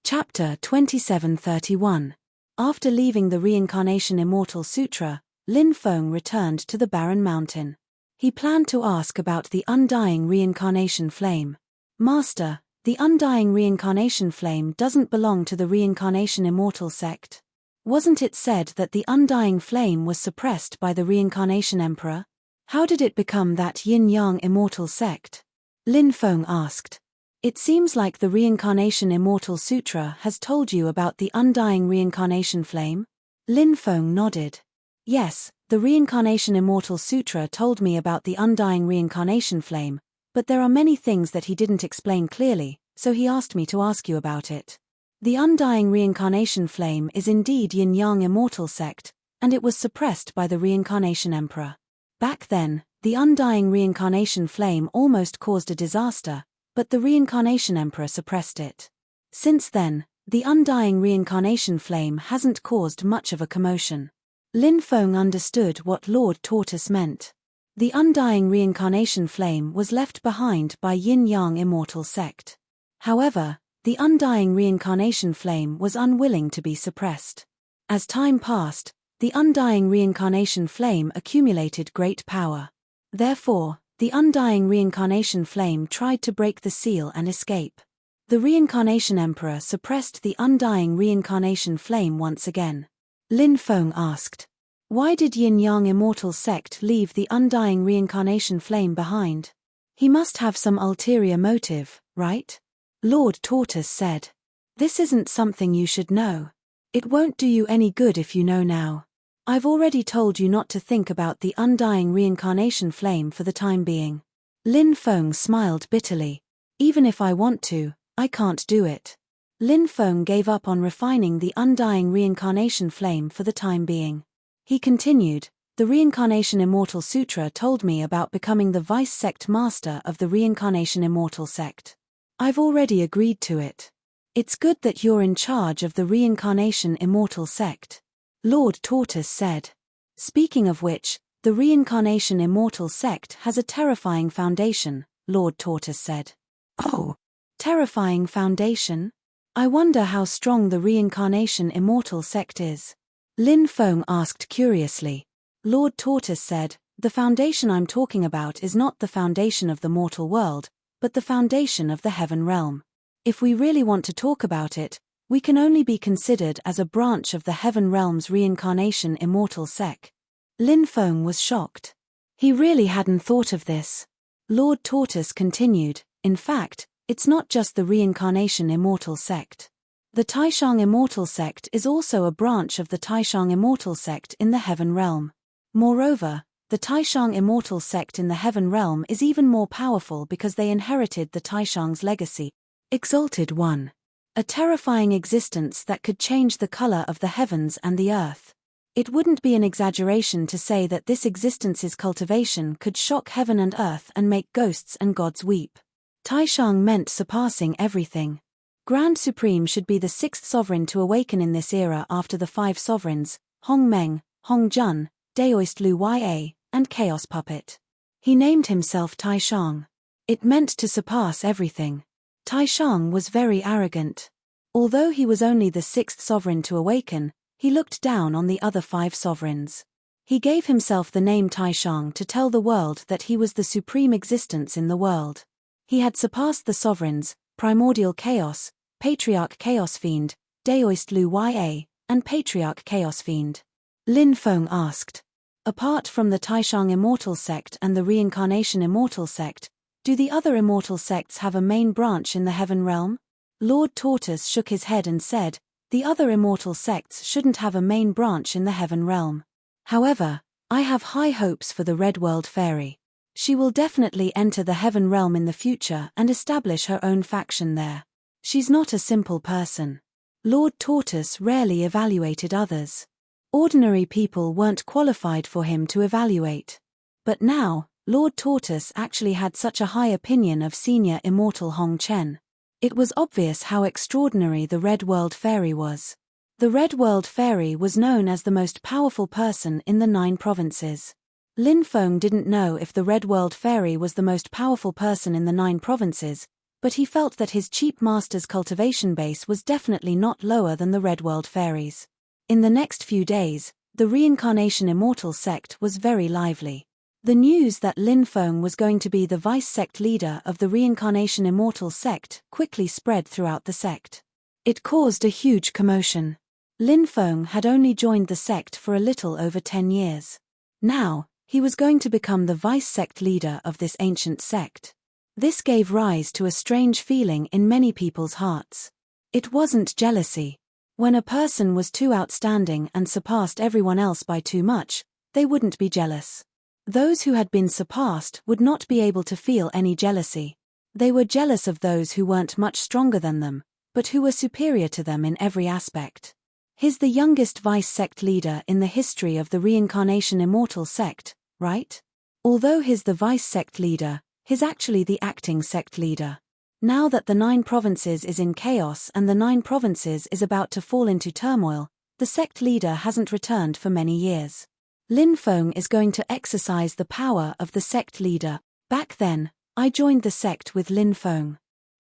Chapter 2731. After leaving the Reincarnation Immortal Sutra, Lin Feng returned to the barren mountain. He planned to ask about the undying reincarnation flame. Master, the undying reincarnation flame doesn't belong to the Reincarnation Immortal sect. Wasn't it said that the undying flame was suppressed by the Reincarnation Emperor? How did it become that yin-yang immortal sect? Lin Feng asked. It seems like the Reincarnation Immortal Sutra has told you about the undying reincarnation flame? Lin Feng nodded. Yes, the Reincarnation Immortal Sutra told me about the undying reincarnation flame, but there are many things that he didn't explain clearly, so he asked me to ask you about it. The undying reincarnation flame is indeed yin-yang immortal sect, and it was suppressed by the Reincarnation Emperor. Back then, the undying reincarnation flame almost caused a disaster, but the Reincarnation Emperor suppressed it. Since then, the undying reincarnation flame hasn't caused much of a commotion. Lin Feng understood what Lord Tortoise meant. The undying reincarnation flame was left behind by yin-yang immortal sect. However, the undying reincarnation flame was unwilling to be suppressed. As time passed, the undying reincarnation flame accumulated great power. Therefore, the undying reincarnation flame tried to break the seal and escape. The Reincarnation Emperor suppressed the undying reincarnation flame once again. Lin Feng asked. Why did yin-yang immortal sect leave the undying reincarnation flame behind? He must have some ulterior motive, right? Lord Tortoise said. This isn't something you should know. It won't do you any good if you know now. I've already told you not to think about the undying reincarnation flame for the time being. Lin Feng smiled bitterly. Even if I want to, I can't do it. Lin Feng gave up on refining the undying reincarnation flame for the time being. He continued, the Reincarnation Immortal Sutra told me about becoming the vice sect master of the Reincarnation Immortal sect. I've already agreed to it. It's good that you're in charge of the Reincarnation Immortal sect. Lord Tortoise said. Speaking of which, the Reincarnation Immortal sect has a terrifying foundation, Lord Tortoise said. Oh, terrifying foundation? I wonder how strong the Reincarnation Immortal sect is. Lin Feng asked curiously. Lord Tortoise said, the foundation I'm talking about is not the foundation of the mortal world, but the foundation of the heaven realm. If we really want to talk about it, we can only be considered as a branch of the heaven realm's Reincarnation Immortal sect. Lin Feng was shocked. He really hadn't thought of this. Lord Tortoise continued, in fact, it's not just the Reincarnation Immortal sect. The Taishang Immortal sect is also a branch of the Taishang Immortal sect in the heaven realm. Moreover, the Taishang Immortal sect in the heaven realm is even more powerful because they inherited the Taishang's legacy. Exalted One. A terrifying existence that could change the color of the heavens and the earth. It wouldn't be an exaggeration to say that this existence's cultivation could shock heaven and earth and make ghosts and gods weep. Taishang meant surpassing everything. Grand Supreme should be the sixth sovereign to awaken in this era after the five sovereigns, Hong Meng, Hong Jun, Daoist Lu Ya, and Chaos Puppet. He named himself Taishang. It meant to surpass everything. Taishang was very arrogant. Although he was only the sixth sovereign to awaken, he looked down on the other five sovereigns. He gave himself the name Taishang to tell the world that he was the supreme existence in the world. He had surpassed the sovereigns, Primordial Chaos, Patriarch Chaos Fiend, Daoist Lu Ya, and Patriarch Chaos Fiend. Lin Feng asked. Apart from the Taishang Immortal sect and the Reincarnation Immortal sect, do the other immortal sects have a main branch in the heaven realm? Lord Tortoise shook his head and said, the other immortal sects shouldn't have a main branch in the heaven realm. However, I have high hopes for the Red World Fairy. She will definitely enter the heaven realm in the future and establish her own faction there. She's not a simple person. Lord Tortoise rarely evaluated others. Ordinary people weren't qualified for him to evaluate. But now, Lord Tortoise actually had such a high opinion of senior immortal Hong Chen. It was obvious how extraordinary the Red World Fairy was. The Red World Fairy was known as the most powerful person in the 9 provinces. Lin Feng didn't know if the Red World Fairy was the most powerful person in the 9 provinces, but he felt that his cheap master's cultivation base was definitely not lower than the Red World fairies. In the next few days, the Reincarnation Immortal sect was very lively. The news that Lin Feng was going to be the vice-sect leader of the Reincarnation Immortal sect quickly spread throughout the sect. It caused a huge commotion. Lin Feng had only joined the sect for a little over 10 years. Now, he was going to become the vice-sect leader of this ancient sect. This gave rise to a strange feeling in many people's hearts. It wasn't jealousy. When a person was too outstanding and surpassed everyone else by too much, they wouldn't be jealous. Those who had been surpassed would not be able to feel any jealousy. They were jealous of those who weren't much stronger than them, but who were superior to them in every aspect. He's the youngest vice-sect leader in the history of the Reincarnation Immortal sect, right? Although he's the vice-sect leader, he's actually the acting sect leader. Now that the 9 provinces is in chaos and the 9 provinces is about to fall into turmoil, the sect leader hasn't returned for many years. Lin Feng is going to exercise the power of the sect leader. Back then, I joined the sect with Lin Feng.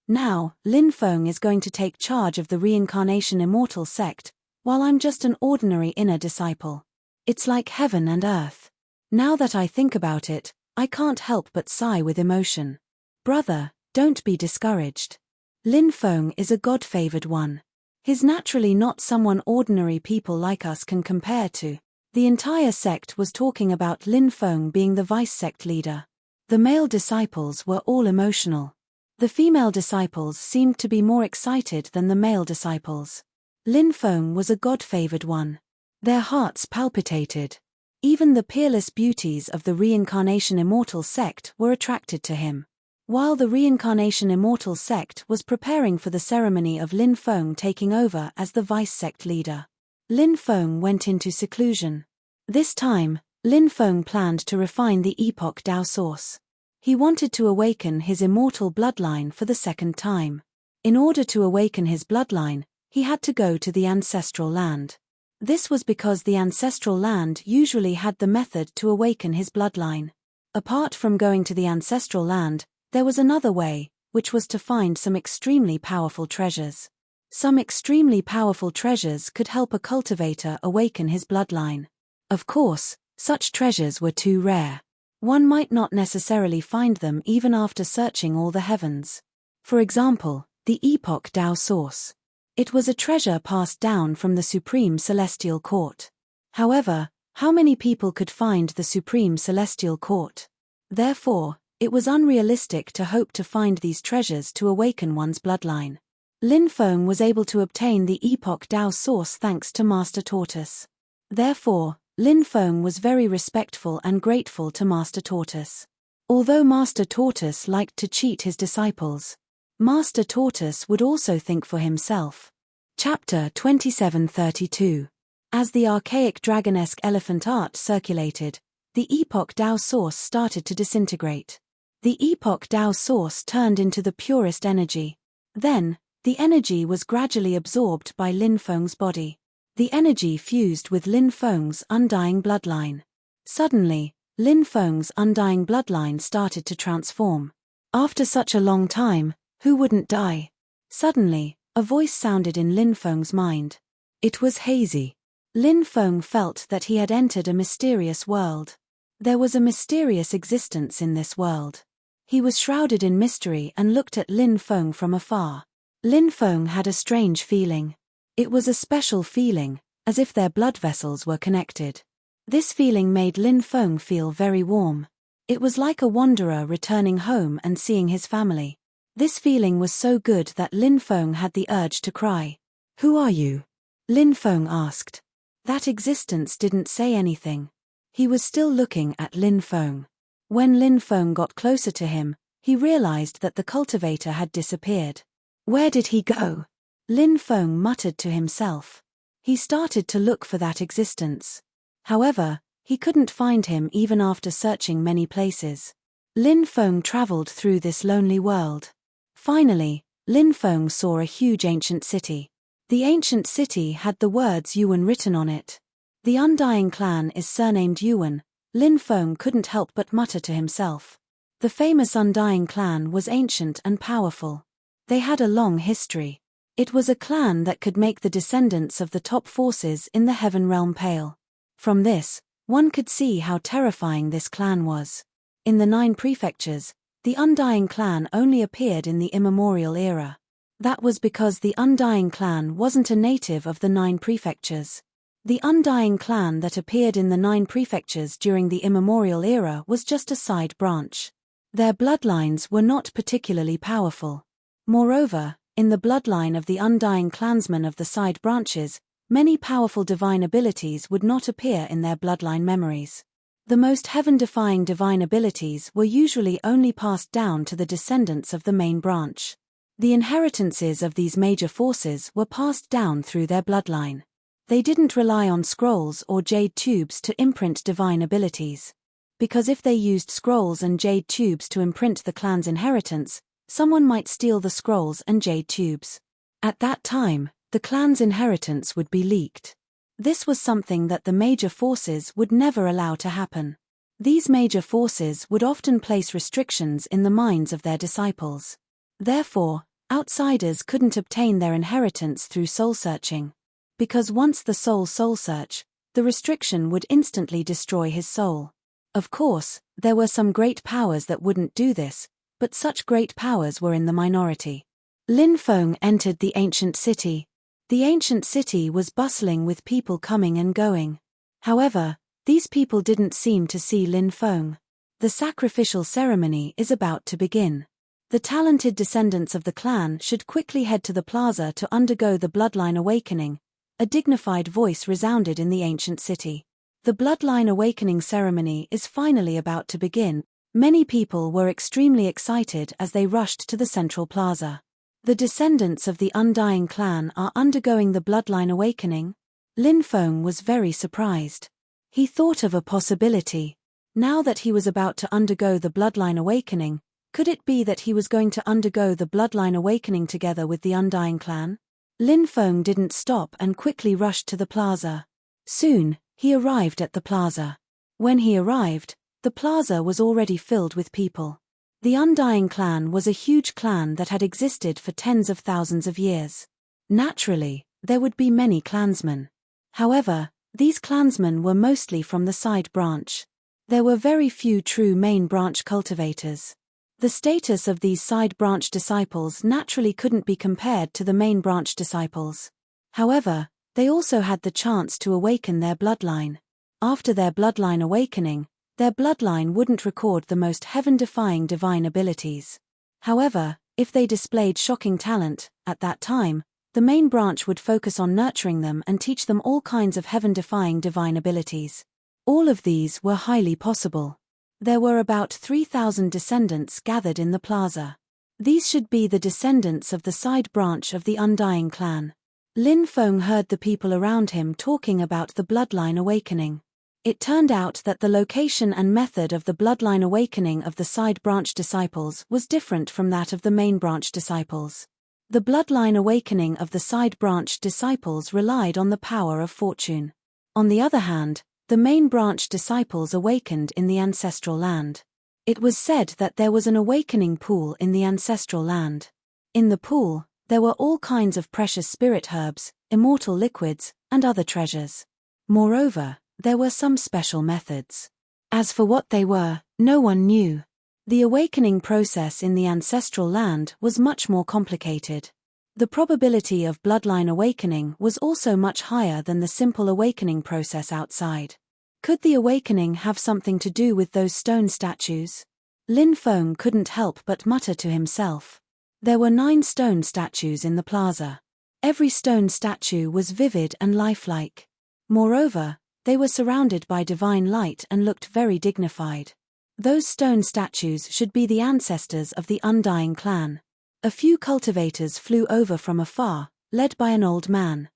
Now, Lin Feng is going to take charge of the Reincarnation Immortal sect, while I'm just an ordinary inner disciple. It's like heaven and earth. Now that I think about it, I can't help but sigh with emotion. Brother, don't be discouraged. Lin Feng is a God-favored one. He's naturally not someone ordinary people like us can compare to. The entire sect was talking about Lin Feng being the vice-sect leader. The male disciples were all emotional. The female disciples seemed to be more excited than the male disciples. Lin Feng was a God-favored one. Their hearts palpitated. Even the peerless beauties of the Reincarnation Immortal sect were attracted to him. While the Reincarnation Immortal sect was preparing for the ceremony of Lin Feng taking over as the vice-sect leader, Lin Feng went into seclusion. This time, Lin Feng planned to refine the Epoch Dao source. He wanted to awaken his immortal bloodline for the second time. In order to awaken his bloodline, he had to go to the ancestral land. This was because the ancestral land usually had the method to awaken his bloodline. Apart from going to the ancestral land, there was another way, which was to find some extremely powerful treasures. Some extremely powerful treasures could help a cultivator awaken his bloodline. Of course, such treasures were too rare. One might not necessarily find them even after searching all the heavens. For example, the Epoch Dao source. It was a treasure passed down from the Supreme Celestial Court. However, how many people could find the Supreme Celestial Court? Therefore, it was unrealistic to hope to find these treasures to awaken one's bloodline. Lin Feng was able to obtain the Epoch Dao source thanks to Master Tortoise. Therefore, Lin Feng was very respectful and grateful to Master Tortoise. Although Master Tortoise liked to cheat his disciples, Master Tortoise would also think for himself. Chapter 2732. As the archaic dragon-esque elephant art circulated, the Epoch Dao source started to disintegrate. The Epoch Dao source turned into the purest energy. Then, the energy was gradually absorbed by Lin Feng's body. The energy fused with Lin Feng's undying bloodline. Suddenly, Lin Feng's undying bloodline started to transform. After such a long time, who wouldn't die? Suddenly, a voice sounded in Lin Feng's mind. It was hazy. Lin Feng felt that he had entered a mysterious world. There was a mysterious existence in this world. He was shrouded in mystery and looked at Lin Feng from afar. Lin Feng had a strange feeling. It was a special feeling, as if their blood vessels were connected. This feeling made Lin Feng feel very warm. It was like a wanderer returning home and seeing his family. This feeling was so good that Lin Feng had the urge to cry. "Who are you?" Lin Feng asked. That existence didn't say anything. He was still looking at Lin Feng. When Lin Feng got closer to him, he realized that the cultivator had disappeared. Where did he go? Lin Feng muttered to himself. He started to look for that existence. However, he couldn't find him even after searching many places. Lin Feng traveled through this lonely world. Finally, Lin Feng saw a huge ancient city. The ancient city had the words Yuan written on it. The Undying clan is surnamed Yuan. Lin Feng couldn't help but mutter to himself. The famous Undying clan was ancient and powerful. They had a long history. It was a clan that could make the descendants of the top forces in the heaven realm pale. From this, one could see how terrifying this clan was. In the 9 prefectures, the Undying clan only appeared in the immemorial era. That was because the Undying clan wasn't a native of the 9 prefectures. The Undying clan that appeared in the 9 prefectures during the immemorial era was just a side branch. Their bloodlines were not particularly powerful. Moreover, in the bloodline of the Undying clansmen of the side branches, many powerful divine abilities would not appear in their bloodline memories. The most heaven-defying divine abilities were usually only passed down to the descendants of the main branch. The inheritances of these major forces were passed down through their bloodline. They didn't rely on scrolls or jade tubes to imprint divine abilities. Because if they used scrolls and jade tubes to imprint the clan's inheritance, someone might steal the scrolls and jade tubes. At that time, the clan's inheritance would be leaked. This was something that the major forces would never allow to happen. These major forces would often place restrictions in the minds of their disciples. Therefore, outsiders couldn't obtain their inheritance through soul-searching. Because once the soul soul-search, the restriction would instantly destroy his soul. Of course, there were some great powers that wouldn't do this, but such great powers were in the minority. Lin Feng entered the ancient city. The ancient city was bustling with people coming and going. However, these people didn't seem to see Lin Feng. The sacrificial ceremony is about to begin. The talented descendants of the clan should quickly head to the plaza to undergo the bloodline awakening. A dignified voice resounded in the ancient city. The bloodline awakening ceremony is finally about to begin. Many people were extremely excited as they rushed to the central plaza. The descendants of the Undying clan are undergoing the bloodline awakening? Lin Feng was very surprised. He thought of a possibility. Now that he was about to undergo the bloodline awakening, could it be that he was going to undergo the bloodline awakening together with the Undying clan? Lin Feng didn't stop and quickly rushed to the plaza. Soon, he arrived at the plaza. When he arrived, the plaza was already filled with people. The Undying clan was a huge clan that had existed for tens of thousands of years. Naturally, there would be many clansmen. However, these clansmen were mostly from the side branch. There were very few true main branch cultivators. The status of these side branch disciples naturally couldn't be compared to the main branch disciples. However, they also had the chance to awaken their bloodline. After their bloodline awakening, their bloodline wouldn't record the most heaven-defying divine abilities. However, if they displayed shocking talent, at that time, the main branch would focus on nurturing them and teach them all kinds of heaven-defying divine abilities. All of these were highly possible. There were about 3,000 descendants gathered in the plaza. These should be the descendants of the side branch of the Undying clan. Lin Feng heard the people around him talking about the bloodline awakening. It turned out that the location and method of the bloodline awakening of the side branch disciples was different from that of the main branch disciples. The bloodline awakening of the side branch disciples relied on the power of fortune. On the other hand, the main branch disciples awakened in the ancestral land. It was said that there was an awakening pool in the ancestral land. In the pool, there were all kinds of precious spirit herbs, immortal liquids, and other treasures. Moreover, there were some special methods. As for what they were, no one knew. The awakening process in the ancestral land was much more complicated. The probability of bloodline awakening was also much higher than the simple awakening process outside. Could the awakening have something to do with those stone statues? Lin Feng couldn't help but mutter to himself. There were 9 stone statues in the plaza. Every stone statue was vivid and lifelike. Moreover, they were surrounded by divine light and looked very dignified. Those stone statues should be the ancestors of the Undying clan. A few cultivators flew over from afar, led by an old man.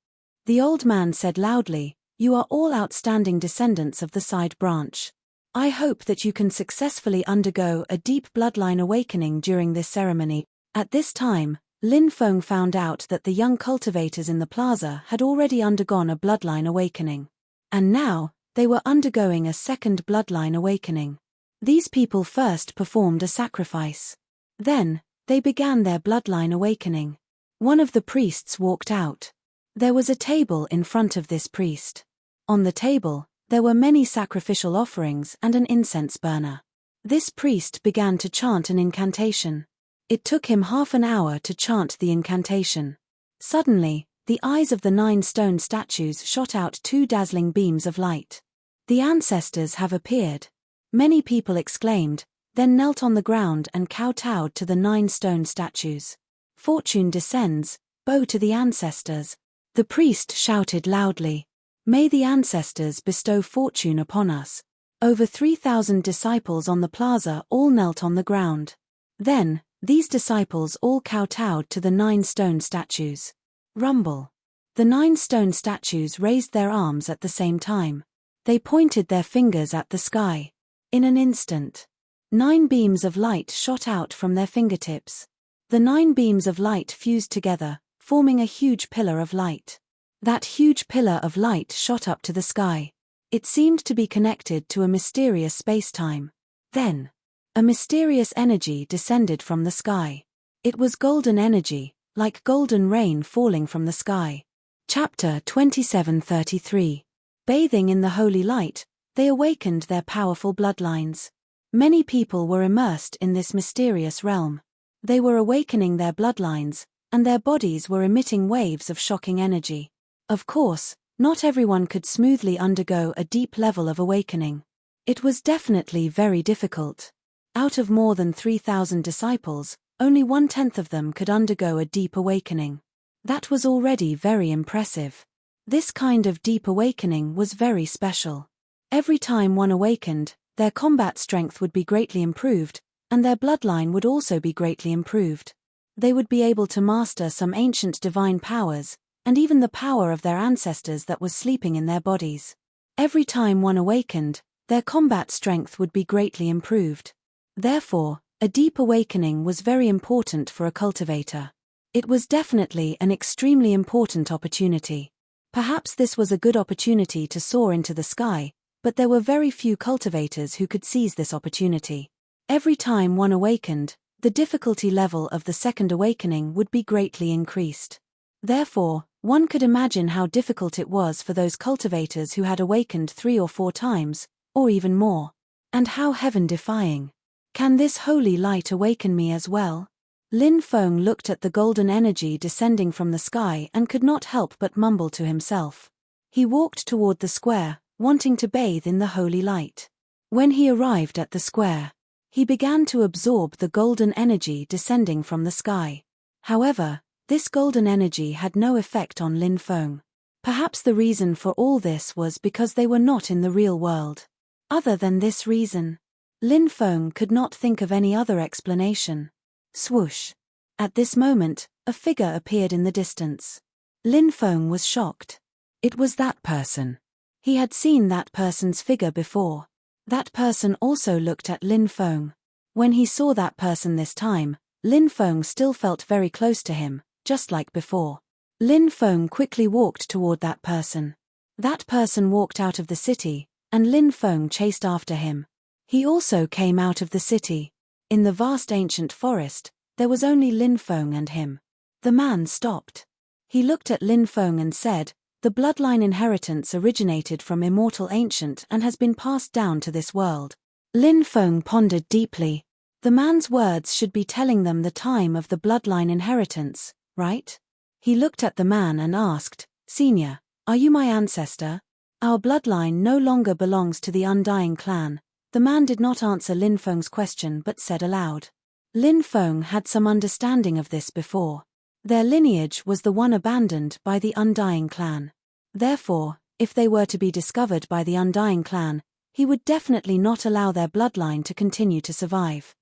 The old man said loudly, "You are all outstanding descendants of the side branch. I hope that you can successfully undergo a deep bloodline awakening during this ceremony." At this time, Lin Feng found out that the young cultivators in the plaza had already undergone a bloodline awakening. And now, they were undergoing a second bloodline awakening. These people first performed a sacrifice. Then, They began their bloodline awakening. One of the priests walked out. There was a table in front of this priest. On the table, there were many sacrificial offerings and an incense burner. This priest began to chant an incantation. It took him half an hour to chant the incantation. Suddenly, the eyes of the 9 stone statues shot out 2 dazzling beams of light. The ancestors have appeared. Many people exclaimed, then knelt on the ground and kowtowed to the 9 stone statues. Fortune descends, bow to the ancestors. The priest shouted loudly, "May the ancestors bestow fortune upon us." Over 3,000 disciples on the plaza all knelt on the ground. Then, these disciples all kowtowed to the 9 stone statues. Rumble. The 9 stone statues raised their arms at the same time. They pointed their fingers at the sky. In an instant, 9 beams of light shot out from their fingertips. The 9 beams of light fused together, forming a huge pillar of light. That huge pillar of light shot up to the sky. It seemed to be connected to a mysterious space-time. Then, a mysterious energy descended from the sky. It was golden energy, like golden rain falling from the sky. Chapter 27:33. Bathing in the holy light, they awakened their powerful bloodlines. Many people were immersed in this mysterious realm. They were awakening their bloodlines, and their bodies were emitting waves of shocking energy. Of course, not everyone could smoothly undergo a deep level of awakening. It was definitely very difficult. Out of more than 3,000 disciples, only 1/10 of them could undergo a deep awakening. That was already very impressive. This kind of deep awakening was very special. Every time one awakened, their combat strength would be greatly improved, and their bloodline would also be greatly improved. They would be able to master some ancient divine powers, and even the power of their ancestors that was sleeping in their bodies. Every time one awakened, their combat strength would be greatly improved. Therefore, a deep awakening was very important for a cultivator. It was definitely an extremely important opportunity. Perhaps this was a good opportunity to soar into the sky, but there were very few cultivators who could seize this opportunity. Every time one awakened, the difficulty level of the second awakening would be greatly increased. Therefore, one could imagine how difficult it was for those cultivators who had awakened 3 or 4 times, or even more. And how heaven-defying. Can this holy light awaken me as well? Lin Feng looked at the golden energy descending from the sky and could not help but mumble to himself. He walked toward the square, wanting to bathe in the holy light. When he arrived at the square, he began to absorb the golden energy descending from the sky. However, this golden energy had no effect on Lin Feng. Perhaps the reason for all this was because they were not in the real world. Other than this reason, Lin Feng could not think of any other explanation. Swoosh. At this moment, a figure appeared in the distance. Lin Feng was shocked. It was that person. He had seen that person's figure before. That person also looked at Lin Feng. When he saw that person this time, Lin Feng still felt very close to him, just like before. Lin Feng quickly walked toward that person. That person walked out of the city, and Lin Feng chased after him. He also came out of the city. In the vast ancient forest, there was only Lin Feng and him. The man stopped. He looked at Lin Feng and said, "The bloodline inheritance originated from immortal ancient and has been passed down to this world." Lin Feng pondered deeply. The man's words should be telling them the time of the bloodline inheritance, right? He looked at the man and asked, "Senior, are you my ancestor? Our bloodline no longer belongs to the Undying clan." The man did not answer Lin Feng's question but said aloud. Lin Feng had some understanding of this before. Their lineage was the one abandoned by the Undying clan. Therefore, if they were to be discovered by the Undying clan, he would definitely not allow their bloodline to continue to survive.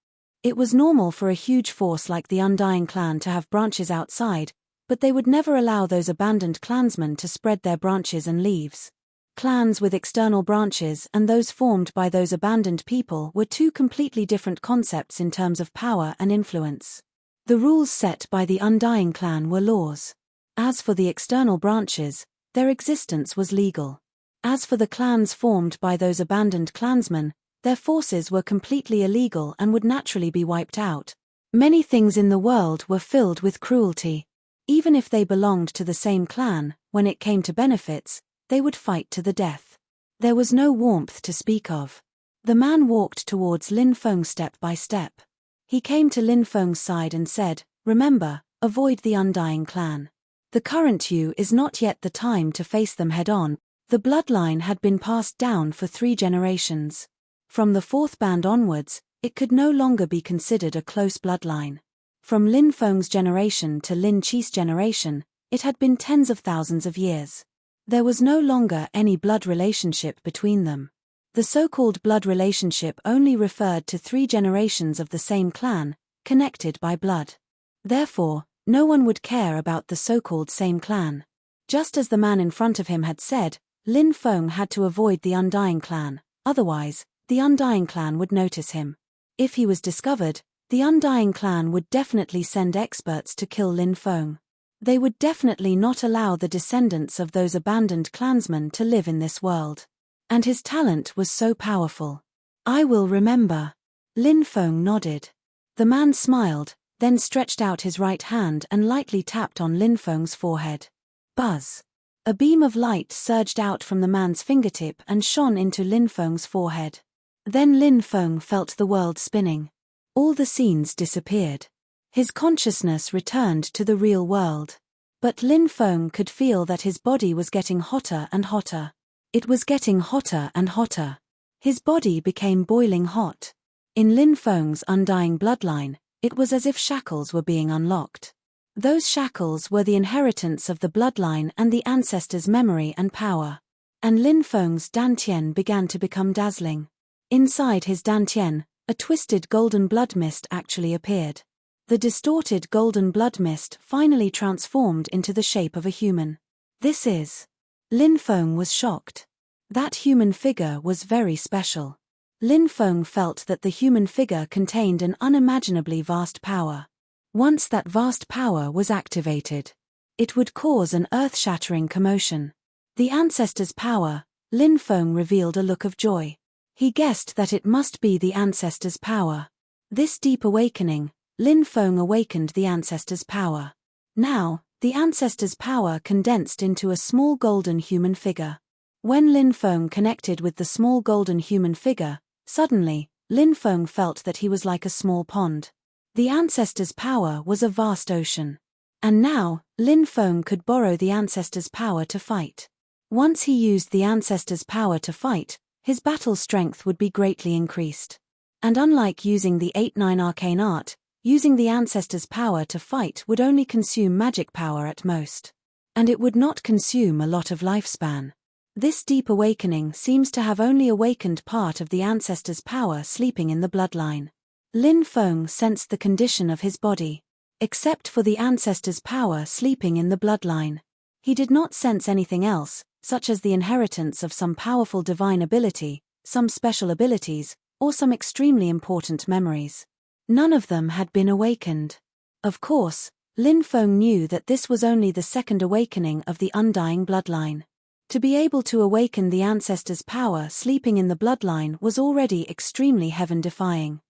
It was normal for a huge force like the Undying clan to have branches outside, but they would never allow those abandoned clansmen to spread their branches and leaves. Clans with external branches and those formed by those abandoned people were two completely different concepts in terms of power and influence. The rules set by the Undying clan were laws. As for the external branches, their existence was legal. As for the clans formed by those abandoned clansmen, their forces were completely illegal and would naturally be wiped out. Many things in the world were filled with cruelty. Even if they belonged to the same clan, when it came to benefits, they would fight to the death. There was no warmth to speak of. The man walked towards Lin Feng step by step. He came to Lin Feng's side and said, "Remember, avoid the Undying clan. The current you is not yet the time to face them head-on." The bloodline had been passed down for 3 generations. From the 4th band onwards, it could no longer be considered a close bloodline. From Lin Feng's generation to Lin Qi's generation, it had been tens of thousands of years. There was no longer any blood relationship between them. The so-called blood relationship only referred to 3 generations of the same clan, connected by blood. Therefore, no one would care about the so-called same clan. Just as the man in front of him had said, Lin Feng had to avoid the Undying clan, otherwise, the Undying clan would notice him. If he was discovered, the Undying clan would definitely send experts to kill Lin Feng. They would definitely not allow the descendants of those abandoned clansmen to live in this world. And his talent was so powerful. "I will remember." Lin Feng nodded. The man smiled, then stretched out his right hand and lightly tapped on Lin Feng's forehead. Buzz. A beam of light surged out from the man's fingertip and shone into Lin Feng's forehead. Then Lin Feng felt the world spinning. All the scenes disappeared. His consciousness returned to the real world. But Lin Feng could feel that his body was getting hotter and hotter. It was getting hotter and hotter. His body became boiling hot. In Lin Feng's undying bloodline, it was as if shackles were being unlocked. Those shackles were the inheritance of the bloodline and the ancestors' memory and power. And Lin Feng's dantian began to become dazzling. Inside his dantian, a twisted golden blood mist actually appeared. The distorted golden blood mist finally transformed into the shape of a human. "This is..." Lin Feng was shocked. That human figure was very special. Lin Feng felt that the human figure contained an unimaginably vast power. Once that vast power was activated, it would cause an earth-shattering commotion. The ancestors' power. Lin Feng revealed a look of joy. He guessed that it must be the ancestors' power. This deep awakening, Lin Feng awakened the ancestors' power. Now, the ancestors' power condensed into a small golden human figure. When Lin Feng connected with the small golden human figure, suddenly, Lin Feng felt that he was like a small pond. The ancestors' power was a vast ocean. And now, Lin Feng could borrow the ancestors' power to fight. Once he used the ancestors' power to fight, his battle strength would be greatly increased. And unlike using the 8-9 arcane art, using the ancestors' power to fight would only consume magic power at most. And it would not consume a lot of lifespan. This deep awakening seems to have only awakened part of the ancestors' power sleeping in the bloodline. Lin Feng sensed the condition of his body. Except for the ancestors' power sleeping in the bloodline, he did not sense anything else, such as the inheritance of some powerful divine ability, some special abilities, or some extremely important memories. None of them had been awakened. Of course, Lin Feng knew that this was only the second awakening of the undying bloodline. To be able to awaken the ancestors' power sleeping in the bloodline was already extremely heaven-defying.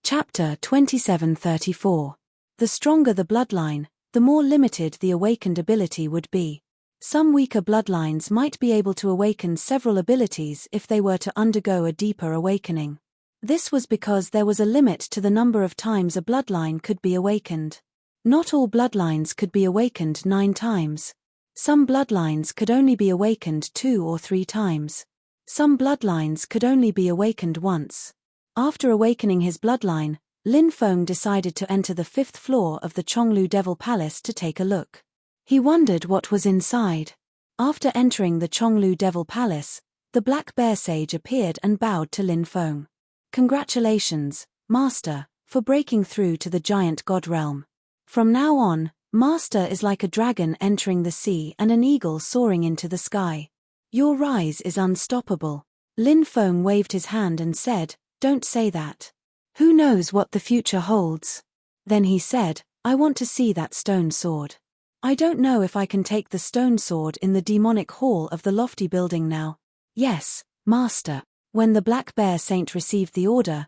Chapter 2734. The stronger the bloodline, the more limited the awakened ability would be. Some weaker bloodlines might be able to awaken several abilities if they were to undergo a deeper awakening. This was because there was a limit to the number of times a bloodline could be awakened. Not all bloodlines could be awakened 9 times. Some bloodlines could only be awakened 2 or 3 times. Some bloodlines could only be awakened once. After awakening his bloodline, Lin Feng decided to enter the 5th floor of the Chonglu Devil Palace to take a look. He wondered what was inside. After entering the Chonglu Devil Palace, the Black Bear Sage appeared and bowed to Lin Feng. "Congratulations, Master, for breaking through to the giant god realm. From now on, Master is like a dragon entering the sea and an eagle soaring into the sky. Your rise is unstoppable." Lin Feng waved his hand and said, "Don't say that. Who knows what the future holds?" Then he said, "I want to see that stone sword. I don't know if I can take the stone sword in the demonic hall of the lofty building now." "Yes, Master." When the Black Bear Saint received the order,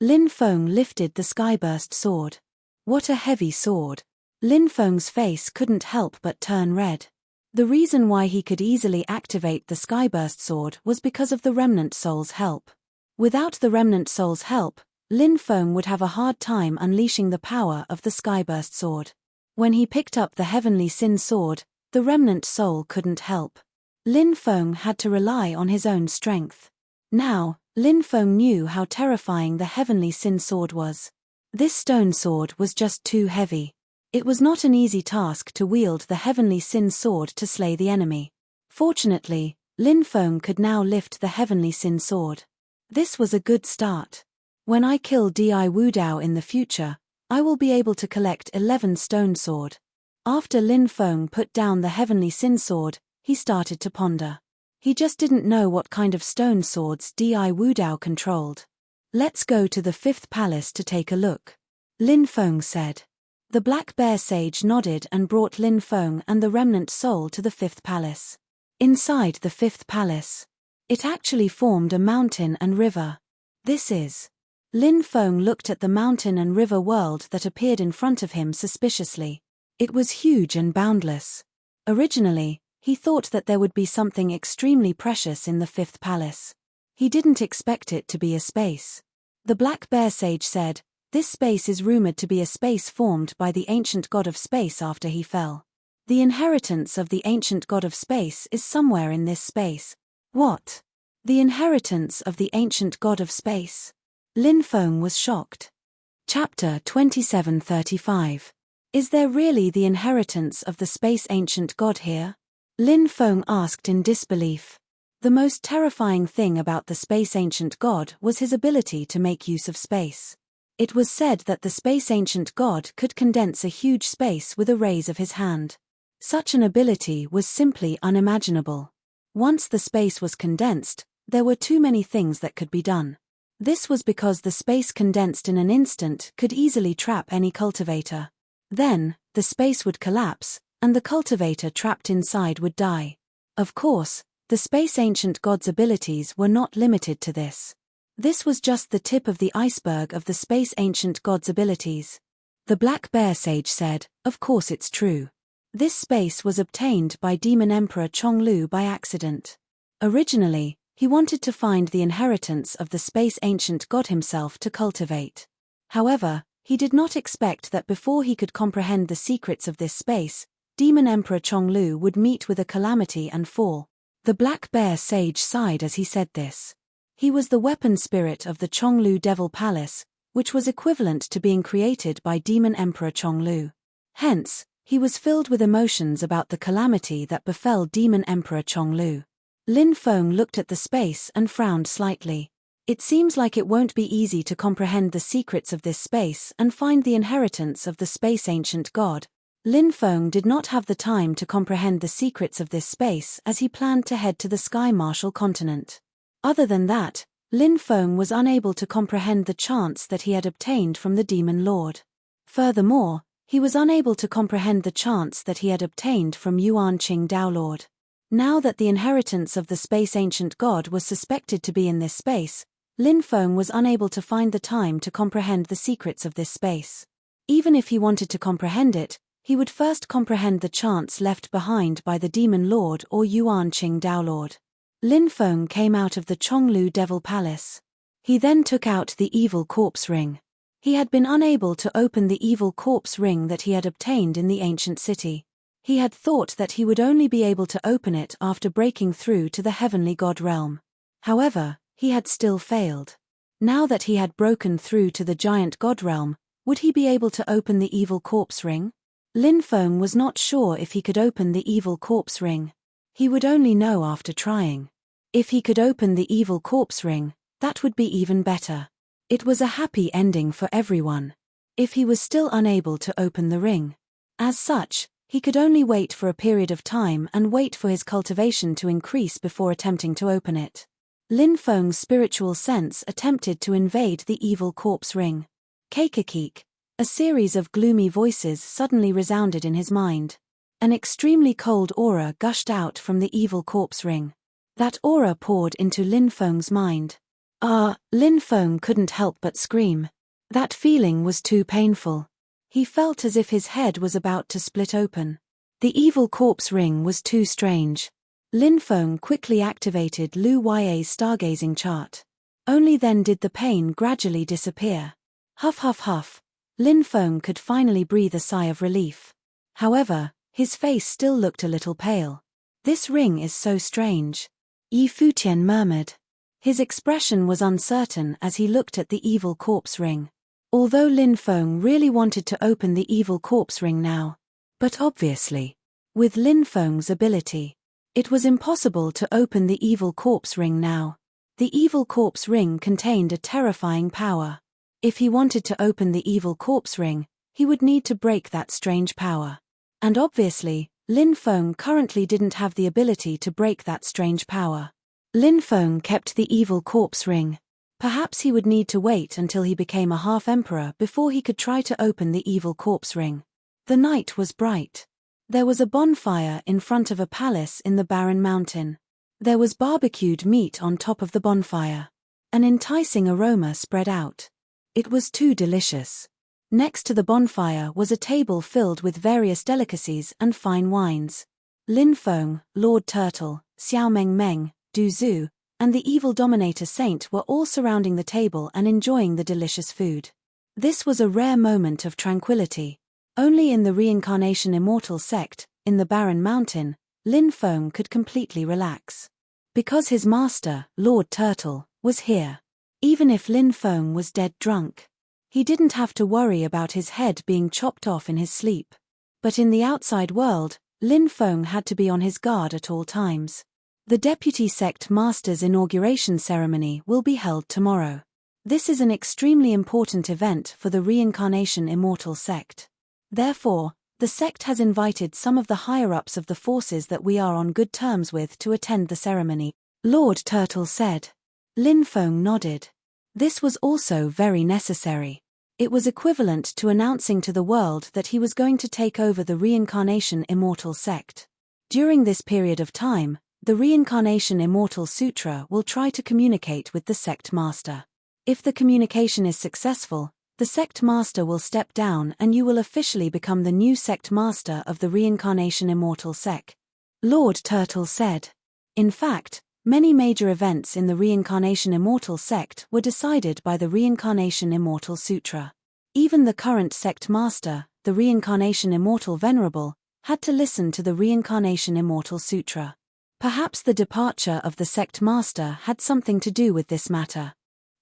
Lin Feng lifted the skyburst sword. What a heavy sword. Lin Feng's face couldn't help but turn red. The reason why he could easily activate the skyburst sword was because of the Remnant Soul's help. Without the Remnant Soul's help, Lin Feng would have a hard time unleashing the power of the skyburst sword. When he picked up the Heavenly Sin sword, the Remnant Soul couldn't help. Lin Feng had to rely on his own strength. Now, Lin Feng knew how terrifying the Heavenly Sin sword was. This stone sword was just too heavy. It was not an easy task to wield the Heavenly Sin sword to slay the enemy. Fortunately, Lin Feng could now lift the Heavenly Sin sword. This was a good start. When I kill Di Wudao in the future, I will be able to collect 11 stone sword. After Lin Feng put down the Heavenly Sin sword, he started to ponder. He just didn't know what kind of stone swords Di Wudao controlled. Let's go to the 5th palace to take a look, Lin Feng said. The Black Bear Sage nodded and brought Lin Feng and the Remnant Soul to the 5th palace. Inside the 5th palace, it actually formed a mountain and river. This is. Lin Feng looked at the mountain and river world that appeared in front of him suspiciously. It was huge and boundless. Originally, he thought that there would be something extremely precious in the 5th palace. He didn't expect it to be a space. The Black Bear Sage said, "This space is rumored to be a space formed by the ancient god of space after he fell. The inheritance of the ancient god of space is somewhere in this space." What? The inheritance of the ancient god of space? Lin Feng was shocked. Chapter 2735. Is there really the inheritance of the space ancient god here? Lin Feng asked in disbelief. The most terrifying thing about the space ancient god was his ability to make use of space. It was said that the space ancient god could condense a huge space with a raise of his hand. Such an ability was simply unimaginable. Once the space was condensed, there were too many things that could be done. This was because the space condensed in an instant could easily trap any cultivator. Then, the space would collapse, and the cultivator trapped inside would die. Of course, the space ancient god's abilities were not limited to this. This was just the tip of the iceberg of the space ancient god's abilities. The Black Bear Sage said, "Of course it's true. This space was obtained by Demon Emperor Chonglu by accident. Originally, he wanted to find the inheritance of the space ancient god himself to cultivate. However, he did not expect that before he could comprehend the secrets of this space, Demon Emperor Chonglu would meet with a calamity and fall." The Black Bear Sage sighed as he said this. He was the weapon spirit of the Chonglu Devil Palace, which was equivalent to being created by Demon Emperor Chonglu. Hence, he was filled with emotions about the calamity that befell Demon Emperor Chonglu. Lin Feng looked at the space and frowned slightly. It seems like it won't be easy to comprehend the secrets of this space and find the inheritance of the space ancient god. Lin Feng did not have the time to comprehend the secrets of this space as he planned to head to the Sky Marshal continent. Other than that, Lin Feng was unable to comprehend the chants that he had obtained from the Demon Lord. Furthermore, he was unable to comprehend the chants that he had obtained from Yuan Qing Dao Lord. Now that the inheritance of the space ancient god was suspected to be in this space, Lin Feng was unable to find the time to comprehend the secrets of this space. Even if he wanted to comprehend it, he would first comprehend the chants left behind by the Demon Lord or Yuan Qing Dao Lord. Lin Feng came out of the Chonglu Devil Palace. He then took out the evil corpse ring. He had been unable to open the evil corpse ring that he had obtained in the ancient city. He had thought that he would only be able to open it after breaking through to the heavenly god realm. However, he had still failed. Now that he had broken through to the giant god realm, would he be able to open the evil corpse ring? Lin Feng was not sure if he could open the evil corpse ring. He would only know after trying. If he could open the evil corpse ring, that would be even better. It was a happy ending for everyone. If he was still unable to open the ring. As such, he could only wait for a period of time and wait for his cultivation to increase before attempting to open it. Lin Feng's spiritual sense attempted to invade the evil corpse ring. Keikakik. A series of gloomy voices suddenly resounded in his mind. An extremely cold aura gushed out from the evil corpse ring. That aura poured into Lin Feng's mind. Lin Feng couldn't help but scream. That feeling was too painful. He felt as if his head was about to split open. The evil corpse ring was too strange. Lin Feng quickly activated Lu Ya's stargazing chart. Only then did the pain gradually disappear. Huff huff huff. Lin Feng could finally breathe a sigh of relief. However, his face still looked a little pale. This ring is so strange. Yi Futian murmured. His expression was uncertain as he looked at the evil corpse ring. Although Lin Feng really wanted to open the evil corpse ring now. But obviously, with Lin Feng's ability, it was impossible to open the evil corpse ring now. The evil corpse ring contained a terrifying power. If he wanted to open the evil corpse ring, he would need to break that strange power. And obviously, Lin Feng currently didn't have the ability to break that strange power. Lin Feng kept the evil corpse ring. Perhaps he would need to wait until he became a half-emperor before he could try to open the evil corpse ring. The night was bright. There was a bonfire in front of a palace in the barren mountain. There was barbecued meat on top of the bonfire. An enticing aroma spread out. It was too delicious. Next to the bonfire was a table filled with various delicacies and fine wines. Lin Feng, Lord Turtle, Xiao Meng Meng, Du Zhu, and the evil dominator saint were all surrounding the table and enjoying the delicious food. This was a rare moment of tranquility. Only in the reincarnation immortal sect, in the barren mountain, Lin Feng could completely relax. Because his master, Lord Turtle, was here. Even if Lin Feng was dead drunk, he didn't have to worry about his head being chopped off in his sleep. But in the outside world, Lin Feng had to be on his guard at all times. The Deputy Sect Master's inauguration ceremony will be held tomorrow. This is an extremely important event for the reincarnation immortal sect. Therefore, the sect has invited some of the higher-ups of the forces that we are on good terms with to attend the ceremony, Lord Turtle said. Lin Feng nodded. This was also very necessary. It was equivalent to announcing to the world that he was going to take over the reincarnation immortal sect. During this period of time, the reincarnation immortal sutra will try to communicate with the sect master. If the communication is successful, the sect master will step down and you will officially become the new sect master of the reincarnation immortal sect, Lord Turtle said. In fact, many major events in the reincarnation immortal sect were decided by the reincarnation immortal sutra. Even the current sect master, the reincarnation immortal venerable, had to listen to the reincarnation immortal sutra. Perhaps the departure of the sect master had something to do with this matter.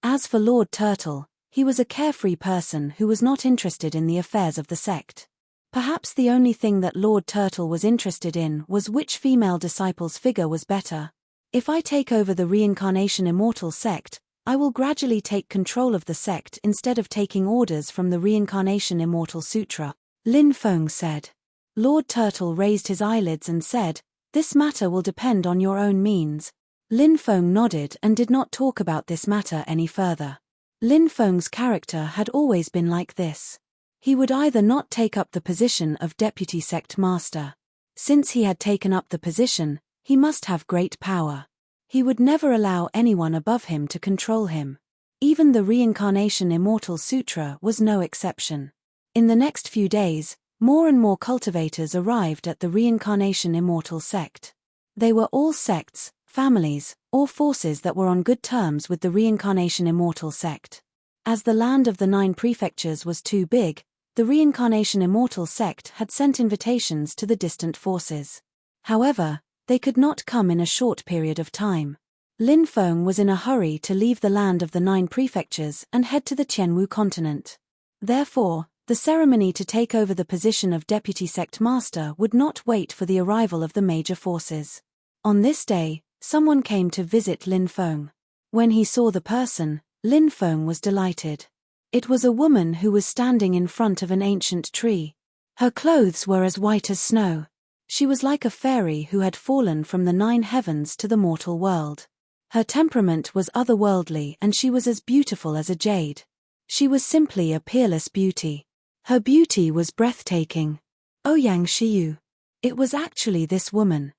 As for Lord Turtle, he was a carefree person who was not interested in the affairs of the sect. Perhaps the only thing that Lord Turtle was interested in was which female disciple's figure was better. If I take over the reincarnation immortal sect, I will gradually take control of the sect instead of taking orders from the reincarnation immortal sutra, Lin Feng said. Lord Turtle raised his eyelids and said, "This matter will depend on your own means." Lin Feng nodded and did not talk about this matter any further. Lin Feng's character had always been like this. He would either not take up the position of deputy sect master. Since he had taken up the position, he must have great power. He would never allow anyone above him to control him. Even the Reincarnation Immortal Sutra was no exception. In the next few days, more and more cultivators arrived at the Reincarnation Immortal sect. They were all sects, families, or forces that were on good terms with the Reincarnation Immortal sect. As the land of the 9 prefectures was too big, the Reincarnation Immortal sect had sent invitations to the distant forces. However, they could not come in a short period of time. Lin Feng was in a hurry to leave the land of the 9 prefectures and head to the Qianwu continent. Therefore, the ceremony to take over the position of deputy sect master would not wait for the arrival of the major forces. On this day, someone came to visit Lin Feng. When he saw the person, Lin Feng was delighted. It was a woman who was standing in front of an ancient tree. Her clothes were as white as snow. She was like a fairy who had fallen from the 9 heavens to the mortal world. Her temperament was otherworldly and she was as beautiful as a jade. She was simply a peerless beauty. Her beauty was breathtaking. Ouyang Shiyu. It was actually this woman.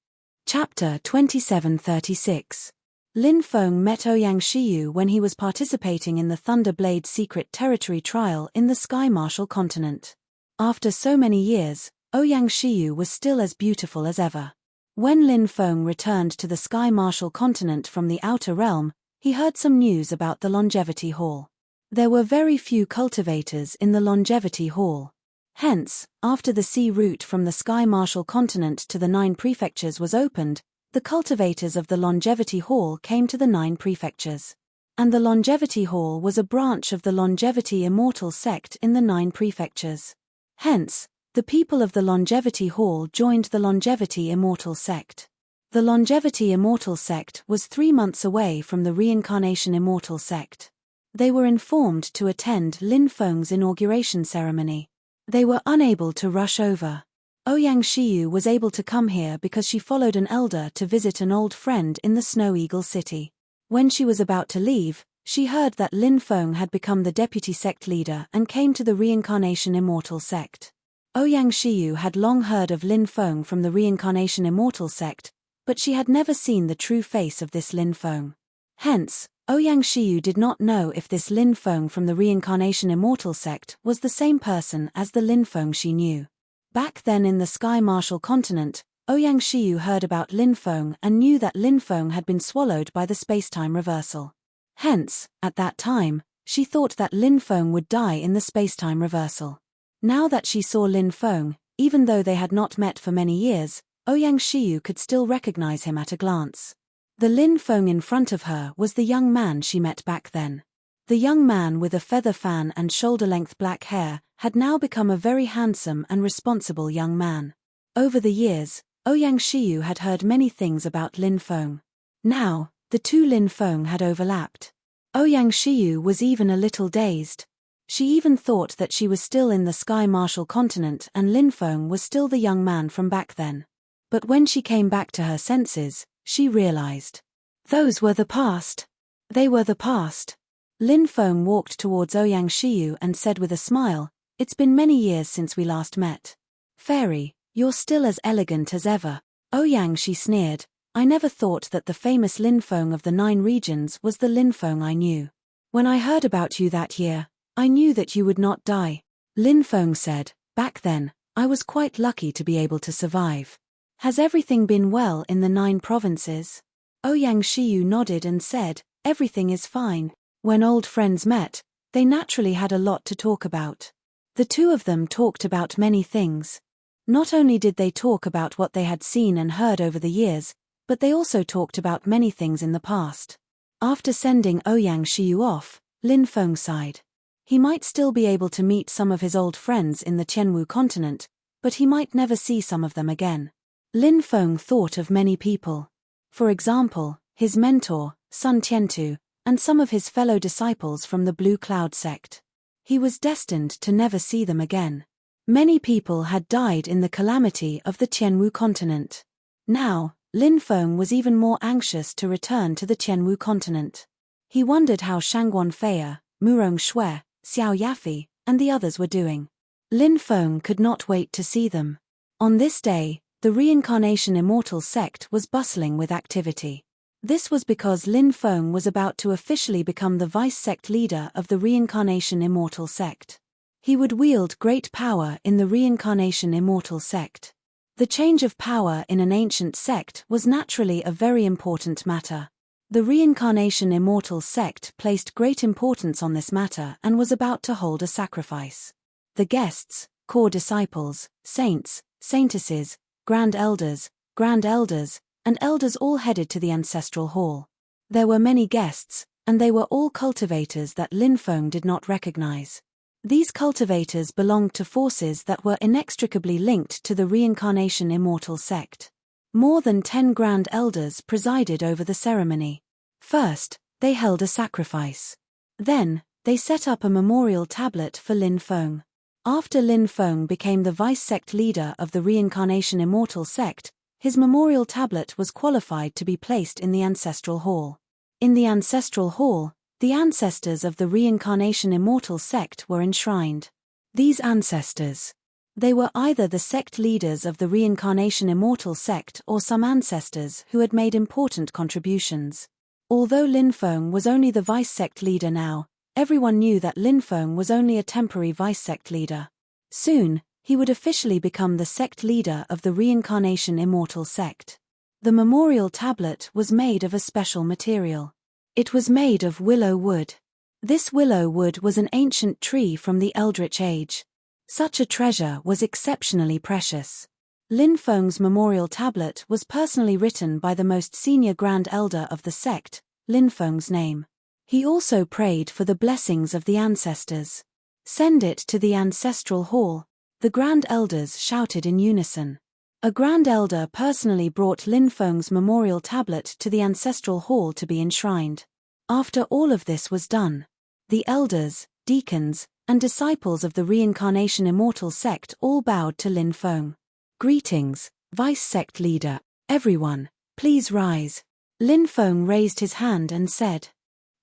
Chapter 2736. Lin Feng met Ouyang Shiyu when he was participating in the Thunder Blade Secret Territory trial in the Sky Marshal continent. After so many years, Ouyang Shiyu was still as beautiful as ever. When Lin Feng returned to the Sky Marshal continent from the Outer Realm, he heard some news about the Longevity Hall. There were very few cultivators in the Longevity Hall. Hence, after the sea route from the Sky Marshal continent to the 9 prefectures was opened, the cultivators of the Longevity Hall came to the 9 prefectures. And the Longevity Hall was a branch of the Longevity Immortal sect in the 9 prefectures. Hence, the people of the Longevity Hall joined the Longevity Immortal sect. The Longevity Immortal sect was 3 months away from the Reincarnation Immortal sect. They were informed to attend Lin Feng's inauguration ceremony. They were unable to rush over. Ouyang Shiyu was able to come here because she followed an elder to visit an old friend in the Snow Eagle City. When she was about to leave, she heard that Lin Feng had become the deputy sect leader and came to the Reincarnation Immortal sect. Ouyang Shiyu had long heard of Lin Feng from the Reincarnation Immortal sect, but she had never seen the true face of this Lin Feng. Hence, Ouyang Shiyu did not know if this Lin Feng from the Reincarnation Immortal sect was the same person as the Lin Feng she knew. Back then in the Sky Marshal continent, Ouyang Shiyu heard about Lin Feng and knew that Lin Feng had been swallowed by the spacetime reversal. Hence, at that time, she thought that Lin Feng would die in the spacetime reversal. Now that she saw Lin Feng, even though they had not met for many years, Ouyang Shiyu could still recognize him at a glance. The Lin Feng in front of her was the young man she met back then. The young man with a feather fan and shoulder-length black hair had now become a very handsome and responsible young man. Over the years, Ouyang Shiyu had heard many things about Lin Feng. Now, the two Lin Feng had overlapped. Ouyang Shiyu was even a little dazed. She even thought that she was still in the Sky Marshal continent and Lin Feng was still the young man from back then. But when she came back to her senses, she realized. Those were the past. They were the past. Lin Feng walked towards Ouyang Shiyu and said with a smile, "It's been many years since we last met. Fairy, you're still as elegant as ever." "Ouyang," she sneered, "I never thought that the famous Lin Feng of the 9 regions was the Lin Feng I knew. When I heard about you that year, I knew that you would not die." Lin Feng said, "Back then, I was quite lucky to be able to survive. Has everything been well in the 9 provinces?" Ouyang Shiyu nodded and said, "Everything is fine." When old friends met, they naturally had a lot to talk about. The two of them talked about many things. Not only did they talk about what they had seen and heard over the years, but they also talked about many things in the past. After sending Ouyang Shiyu off, Lin Feng sighed. He might still be able to meet some of his old friends in the Tianwu continent, but he might never see some of them again. Lin Feng thought of many people. For example, his mentor, Sun Tiantu, and some of his fellow disciples from the Blue Cloud sect. He was destined to never see them again. Many people had died in the calamity of the Tianwu continent. Now, Lin Feng was even more anxious to return to the Tianwu continent. He wondered how Shangguan Feia, Murong Shui, Xiao Yafi, and the others were doing. Lin Feng could not wait to see them. On this day, the Reincarnation Immortal sect was bustling with activity. This was because Lin Feng was about to officially become the vice-sect leader of the Reincarnation Immortal sect. He would wield great power in the Reincarnation Immortal sect. The change of power in an ancient sect was naturally a very important matter. The Reincarnation Immortal sect placed great importance on this matter and was about to hold a sacrifice. The guests, core disciples, saints, saintesses, grand elders, and elders all headed to the ancestral hall. There were many guests, and they were all cultivators that Lin Feng did not recognize. These cultivators belonged to forces that were inextricably linked to the Reincarnation Immortal sect. More than 10 grand elders presided over the ceremony. First, they held a sacrifice. Then, they set up a memorial tablet for Lin Feng. After Lin Feng became the vice-sect leader of the Reincarnation Immortal sect, his memorial tablet was qualified to be placed in the ancestral hall. In the ancestral hall, the ancestors of the Reincarnation Immortal sect were enshrined. These ancestors. They were either the sect leaders of the Reincarnation Immortal sect or some ancestors who had made important contributions. Although Lin Feng was only the vice sect leader now, everyone knew that Lin Feng was only a temporary vice sect leader. Soon, he would officially become the sect leader of the Reincarnation Immortal sect. The memorial tablet was made of a special material. It was made of willow wood. This willow wood was an ancient tree from the Eldritch Age. Such a treasure was exceptionally precious. Lin Feng's memorial tablet was personally written by the most senior Grand Elder of the sect, Lin Feng's name. He also prayed for the blessings of the ancestors. "Send it to the ancestral hall," the Grand Elders shouted in unison. A Grand Elder personally brought Lin Feng's memorial tablet to the ancestral hall to be enshrined. After all of this was done, the elders, deacons, and disciples of the Reincarnation Immortal sect all bowed to Lin Feng. "Greetings, Vice Sect Leader. Everyone, please rise." Lin Feng raised his hand and said,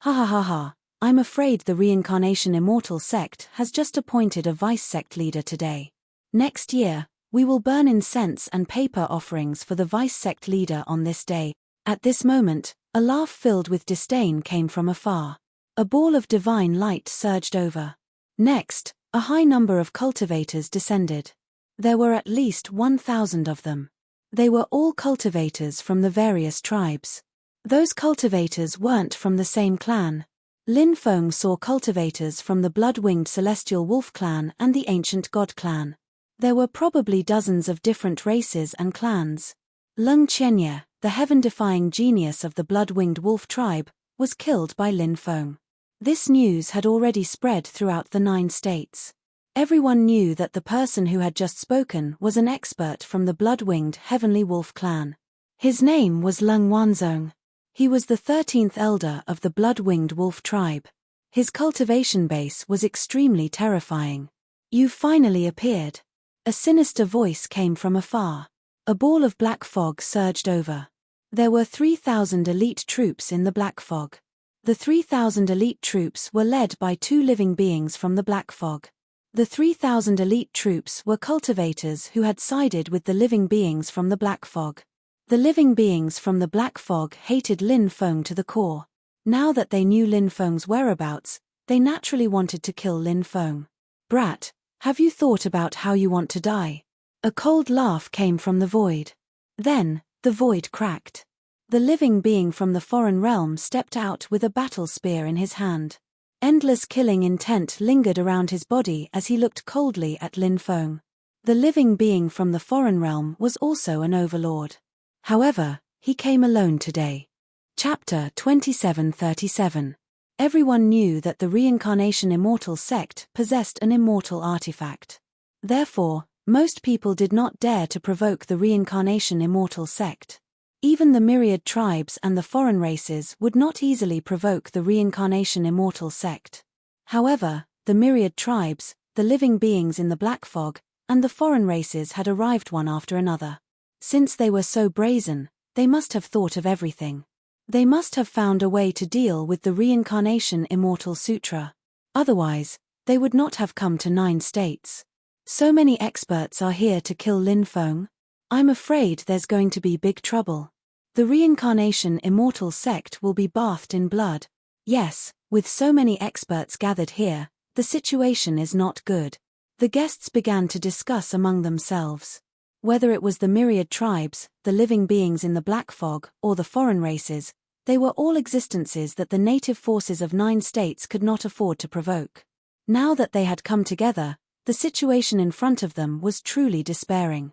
"Ha ha ha ha, I'm afraid the Reincarnation Immortal sect has just appointed a Vice Sect Leader today. Next year, we will burn incense and paper offerings for the Vice Sect Leader on this day." At this moment, a laugh filled with disdain came from afar. A ball of divine light surged over. Next, a high number of cultivators descended. There were at least 1,000 of them. They were all cultivators from the various tribes. Those cultivators weren't from the same clan. Lin Feng saw cultivators from the blood-winged Celestial Wolf clan and the Ancient God clan. There were probably dozens of different races and clans. Lung Qianye, the heaven-defying genius of the blood-winged wolf tribe, was killed by Lin Feng. This news had already spread throughout the 9 states. Everyone knew that the person who had just spoken was an expert from the blood-winged Heavenly Wolf clan. His name was Lung Wanzong. He was the 13th elder of the blood-winged wolf tribe. His cultivation base was extremely terrifying. "You've finally appeared." A sinister voice came from afar. A ball of black fog surged over. There were 3,000 elite troops in the black fog. The 3,000 elite troops were led by 2 living beings from the black fog. The 3,000 elite troops were cultivators who had sided with the living beings from the black fog. The living beings from the black fog hated Lin Feng to the core. Now that they knew Lin Feng's whereabouts, they naturally wanted to kill Lin Feng. "Brat, have you thought about how you want to die?" A cold laugh came from the void. Then, the void cracked. The living being from the foreign realm stepped out with a battle spear in his hand. Endless killing intent lingered around his body as he looked coldly at Lin Feng. The living being from the foreign realm was also an overlord. However, he came alone today. Chapter 2737. Everyone knew that the Reincarnation Immortal sect possessed an immortal artifact. Therefore, most people did not dare to provoke the Reincarnation Immortal sect. Even the myriad tribes and the foreign races would not easily provoke the Reincarnation Immortal sect. However, the myriad tribes, the living beings in the black fog, and the foreign races had arrived one after another. Since they were so brazen, they must have thought of everything. They must have found a way to deal with the Reincarnation Immortal Sutra. Otherwise, they would not have come to 9 states. "So many experts are here to kill Lin Feng. I'm afraid there's going to be big trouble. The Reincarnation Immortal sect will be bathed in blood. Yes, with so many experts gathered here, the situation is not good." The guests began to discuss among themselves. Whether it was the myriad tribes, the living beings in the black fog, or the foreign races, they were all existences that the native forces of 9 states could not afford to provoke. Now that they had come together, the situation in front of them was truly despairing.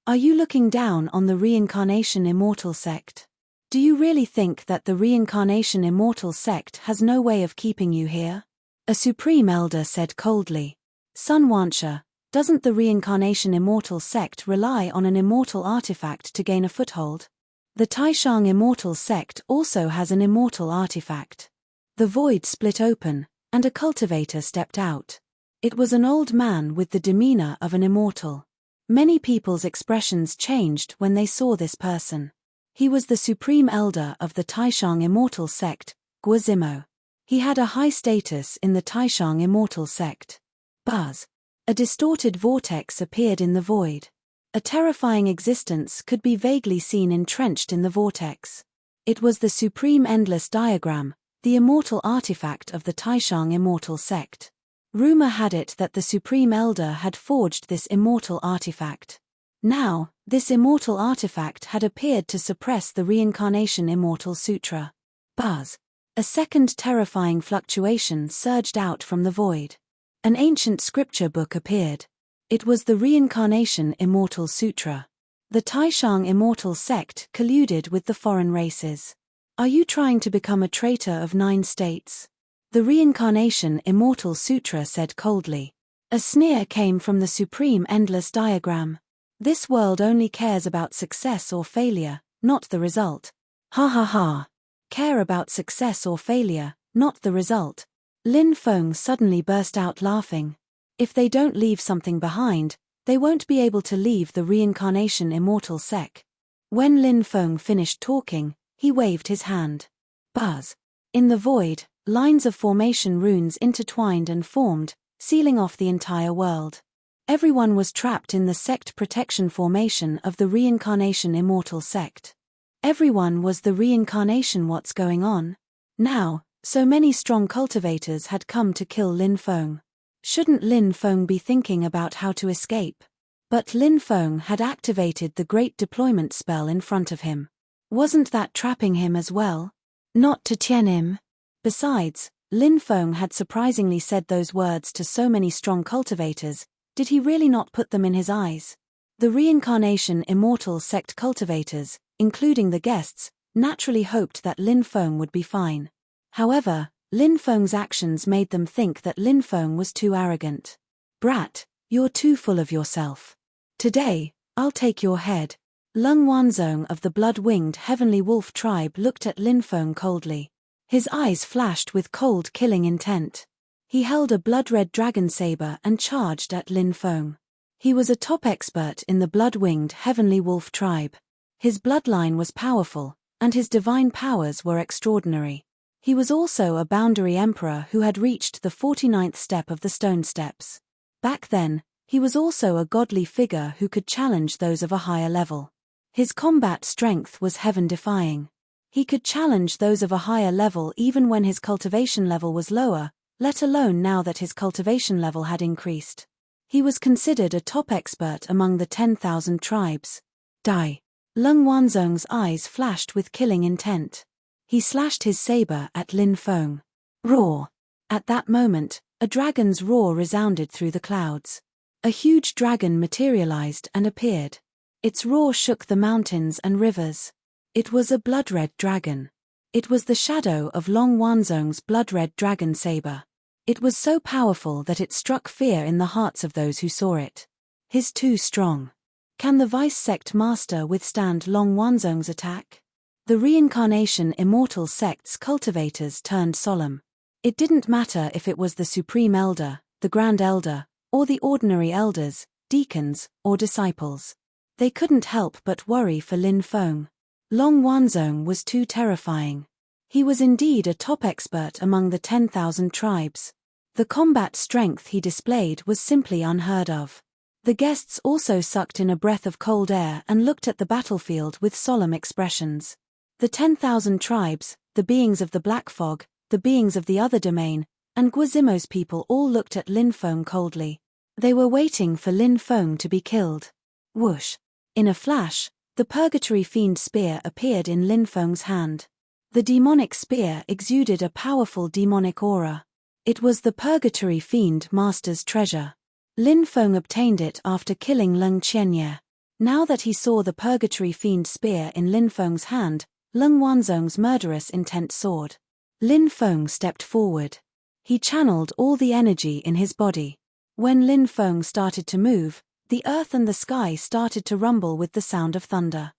Are you looking down on the Reincarnation Immortal sect? Do you really think that the Reincarnation Immortal sect has no way of keeping you here? A Supreme Elder said coldly. "Sun Wansha, doesn't the Reincarnation Immortal sect rely on an immortal artifact to gain a foothold? The Taishang Immortal sect also has an immortal artifact." The void split open, and a cultivator stepped out. It was an old man with the demeanor of an immortal. Many people's expressions changed when they saw this person. He was the Supreme Elder of the Taishang Immortal sect, Guozimo. He had a high status in the Taishang Immortal sect. Buzz. A distorted vortex appeared in the void. A terrifying existence could be vaguely seen entrenched in the vortex. It was the Supreme Endless Diagram, the immortal artifact of the Taishang immortal sect. Rumor had it that the Supreme Elder had forged this immortal artifact. Now, this immortal artifact had appeared to suppress the Reincarnation Immortal Sutra. Buzz. A second terrifying fluctuation surged out from the void. An ancient scripture book appeared. It was the Reincarnation Immortal Sutra. The Taishang immortal sect colluded with the foreign races. Are you trying to become a traitor of 9 states? The Reincarnation Immortal Sutra said coldly. A sneer came from the Supreme Endless Diagram. This world only cares about success or failure, not the result. Ha ha ha. Care about success or failure, not the result. Lin Feng suddenly burst out laughing. If they don't leave something behind, they won't be able to leave the Reincarnation Immortal Sec. When Lin Feng finished talking, he waved his hand. Buzz. In the void, lines of formation runes intertwined and formed, sealing off the entire world. Everyone was trapped in the sect protection formation of the Reincarnation Immortal Sect. Everyone was the reincarnation. What's going on? Now, so many strong cultivators had come to kill Lin Feng. Shouldn't Lin Feng be thinking about how to escape? But Lin Feng had activated the great deployment spell in front of him. Wasn't that trapping him as well? Not to Tian him. Besides, Lin Feng had surprisingly said those words to so many strong cultivators. Did he really not put them in his eyes? The Reincarnation Immortal Sect cultivators, including the guests, naturally hoped that Lin Feng would be fine. However, Lin Feng's actions made them think that Lin Feng was too arrogant. Brat, you're too full of yourself. Today, I'll take your head. Lung Wanzong of the blood-winged heavenly wolf tribe looked at Lin Feng coldly. His eyes flashed with cold killing intent. He held a blood-red dragon saber and charged at Lin Feng. He was a top expert in the blood-winged heavenly wolf tribe. His bloodline was powerful, and his divine powers were extraordinary. He was also a boundary emperor who had reached the 49th step of the stone steps. Back then, he was also a godly figure who could challenge those of a higher level. His combat strength was heaven-defying. He could challenge those of a higher level even when his cultivation level was lower, let alone now that his cultivation level had increased. He was considered a top expert among the 10,000 tribes. Die. Lung Wanzong's eyes flashed with killing intent. He slashed his saber at Lin Feng. Roar! At that moment, a dragon's roar resounded through the clouds. A huge dragon materialized and appeared. Its roar shook the mountains and rivers. It was a blood-red dragon. It was the shadow of Long Wanzong's blood-red dragon saber. It was so powerful that it struck fear in the hearts of those who saw it. He's too strong. Can the Vice Sect Master withstand Long Wanzong's attack? The Reincarnation Immortal Sect's cultivators turned solemn. It didn't matter if it was the Supreme Elder, the Grand Elder, or the ordinary elders, deacons, or disciples. They couldn't help but worry for Lin Feng. Long Wanzong was too terrifying. He was indeed a top expert among the 10,000 tribes. The combat strength he displayed was simply unheard of. The guests also sucked in a breath of cold air and looked at the battlefield with solemn expressions. The 10,000 tribes, the beings of the Black Fog, the beings of the other domain, and Guizimo's people all looked at Lin Feng coldly. They were waiting for Lin Feng to be killed. Whoosh! In a flash, the Purgatory Fiend Spear appeared in Lin Feng's hand. The demonic spear exuded a powerful demonic aura. It was the Purgatory Fiend Master's treasure. Lin Feng obtained it after killing Leng Qianye. Now that he saw the Purgatory Fiend Spear in Lin Feng's hand, Lung Wanzong's murderous intent soared. Lin Feng stepped forward. He channeled all the energy in his body. When Lin Feng started to move, the earth and the sky started to rumble with the sound of thunder.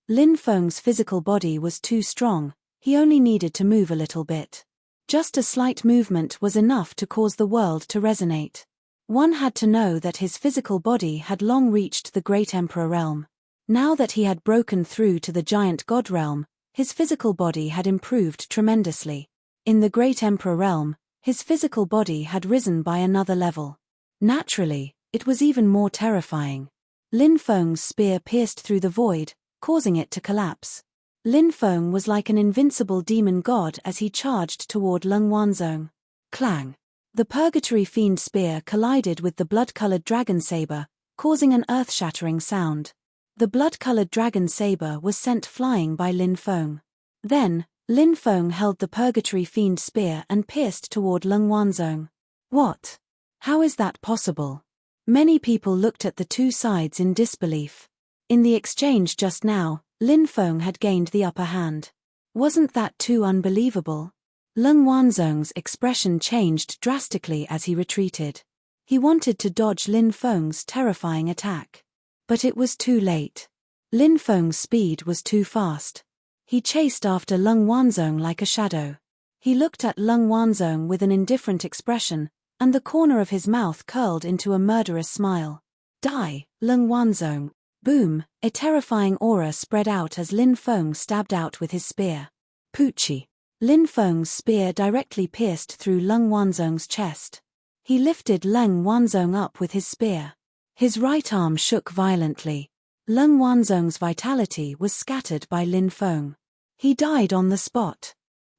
Lin Feng's physical body was too strong, he only needed to move a little bit. Just a slight movement was enough to cause the world to resonate. One had to know that his physical body had long reached the Great Emperor realm. Now that he had broken through to the Giant God realm, his physical body had improved tremendously. In the Great Emperor realm, his physical body had risen by another level. Naturally, it was even more terrifying. Lin Feng's spear pierced through the void, causing it to collapse. Lin Feng was like an invincible demon god as he charged toward Lung Wanzong. Clang! The Purgatory Fiend spear collided with the blood-colored dragon saber, causing an earth-shattering sound. The blood-colored dragon saber was sent flying by Lin Feng. Then, Lin Feng held the Purgatory Fiend spear and pierced toward Lung Wanzong. What? How is that possible? Many people looked at the two sides in disbelief. In the exchange just now, Lin Feng had gained the upper hand. Wasn't that too unbelievable? Lung Wanzong's expression changed drastically as he retreated. He wanted to dodge Lin Feng's terrifying attack. But it was too late. Lin Feng's speed was too fast. He chased after Lung Wanzong like a shadow. He looked at Lung Wanzong with an indifferent expression, and the corner of his mouth curled into a murderous smile. Die, Lung Wanzong! Boom! A terrifying aura spread out as Lin Feng stabbed out with his spear. Poochie! Lin Feng's spear directly pierced through Lung Wanzong's chest. He lifted Lung Wanzong up with his spear. His right arm shook violently. Lung Wanzong's vitality was scattered by Lin Feng. He died on the spot.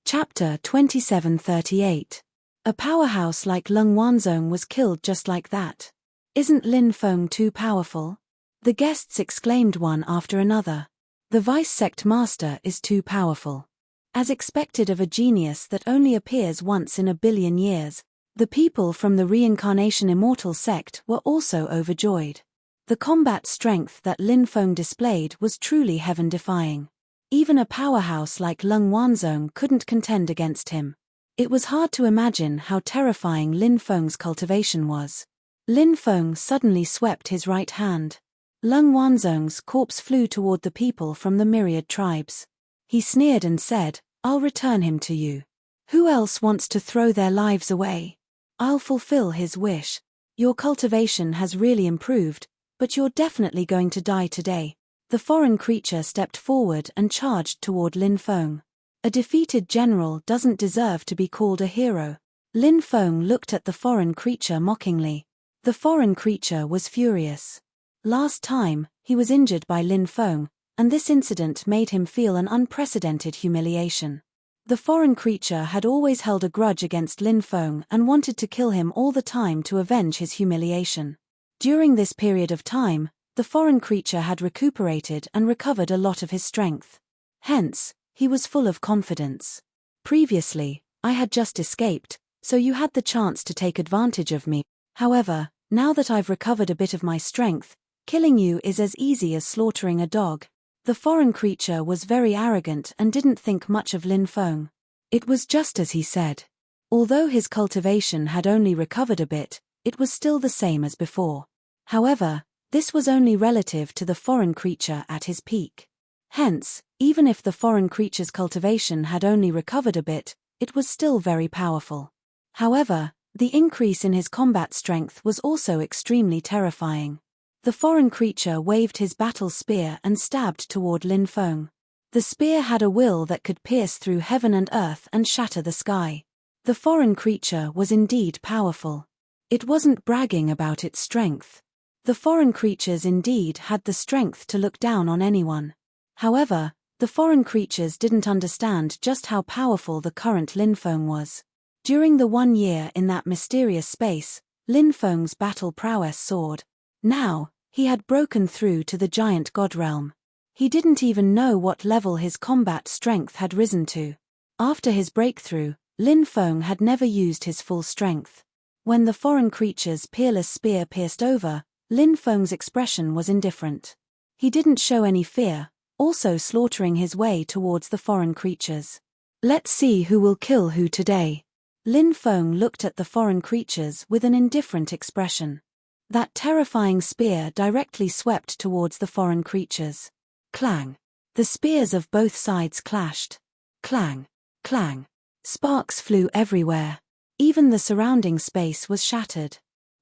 Chapter 2738. A powerhouse like Lung Wanzong was killed just like that. Isn't Lin Feng too powerful? The guests exclaimed one after another. The Vice Sect Master is too powerful. As expected of a genius that only appears once in a billion years, the people from the Reincarnation Immortal sect were also overjoyed. The combat strength that Lin Feng displayed was truly heaven-defying. Even a powerhouse like Lung Wanzong couldn't contend against him. It was hard to imagine how terrifying Lin Feng's cultivation was. Lin Feng suddenly swept his right hand. Lung Wanzong's corpse flew toward the people from the myriad tribes. He sneered and said, "I'll return him to you. Who else wants to throw their lives away? I'll fulfill his wish. Your cultivation has really improved, but you're definitely going to die today." The foreign creature stepped forward and charged toward Lin Feng. A defeated general doesn't deserve to be called a hero. Lin Feng looked at the foreign creature mockingly. The foreign creature was furious. Last time, he was injured by Lin Feng, and this incident made him feel an unprecedented humiliation. The foreign creature had always held a grudge against Lin Feng and wanted to kill him all the time to avenge his humiliation. During this period of time, the foreign creature had recuperated and recovered a lot of his strength. Hence, he was full of confidence. Previously, I had just escaped, so you had the chance to take advantage of me. However, now that I've recovered a bit of my strength, killing you is as easy as slaughtering a dog. The foreign creature was very arrogant and didn't think much of Lin Feng. It was just as he said. Although his cultivation had only recovered a bit, it was still the same as before. However, this was only relative to the foreign creature at his peak. Hence, even if the foreign creature's cultivation had only recovered a bit, it was still very powerful. However, the increase in his combat strength was also extremely terrifying. The foreign creature waved his battle spear and stabbed toward Lin Feng. The spear had a will that could pierce through heaven and earth and shatter the sky. The foreign creature was indeed powerful. It wasn't bragging about its strength. The foreign creatures indeed had the strength to look down on anyone. However, the foreign creatures didn't understand just how powerful the current Lin Feng was. During the 1 year in that mysterious space, Lin Feng's battle prowess soared. Now, he had broken through to the giant god realm. He didn't even know what level his combat strength had risen to. After his breakthrough, Lin Feng had never used his full strength. When the foreign creature's peerless spear pierced over, Lin Feng's expression was indifferent. He didn't show any fear, also slaughtering his way towards the foreign creatures. Let's see who will kill who today. Lin Feng looked at the foreign creatures with an indifferent expression. That terrifying spear directly swept towards the foreign creatures. Clang! The spears of both sides clashed. Clang! Clang! Sparks flew everywhere. Even the surrounding space was shattered.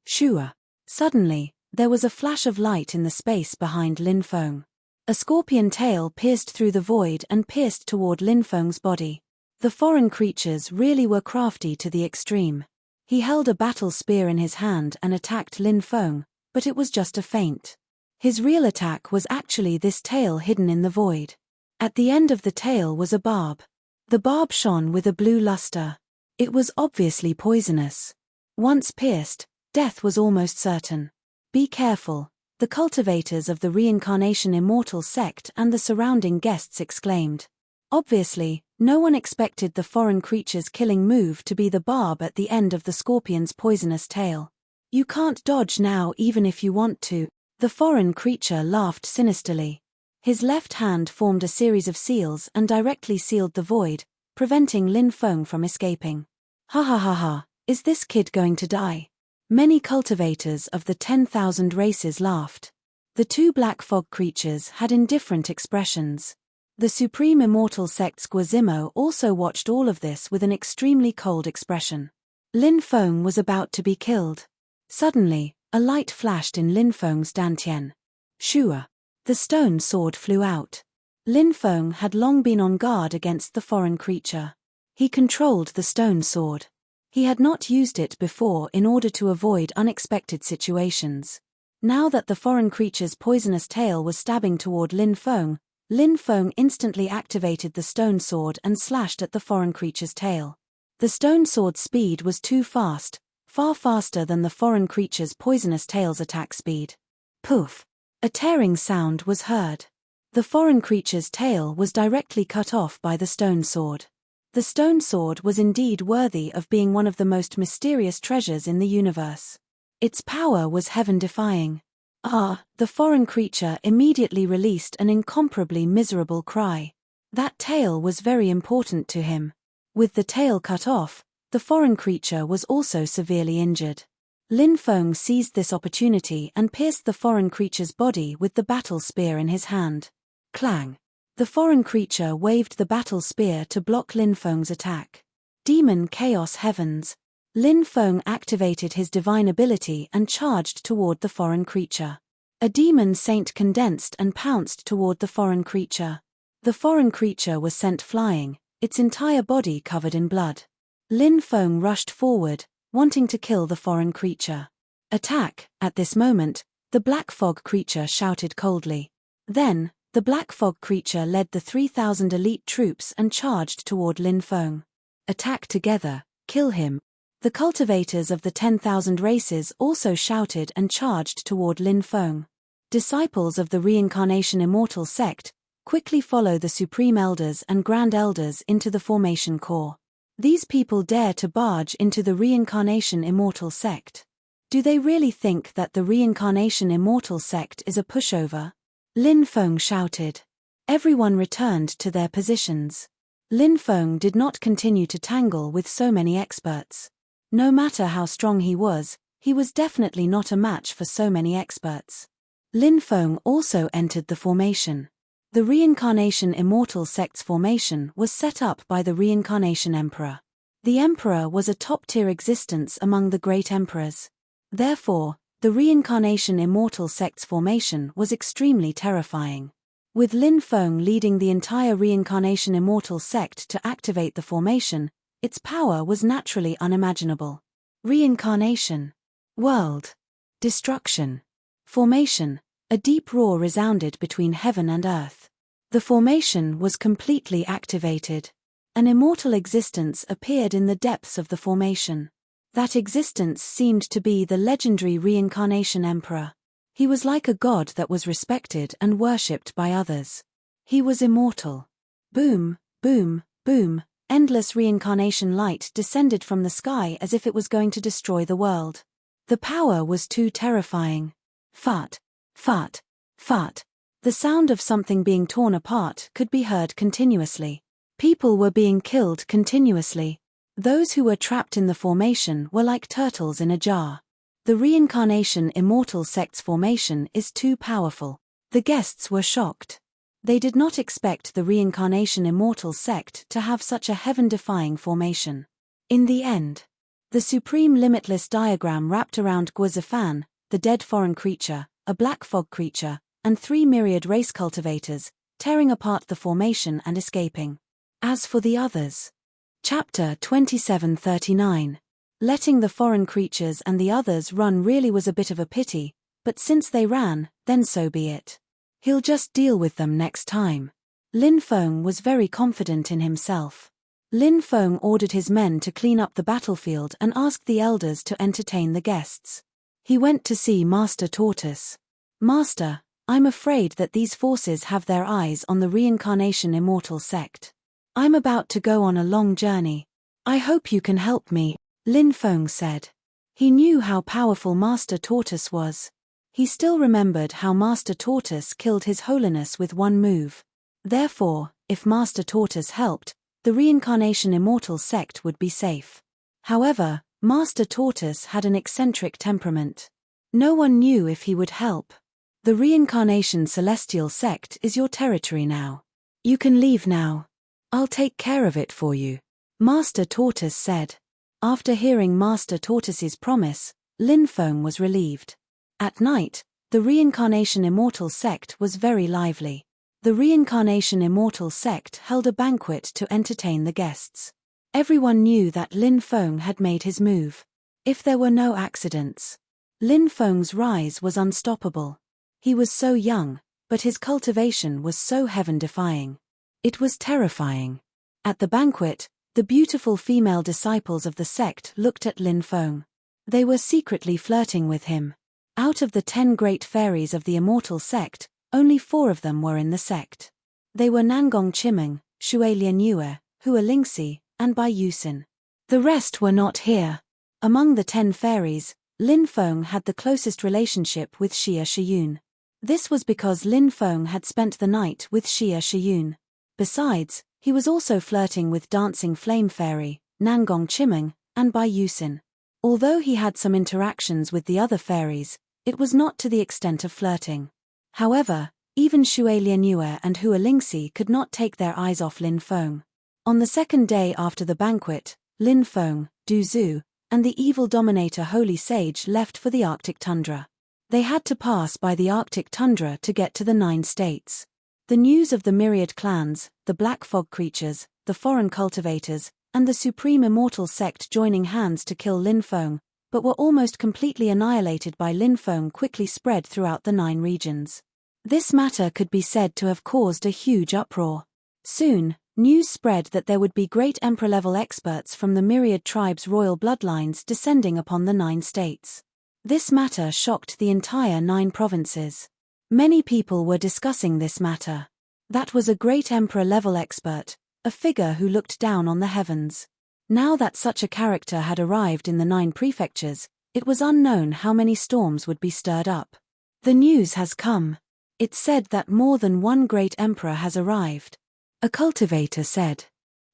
Shua! Suddenly, there was a flash of light in the space behind Lin Feng. A scorpion tail pierced through the void and pierced toward Lin Feng's body. The foreign creatures really were crafty to the extreme. He held a battle spear in his hand and attacked Lin Feng, but it was just a feint. His real attack was actually this tail hidden in the void. At the end of the tail was a barb. The barb shone with a blue luster. It was obviously poisonous. Once pierced, death was almost certain. Be careful, the cultivators of the Reincarnation Immortal sect and the surrounding guests exclaimed. Obviously, no one expected the foreign creature's killing move to be the barb at the end of the scorpion's poisonous tail. You can't dodge now even if you want to, the foreign creature laughed sinisterly. His left hand formed a series of seals and directly sealed the void, preventing Lin Feng from escaping. Ha ha ha ha, is this kid going to die? Many cultivators of the 10,000 races laughed. The two black fog creatures had indifferent expressions. The Supreme Immortal Sect's Guazimo also watched all of this with an extremely cold expression. Lin Feng was about to be killed. Suddenly, a light flashed in Lin Feng's dantian. Shua. The stone sword flew out. Lin Feng had long been on guard against the foreign creature. He controlled the stone sword. He had not used it before in order to avoid unexpected situations. Now that the foreign creature's poisonous tail was stabbing toward Lin Feng instantly activated the stone sword and slashed at the foreign creature's tail. The stone sword's speed was too fast, far faster than the foreign creature's poisonous tail's attack speed. Poof! A tearing sound was heard. The foreign creature's tail was directly cut off by the stone sword. The stone sword was indeed worthy of being one of the most mysterious treasures in the universe. Its power was heaven-defying. The foreign creature immediately released an incomparably miserable cry. That tail was very important to him. With the tail cut off, the foreign creature was also severely injured. Lin Feng seized this opportunity and pierced the foreign creature's body with the battle spear in his hand. Clang! The foreign creature waved the battle spear to block Lin Feng's attack. Demon Chaos Heavens! Lin Feng activated his divine ability and charged toward the foreign creature. A demon saint condensed and pounced toward the foreign creature. The foreign creature was sent flying, its entire body covered in blood. Lin Feng rushed forward, wanting to kill the foreign creature. Attack! At this moment, the black fog creature shouted coldly. Then, the black fog creature led the 3,000 elite troops and charged toward Lin Feng. Attack together, kill him. The cultivators of the 10,000 races also shouted and charged toward Lin Feng. Disciples of the Reincarnation Immortal sect quickly follow the Supreme Elders and Grand Elders into the formation core. These people dare to barge into the Reincarnation Immortal sect. Do they really think that the Reincarnation Immortal sect is a pushover? Lin Feng shouted. Everyone returned to their positions. Lin Feng did not continue to tangle with so many experts. No matter how strong he was definitely not a match for so many experts. Lin Feng also entered the formation. The Reincarnation Immortal sect's formation was set up by the Reincarnation Emperor. The Emperor was a top-tier existence among the great emperors. Therefore, the Reincarnation Immortal sect's formation was extremely terrifying. With Lin Feng leading the entire Reincarnation Immortal sect to activate the formation, its power was naturally unimaginable. Reincarnation. World. Destruction. Formation. A deep roar resounded between heaven and earth. The formation was completely activated. An immortal existence appeared in the depths of the formation. That existence seemed to be the legendary Reincarnation Emperor. He was like a god that was respected and worshipped by others. He was immortal. Boom, boom, boom, endless reincarnation light descended from the sky as if it was going to destroy the world. The power was too terrifying. Fart, fart, fart. The sound of something being torn apart could be heard continuously. People were being killed continuously. Those who were trapped in the formation were like turtles in a jar. The Reincarnation Immortal sect's formation is too powerful. The guests were shocked. They did not expect the Reincarnation Immortal sect to have such a heaven-defying formation. In the end, the Supreme Limitless diagram wrapped around Guazifan, the dead foreign creature, a black fog creature, and 3 myriad race cultivators, tearing apart the formation and escaping. As for the others. Chapter 2739. Letting the foreign creatures and the others run really was a bit of a pity, but since they ran, then so be it. He'll just deal with them next time. Lin Feng was very confident in himself. Lin Feng ordered his men to clean up the battlefield and asked the elders to entertain the guests. He went to see Master Tortoise. "Master, I'm afraid that these forces have their eyes on the reincarnation immortal sect. I'm about to go on a long journey. I hope you can help me," Lin Feng said. He knew how powerful Master Tortoise was. He still remembered how Master Tortoise killed His Holiness with one move. Therefore, if Master Tortoise helped, the reincarnation immortal sect would be safe. However, Master Tortoise had an eccentric temperament. No one knew if he would help. "The reincarnation celestial sect is your territory now. You can leave now. I'll take care of it for you," Master Tortoise said. After hearing Master Tortoise's promise, Lin Feng was relieved. At night, the reincarnation immortal sect was very lively. The reincarnation immortal sect held a banquet to entertain the guests. Everyone knew that Lin Feng had made his move. If there were no accidents, Lin Feng's rise was unstoppable. He was so young, but his cultivation was so heaven-defying. It was terrifying. At the banquet, the beautiful female disciples of the sect looked at Lin Feng. They were secretly flirting with him. Out of the 10 great fairies of the immortal sect, only 4 of them were in the sect. They were Nangong Chimeng, Xue Lianyue, Hua Lingxi, and Bai Yusin. The rest were not here. Among the 10 fairies, Lin Feng had the closest relationship with Xia Shiyun. This was because Lin Feng had spent the night with Xia Shiyun. Besides, he was also flirting with Dancing Flame Fairy, Nangong Chimeng, and Bai Yusin. Although he had some interactions with the other fairies, it was not to the extent of flirting. However, even Xue Lianyue and Hua Lingxi could not take their eyes off Lin Feng. On the second day after the banquet, Lin Feng, Du Zhu, and the evil dominator Holy Sage left for the Arctic tundra. They had to pass by the Arctic tundra to get to the 9 states. The news of the myriad clans, the black fog creatures, the foreign cultivators, and the supreme immortal sect joining hands to kill Lin Feng, but were almost completely annihilated by Lin Feng, quickly spread throughout the 9 regions. This matter could be said to have caused a huge uproar. Soon, news spread that there would be great emperor-level experts from the myriad tribes' royal bloodlines descending upon the 9 states. This matter shocked the entire 9 provinces. Many people were discussing this matter. That was a great emperor-level expert, a figure who looked down on the heavens. Now that such a character had arrived in the 9 prefectures, it was unknown how many storms would be stirred up. The news has come. It's said that more than one great emperor has arrived, a cultivator said.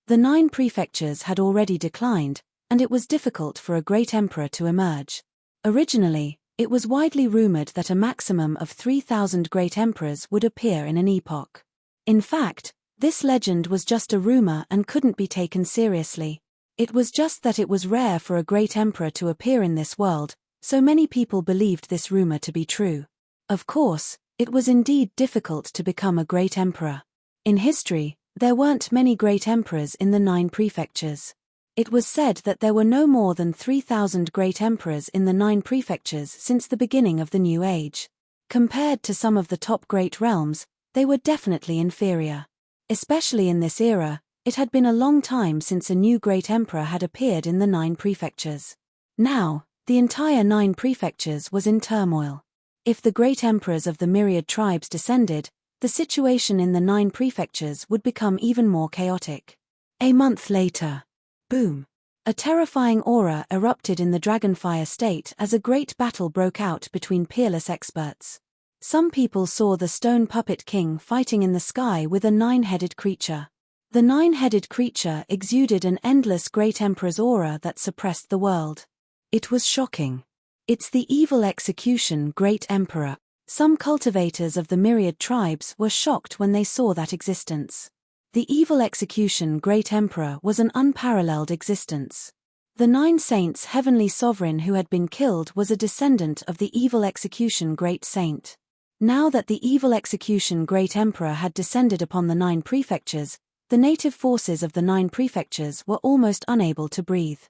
The 9 prefectures had already declined, and it was difficult for a great emperor to emerge. Originally, it was widely rumored that a maximum of 3,000 great emperors would appear in an epoch. In fact, this legend was just a rumor and couldn't be taken seriously. It was just that it was rare for a great emperor to appear in this world, so many people believed this rumor to be true. Of course, it was indeed difficult to become a great emperor. In history, there weren't many great emperors in the 9 prefectures. It was said that there were no more than 3,000 great emperors in the 9 prefectures since the beginning of the New Age. Compared to some of the top great realms, they were definitely inferior. Especially in this era, it had been a long time since a new great emperor had appeared in the 9 prefectures. Now, the entire 9 prefectures was in turmoil. If the great emperors of the myriad tribes descended, the situation in the 9 prefectures would become even more chaotic. A month later. Boom! A terrifying aura erupted in the Dragonfire state as a great battle broke out between peerless experts. Some people saw the stone puppet king fighting in the sky with a 9-headed creature. The 9-headed creature exuded an endless great emperor's aura that suppressed the world. It was shocking. It's the evil execution great emperor. Some cultivators of the myriad tribes were shocked when they saw that existence. The evil execution great emperor was an unparalleled existence. The 9 saints' heavenly sovereign who had been killed was a descendant of the evil execution great saint. Now that the evil execution great emperor had descended upon the 9 prefectures, the native forces of the 9 prefectures were almost unable to breathe.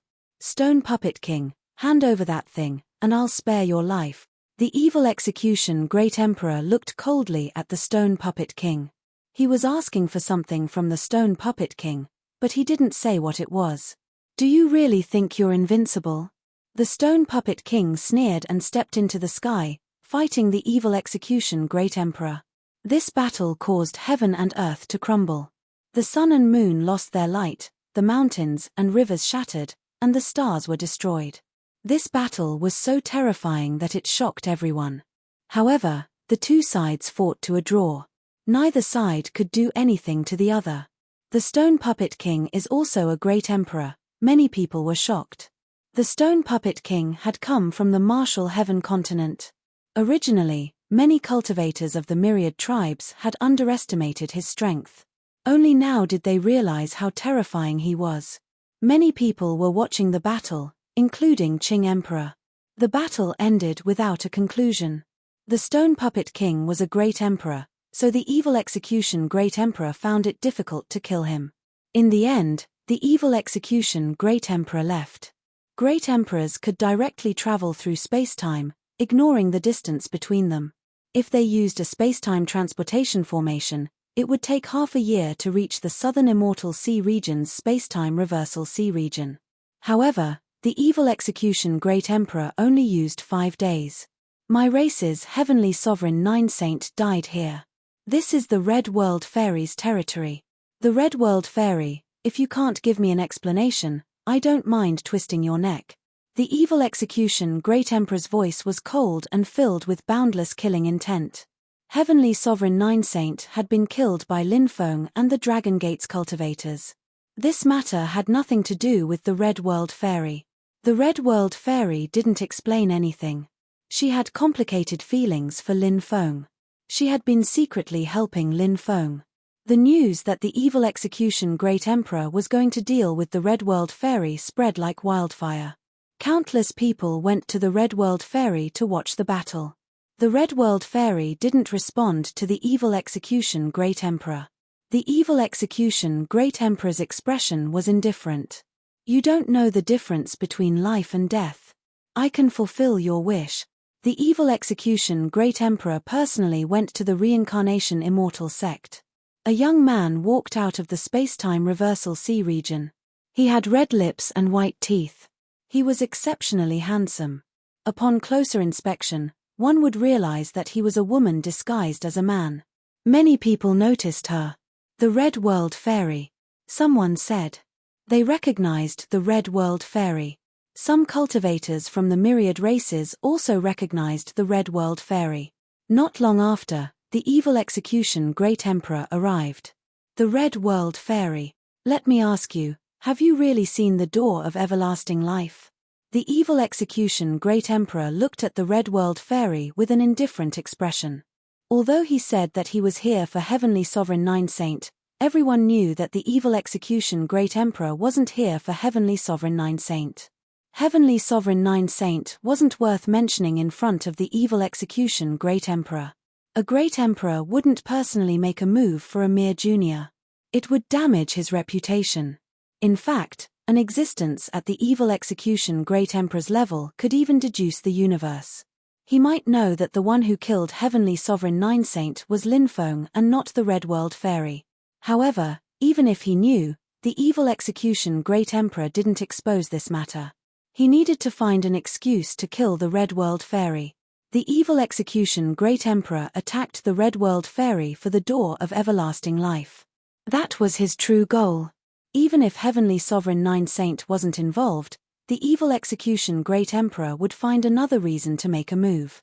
Stone Puppet King, hand over that thing, and I'll spare your life. The evil execution great emperor looked coldly at the Stone Puppet King. He was asking for something from the stone puppet king, but he didn't say what it was. Do you really think you're invincible? The stone puppet king sneered and stepped into the sky, fighting the evil execution great emperor. This battle caused heaven and earth to crumble. The sun and moon lost their light, the mountains and rivers shattered, and the stars were destroyed. This battle was so terrifying that it shocked everyone. However, the two sides fought to a draw. Neither side could do anything to the other. The stone puppet king is also a great emperor. Many people were shocked. The stone puppet king had come from the martial heaven continent. Originally, many cultivators of the myriad tribes had underestimated his strength. Only now did they realize how terrifying he was. Many people were watching the battle, including Qing Emperor. The battle ended without a conclusion. The stone puppet king was a great emperor, so the evil execution great emperor found it difficult to kill him. In the end, the evil execution great emperor left. Great emperors could directly travel through space-time, ignoring the distance between them. If they used a space-time transportation formation, it would take half a year to reach the southern immortal sea region's space-time reversal sea region. However, the evil execution great emperor only used 5 days. My race's heavenly sovereign 9 saint died here. This is the Red World Fairy's territory. The Red World Fairy, if you can't give me an explanation, I don't mind twisting your neck. The evil execution great emperor's voice was cold and filled with boundless killing intent. Heavenly Sovereign 9 Saint had been killed by Lin Feng and the Dragon Gates cultivators. This matter had nothing to do with the Red World Fairy. The Red World Fairy didn't explain anything. She had complicated feelings for Lin Feng. She had been secretly helping Lin Feng. The news that the evil execution great emperor was going to deal with the Red World Fairy spread like wildfire. Countless people went to the Red World Fairy to watch the battle. The Red World Fairy didn't respond to the evil execution great emperor. The evil execution great emperor's expression was indifferent. You don't know the difference between life and death. I can fulfill your wish. The evil execution great emperor personally went to the reincarnation immortal sect. A young man walked out of the space-time reversal sea region. He had red lips and white teeth. He was exceptionally handsome. Upon closer inspection, one would realize that he was a woman disguised as a man. Many people noticed her. The Red World Fairy. Someone said. They recognized the Red World Fairy. Some cultivators from the myriad races also recognized the Red World Fairy. Not long after, the evil execution great emperor arrived. The Red World Fairy. Let me ask you, have you really seen the door of everlasting life? The evil execution great emperor looked at the Red World Fairy with an indifferent expression. Although he said that he was here for Heavenly Sovereign 9 Saint, everyone knew that the evil execution great emperor wasn't here for Heavenly Sovereign 9 Saint. Heavenly Sovereign 9 Saint wasn't worth mentioning in front of the evil execution great emperor. A great emperor wouldn't personally make a move for a mere junior. It would damage his reputation. In fact, an existence at the evil execution great emperor's level could even deduce the universe. He might know that the one who killed Heavenly Sovereign 9 Saint was Lin Feng and not the Red World Fairy. However, even if he knew, the evil execution great emperor didn't expose this matter. He needed to find an excuse to kill the Red World Fairy. The evil execution great emperor attacked the Red World Fairy for the door of everlasting life. That was his true goal. Even if Heavenly Sovereign 9 Saint wasn't involved, the evil execution great emperor would find another reason to make a move.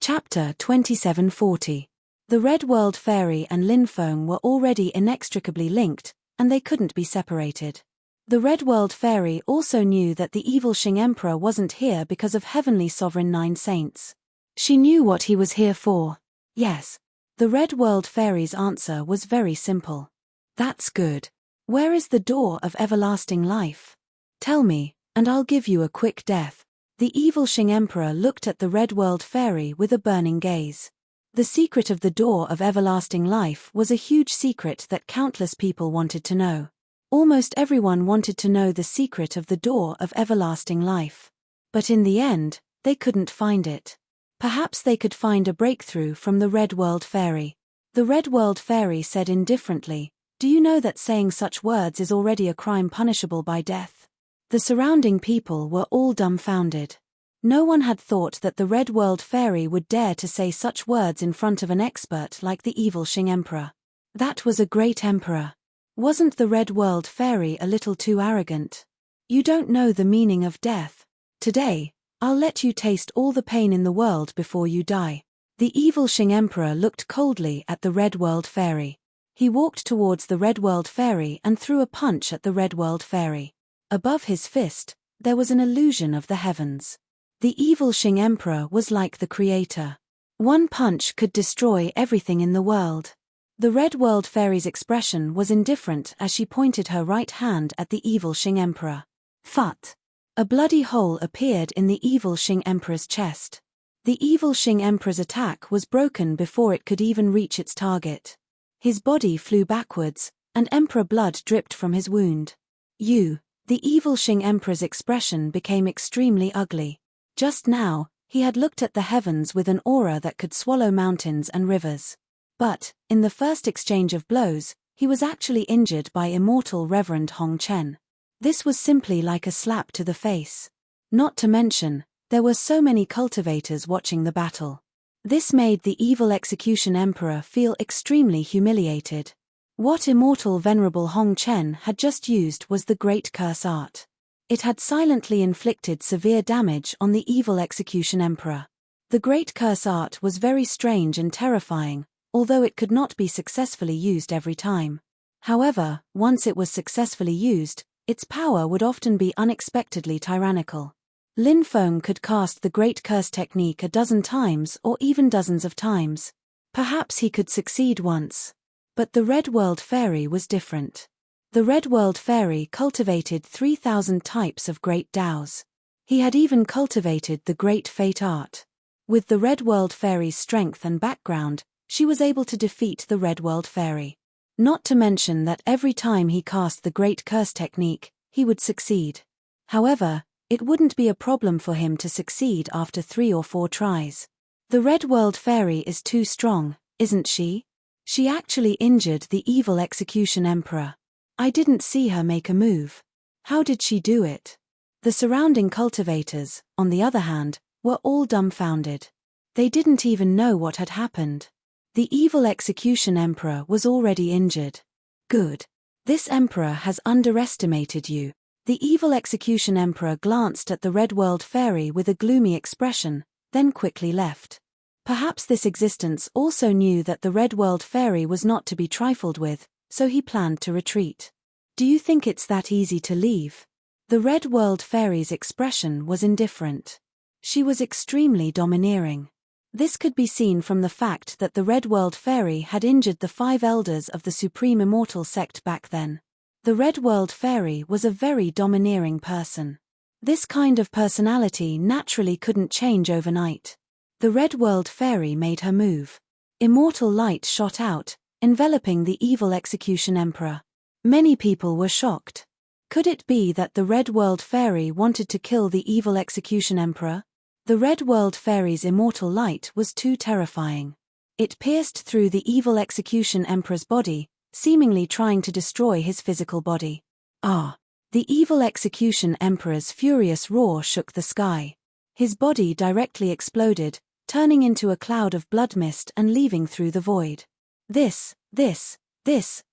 Chapter 2740. The Red World Fairy and Lin Feng were already inextricably linked, and they couldn't be separated. The Red World Fairy also knew that the evil Qing Emperor wasn't here because of Heavenly Sovereign 9 Saints. She knew what he was here for. Yes. The Red World Fairy's answer was very simple. That's good. Where is the door of everlasting life? Tell me, and I'll give you a quick death. The evil Qing Emperor looked at the Red World Fairy with a burning gaze. The secret of the door of everlasting life was a huge secret that countless people wanted to know. Almost everyone wanted to know the secret of the door of everlasting life. But in the end, they couldn't find it. Perhaps they could find a breakthrough from the Red World Fairy. The Red World Fairy said indifferently, "Do you know that saying such words is already a crime punishable by death?" The surrounding people were all dumbfounded. No one had thought that the Red World Fairy would dare to say such words in front of an expert like the evil Xing Emperor. That was a great emperor. Wasn't the Red World Fairy a little too arrogant? "You don't know the meaning of death. Today, I'll let you taste all the pain in the world before you die." The evil Xing Emperor looked coldly at the Red World Fairy. He walked towards the Red World Fairy and threw a punch at the Red World Fairy. Above his fist, there was an illusion of the heavens. The evil Xing Emperor was like the creator. One punch could destroy everything in the world. The Red World Fairy's expression was indifferent as she pointed her right hand at the evil Xing Emperor. Phut! A bloody hole appeared in the evil Xing Emperor's chest. The evil Xing Emperor's attack was broken before it could even reach its target. His body flew backwards, and Emperor blood dripped from his wound. The evil Xing Emperor's expression became extremely ugly. Just now, he had looked at the heavens with an aura that could swallow mountains and rivers. But, in the first exchange of blows, he was actually injured by immortal Reverend Hong Chen. This was simply like a slap to the face. Not to mention, there were so many cultivators watching the battle. This made the evil Execution Emperor feel extremely humiliated. What immortal Venerable Hong Chen had just used was the Great Curse Art. It had silently inflicted severe damage on the evil Execution Emperor. The Great Curse Art was very strange and terrifying, although it could not be successfully used every time. However, once it was successfully used, its power would often be unexpectedly tyrannical. Lin Feng could cast the Great Curse technique a dozen times or even dozens of times. Perhaps he could succeed once. But the Red World Fairy was different. The Red World Fairy cultivated 3,000 types of Great Daos. He had even cultivated the Great Fate Art. With the Red World Fairy's strength and background, she was able to defeat the Red World Fairy. Not to mention that every time he cast the Great Curse technique, he would succeed. However, it wouldn't be a problem for him to succeed after 3 or 4 tries. The Red World Fairy is too strong, isn't she? She actually injured the evil Execution Emperor. I didn't see her make a move. How did she do it? The surrounding cultivators, on the other hand, were all dumbfounded. They didn't even know what had happened. The evil Execution Emperor was already injured. Good. This emperor has underestimated you. The evil Execution Emperor glanced at the Red World Fairy with a gloomy expression, then quickly left. Perhaps this existence also knew that the Red World Fairy was not to be trifled with, so he planned to retreat. Do you think it's that easy to leave? The Red World Fairy's expression was indifferent. She was extremely domineering. This could be seen from the fact that the Red World Fairy had injured the 5 elders of the Supreme Immortal sect back then. The Red World Fairy was a very domineering person. This kind of personality naturally couldn't change overnight. The Red World Fairy made her move. Immortal light shot out, enveloping the evil Execution Emperor. Many people were shocked. Could it be that the Red World Fairy wanted to kill the evil Execution Emperor? The Red World Fairy's immortal light was too terrifying. It pierced through the evil Execution Emperor's body, seemingly trying to destroy his physical body. Ah! The evil Execution Emperor's furious roar shook the sky. His body directly exploded, turning into a cloud of blood mist and leaving through the void. This,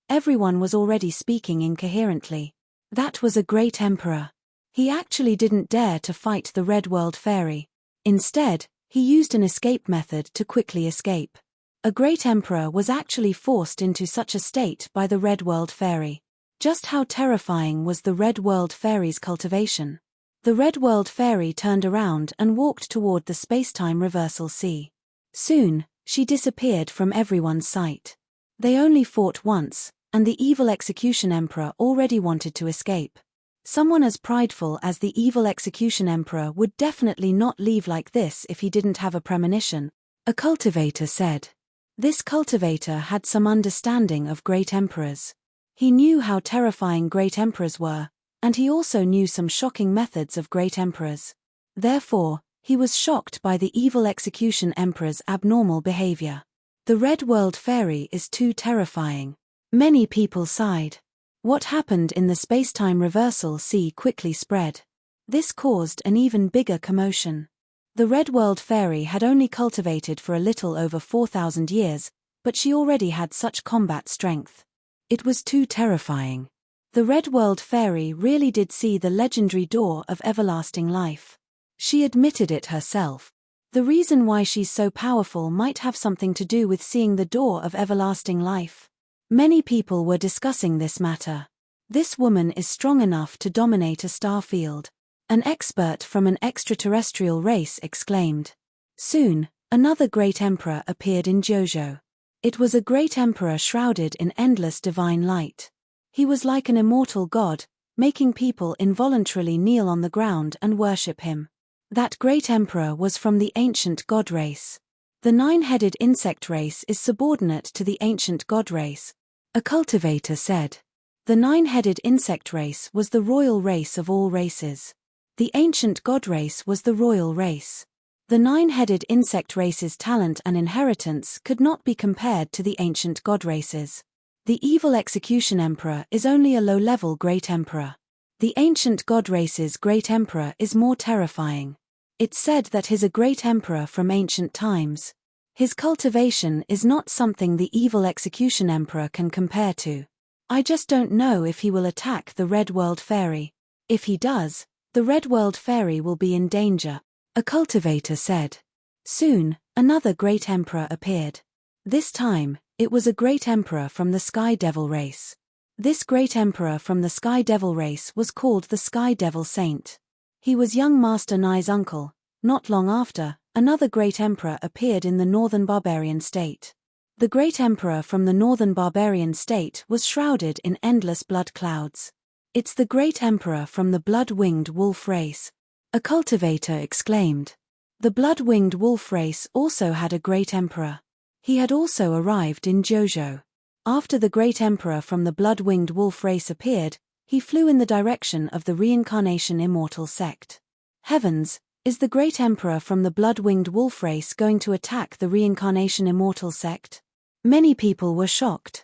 everyone was already speaking incoherently. That was a great emperor. He actually didn't dare to fight the Red World Fairy. Instead, he used an escape method to quickly escape. A great emperor was actually forced into such a state by the Red World Fairy. Just how terrifying was the Red World Fairy's cultivation? The Red World Fairy turned around and walked toward the space-time reversal sea. Soon, she disappeared from everyone's sight. They only fought once, and the evil Execution Emperor already wanted to escape. Someone as prideful as the evil Execution Emperor would definitely not leave like this if he didn't have a premonition, a cultivator said. This cultivator had some understanding of great emperors. He knew how terrifying great emperors were, and he also knew some shocking methods of great emperors. Therefore, he was shocked by the evil Execution Emperor's abnormal behavior. The Red World Fairy is too terrifying. Many people sighed. What happened in the space-time reversal sea quickly spread. This caused an even bigger commotion. The Red World Fairy had only cultivated for a little over 4,000 years, but she already had such combat strength. It was too terrifying. The Red World Fairy really did see the legendary door of everlasting life. She admitted it herself. The reason why she's so powerful might have something to do with seeing the door of everlasting life. Many people were discussing this matter. This woman is strong enough to dominate a star field. An expert from an extraterrestrial race exclaimed. Soon, another great emperor appeared in Jojo. It was a great emperor shrouded in endless divine light. He was like an immortal god, making people involuntarily kneel on the ground and worship him. That great emperor was from the ancient god race. The nine-headed insect race is subordinate to the ancient god race, a cultivator said. The nine-headed insect race was the royal race of all races. The ancient god race was the royal race. The nine-headed insect race's talent and inheritance could not be compared to the ancient god races. The evil execution emperor is only a low-level great emperor. The ancient god race's great emperor is more terrifying. It's said that he's a great emperor from ancient times. His cultivation is not something the evil execution emperor can compare to. I just don't know if he will attack the Red World Fairy. If he does, the Red World Fairy will be in danger, a cultivator said. Soon, another great emperor appeared. This time, it was a great emperor from the Sky Devil race. This great emperor from the Sky Devil race was called the Sky Devil Saint. He was young Master Nai's uncle. Not long after, another great emperor appeared in the northern barbarian state. The great emperor from the northern barbarian state was shrouded in endless blood clouds. It's the great emperor from the blood-winged wolf race, a cultivator exclaimed. The blood-winged wolf race also had a great emperor. He had also arrived in Jojo. After the great emperor from the blood-winged wolf race appeared, he flew in the direction of the reincarnation immortal sect. Heavens, is the great emperor from the blood-winged wolf race going to attack the reincarnation immortal sect? Many people were shocked.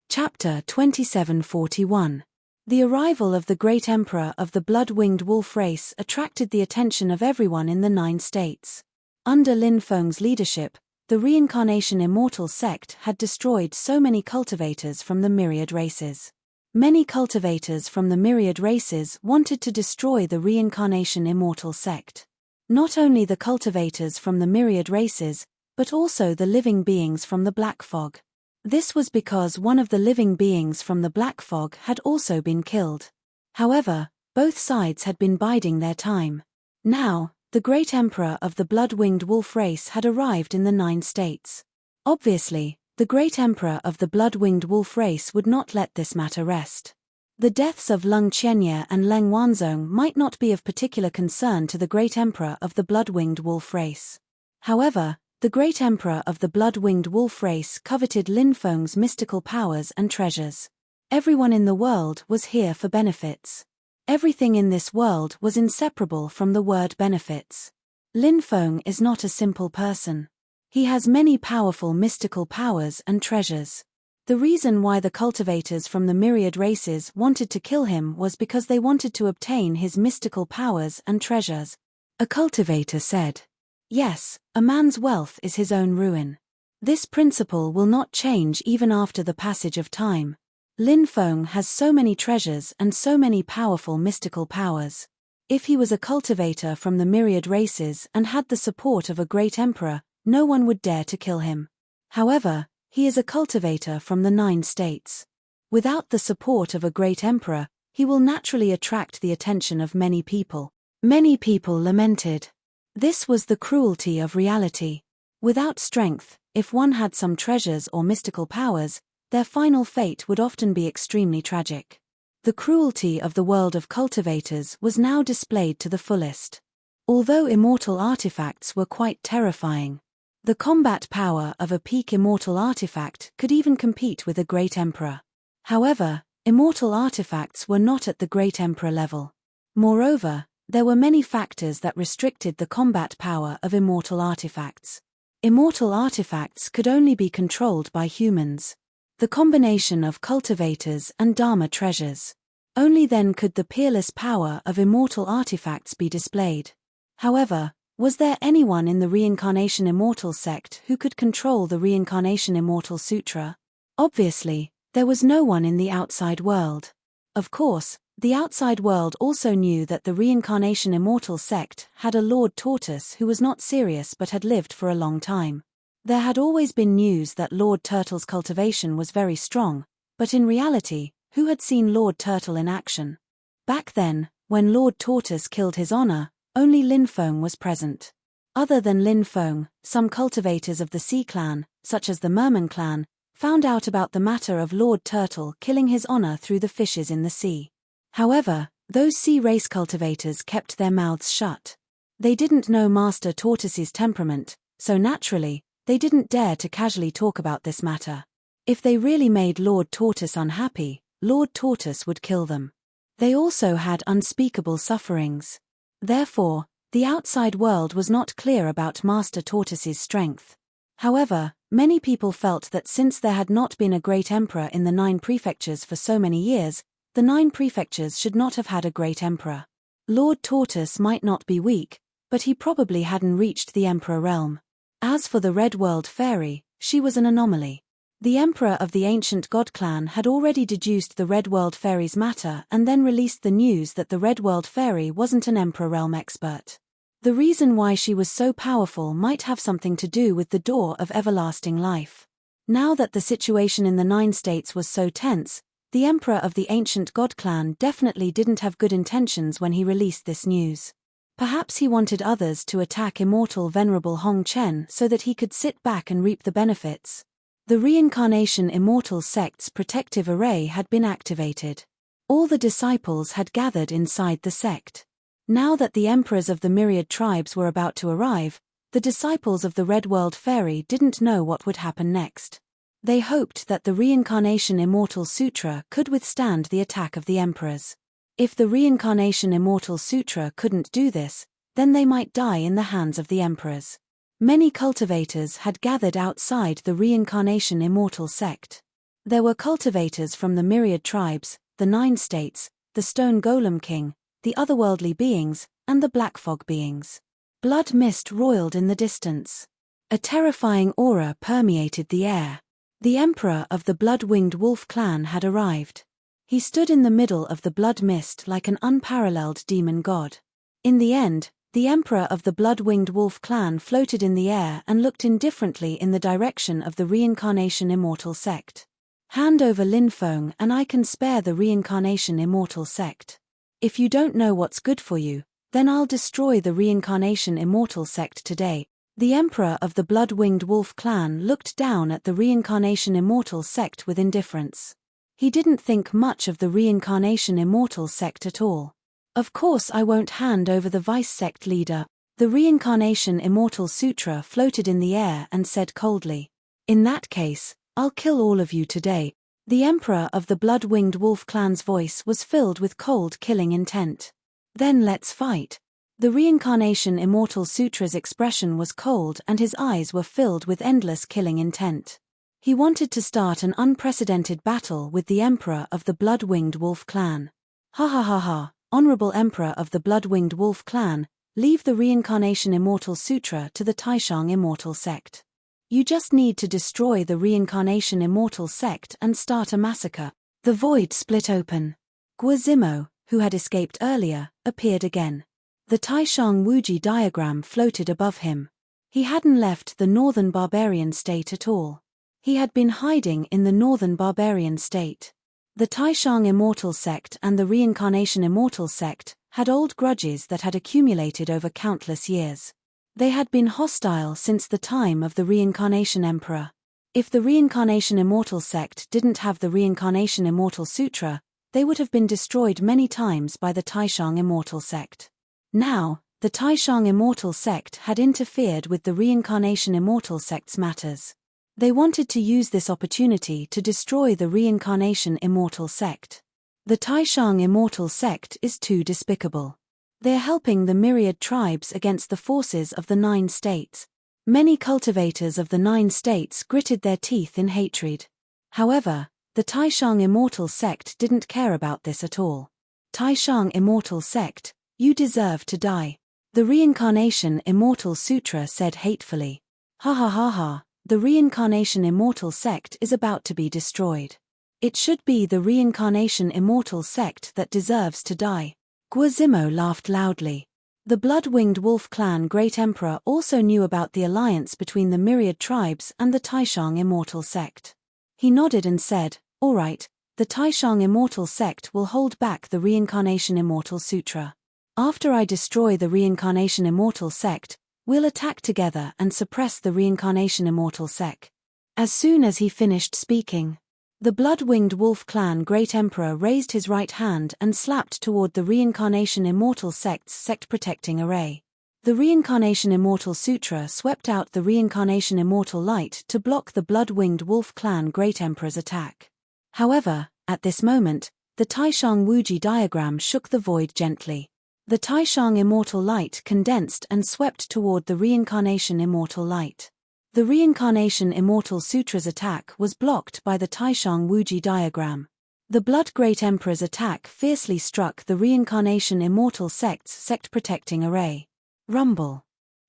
Chapter 2741. The arrival of the great emperor of the blood-winged wolf race attracted the attention of everyone in the 9 states. Under Lin Feng's leadership, the reincarnation immortal sect had destroyed so many cultivators from the myriad races. Many cultivators from the myriad races wanted to destroy the reincarnation immortal sect. Not only the cultivators from the myriad races, but also the living beings from the Black Fog. This was because one of the living beings from the Black Fog had also been killed. However, both sides had been biding their time. Now, the great emperor of the blood-winged wolf race had arrived in the 9 states. Obviously, the great emperor of the blood-winged wolf race would not let this matter rest. The deaths of Leng Qianye and Leng Wanzong might not be of particular concern to the great emperor of the blood-winged wolf race. However, the great emperor of the blood-winged wolf race coveted Lin Feng's mystical powers and treasures. Everyone in the world was here for benefits. Everything in this world was inseparable from the word benefits. Lin Feng is not a simple person. He has many powerful mystical powers and treasures. The reason why the cultivators from the myriad races wanted to kill him was because they wanted to obtain his mystical powers and treasures, a cultivator said. Yes, a man's wealth is his own ruin. This principle will not change even after the passage of time. Lin Feng has so many treasures and so many powerful mystical powers. If he was a cultivator from the myriad races and had the support of a great emperor, no one would dare to kill him. However, he is a cultivator from the 9 states. Without the support of a great emperor, he will naturally attract the attention of many people. Many people lamented. This was the cruelty of reality. Without strength, if one had some treasures or mystical powers, their final fate would often be extremely tragic. The cruelty of the world of cultivators was now displayed to the fullest. Although immortal artifacts were quite terrifying, the combat power of a peak immortal artifact could even compete with a great emperor. However, immortal artifacts were not at the great emperor level. Moreover, there were many factors that restricted the combat power of immortal artifacts. Immortal artifacts could only be controlled by humans. The combination of cultivators and Dharma treasures. Only then could the peerless power of immortal artifacts be displayed. However, was there anyone in the Reincarnation Immortal sect who could control the Reincarnation Immortal Sutra? Obviously, there was no one in the outside world. Of course, the outside world also knew that the Reincarnation Immortal sect had a Lord Tortoise who was not serious but had lived for a long time. There had always been news that Lord Turtle's cultivation was very strong, but in reality, who had seen Lord Turtle in action? Back then, when Lord Tortoise killed his honor, only Lin Feng was present. Other than Lin Feng, some cultivators of the Sea Clan, such as the Merman clan, found out about the matter of Lord Turtle killing his honor through the fishes in the sea. However, those sea race cultivators kept their mouths shut. They didn't know Master Tortoise's temperament, so naturally, they didn't dare to casually talk about this matter. If they really made Lord Tortoise unhappy, Lord Tortoise would kill them. They also had unspeakable sufferings. Therefore, the outside world was not clear about Master Tortoise's strength. However, many people felt that since there had not been a great emperor in the 9 prefectures for so many years, the 9 prefectures should not have had a great emperor. Lord Tortoise might not be weak, but he probably hadn't reached the emperor realm. As for the Red World Fairy, she was an anomaly. The emperor of the ancient god clan had already deduced the Red World Fairy's matter and then released the news that the Red World Fairy wasn't an emperor realm expert. The reason why she was so powerful might have something to do with the door of everlasting life. Now that the situation in the 9 states was so tense, the emperor of the ancient god clan definitely didn't have good intentions when he released this news. Perhaps he wanted others to attack immortal venerable Hong Chen so that he could sit back and reap the benefits. The Reincarnation Immortal sect's protective array had been activated. All the disciples had gathered inside the sect. Now that the emperors of the myriad tribes were about to arrive, the disciples of the Red World Fairy didn't know what would happen next. They hoped that the Reincarnation Immortal Sutra could withstand the attack of the emperors. If the Reincarnation Immortal Sutra couldn't do this, then they might die in the hands of the emperors. Many cultivators had gathered outside the Reincarnation Immortal sect. There were cultivators from the myriad tribes, the 9 states, the Stone Golem King, the otherworldly beings, and the Black Fog beings. Blood mist roiled in the distance. A terrifying aura permeated the air. The emperor of the Blood-Winged Wolf clan had arrived. He stood in the middle of the blood mist like an unparalleled demon god. In the end, the emperor of the Blood-Winged Wolf clan floated in the air and looked indifferently in the direction of the Reincarnation Immortal sect. Hand over Lin Feng and I can spare the Reincarnation Immortal sect. If you don't know what's good for you, then I'll destroy the Reincarnation Immortal sect today. The emperor of the Blood-Winged Wolf clan looked down at the Reincarnation Immortal sect with indifference. He didn't think much of the Reincarnation Immortal sect at all. Of course I won't hand over the vice sect leader. The Reincarnation Immortal Sutra floated in the air and said coldly. In that case, I'll kill all of you today. The emperor of the Blood-Winged Wolf clan's voice was filled with cold killing intent. Then let's fight. The Reincarnation Immortal Sutra's expression was cold and his eyes were filled with endless killing intent. He wanted to start an unprecedented battle with the emperor of the Blood-Winged Wolf clan. Ha ha ha ha. Honorable Emperor of the Blood-Winged Wolf clan, leave the Reincarnation Immortal Sutra to the Taishang Immortal sect. You just need to destroy the Reincarnation Immortal sect and start a massacre. The void split open. Guo Zimo, who had escaped earlier, appeared again. The Taishang Wuji diagram floated above him. He hadn't left the northern barbarian state at all. He had been hiding in the northern barbarian state. The Taishang Immortal sect and the Reincarnation Immortal sect had old grudges that had accumulated over countless years. They had been hostile since the time of the Reincarnation Emperor. If the Reincarnation Immortal sect didn't have the Reincarnation Immortal Sutra, they would have been destroyed many times by the Taishang Immortal sect. Now, the Taishang Immortal sect had interfered with the Reincarnation Immortal sect's matters. They wanted to use this opportunity to destroy the Reincarnation Immortal sect. The Taishang Immortal sect is too despicable. They are helping the myriad tribes against the forces of the 9 states. Many cultivators of the 9 states gritted their teeth in hatred. However, the Taishang Immortal Sect didn't care about this at all. Taishang Immortal Sect, you deserve to die. The Reincarnation Immortal Sutra said hatefully. Ha ha ha ha, the Reincarnation Immortal Sect is about to be destroyed. It should be the Reincarnation Immortal Sect that deserves to die. Guazimo laughed loudly. The blood-winged wolf clan Great Emperor also knew about the alliance between the myriad tribes and the Taishang Immortal Sect. He nodded and said, "All right, the Taishang Immortal Sect will hold back the Reincarnation Immortal Sutra. After I destroy the Reincarnation Immortal Sect, we'll attack together and suppress the Reincarnation Immortal Sect." As soon as he finished speaking, the blood-winged wolf clan Great Emperor raised his right hand and slapped toward the Reincarnation Immortal Sect's sect-protecting array. The Reincarnation Immortal Sutra swept out the Reincarnation Immortal Light to block the blood-winged wolf clan Great Emperor's attack. However, at this moment, the Taishang Wuji diagram shook the void gently. The Taishang Immortal Light condensed and swept toward the Reincarnation Immortal Light. The Reincarnation Immortal Sutra's attack was blocked by the Taishang Wuji diagram. The Blood Great Emperor's attack fiercely struck the Reincarnation Immortal Sect's sect-protecting array. Rumble.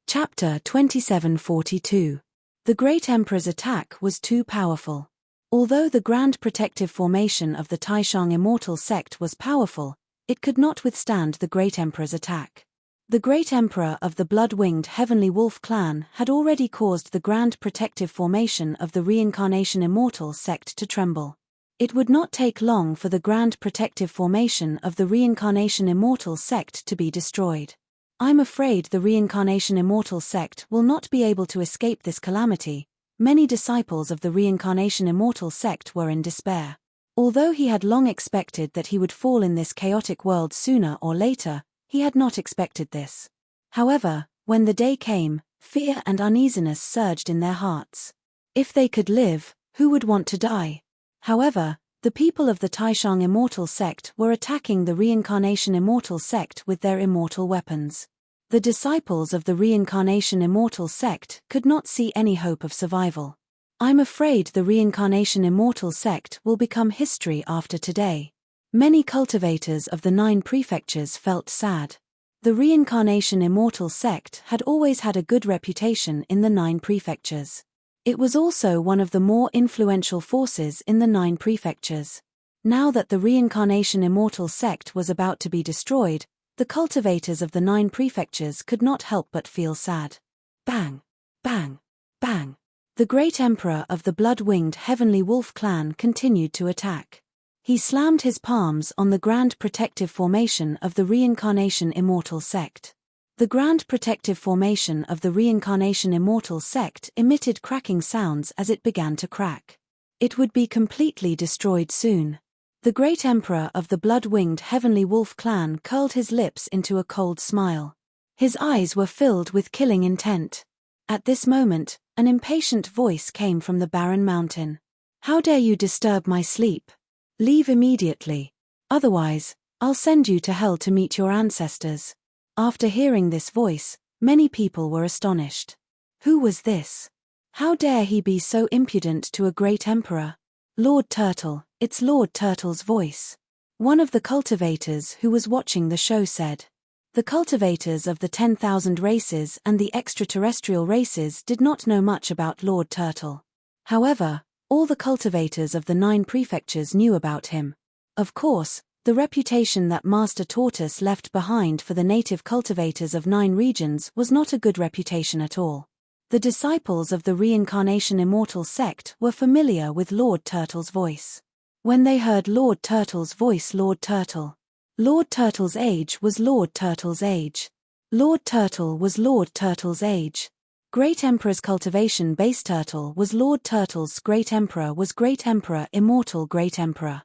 Chapter 2742. The Great Emperor's attack was too powerful. Although the grand protective formation of the Taishang Immortal Sect was powerful, it could not withstand the Great Emperor's attack. The Great Emperor of the blood-winged Heavenly Wolf clan had already caused the grand protective formation of the Reincarnation Immortal Sect to tremble. It would not take long for the grand protective formation of the Reincarnation Immortal Sect to be destroyed. I'm afraid the Reincarnation Immortal Sect will not be able to escape this calamity. Many disciples of the Reincarnation Immortal Sect were in despair. Although he had long expected that he would fall in this chaotic world sooner or later, he had not expected this. However, when the day came, fear and uneasiness surged in their hearts. If they could live, who would want to die? However, the people of the Taishang Immortal Sect were attacking the Reincarnation Immortal Sect with their immortal weapons. The disciples of the Reincarnation Immortal Sect could not see any hope of survival. I'm afraid the Reincarnation Immortal Sect will become history after today. Many cultivators of the 9 prefectures felt sad. The Reincarnation Immortal Sect had always had a good reputation in the 9 prefectures. It was also one of the more influential forces in the 9 prefectures. Now that the Reincarnation Immortal Sect was about to be destroyed, the cultivators of the 9 prefectures could not help but feel sad. Bang! Bang! Bang! The Great Emperor of the blood-winged Heavenly Wolf clan continued to attack. He slammed his palms on the grand protective formation of the Reincarnation Immortal Sect. The grand protective formation of the Reincarnation Immortal Sect emitted cracking sounds as it began to crack. It would be completely destroyed soon. The Great Emperor of the blood-winged Heavenly Wolf clan curled his lips into a cold smile. His eyes were filled with killing intent. At this moment, an impatient voice came from the barren mountain. "How dare you disturb my sleep? Leave immediately. Otherwise, I'll send you to hell to meet your ancestors." After hearing this voice, many people were astonished. Who was this? How dare he be so impudent to a great emperor? Lord Turtle, it's Lord Turtle's voice. One of the cultivators who was watching the show said. The cultivators of the 10,000 races and the extraterrestrial races did not know much about Lord Turtle. However, all the cultivators of the 9 prefectures knew about him. Of course, the reputation that Master Tortoise left behind for the native cultivators of 9 regions was not a good reputation at all. The disciples of the Reincarnation Immortal Sect were familiar with Lord Turtle's voice. When they heard Lord Turtle's voice, Lord Turtle's age was Lord Turtle's age. Lord Turtle was Lord Turtle's age. Great Emperor's cultivation base turtle was Lord Turtle's Great Emperor was Great Emperor Immortal Great Emperor.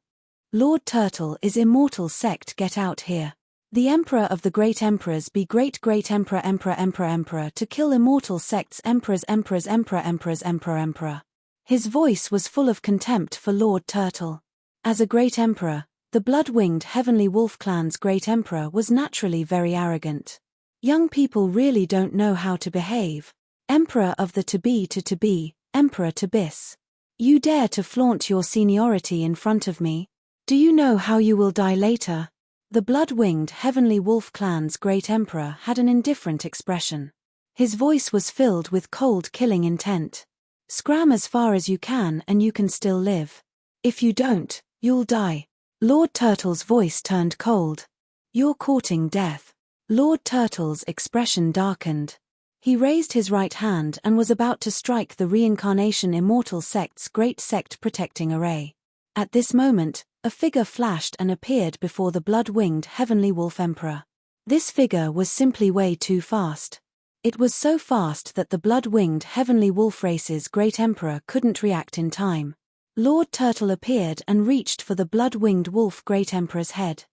Lord Turtle is Immortal Sect, get out here. The Emperor of the Great Emperors be Great Great Emperor Emperor Emperor Emperor to kill Immortal Sect's Emperors Emperors Emperor Emperors Emperor Emperor. His voice was full of contempt for Lord Turtle. As a Great Emperor, the blood-winged Heavenly Wolf clan's Great Emperor was naturally very arrogant. Young people really don't know how to behave. Emperor of the to-be, Emperor to bis. You dare to flaunt your seniority in front of me? Do you know how you will die later? The blood-winged heavenly wolf clan's great emperor had an indifferent expression. His voice was filled with cold killing intent. Scram as far as you can and you can still live. If you don't, you'll die. Lord Turtle's voice turned cold. You're courting death. Lord Turtle's expression darkened. He raised his right hand and was about to strike the Reincarnation Immortal Sect's great sect-protecting array. At this moment, a figure flashed and appeared before the blood-winged heavenly wolf emperor. This figure was simply way too fast. It was so fast that the blood-winged heavenly wolf race's great emperor couldn't react in time. Lord Turtle appeared and reached for the blood-winged wolf great emperor's head.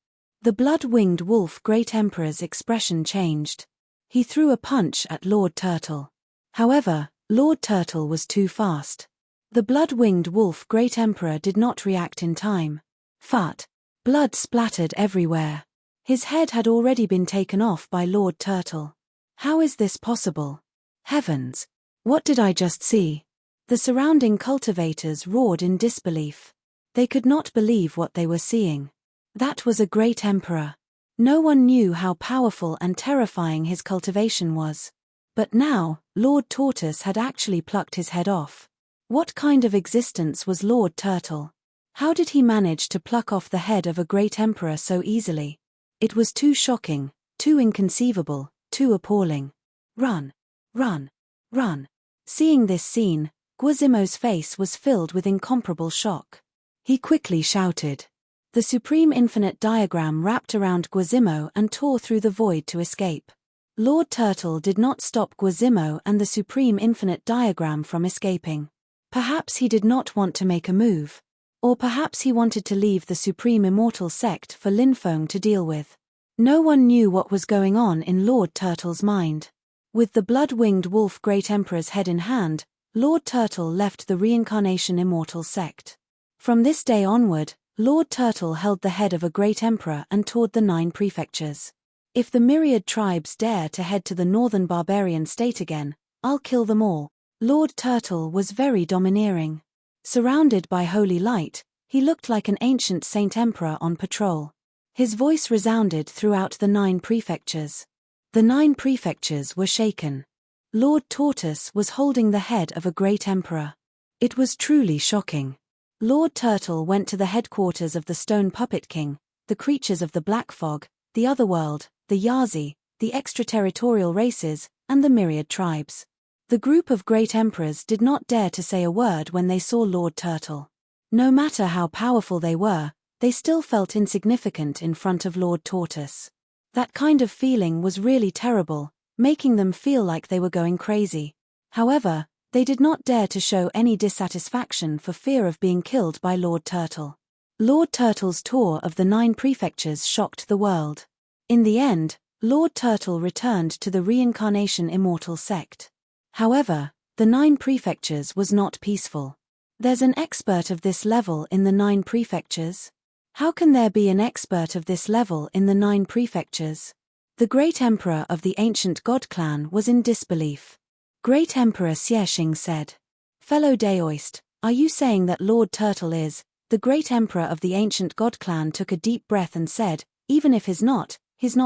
The blood-winged wolf great emperor's expression changed. He threw a punch at Lord Turtle. However, Lord Turtle was too fast. The blood-winged wolf great emperor did not react in time. Fart. Blood splattered everywhere. His head had already been taken off by Lord Turtle. How is this possible? Heavens! What did I just see? The surrounding cultivators roared in disbelief. They could not believe what they were seeing. That was a great emperor. No one knew how powerful and terrifying his cultivation was. But now, Lord Tortoise had actually plucked his head off. What kind of existence was Lord Turtle? How did he manage to pluck off the head of a great emperor so easily? It was too shocking, too inconceivable, too appalling. Run! Run! Run! Seeing this scene, Guazimo's face was filled with incomparable shock. He quickly shouted. The Supreme Infinite diagram wrapped around Guazimo and tore through the void to escape. Lord Turtle did not stop Guazimo and the Supreme Infinite diagram from escaping. Perhaps he did not want to make a move. Or perhaps he wanted to leave the Supreme Immortal Sect for Linfeng to deal with. No one knew what was going on in Lord Turtle's mind. With the blood-winged wolf great emperor's head in hand, Lord Turtle left the Reincarnation Immortal Sect. From this day onward, Lord Turtle held the head of a great emperor and toured the 9 prefectures. If the myriad tribes dare to head to the northern barbarian state again, I'll kill them all. Lord Turtle was very domineering. Surrounded by holy light, he looked like an ancient saint emperor on patrol. His voice resounded throughout the 9 prefectures. The 9 prefectures were shaken. Lord Tortoise was holding the head of a great emperor. It was truly shocking. Lord Turtle went to the headquarters of the Stone Puppet King, the creatures of the Black Fog, the Otherworld, the Yazi, the extraterritorial races, and the myriad tribes. The group of great emperors did not dare to say a word when they saw Lord Turtle. No matter how powerful they were, they still felt insignificant in front of Lord Tortoise. That kind of feeling was really terrible, making them feel like they were going crazy. However, they did not dare to show any dissatisfaction for fear of being killed by Lord Turtle. Lord Turtle's tour of the 9 prefectures shocked the world. In the end, Lord Turtle returned to the Reincarnation Immortal Sect. However, the 9 prefectures was not peaceful. There's an expert of this level in the 9 prefectures? How can there be an expert of this level in the 9 prefectures? The great emperor of the ancient god clan was in disbelief. Great Emperor Xiexing said, "Fellow Daoist, are you saying that Lord Turtle is?" The great emperor of the ancient god clan took a deep breath and said, "Even if he's not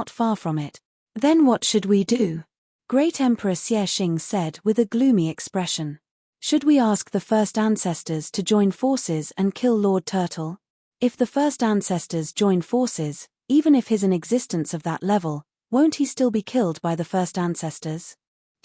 far from it." "Then what should we do?" Great Emperor Xiexing said with a gloomy expression. "Should we ask the first ancestors to join forces and kill Lord Turtle? If the first ancestors join forces, even if he's in existence of that level, won't he still be killed by the first ancestors?"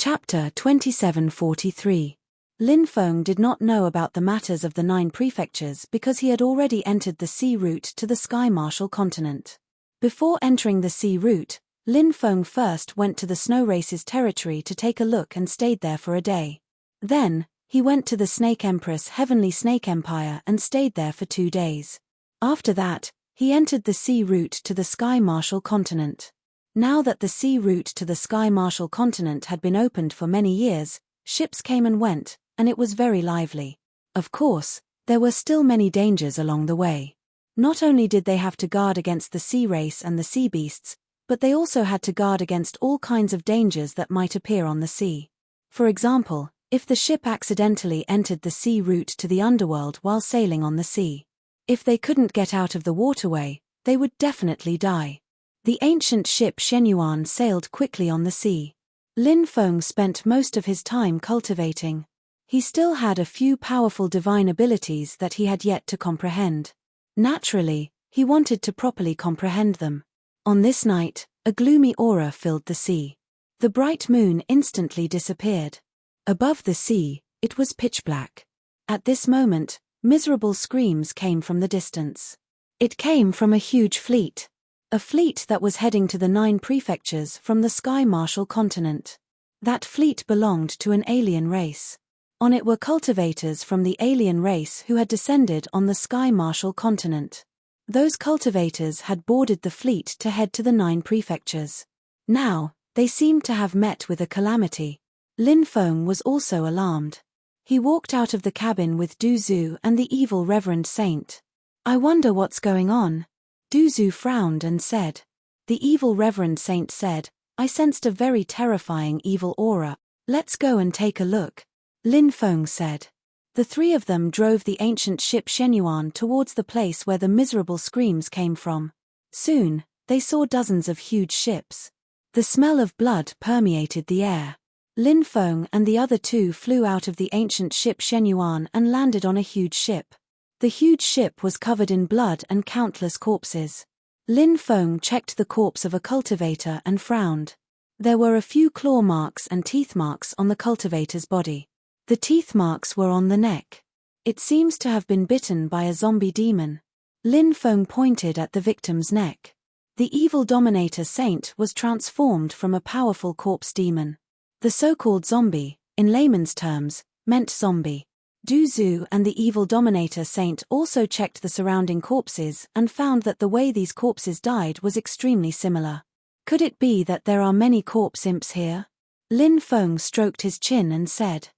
Chapter 2743. Linfeng did not know about the matters of the 9 prefectures because he had already entered the sea route to the Sky Marshal continent. Before entering the sea route, Linfeng first went to the Snow Race's territory to take a look and stayed there for a day. Then, he went to the Snake Empress Heavenly Snake Empire and stayed there for 2 days. After that, he entered the sea route to the Sky Marshal continent. Now that the sea route to the Sky Marshal continent had been opened for many years, ships came and went, and it was very lively. Of course, there were still many dangers along the way. Not only did they have to guard against the sea race and the sea beasts, but they also had to guard against all kinds of dangers that might appear on the sea. For example, if the ship accidentally entered the sea route to the underworld while sailing on the sea. If they couldn't get out of the waterway, they would definitely die. The ancient ship Shenyuan sailed quickly on the sea. Lin Feng spent most of his time cultivating. He still had a few powerful divine abilities that he had yet to comprehend. Naturally, he wanted to properly comprehend them. On this night, a gloomy aura filled the sea. The bright moon instantly disappeared. Above the sea, it was pitch black. At this moment, miserable screams came from the distance. It came from a huge fleet. A fleet that was heading to the 9 prefectures from the Sky Marshal continent. That fleet belonged to an alien race. On it were cultivators from the alien race who had descended on the Sky Marshal continent. Those cultivators had boarded the fleet to head to the 9 prefectures. Now, they seemed to have met with a calamity. Lin Feng was also alarmed. He walked out of the cabin with Du Zhu and the evil Reverend Saint. "I wonder what's going on." Du Zhu frowned and said. The evil Reverend Saint said, "I sensed a very terrifying evil aura. Let's go and take a look." Lin Feng said. The 3 of them drove the ancient ship Shenyuan towards the place where the miserable screams came from. Soon, they saw dozens of huge ships. The smell of blood permeated the air. Lin Feng and the other 2 flew out of the ancient ship Shenyuan and landed on a huge ship. The huge ship was covered in blood and countless corpses. Lin Feng checked the corpse of a cultivator and frowned. There were a few claw marks and teeth marks on the cultivator's body. The teeth marks were on the neck. It seems to have been bitten by a zombie demon. Lin Feng pointed at the victim's neck. The evil Dominator Saint was transformed from a powerful corpse demon. The so-called zombie, in layman's terms, meant zombie. Du Zhu and the evil Dominator Saint also checked the surrounding corpses and found that the way these corpses died was extremely similar. Could it be that there are many corpse imps here? Lin Feng stroked his chin and said.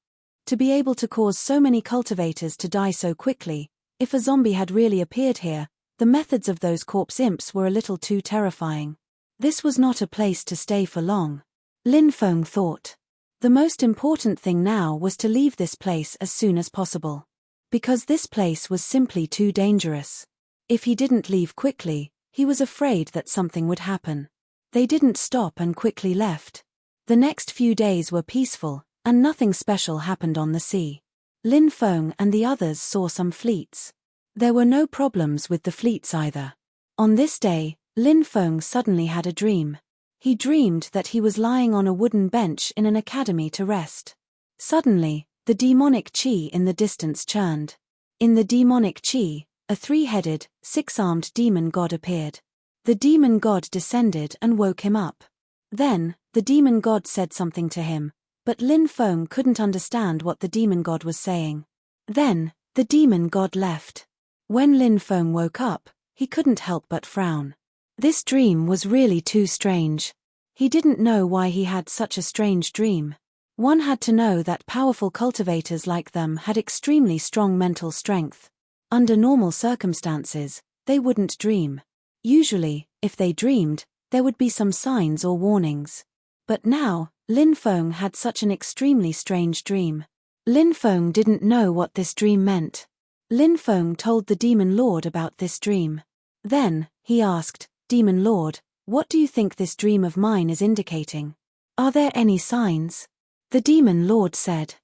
To be able to cause so many cultivators to die so quickly, if a zombie had really appeared here, the methods of those corpse imps were a little too terrifying. This was not a place to stay for long. Lin Feng thought. The most important thing now was to leave this place as soon as possible. Because this place was simply too dangerous. If he didn't leave quickly, he was afraid that something would happen. They didn't stop and quickly left. The next few days were peaceful, and nothing special happened on the sea. Lin Feng and the others saw some fleets. There were no problems with the fleets either. On this day, Lin Feng suddenly had a dream. He dreamed that he was lying on a wooden bench in an academy to rest. Suddenly, the demonic chi in the distance churned. In the demonic chi, a 3-headed, 6-armed demon god appeared. The demon god descended and woke him up. Then, the demon god said something to him, but Lin Feng couldn't understand what the demon god was saying. Then, the demon god left. When Lin Feng woke up, he couldn't help but frown. This dream was really too strange. He didn't know why he had such a strange dream. One had to know that powerful cultivators like them had extremely strong mental strength. Under normal circumstances, they wouldn't dream. Usually, if they dreamed, there would be some signs or warnings. But now, Lin Feng had such an extremely strange dream. Lin Feng didn't know what this dream meant. Lin Feng told the Demon Lord about this dream. Then, he asked, "Demon Lord, what do you think this dream of mine is indicating? Are there any signs?" The Demon Lord said.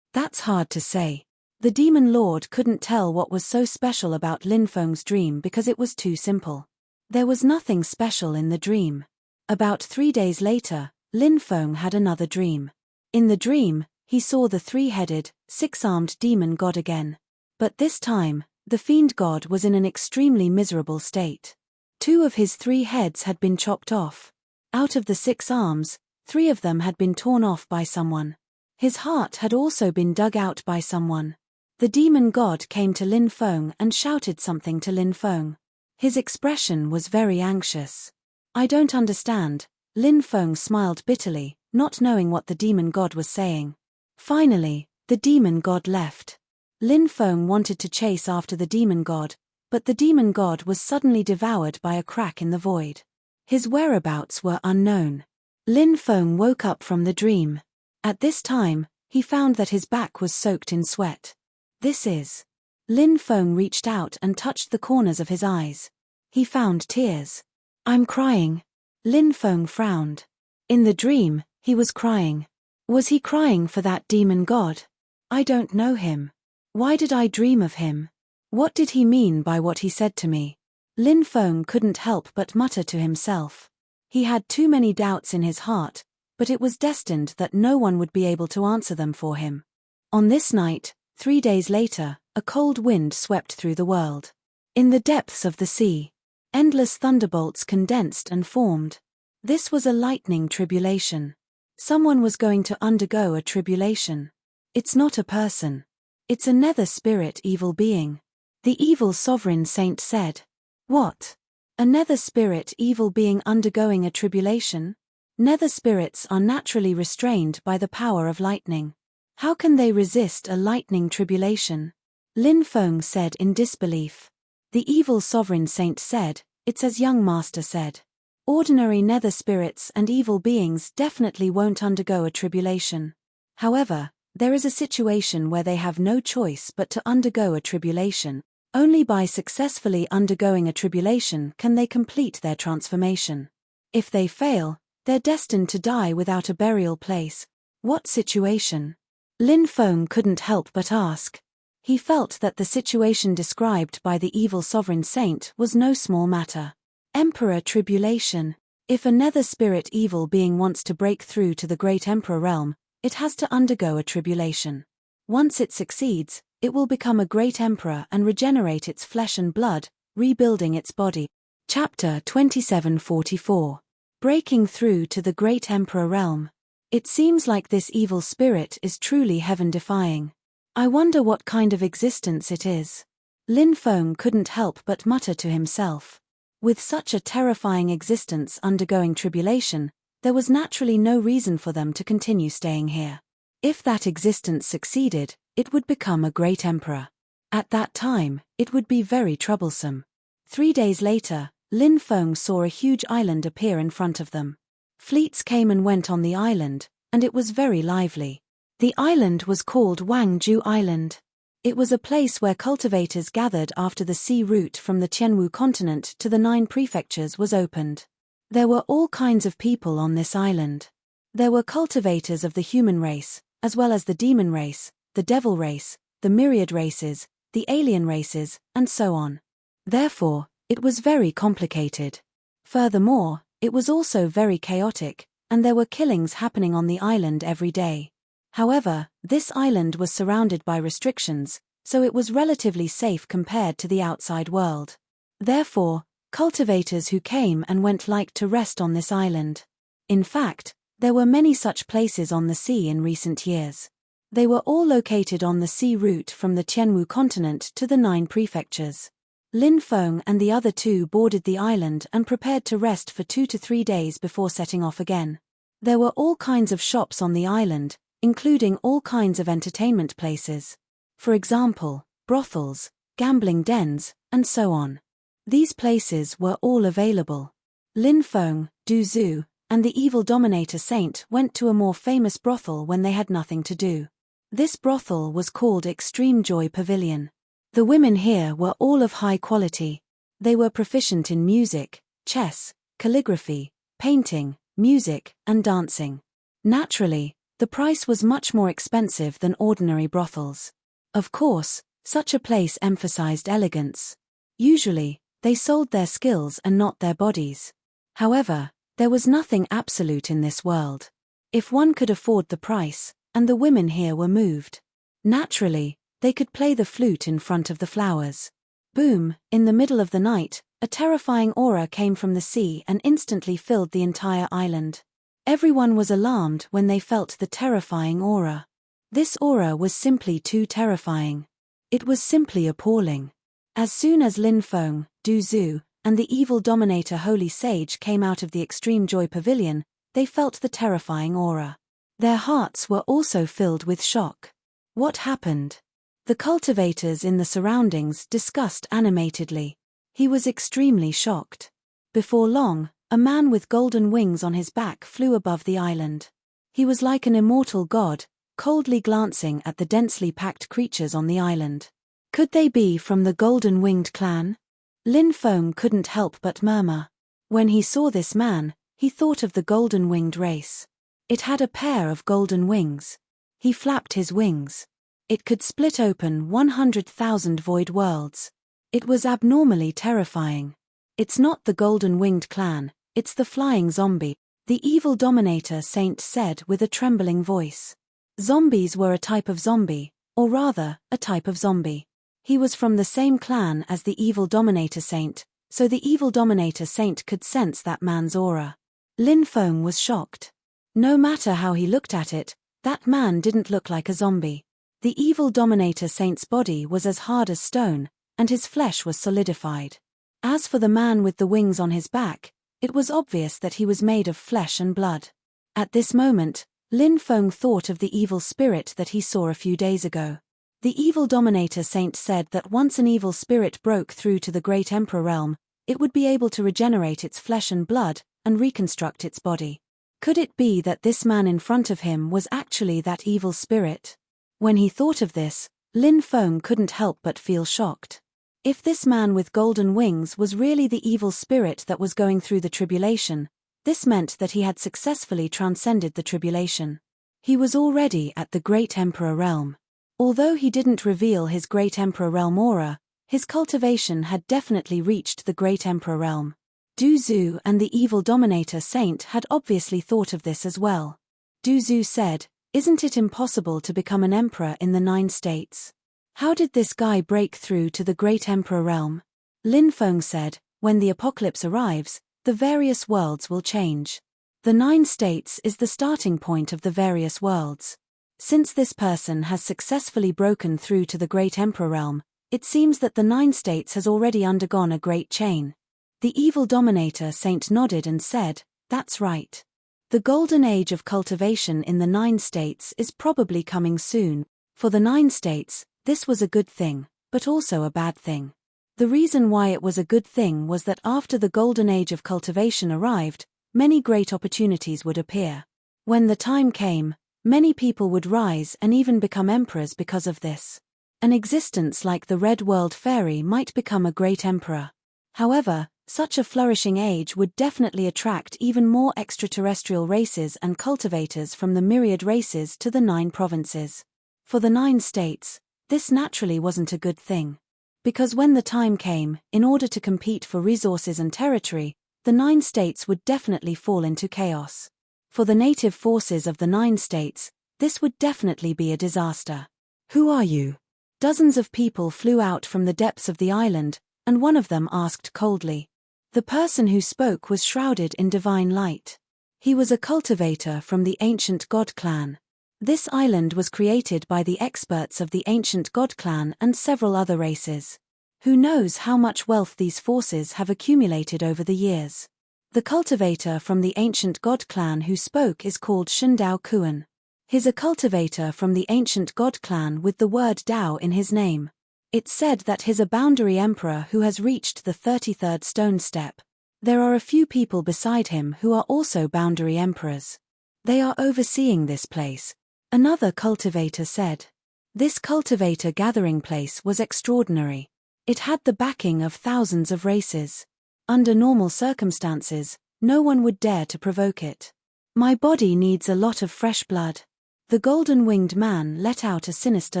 "That's hard to say." The Demon Lord couldn't tell what was so special about Lin Feng's dream because it was too simple. There was nothing special in the dream. About 3 days later, Lin Feng had another dream. In the dream, he saw the 3-headed, 6-armed demon god again. But this time, the fiend god was in an extremely miserable state. 2 of his 3 heads had been chopped off. Out of the 6 arms, 3 of them had been torn off by someone. His heart had also been dug out by someone. The demon god came to Lin Feng and shouted something to Lin Feng. His expression was very anxious. "I don't understand." Lin Feng smiled bitterly, not knowing what the demon god was saying. Finally, the demon god left. Lin Feng wanted to chase after the demon god, but the demon god was suddenly devoured by a crack in the void. His whereabouts were unknown. Lin Feng woke up from the dream. At this time, He found that his back was soaked in sweat. This is. Lin Feng reached out and touched the corners of his eyes. He found tears. I'm crying. Lin Feng frowned. In the dream, he was crying. Was he crying for that demon god? I don't know him. Why did I dream of him? What did he mean by what he said to me? Lin Feng couldn't help but mutter to himself. He had too many doubts in his heart, but it was destined that no one would be able to answer them for him. On this night, 3 days later, a cold wind swept through the world. In the depths of the sea, endless thunderbolts condensed and formed. This was a lightning tribulation. Someone was going to undergo a tribulation. It's not a person. It's a nether spirit evil being. The evil sovereign saint said. What? A nether spirit evil being undergoing a tribulation? Nether spirits are naturally restrained by the power of lightning. How can they resist a lightning tribulation? Lin Feng said in disbelief. The evil sovereign saint said, it's as young master said. Ordinary nether spirits and evil beings definitely won't undergo a tribulation. However, there is a situation where they have no choice but to undergo a tribulation. Only by successfully undergoing a tribulation can they complete their transformation. If they fail, they're destined to die without a burial place. What situation? Lin Feng couldn't help but ask. He felt that the situation described by the evil sovereign saint was no small matter. Emperor tribulation. If a nether spirit evil being wants to break through to the great emperor realm, it has to undergo a tribulation. Once it succeeds, it will become a great emperor and regenerate its flesh and blood, rebuilding its body. Chapter 2744. Breaking through to the great emperor realm. It seems like this evil spirit is truly heaven-defying. I wonder what kind of existence it is. Lin Feng couldn't help but mutter to himself. With such a terrifying existence undergoing tribulation, there was naturally no reason for them to continue staying here. If that existence succeeded, it would become a great emperor. At that time, it would be very troublesome. 3 days later, Lin Feng saw a huge island appear in front of them. Fleets came and went on the island, and it was very lively. The island was called Wangju Island. It was a place where cultivators gathered after the sea route from the Tianwu continent to the 9 prefectures was opened. There were all kinds of people on this island. There were cultivators of the human race, as well as the demon race, the devil race, the myriad races, the alien races, and so on. Therefore, it was very complicated. Furthermore, it was also very chaotic, and there were killings happening on the island every day. However, this island was surrounded by restrictions, so it was relatively safe compared to the outside world. Therefore, cultivators who came and went liked to rest on this island. In fact, there were many such places on the sea in recent years. They were all located on the sea route from the Tianwu continent to the 9 prefectures. Lin Feng and the other 2 boarded the island and prepared to rest for 2 to 3 days before setting off again. There were all kinds of shops on the island, including all kinds of entertainment places. For example, brothels, gambling dens, and so on. These places were all available. Lin Feng, Du Zhu, and the evil dominator saint went to a more famous brothel when they had nothing to do. This brothel was called Extreme Joy Pavilion. The women here were all of high quality. They were proficient in music, chess, calligraphy, painting, music, and dancing. Naturally, the price was much more expensive than ordinary brothels. Of course, such a place emphasized elegance. Usually, they sold their skills and not their bodies. However, there was nothing absolute in this world. If one could afford the price, and the women here were moved. Naturally, they could play the flute in front of the flowers. Boom, in the middle of the night, a terrifying aura came from the sea and instantly filled the entire island. Everyone was alarmed when they felt the terrifying aura. This aura was simply too terrifying. It was simply appalling. As soon as Lin Feng, Du Zhu, and the evil dominator Holy Sage came out of the Extreme Joy Pavilion, they felt the terrifying aura. Their hearts were also filled with shock. What happened? The cultivators in the surroundings discussed animatedly. He was extremely shocked. Before long, a man with golden wings on his back flew above the island. He was like an immortal god, coldly glancing at the densely packed creatures on the island. Could they be from the golden-winged clan? Lin Feng couldn't help but murmur. When he saw this man, he thought of the golden-winged race. It had a pair of golden wings. He flapped his wings. It could split open 100,000 void worlds. It was abnormally terrifying. It's not the golden-winged clan, it's the flying zombie, the evil dominator saint said with a trembling voice. Zombies were a type of zombie, or rather, a type of zombie. He was from the same clan as the evil dominator saint, so the evil dominator saint could sense that man's aura. Lin Feng was shocked. No matter how he looked at it, that man didn't look like a zombie. The evil dominator saint's body was as hard as stone, and his flesh was solidified. As for the man with the wings on his back, it was obvious that he was made of flesh and blood. At this moment, Lin Feng thought of the evil spirit that he saw a few days ago. The evil dominator saint said that once an evil spirit broke through to the great emperor realm, it would be able to regenerate its flesh and blood, and reconstruct its body. Could it be that this man in front of him was actually that evil spirit? When he thought of this, Lin Feng couldn't help but feel shocked. If this man with golden wings was really the evil spirit that was going through the tribulation, this meant that he had successfully transcended the tribulation. He was already at the great emperor realm. Although he didn't reveal his great emperor realm aura, his cultivation had definitely reached the great emperor realm. Du Zhu and the evil dominator saint had obviously thought of this as well. Du Zhu said, "Isn't it impossible to become an emperor in the 9 states? How did this guy break through to the great emperor realm?" Lin Feng said, "When the apocalypse arrives, the various worlds will change. The 9 states is the starting point of the various worlds. Since this person has successfully broken through to the great emperor realm, it seems that the 9 states has already undergone a great chain." The evil dominator saint nodded and said, "That's right. The golden age of cultivation in the 9 states is probably coming soon. For the 9 states, this was a good thing, but also a bad thing. The reason why it was a good thing was that after the golden age of cultivation arrived, many great opportunities would appear. When the time came, many people would rise and even become emperors because of this. An existence like the Red World Fairy might become a great emperor. However, such a flourishing age would definitely attract even more extraterrestrial races and cultivators from the myriad races to the 9 provinces. For the 9 states, this naturally wasn't a good thing. Because when the time came, in order to compete for resources and territory, the 9 states would definitely fall into chaos. For the native forces of the 9 states, this would definitely be a disaster. "Who are you?" Dozens of people flew out from the depths of the island, and one of them asked coldly. The person who spoke was shrouded in divine light. He was a cultivator from the ancient god clan. This island was created by the experts of the ancient god clan and several other races. Who knows how much wealth these forces have accumulated over the years. The cultivator from the ancient god clan who spoke is called Shundao Kuan. He's a cultivator from the ancient god clan with the word Dao in his name. It's said that he's a boundary emperor who has reached the 33rd stone step. There are a few people beside him who are also boundary emperors. They are overseeing this place, another cultivator said. This cultivator gathering place was extraordinary. It had the backing of thousands of races. Under normal circumstances, no one would dare to provoke it. "My body needs a lot of fresh blood." The golden-winged man let out a sinister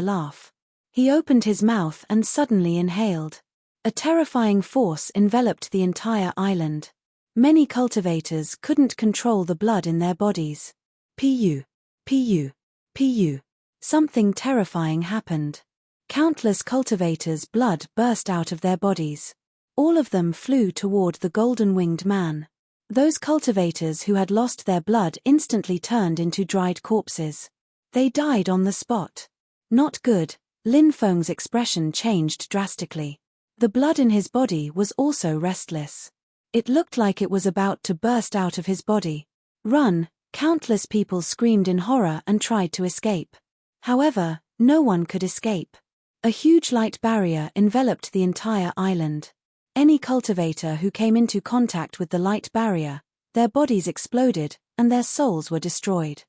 laugh. He opened his mouth and suddenly inhaled. A terrifying force enveloped the entire island. Many cultivators couldn't control the blood in their bodies. Pu. Pu. Pu. Something terrifying happened. Countless cultivators' blood burst out of their bodies. All of them flew toward the golden-winged man. Those cultivators who had lost their blood instantly turned into dried corpses. They died on the spot. Not good. Lin Feng's expression changed drastically. The blood in his body was also restless. It looked like it was about to burst out of his body. "Run!" Countless people screamed in horror and tried to escape. However, no one could escape. A huge light barrier enveloped the entire island. Any cultivator who came into contact with the light barrier, their bodies exploded, and their souls were destroyed.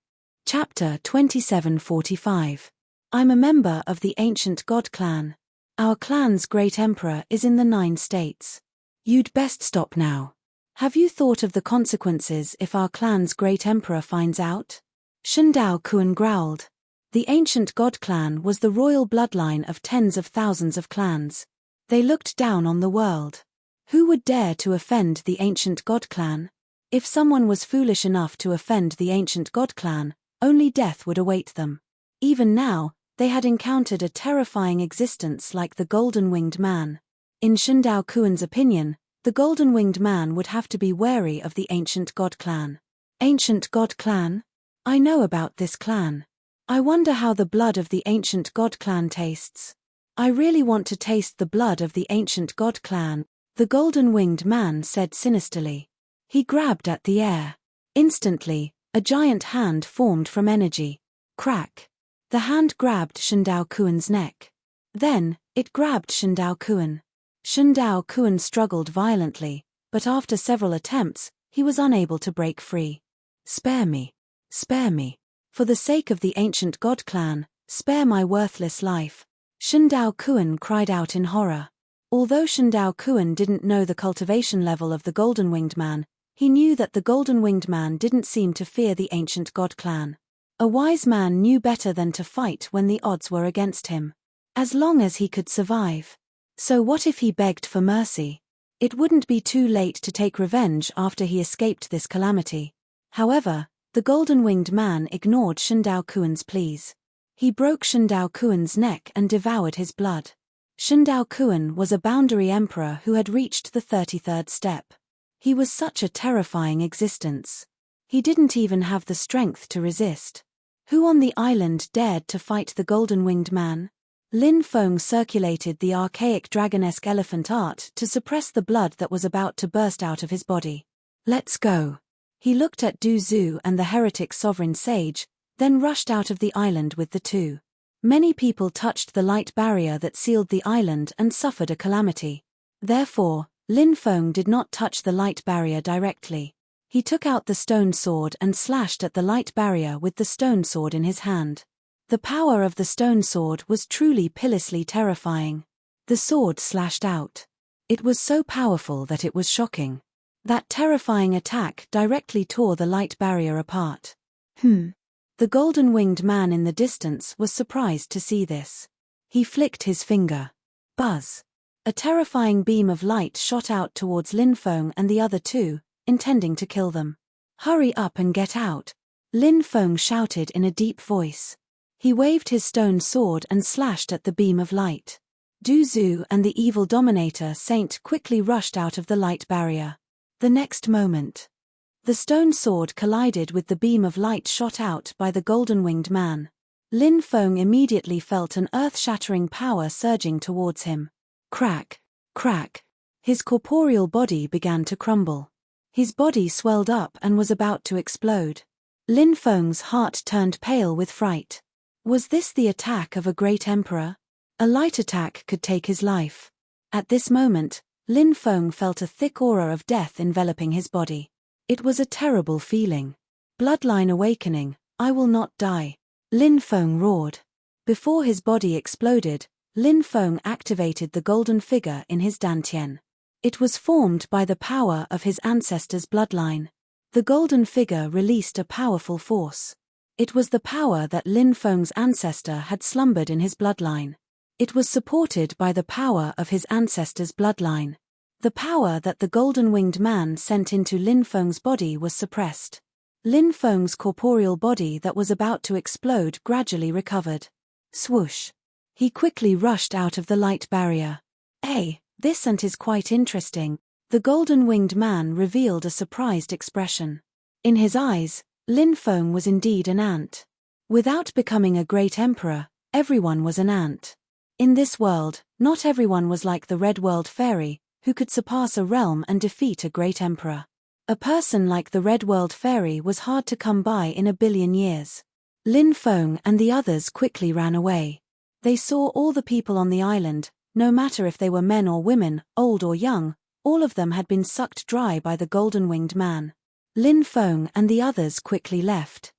Chapter 2745. I'm a member of the ancient god clan. Our clan's great emperor is in the 9 states. You'd best stop now. Have you thought of the consequences if our clan's great emperor finds out? Shundao Kuan growled. The ancient god clan was the royal bloodline of tens of thousands of clans. They looked down on the world. Who would dare to offend the ancient god clan? If someone was foolish enough to offend the ancient god clan, only death would await them. Even now, they had encountered a terrifying existence like the golden-winged man. In Shundao Kuan's opinion, the golden-winged man would have to be wary of the ancient god clan. Ancient god clan? I know about this clan. I wonder how the blood of the ancient god clan tastes. I really want to taste the blood of the ancient god clan, the golden-winged man said sinisterly. He grabbed at the air. Instantly, a giant hand formed from energy. Crack. The hand grabbed Shundao Kuan's neck. Then, it grabbed Shundao Kuan. Shundao Kuan struggled violently, but after several attempts, he was unable to break free. Spare me. Spare me. For the sake of the ancient god clan, spare my worthless life. Shundao Kuan cried out in horror. Although Shundao Kuan didn't know the cultivation level of the golden-winged man, he knew that the golden-winged man didn't seem to fear the ancient god clan. A wise man knew better than to fight when the odds were against him. As long as he could survive. So what if he begged for mercy? It wouldn't be too late to take revenge after he escaped this calamity. However, the golden-winged man ignored Shundao Kuan's pleas. He broke Shundao Kuan's neck and devoured his blood. Shundao Kuan was a boundary emperor who had reached the 33rd step. He was such a terrifying existence. He didn't even have the strength to resist. Who on the island dared to fight the golden-winged man? Lin Feng circulated the archaic dragonesque elephant art to suppress the blood that was about to burst out of his body. Let's go. He looked at Du Zhu and the heretic sovereign sage, then rushed out of the island with the two. Many people touched the light barrier that sealed the island and suffered a calamity. Therefore, Lin Feng did not touch the light barrier directly. He took out the stone sword and slashed at the light barrier with the stone sword in his hand. The power of the stone sword was truly pitilessly terrifying. The sword slashed out. It was so powerful that it was shocking. That terrifying attack directly tore the light barrier apart. The golden-winged man in the distance was surprised to see this. He flicked his finger. Buzz. A terrifying beam of light shot out towards Lin Feng and the other two, intending to kill them. Hurry up and get out, Lin Feng shouted in a deep voice. He waved his stone sword and slashed at the beam of light. Du Zhu and the evil dominator saint quickly rushed out of the light barrier. The next moment, the stone sword collided with the beam of light shot out by the golden-winged man. Lin Feng immediately felt an earth-shattering power surging towards him. Crack, crack. His corporeal body began to crumble. His body swelled up and was about to explode. Lin Feng's heart turned pale with fright. Was this the attack of a great emperor? A light attack could take his life. At this moment, Lin Feng felt a thick aura of death enveloping his body. It was a terrible feeling. Bloodline awakening, I will not die. Lin Feng roared. Before his body exploded, Lin Feng activated the golden figure in his dantian. It was formed by the power of his ancestors' bloodline. The golden figure released a powerful force. It was the power that Lin Feng's ancestor had slumbered in his bloodline. It was supported by the power of his ancestors' bloodline. The power that the golden-winged man sent into Lin Feng's body was suppressed. Lin Feng's corporeal body that was about to explode gradually recovered. Swoosh. He quickly rushed out of the light barrier. This ant is quite interesting. The golden-winged man revealed a surprised expression. In his eyes, Lin Feng was indeed an ant. Without becoming a great emperor, everyone was an ant. In this world, not everyone was like the Red World Fairy, who could surpass a realm and defeat a great emperor. A person like the Red World Fairy was hard to come by in a billion years. Lin Feng and the others quickly ran away. They saw all the people on the island, no matter if they were men or women, old or young, all of them had been sucked dry by the golden-winged man. Lin Feng and the others quickly left.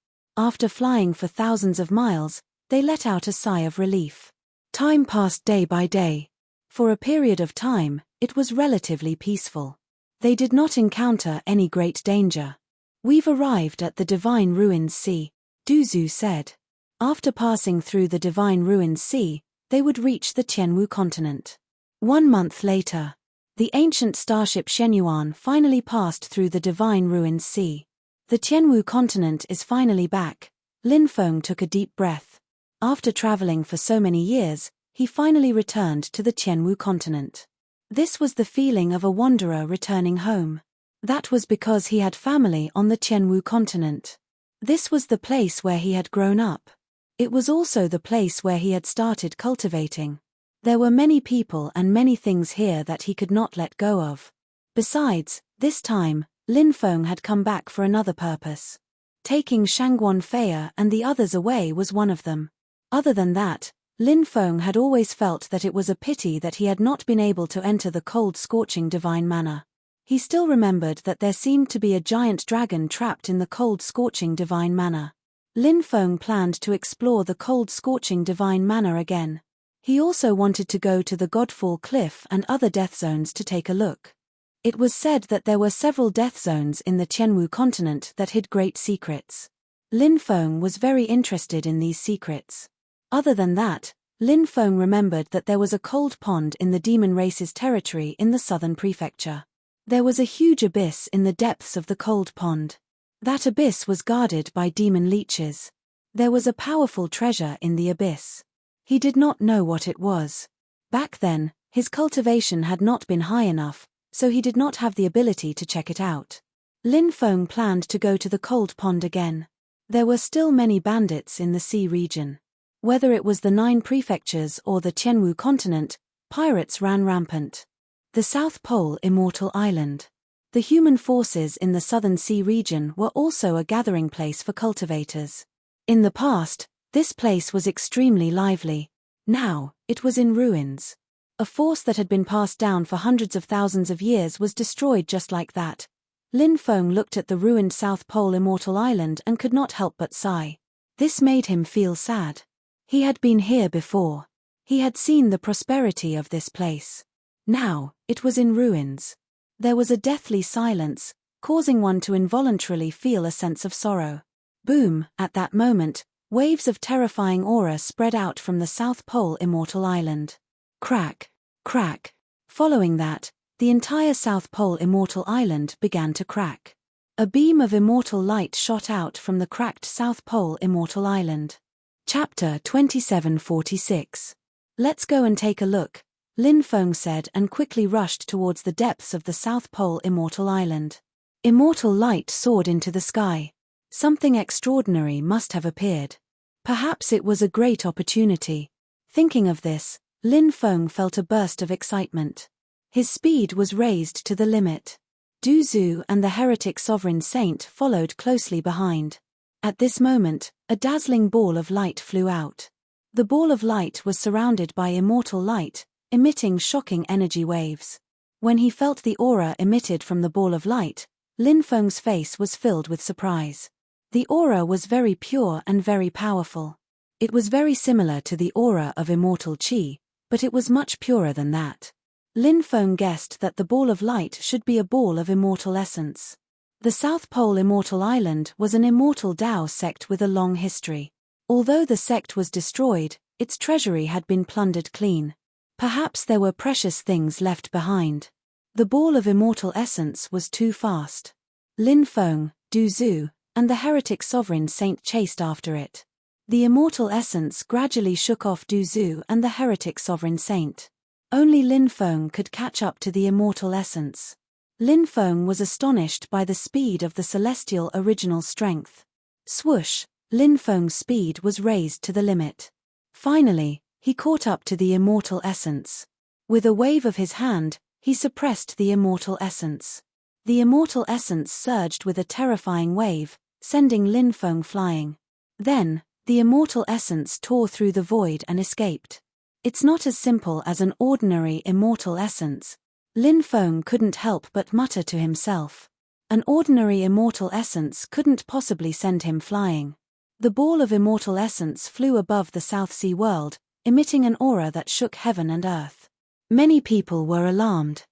After flying for thousands of miles, they let out a sigh of relief. Time passed day by day. For a period of time, it was relatively peaceful. They did not encounter any great danger. "We've arrived at the Divine Ruins Sea," Duzu said. After passing through the Divine Ruins Sea, they would reach the Tianwu continent. 1 month later, the ancient starship Shenyuan finally passed through the Divine Ruins Sea. The Tianwu continent is finally back. Lin Feng took a deep breath. After traveling for so many years, he finally returned to the Tianwu continent. This was the feeling of a wanderer returning home. That was because he had family on the Tianwu continent. This was the place where he had grown up. It was also the place where he had started cultivating. There were many people and many things here that he could not let go of. Besides, this time, Lin Feng had come back for another purpose. Taking Shangguan Feiya and the others away was one of them. Other than that, Lin Feng had always felt that it was a pity that he had not been able to enter the cold scorching divine manor. He still remembered that there seemed to be a giant dragon trapped in the cold scorching divine manor. Lin Feng planned to explore the cold scorching divine manor again. He also wanted to go to the Godfall Cliff and other death zones to take a look. It was said that there were several death zones in the Tianwu continent that hid great secrets. Lin Feng was very interested in these secrets. Other than that, Lin Feng remembered that there was a cold pond in the demon race's territory in the southern prefecture. There was a huge abyss in the depths of the cold pond. That abyss was guarded by demon leeches. There was a powerful treasure in the abyss. He did not know what it was. Back then, his cultivation had not been high enough, so he did not have the ability to check it out. Lin Feng planned to go to the cold pond again. There were still many bandits in the sea region. Whether it was the 9 prefectures or the Tianwu continent, pirates ran rampant. The South Pole Immortal Island. The human forces in the southern sea region were also a gathering place for cultivators. In the past, this place was extremely lively. Now, it was in ruins. A force that had been passed down for hundreds of thousands of years was destroyed just like that. Lin Feng looked at the ruined South Pole Immortal Island and could not help but sigh. This made him feel sad. He had been here before. He had seen the prosperity of this place. Now, it was in ruins. There was a deathly silence, causing one to involuntarily feel a sense of sorrow. Boom, at that moment, waves of terrifying aura spread out from the South Pole Immortal Island. Crack, crack. Following that, the entire South Pole Immortal Island began to crack. A beam of immortal light shot out from the cracked South Pole Immortal Island. Chapter 2746. Let's go and take a look, Lin Feng said and quickly rushed towards the depths of the South Pole Immortal Island. Immortal light soared into the sky. Something extraordinary must have appeared. Perhaps it was a great opportunity. Thinking of this, Lin Feng felt a burst of excitement. His speed was raised to the limit. Duzu and the heretic sovereign saint followed closely behind. At this moment, a dazzling ball of light flew out. The ball of light was surrounded by immortal light, emitting shocking energy waves. When he felt the aura emitted from the ball of light, Lin Feng's face was filled with surprise. The aura was very pure and very powerful. It was very similar to the aura of immortal qi, but it was much purer than that. Lin Feng guessed that the ball of light should be a ball of immortal essence. The South Pole Immortal Island was an immortal Dao sect with a long history. Although the sect was destroyed, its treasury had been plundered clean. Perhaps there were precious things left behind. The ball of immortal essence was too fast. Lin Feng, Duzu, and the heretic sovereign saint chased after it. The immortal essence gradually shook off Duzu and the heretic sovereign saint. Only Lin Feng could catch up to the immortal essence. Lin Feng was astonished by the speed of the celestial original strength. Swoosh, Lin Feng's speed was raised to the limit. Finally, he caught up to the immortal essence. With a wave of his hand, he suppressed the immortal essence. The immortal essence surged with a terrifying wave, sending Lin Feng flying. Then, the immortal essence tore through the void and escaped. It's not as simple as an ordinary immortal essence. Lin Feng couldn't help but mutter to himself. An ordinary immortal essence couldn't possibly send him flying. The ball of immortal essence flew above the South Sea world, emitting an aura that shook heaven and earth. Many people were alarmed.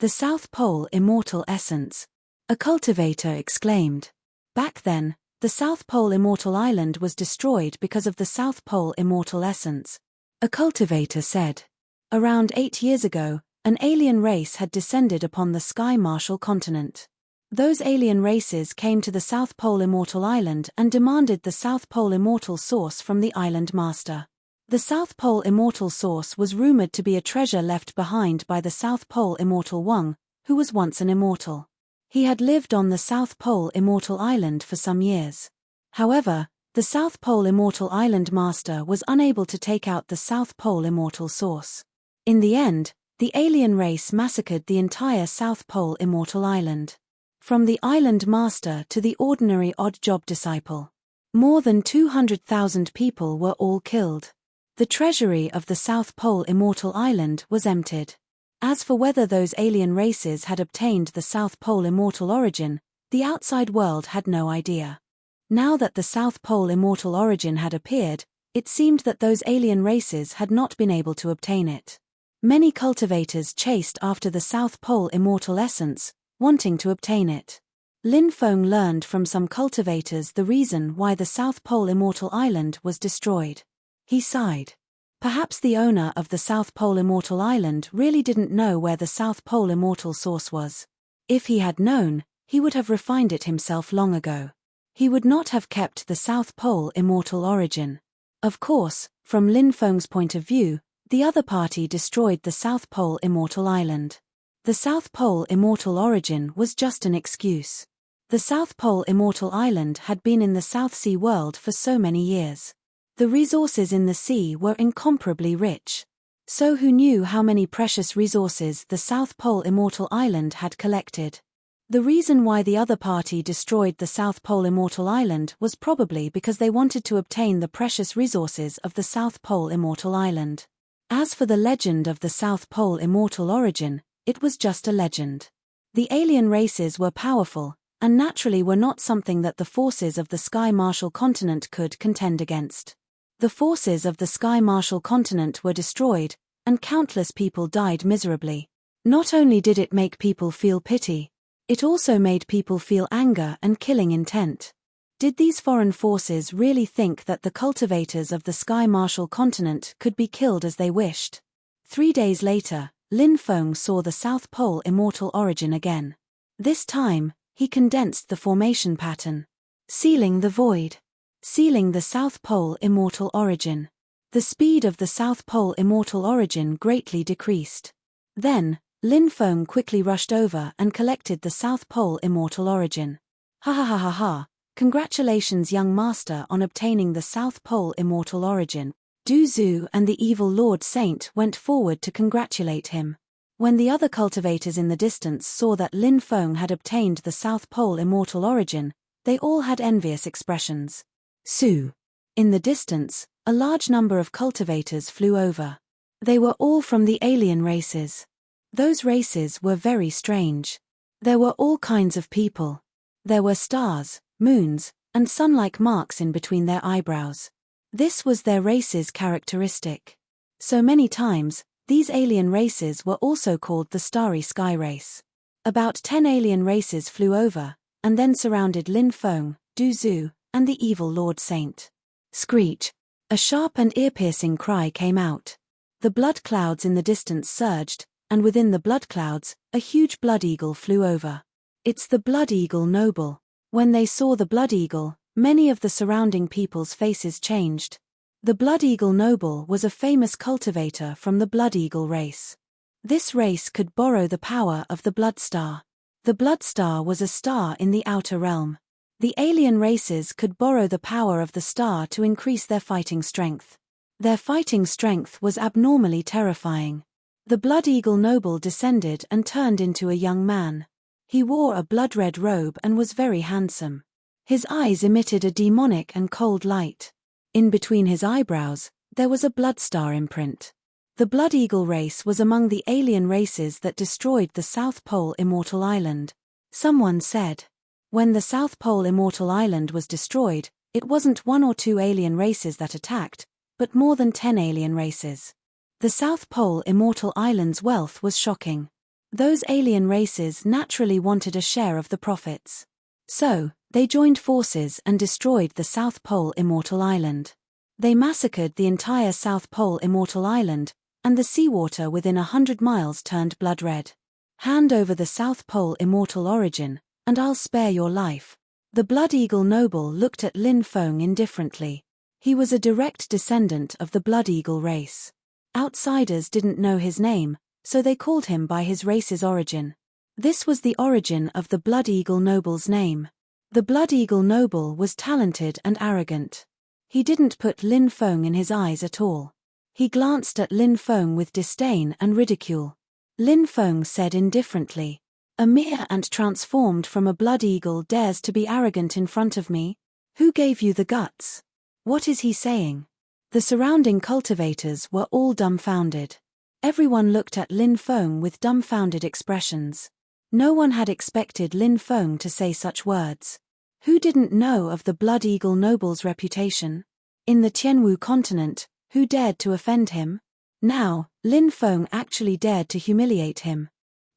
The South Pole immortal essence. A cultivator exclaimed. Back then, the South Pole immortal island was destroyed because of the South Pole immortal essence. A cultivator said. Around 8 years ago, an alien race had descended upon the Sky Marshal continent. Those alien races came to the South Pole Immortal Island and demanded the South Pole Immortal Source from the island master. The South Pole Immortal Source was rumored to be a treasure left behind by the South Pole Immortal Wong, who was once an immortal. He had lived on the South Pole Immortal Island for some years. However, the South Pole Immortal Island master was unable to take out the South Pole Immortal Source. In the end, the alien race massacred the entire South Pole Immortal Island. From the island master to the ordinary odd job disciple. More than 200,000 people were all killed. The treasury of the South Pole Immortal Island was emptied. As for whether those alien races had obtained the South Pole Immortal Origin, the outside world had no idea. Now that the South Pole Immortal Origin had appeared, it seemed that those alien races had not been able to obtain it. Many cultivators chased after the South Pole Immortal Essence, wanting to obtain it. Lin Feng learned from some cultivators the reason why the South Pole Immortal Island was destroyed. He sighed. Perhaps the owner of the South Pole Immortal Island really didn't know where the South Pole Immortal Source was. If he had known, he would have refined it himself long ago. He would not have kept the South Pole Immortal Origin. Of course, from Lin Feng's point of view, the other party destroyed the South Pole Immortal Island. The South Pole Immortal Origin was just an excuse. The South Pole Immortal Island had been in the South Sea world for so many years. The resources in the sea were incomparably rich. So who knew how many precious resources the South Pole Immortal Island had collected? The reason why the other party destroyed the South Pole Immortal Island was probably because they wanted to obtain the precious resources of the South Pole Immortal Island. As for the legend of the South Pole Immortal Origin, it was just a legend. The alien races were powerful, and naturally were not something that the forces of the Sky Marshal continent could contend against. The forces of the Sky Marshal continent were destroyed, and countless people died miserably. Not only did it make people feel pity, it also made people feel anger and killing intent. Did these foreign forces really think that the cultivators of the Sky Marshal continent could be killed as they wished? 3 days later, Lin Feng saw the South Pole Immortal Origin again. This time, he condensed the formation pattern. Sealing the void. Sealing the South Pole Immortal Origin. The speed of the South Pole Immortal Origin greatly decreased. Then, Lin Feng quickly rushed over and collected the South Pole Immortal Origin. Ha ha ha ha ha, congratulations young master on obtaining the South Pole Immortal Origin. Du Zhu and the evil Lord Saint went forward to congratulate him. When the other cultivators in the distance saw that Lin Feng had obtained the South Pole Immortal Origin, they all had envious expressions. Su. In the distance, a large number of cultivators flew over. They were all from the alien races. Those races were very strange. There were all kinds of people. There were stars, moons, and sun-like marks in between their eyebrows. This was their race's characteristic. So many times, these alien races were also called the Starry Sky Race. About 10 alien races flew over, and then surrounded Lin Feng, Du Zhu, and the evil Lord Saint. Screech! A sharp and ear-piercing cry came out. The blood clouds in the distance surged, and within the blood clouds, a huge blood eagle flew over. It's the blood eagle noble. When they saw the blood eagle, many of the surrounding people's faces changed. The blood eagle noble was a famous cultivator from the blood eagle race. This race could borrow the power of the blood star. The blood star was a star in the outer realm. The alien races could borrow the power of the star to increase their fighting strength. Their fighting strength was abnormally terrifying. The blood eagle noble descended and turned into a young man. He wore a blood-red robe and was very handsome. His eyes emitted a demonic and cold light. In between his eyebrows, there was a blood star imprint. The blood eagle race was among the alien races that destroyed the South Pole Immortal Island. Someone said. When the South Pole Immortal Island was destroyed, It wasn't 1 or 2 alien races that attacked, but more than 10 alien races. The South Pole Immortal Island's wealth was shocking. Those alien races naturally wanted a share of the profits. So, they joined forces and destroyed the South Pole Immortal Island. They massacred the entire South Pole Immortal Island, and the seawater within 100 miles turned blood red. Hand over the South Pole Immortal origin, and I'll spare your life. The Blood Eagle noble looked at Lin Feng indifferently. He was a direct descendant of the Blood Eagle race. Outsiders didn't know his name, so they called him by his race's origin. This was the origin of the Blood Eagle noble's name. The Blood Eagle noble was talented and arrogant. He didn't put Lin Feng in his eyes at all. He glanced at Lin Feng with disdain and ridicule. Lin Feng said indifferently, "A mere ant transformed from a Blood Eagle dares to be arrogant in front of me? Who gave you the guts? What is he saying?" The surrounding cultivators were all dumbfounded. Everyone looked at Lin Feng with dumbfounded expressions. No one had expected Lin Feng to say such words. Who didn't know of the Blood Eagle noble's reputation? In the Tianwu continent, who dared to offend him? Now, Lin Feng actually dared to humiliate him.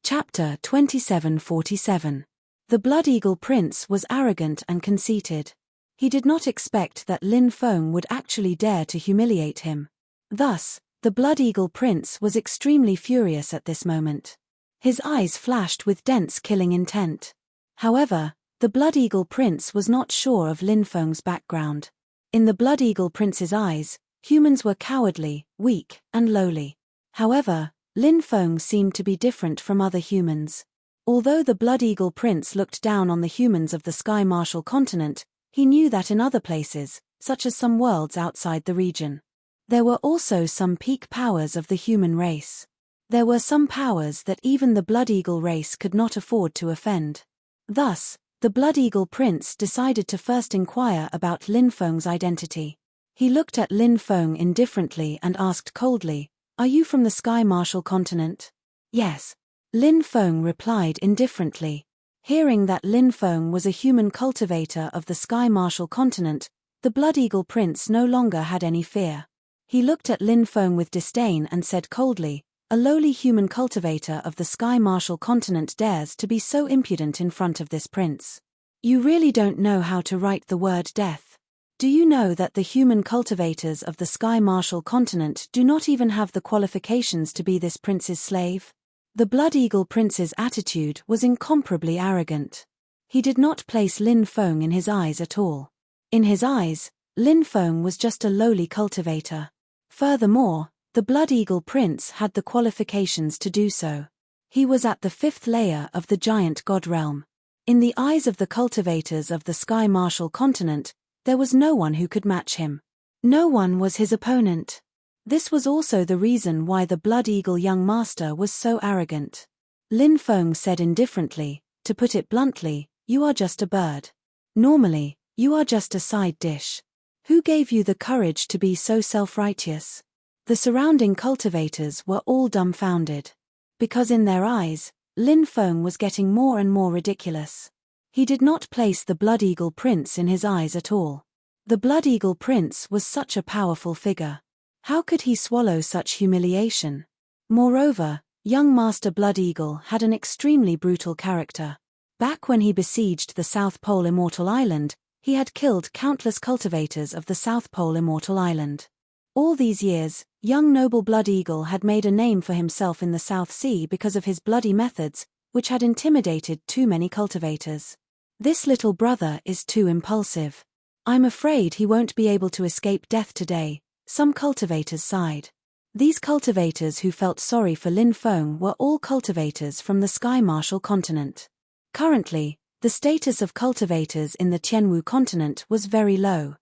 Chapter 2747. The Blood Eagle Prince was arrogant and conceited. He did not expect that Lin Feng would actually dare to humiliate him. Thus, the Blood Eagle Prince was extremely furious at this moment. His eyes flashed with dense killing intent. However, the Blood Eagle Prince was not sure of Lin Feng's background. In the Blood Eagle Prince's eyes, humans were cowardly, weak, and lowly. However, Lin Feng seemed to be different from other humans. Although the Blood Eagle Prince looked down on the humans of the Sky Marshal continent, he knew that in other places, such as some worlds outside the region, there were also some peak powers of the human race. There were some powers that even the Blood Eagle race could not afford to offend. Thus, the Blood Eagle Prince decided to first inquire about Lin Feng's identity. He looked at Lin Feng indifferently and asked coldly, "Are you from the Sky Marshal continent?" "Yes." Lin Feng replied indifferently. Hearing that Lin Feng was a human cultivator of the Sky Marshal continent, the Blood Eagle Prince no longer had any fear. He looked at Lin Feng with disdain and said coldly, "A lowly human cultivator of the Sky Marshal continent dares to be so impudent in front of this prince. You really don't know how to write the word death. Do you know that the human cultivators of the Sky Marshal continent do not even have the qualifications to be this prince's slave?" The Blood Eagle Prince's attitude was incomparably arrogant. He did not place Lin Feng in his eyes at all. In his eyes, Lin Feng was just a lowly cultivator. Furthermore, the Blood Eagle Prince had the qualifications to do so. He was at the 5th layer of the giant god realm. In the eyes of the cultivators of the Sky Marshal continent, there was no one who could match him. No one was his opponent. This was also the reason why the Blood Eagle young master was so arrogant. Lin Feng said indifferently, "To put it bluntly, you are just a bird. Normally, you are just a side dish. Who gave you the courage to be so self-righteous?" The surrounding cultivators were all dumbfounded. Because in their eyes, Lin Feng was getting more and more ridiculous. He did not place the Blood Eagle Prince in his eyes at all. The Blood Eagle Prince was such a powerful figure. How could he swallow such humiliation? Moreover, young Master Blood Eagle had an extremely brutal character. Back when he besieged the South Pole Immortal Island, he had killed countless cultivators of the South Pole Immortal Island. All these years, young noble Blood Eagle had made a name for himself in the South Sea because of his bloody methods, which had intimidated too many cultivators. This little brother is too impulsive. I'm afraid he won't be able to escape death today, some cultivators sighed. These cultivators who felt sorry for Lin Feng were all cultivators from the Sky Marshal continent. Currently, the status of cultivators in the Tianwu continent was very low.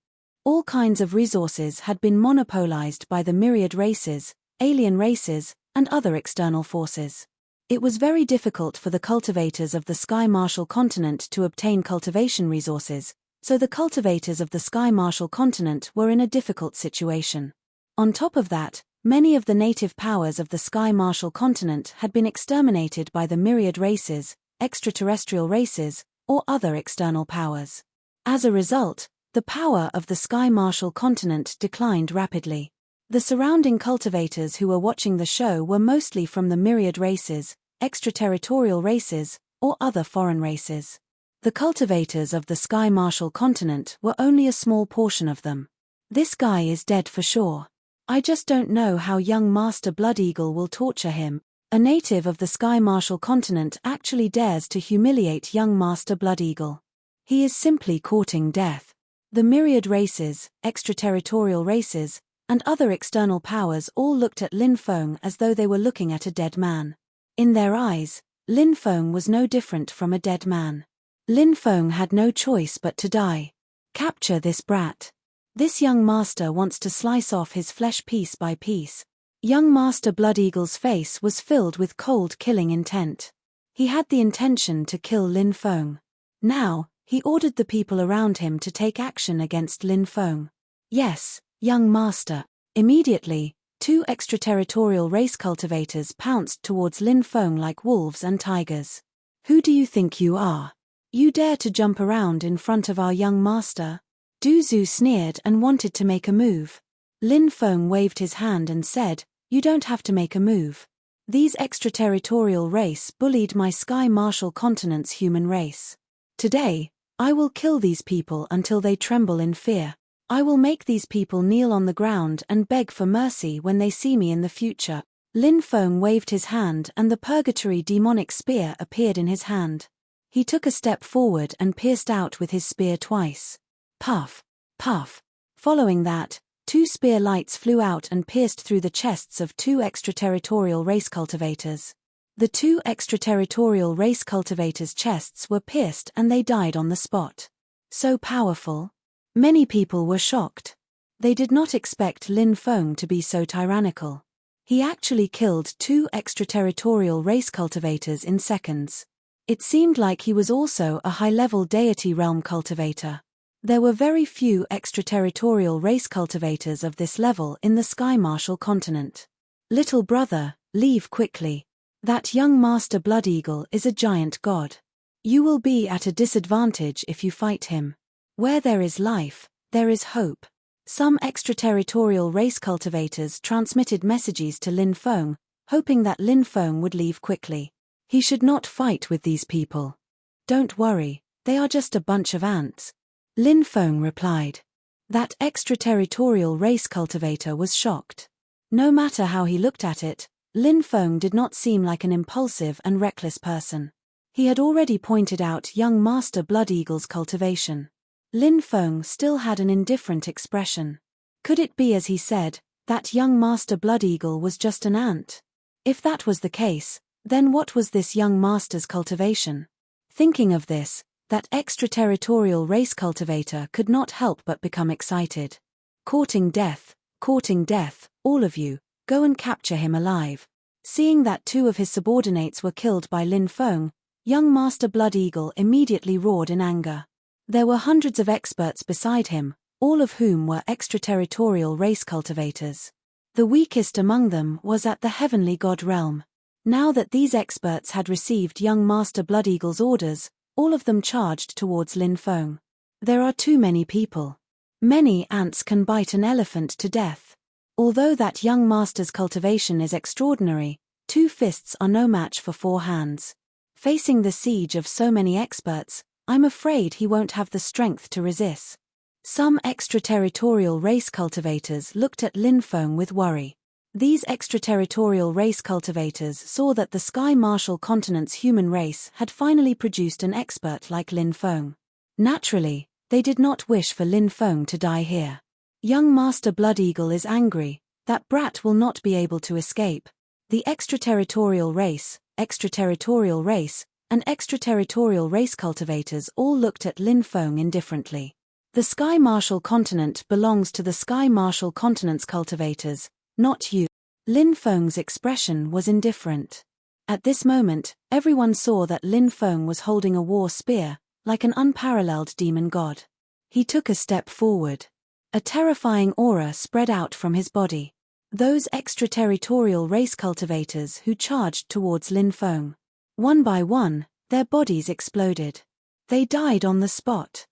All kinds of resources had been monopolized by the myriad races, alien races, and other external forces. It was very difficult for the cultivators of the Sky Marshal continent to obtain cultivation resources, so the cultivators of the Sky Marshal continent were in a difficult situation. On top of that, many of the native powers of the Sky Marshal continent had been exterminated by the myriad races, extraterrestrial races, or other external powers. As a result, The power of the Sky Marshal continent declined rapidly. The surrounding cultivators who were watching the show were mostly from the myriad races, extraterritorial races, or other foreign races. The cultivators of the Sky Marshal continent were only a small portion of them. This guy is dead for sure. I just don't know how young Master Blood Eagle will torture him. A native of the Sky Marshal continent actually dares to humiliate young Master Blood Eagle. He is simply courting death. The myriad races, extraterritorial races, and other external powers all looked at Lin Feng as though they were looking at a dead man. In their eyes, Lin Feng was no different from a dead man. Lin Feng had no choice but to die. Capture this brat. This young master wants to slice off his flesh piece by piece. Young Master Blood Eagle's face was filled with cold killing intent. He had the intention to kill Lin Feng. Now, he ordered the people around him to take action against Lin Feng. Yes, young master. Immediately, 2 extraterritorial race cultivators pounced towards Lin Feng like wolves and tigers. Who do you think you are? You dare to jump around in front of our young master? Du Zhu sneered and wanted to make a move. Lin Feng waved his hand and said, "You don't have to make a move. These extraterritorial race bullied my Sky Marshal continent's human race. Today, I will kill these people until they tremble in fear. I will make these people kneel on the ground and beg for mercy when they see me in the future." Lin Feng waved his hand and the purgatory demonic spear appeared in his hand. He took a step forward and pierced out with his spear twice. Puff, puff. Following that, 2 spear lights flew out and pierced through the chests of 2 extraterritorial race cultivators. The 2 extraterritorial race cultivators' chests were pierced and they died on the spot. So powerful. Many people were shocked. They did not expect Lin Feng to be so tyrannical. He actually killed 2 extraterritorial race cultivators in seconds. It seemed like he was also a high-level deity realm cultivator. There were very few extraterritorial race cultivators of this level in the Sky Marshal continent. Little brother, leave quickly. That young Master Blood Eagle is a giant god. You will be at a disadvantage if you fight him. Where there is life, there is hope. Some extraterritorial race cultivators transmitted messages to Lin Feng, hoping that Lin Feng would leave quickly. He should not fight with these people. Don't worry, they are just a bunch of ants. Lin Feng replied. That extraterritorial race cultivator was shocked. No matter how he looked at it, Lin Feng did not seem like an impulsive and reckless person. He had already pointed out young Master Blood Eagle's cultivation. Lin Feng still had an indifferent expression. Could it be as he said, that young Master Blood Eagle was just an ant? If that was the case, then what was this young master's cultivation? Thinking of this, that extraterritorial race cultivator could not help but become excited. Courting death, all of you, go and capture him alive. Seeing that 2 of his subordinates were killed by Lin Feng, young Master Blood Eagle immediately roared in anger. There were hundreds of experts beside him, all of whom were extraterritorial race cultivators. The weakest among them was at the heavenly god realm. Now that these experts had received young Master Blood Eagle's orders, all of them charged towards Lin Feng. There are too many people. Many ants can bite an elephant to death. Although that young master's cultivation is extraordinary, 2 fists are no match for 4 hands. Facing the siege of so many experts, I'm afraid he won't have the strength to resist. Some extraterritorial race cultivators looked at Lin Feng with worry. These extraterritorial race cultivators saw that the Sky Marshal continent's human race had finally produced an expert like Lin Feng. Naturally, they did not wish for Lin Feng to die here. Young Master Blood Eagle is angry, that brat will not be able to escape. The extraterritorial race, and extraterritorial race cultivators all looked at Lin Feng indifferently. The Sky Marshal continent belongs to the Sky Marshal continent's cultivators, not you. Lin Feng's expression was indifferent. At this moment, everyone saw that Lin Feng was holding a war spear, like an unparalleled demon god. He took a step forward. A terrifying aura spread out from his body. Those extraterritorial race cultivators who charged towards Lin Feng. One by one, their bodies exploded. They died on the spot.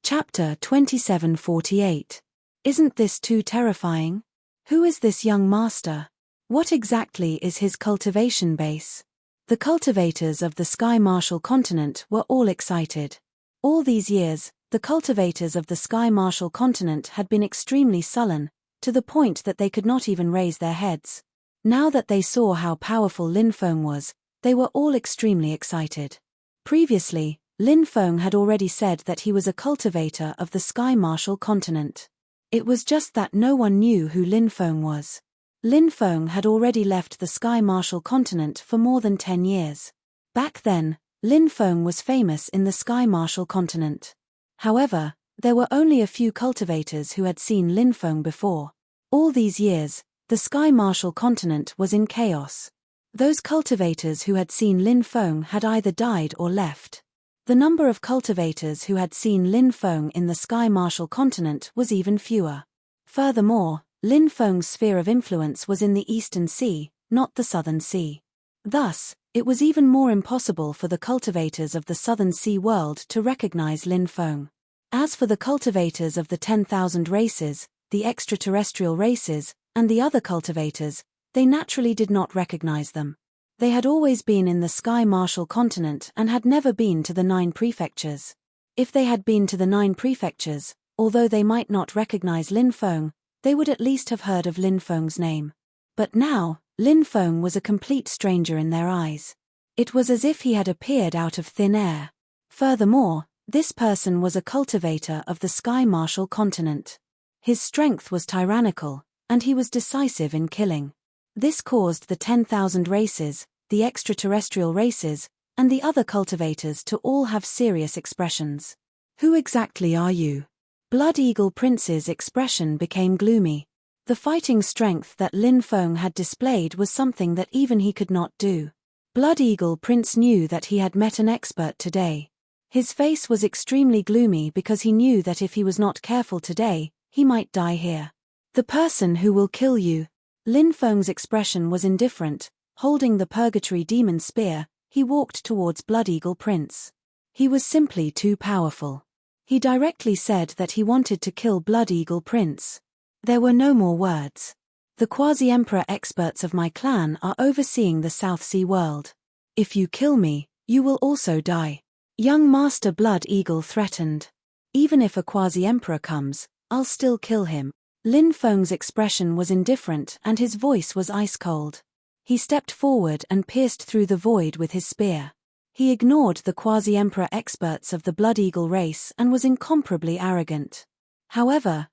Chapter 2748. Isn't this too terrifying? Who is this young master? What exactly is his cultivation base? The cultivators of the Sky Marshal continent were all excited. All these years, the cultivators of the Sky Marshal continent had been extremely sullen, to the point that they could not even raise their heads. Now that they saw how powerful Lin Feng was, they were all extremely excited. Previously, Lin Feng had already said that he was a cultivator of the Sky Marshal continent. It was just that no one knew who Lin Feng was. Lin Feng had already left the Sky Marshal continent for more than 10 years. Back then, Lin Feng was famous in the Sky Marshal continent. However, there were only a few cultivators who had seen Lin Feng before. All these years, the Sky Marshal continent was in chaos. Those cultivators who had seen Lin Feng had either died or left. The number of cultivators who had seen Lin Feng in the Sky Marshal continent was even fewer. Furthermore, Lin Feng's sphere of influence was in the Eastern Sea, not the Southern Sea. Thus, it was even more impossible for the cultivators of the Southern Sea world to recognize Lin Feng. As for the cultivators of the 10,000 races, the extraterrestrial races, and the other cultivators, they naturally did not recognize them. They had always been in the Sky Marshal continent and had never been to the 9 prefectures. If they had been to the 9 prefectures, although they might not recognize Lin Feng, they would at least have heard of Lin Feng's name. But now, Lin Feng was a complete stranger in their eyes. It was as if he had appeared out of thin air. Furthermore, this person was a cultivator of the Sky Marshal continent. His strength was tyrannical, and he was decisive in killing. This caused the 10,000 races, the extraterrestrial races, and the other cultivators to all have serious expressions. Who exactly are you? Blood Eagle Prince's expression became gloomy. The fighting strength that Lin Feng had displayed was something that even he could not do. Blood Eagle Prince knew that he had met an expert today. His face was extremely gloomy because he knew that if he was not careful today, he might die here. The person who will kill you. Lin Feng's expression was indifferent. Holding the Purgatory Demon Spear, he walked towards Blood Eagle Prince. He was simply too powerful. He directly said that he wanted to kill Blood Eagle Prince. There were no more words. The Quasi-Emperor experts of my clan are overseeing the South Sea world. If you kill me, you will also die. Young Master Blood Eagle threatened. Even if a Quasi-Emperor comes, I'll still kill him. Lin Feng's expression was indifferent and his voice was ice-cold. He stepped forward and pierced through the void with his spear. He ignored the Quasi-Emperor experts of the Blood Eagle race and was incomparably arrogant. However,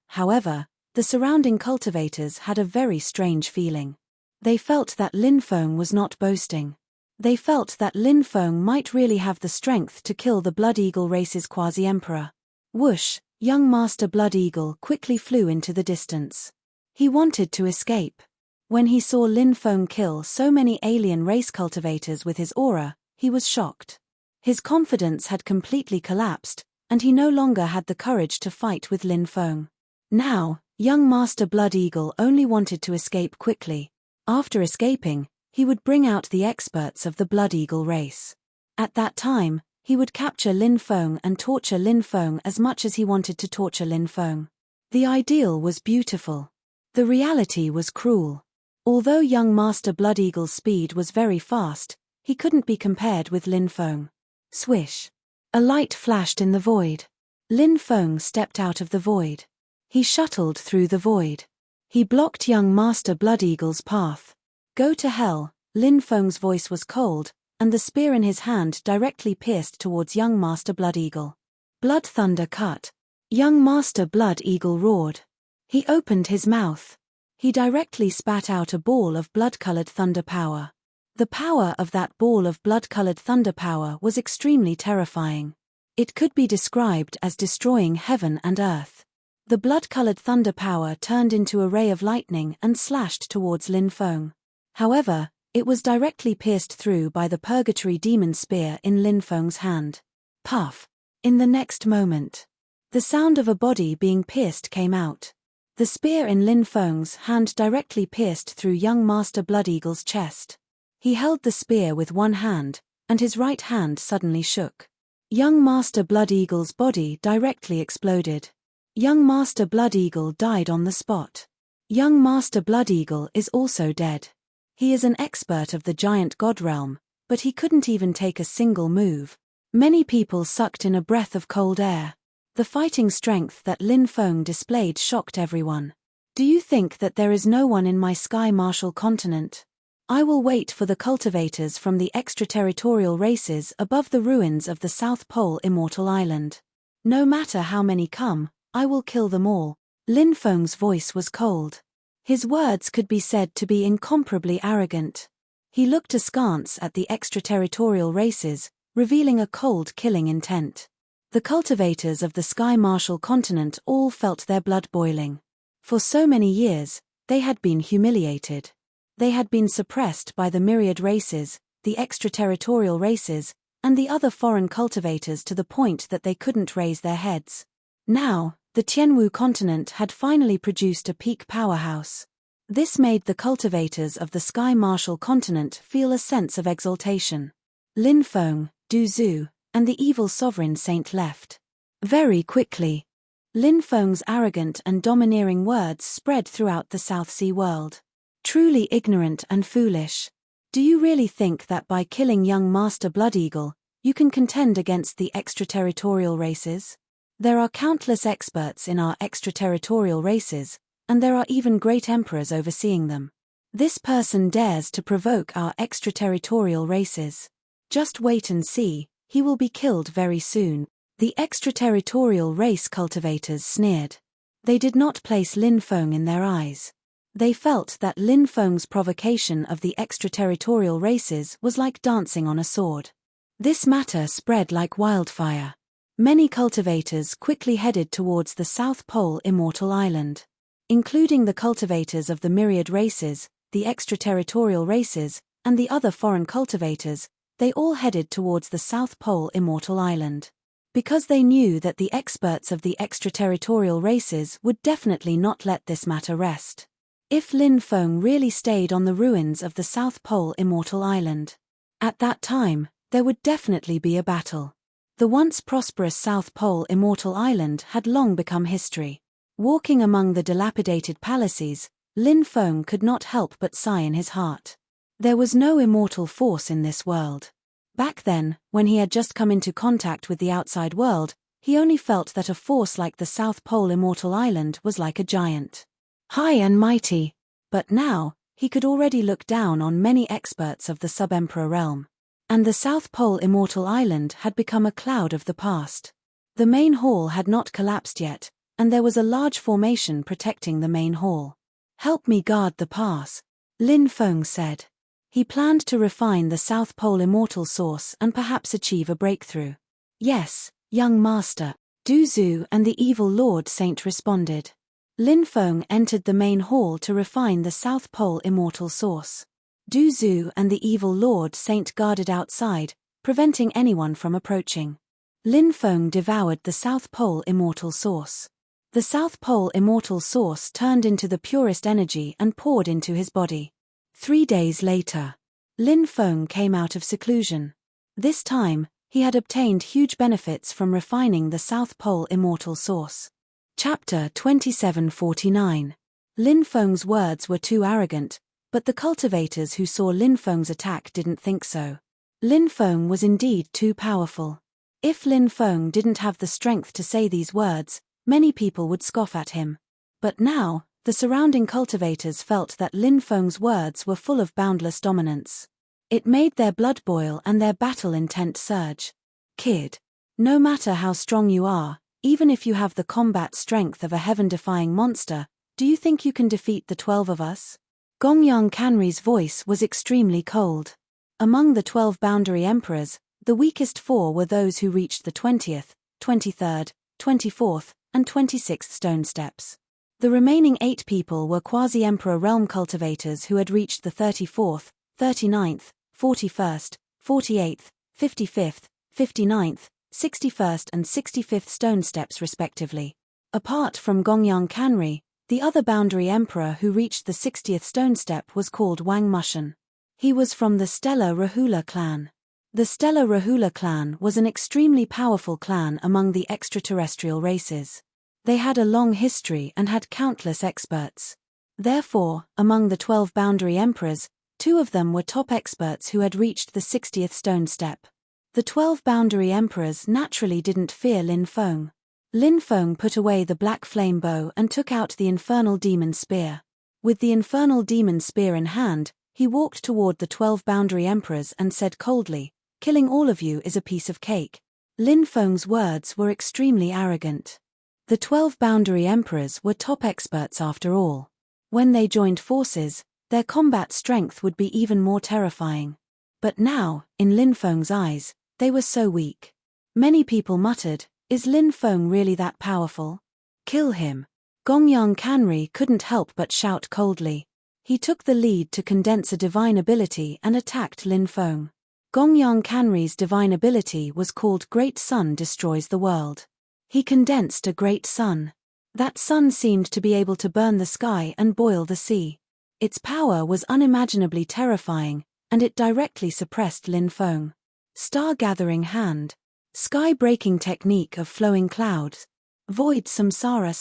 the surrounding cultivators had a very strange feeling. They felt that Lin Feng was not boasting. They felt that Lin Feng might really have the strength to kill the Blood Eagle race's Quasi-Emperor. Whoosh! Young Master Blood Eagle quickly flew into the distance. He wanted to escape. When he saw Lin Feng kill so many alien race cultivators with his aura, he was shocked. His confidence had completely collapsed, and he no longer had the courage to fight with Lin Feng. Now, young Master Blood Eagle only wanted to escape quickly. After escaping, he would bring out the experts of the Blood Eagle race. At that time, he would capture Lin Feng and torture Lin Feng as much as he wanted to torture Lin Feng. The ideal was beautiful. The reality was cruel. Although young Master Blood Eagle's speed was very fast, he couldn't be compared with Lin Feng. Swish! A light flashed in the void. Lin Feng stepped out of the void. He shuttled through the void. He blocked young Master Blood Eagle's path. Go to hell, Lin Feng's voice was cold, and the spear in his hand directly pierced towards young Master Blood Eagle. Blood thunder cut. Young Master Blood Eagle roared. He opened his mouth. He directly spat out a ball of blood-colored thunder power. The power of that ball of blood-colored thunder power was extremely terrifying. It could be described as destroying heaven and earth. The blood-colored thunder power turned into a ray of lightning and slashed towards Lin Feng. However, it was directly pierced through by the Purgatory Demon Spear in Lin Feng's hand. Puff! In the next moment, the sound of a body being pierced came out. The spear in Lin Feng's hand directly pierced through young Master Blood Eagle's chest. He held the spear with one hand, and his right hand suddenly shook. Young Master Blood Eagle's body directly exploded. Young Master Blood Eagle died on the spot. Young Master Blood Eagle is also dead. He is an expert of the giant god realm, but he couldn't even take a single move. Many people sucked in a breath of cold air. The fighting strength that Lin Feng displayed shocked everyone. Do you think that there is no one in my Sky Martial continent? I will wait for the cultivators from the extraterritorial races above the ruins of the South Pole Immortal Island. No matter how many come, I will kill them all. Lin Feng's voice was cold. His words could be said to be incomparably arrogant. He looked askance at the extraterritorial races, revealing a cold killing intent. The cultivators of the Sky Martial continent all felt their blood boiling. For so many years, they had been humiliated. They had been suppressed by the myriad races, the extraterritorial races, and the other foreign cultivators to the point that they couldn't raise their heads. Now, the Tianwu continent had finally produced a peak powerhouse. This made the cultivators of the Sky Martial continent feel a sense of exaltation. Lin Feng, Du Zhu, and the evil sovereign saint left. Very quickly, Lin Feng's arrogant and domineering words spread throughout the South Sea world. Truly ignorant and foolish. Do you really think that by killing young Master Blood Eagle, you can contend against the extraterritorial races? There are countless experts in our extraterritorial races, and there are even great emperors overseeing them. This person dares to provoke our extraterritorial races. Just wait and see, he will be killed very soon. The extraterritorial race cultivators sneered. They did not place Lin Feng in their eyes. They felt that Lin Feng's provocation of the extraterritorial races was like dancing on a sword. This matter spread like wildfire. Many cultivators quickly headed towards the South Pole Immortal Island. Including the cultivators of the myriad races, the extraterritorial races, and the other foreign cultivators, they all headed towards the South Pole Immortal Island. Because they knew that the experts of the extraterritorial races would definitely not let this matter rest. If Lin Feng really stayed on the ruins of the South Pole Immortal Island, at that time, there would definitely be a battle. The once prosperous South Pole Immortal Island had long become history. Walking among the dilapidated palaces, Lin Feng could not help but sigh in his heart. There was no immortal force in this world. Back then, when he had just come into contact with the outside world, he only felt that a force like the South Pole Immortal Island was like a giant. High and mighty. But now, he could already look down on many experts of the sub-emperor realm. And the South Pole Immortal Island had become a cloud of the past. The main hall had not collapsed yet, and there was a large formation protecting the main hall. Help me guard the pass, Lin Feng said. He planned to refine the South Pole Immortal source and perhaps achieve a breakthrough. Yes, young master, Du Zhu and the evil Lord Saint responded. Lin Feng entered the main hall to refine the South Pole Immortal source. Du Zhu and the evil Lord Saint guarded outside, preventing anyone from approaching. Lin Feng devoured the South Pole Immortal source. The South Pole Immortal source turned into the purest energy and poured into his body. 3 days later, Lin Feng came out of seclusion. This time, he had obtained huge benefits from refining the South Pole Immortal source. Chapter 2749. Lin Feng's words were too arrogant, but the cultivators who saw Lin Feng's attack didn't think so. Lin Feng was indeed too powerful. If Lin Feng didn't have the strength to say these words, many people would scoff at him. But now, the surrounding cultivators felt that Lin Feng's words were full of boundless dominance. It made their blood boil and their battle intent surge. Kid, no matter how strong you are, even if you have the combat strength of a heaven-defying monster, do you think you can defeat the 12 of us? Gongyang Kanri's voice was extremely cold. Among the 12 boundary emperors, the weakest 4 were those who reached the 20th, 23rd, 24th, and 26th stone steps. The remaining 8 people were quasi-emperor realm cultivators who had reached the 34th, 39th, 41st, 48th, 55th, 59th, 61st and 65th stone steps respectively. Apart from Gongyang Kanri, the other boundary emperor who reached the 60th stone step was called Wang Mushan. He was from the stellar Rahula clan. The Stellar Rahula clan was an extremely powerful clan among the extraterrestrial races. They had a long history and had countless experts. Therefore, among the 12 boundary emperors, 2 of them were top experts who had reached the 60th stone step. The 12 boundary emperors naturally didn't fear Lin Feng. Lin Feng put away the black flame bow and took out the infernal demon spear. With the infernal demon spear in hand, he walked toward the 12 boundary emperors and said coldly, "Killing all of you is a piece of cake." Lin Feng's words were extremely arrogant. The 12 boundary emperors were top experts after all. When they joined forces, their combat strength would be even more terrifying. But now, in Lin Feng's eyes, they were so weak. Many people muttered, "Is Lin Feng really that powerful? Kill him." Gongyang Kanri couldn't help but shout coldly. He took the lead to condense a divine ability and attacked Lin Feng. Gongyang Kanri's divine ability was called Great Sun Destroys the World. He condensed a great sun. That sun seemed to be able to burn the sky and boil the sea. Its power was unimaginably terrifying, and it directly suppressed Lin Feng. Star-gathering hand. Sky-breaking technique of flowing clouds. Void samsara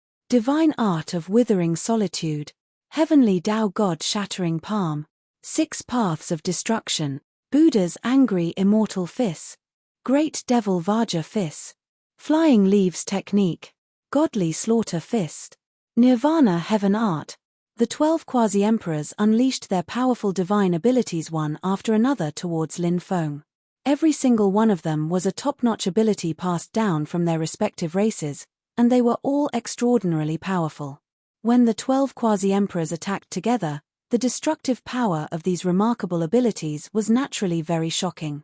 / divine art of withering solitude. Heavenly Tao God-shattering palm. 6 paths of destruction. Buddha's angry immortal fist. Great devil Vajra fist. Flying leaves technique. Godly slaughter fist. Nirvana heaven art. The 12 quasi-emperors unleashed their powerful divine abilities one after another towards Lin Feng. Every single one of them was a top-notch ability passed down from their respective races, and they were all extraordinarily powerful. When the 12 quasi-emperors attacked together, the destructive power of these remarkable abilities was naturally very shocking.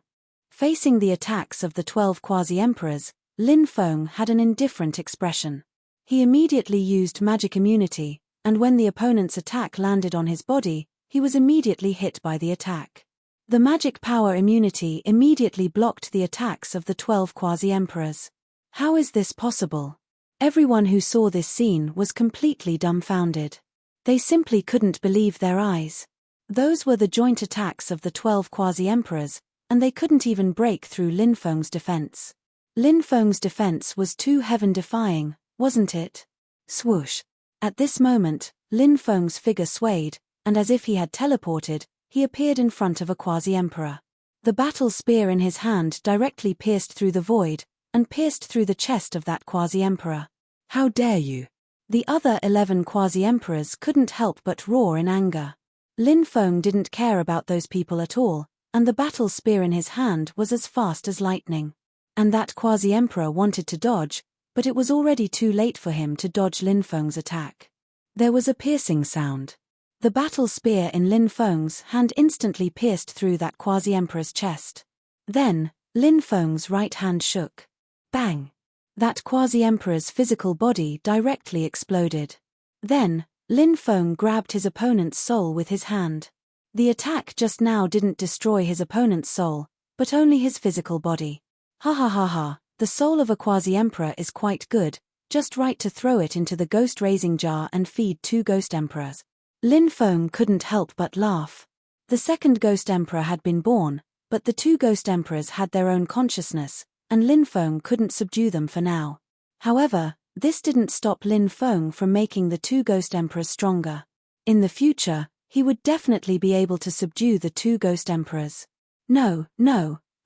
Facing the attacks of the 12 quasi-emperors, Lin Feng had an indifferent expression. He immediately used magic immunity, and when the opponent's attack landed on his body, he was immediately hit by the attack. The magic power immunity immediately blocked the attacks of the 12 quasi-emperors. How is this possible? Everyone who saw this scene was completely dumbfounded. They simply couldn't believe their eyes. Those were the joint attacks of the 12 quasi-emperors, and they couldn't even break through Lin Feng's defense. Lin Feng's defense was too heaven-defying, wasn't it? Swoosh. At this moment, Lin Feng's figure swayed, and as if he had teleported, he appeared in front of a quasi-emperor. The battle spear in his hand directly pierced through the void, and pierced through the chest of that quasi-emperor. "How dare you!" The other 11 quasi-emperors couldn't help but roar in anger. Lin Feng didn't care about those people at all, and the battle spear in his hand was as fast as lightning. And that quasi-emperor wanted to dodge, but it was already too late for him to dodge Lin Feng's attack. There was a piercing sound. The battle spear in Lin Feng's hand instantly pierced through that quasi-emperor's chest. Then, Lin Feng's right hand shook. Bang! That quasi-emperor's physical body directly exploded. Then, Lin Feng grabbed his opponent's soul with his hand. The attack just now didn't destroy his opponent's soul, but only his physical body. Ha ha ha ha, the soul of a quasi-emperor is quite good, just right to throw it into the ghost-raising jar and feed 2 ghost emperors. Lin Feng couldn't help but laugh. The second ghost emperor had been born, but the 2 ghost emperors had their own consciousness, and Lin Feng couldn't subdue them for now. However, this didn't stop Lin Feng from making the 2 ghost emperors stronger. In the future, he would definitely be able to subdue the 2 ghost emperors. No,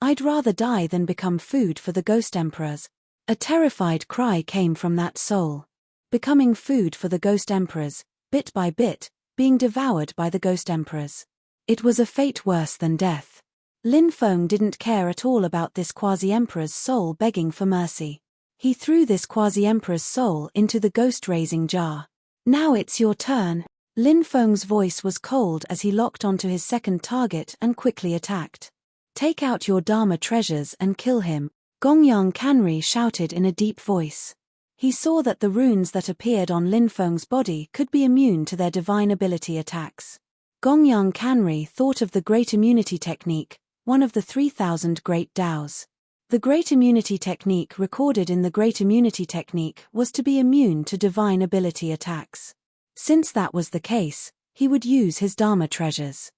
I'd rather die than become food for the ghost emperors. A terrified cry came from that soul. Becoming food for the ghost emperors, bit by bit, being devoured by the ghost emperors. It was a fate worse than death. Lin Feng didn't care at all about this quasi-emperor's soul begging for mercy. He threw this quasi-emperor's soul into the ghost-raising jar. "Now it's your turn." Lin Feng's voice was cold as he locked onto his second target and quickly attacked. "Take out your Dharma treasures and kill him," Gongyang Kanri shouted in a deep voice. He saw that the runes that appeared on Lin Feng's body could be immune to their divine ability attacks. Gongyang Kanri thought of the Great Immunity Technique, one of the 3,000 Great Taos. The Great Immunity Technique recorded in the Great Immunity Technique was to be immune to divine ability attacks. Since that was the case, he would use his Dharma treasures.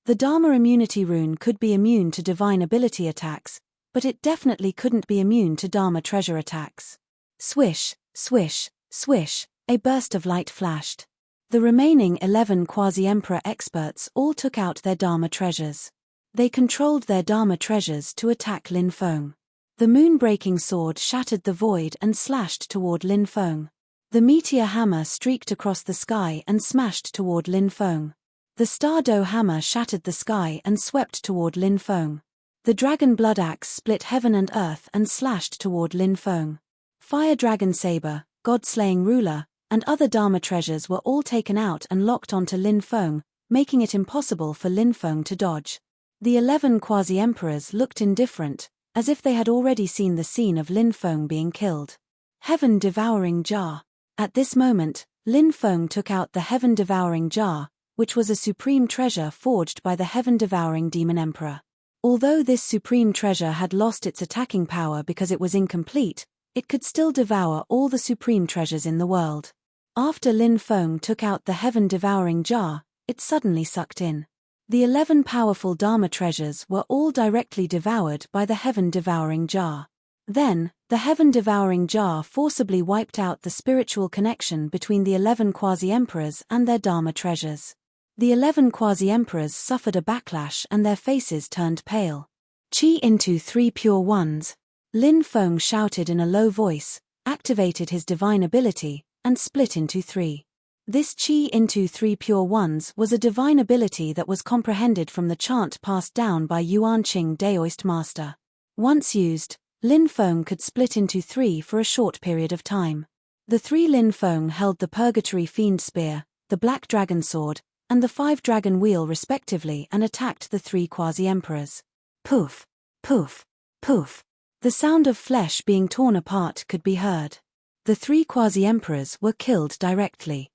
The Dharma immunity rune could be immune to divine ability attacks, but it definitely couldn't be immune to Dharma treasure attacks. Swish, swish, swish, a burst of light flashed. The remaining 11 quasi-emperor experts all took out their Dharma treasures. They controlled their Dharma treasures to attack Lin Feng. The moon-breaking sword shattered the void and slashed toward Lin Feng. The meteor hammer streaked across the sky and smashed toward Lin Feng. The Star-Do hammer shattered the sky and swept toward Lin Feng. The dragon blood axe split heaven and earth and slashed toward Lin Feng. Fire dragon saber, god-slaying ruler, and other Dharma treasures were all taken out and locked onto Lin Feng, making it impossible for Lin Feng to dodge. The 11 quasi-emperors looked indifferent, as if they had already seen the scene of Lin Feng being killed. Heaven-devouring jar. At this moment, Lin Feng took out the heaven-devouring jar, which was a supreme treasure forged by the heaven-devouring demon emperor. Although this supreme treasure had lost its attacking power because it was incomplete, it could still devour all the supreme treasures in the world. After Lin Feng took out the heaven-devouring jar, it suddenly sucked in. The 11 powerful Dharma treasures were all directly devoured by the heaven-devouring jar. Then, the heaven-devouring jar forcibly wiped out the spiritual connection between the 11 quasi-emperors and their Dharma treasures. The 11 quasi-emperors suffered a backlash and their faces turned pale. Chi into 3 pure ones. Lin Feng shouted in a low voice, activated his divine ability, and split into 3. This Chi into 3 pure ones was a divine ability that was comprehended from the chant passed down by Yuan Qing Daoist master. Once used, Lin Feng could split into 3 for a short period of time. The 3 Lin Feng held the Purgatory Fiend Spear, the Black Dragon Sword, and the 5 Dragon Wheel respectively and attacked the 3 quasi-emperors. Poof, poof, poof. The sound of flesh being torn apart could be heard. The 3 quasi-emperors were killed directly.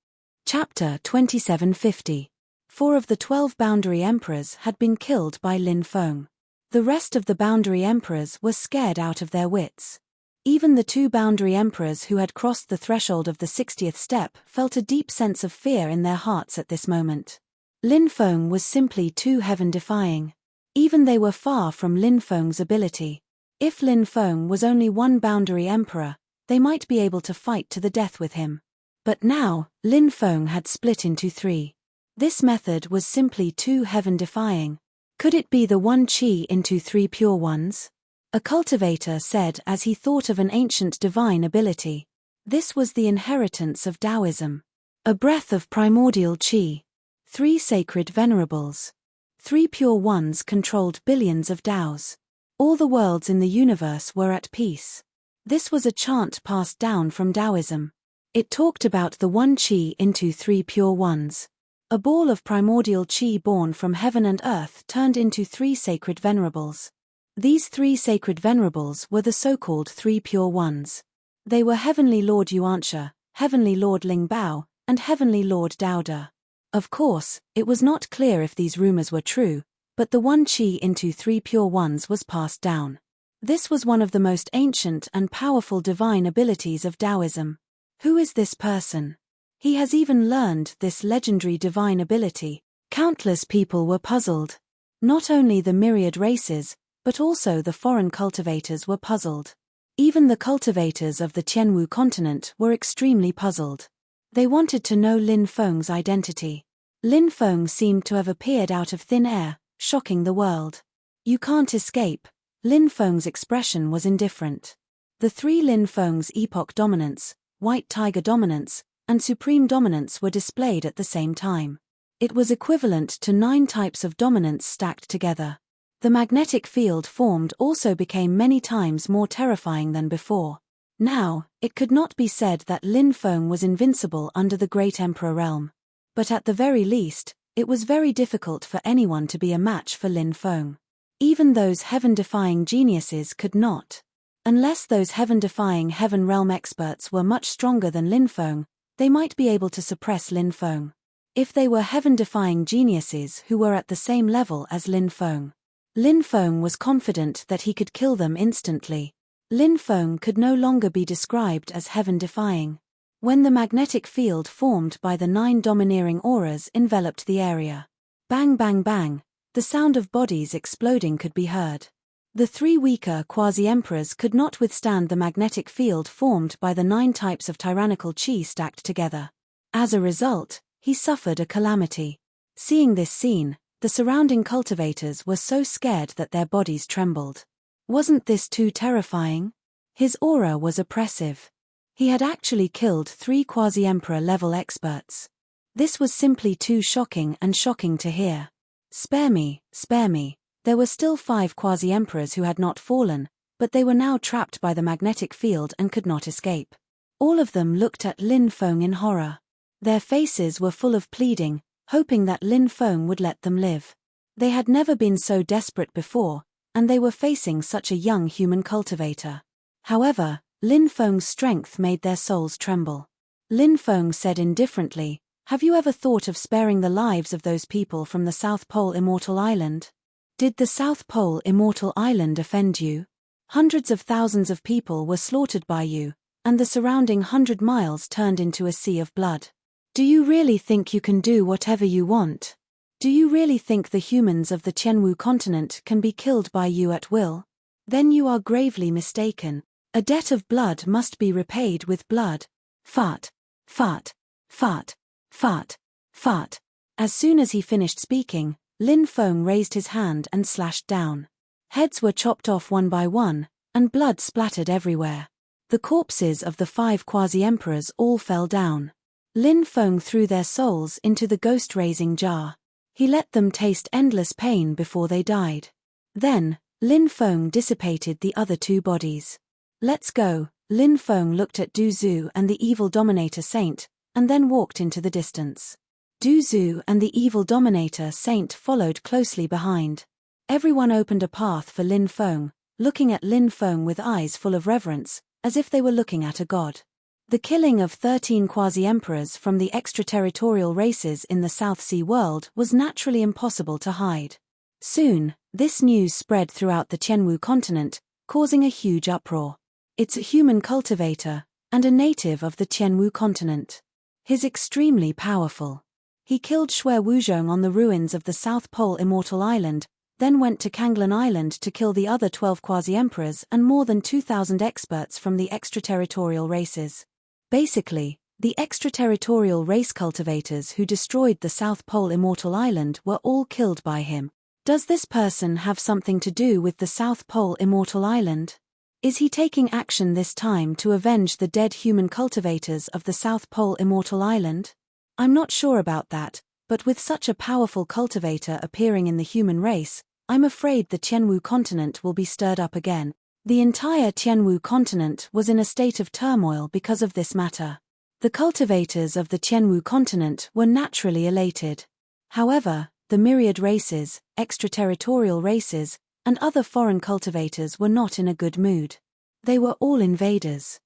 Chapter 2750. 4 of the 12 boundary emperors had been killed by Lin Feng. The rest of the boundary emperors were scared out of their wits. Even the 2 boundary emperors who had crossed the threshold of the 60th step felt a deep sense of fear in their hearts at this moment. Lin Feng was simply too heaven-defying. Even they were far from Lin Feng's ability. If Lin Feng was only 1 boundary emperor, they might be able to fight to the death with him. But now, Lin Feng had split into 3. This method was simply too heaven-defying. Could it be the 1 Chi into 3 pure ones? A cultivator said as he thought of an ancient divine ability. This was the inheritance of Taoism. A breath of primordial Chi. 3 sacred venerables. 3 pure ones controlled billions of Taos. All the worlds in the universe were at peace. This was a chant passed down from Taoism. It talked about the 1 Chi into 3 pure ones. A ball of primordial Chi born from heaven and earth turned into 3 sacred venerables. These 3 sacred venerables were the so-called 3 pure ones. They were Heavenly Lord Yuanxia, Heavenly Lord Ling Bao, and Heavenly Lord Daoda. Of course, it was not clear if these rumors were true, but the 1 Chi into 3 pure ones was passed down. This was one of the most ancient and powerful divine abilities of Taoism. Who is this person? He has even learned this legendary divine ability. Countless people were puzzled. Not only the myriad races, but also the foreign cultivators were puzzled. Even the cultivators of the Tianwu continent were extremely puzzled. They wanted to know Lin Feng's identity. Lin Feng seemed to have appeared out of thin air, shocking the world. You can't escape. Lin Feng's expression was indifferent. The 3 Lin Feng's epoch dominance, white tiger dominance, and supreme dominance were displayed at the same time. It was equivalent to 9 types of dominance stacked together. The magnetic field formed also became many times more terrifying than before. Now, it could not be said that Lin Feng was invincible under the Great Emperor realm. But at the very least, it was very difficult for anyone to be a match for Lin Feng. Even those heaven-defying geniuses could not. Unless those heaven-defying heaven realm experts were much stronger than Lin Feng, they might be able to suppress Lin Feng. If they were heaven-defying geniuses who were at the same level as Lin Feng was confident that he could kill them instantly. Lin Feng could no longer be described as heaven-defying. When the magnetic field formed by the 9 domineering auras enveloped the area. Bang bang bang, The sound of bodies exploding could be heard. The 3 weaker quasi-emperors could not withstand the magnetic field formed by the 9 types of tyrannical chi stacked together. As a result, he suffered a calamity. Seeing this scene, the surrounding cultivators were so scared that their bodies trembled. Wasn't this too terrifying? His aura was oppressive. He had actually killed 3 quasi-emperor level experts. This was simply too shocking to hear. Spare me, spare me. There were still 5 quasi-emperors who had not fallen, but they were now trapped by the magnetic field and could not escape. All of them looked at Lin Feng in horror. Their faces were full of pleading, hoping that Lin Feng would let them live. They had never been so desperate before, and they were facing such a young human cultivator. However, Lin Feng's strength made their souls tremble. Lin Feng said indifferently, "Have you ever thought of sparing the lives of those people from the South Pole Immortal Island? Did the South Pole Immortal Island offend you? Hundreds of thousands of people were slaughtered by you, and the surrounding 100 miles turned into a sea of blood. Do you really think you can do whatever you want? Do you really think the humans of the Tianwu continent can be killed by you at will? Then you are gravely mistaken. A debt of blood must be repaid with blood." Fart, fart, fart, fart, fart. As soon as he finished speaking, Lin Feng raised his hand and slashed down. Heads were chopped off one by one, and blood splattered everywhere. The corpses of the 5 quasi-emperors all fell down. Lin Feng threw their souls into the ghost-raising jar. He let them taste endless pain before they died. Then, Lin Feng dissipated the other 2 bodies. "Let's go." Lin Feng looked at Du Zhu and the evil Dominator Saint, and then walked into the distance. Du Zhu and the evil Dominator Saint followed closely behind. Everyone opened a path for Lin Feng, looking at Lin Feng with eyes full of reverence, as if they were looking at a god. The killing of 13 quasi-emperors from the extraterritorial races in the South Sea world was naturally impossible to hide. Soon, this news spread throughout the Tianwu continent, causing a huge uproar. "It's a human cultivator, and a native of the Tianwu continent. He's extremely powerful. He killed Xue Wuzhong on the ruins of the South Pole Immortal Island, then went to Kanglan Island to kill the other 12 quasi-emperors and more than 2,000 experts from the extraterritorial races. Basically, the extraterritorial race cultivators who destroyed the South Pole Immortal Island were all killed by him. Does this person have something to do with the South Pole Immortal Island? Is he taking action this time to avenge the dead human cultivators of the South Pole Immortal Island? I'm not sure about that, but with such a powerful cultivator appearing in the human race, I'm afraid the Tianwu continent will be stirred up again." The entire Tianwu continent was in a state of turmoil because of this matter. The cultivators of the Tianwu continent were naturally elated. However, the myriad races, extraterritorial races, and other foreign cultivators were not in a good mood. They were all invaders.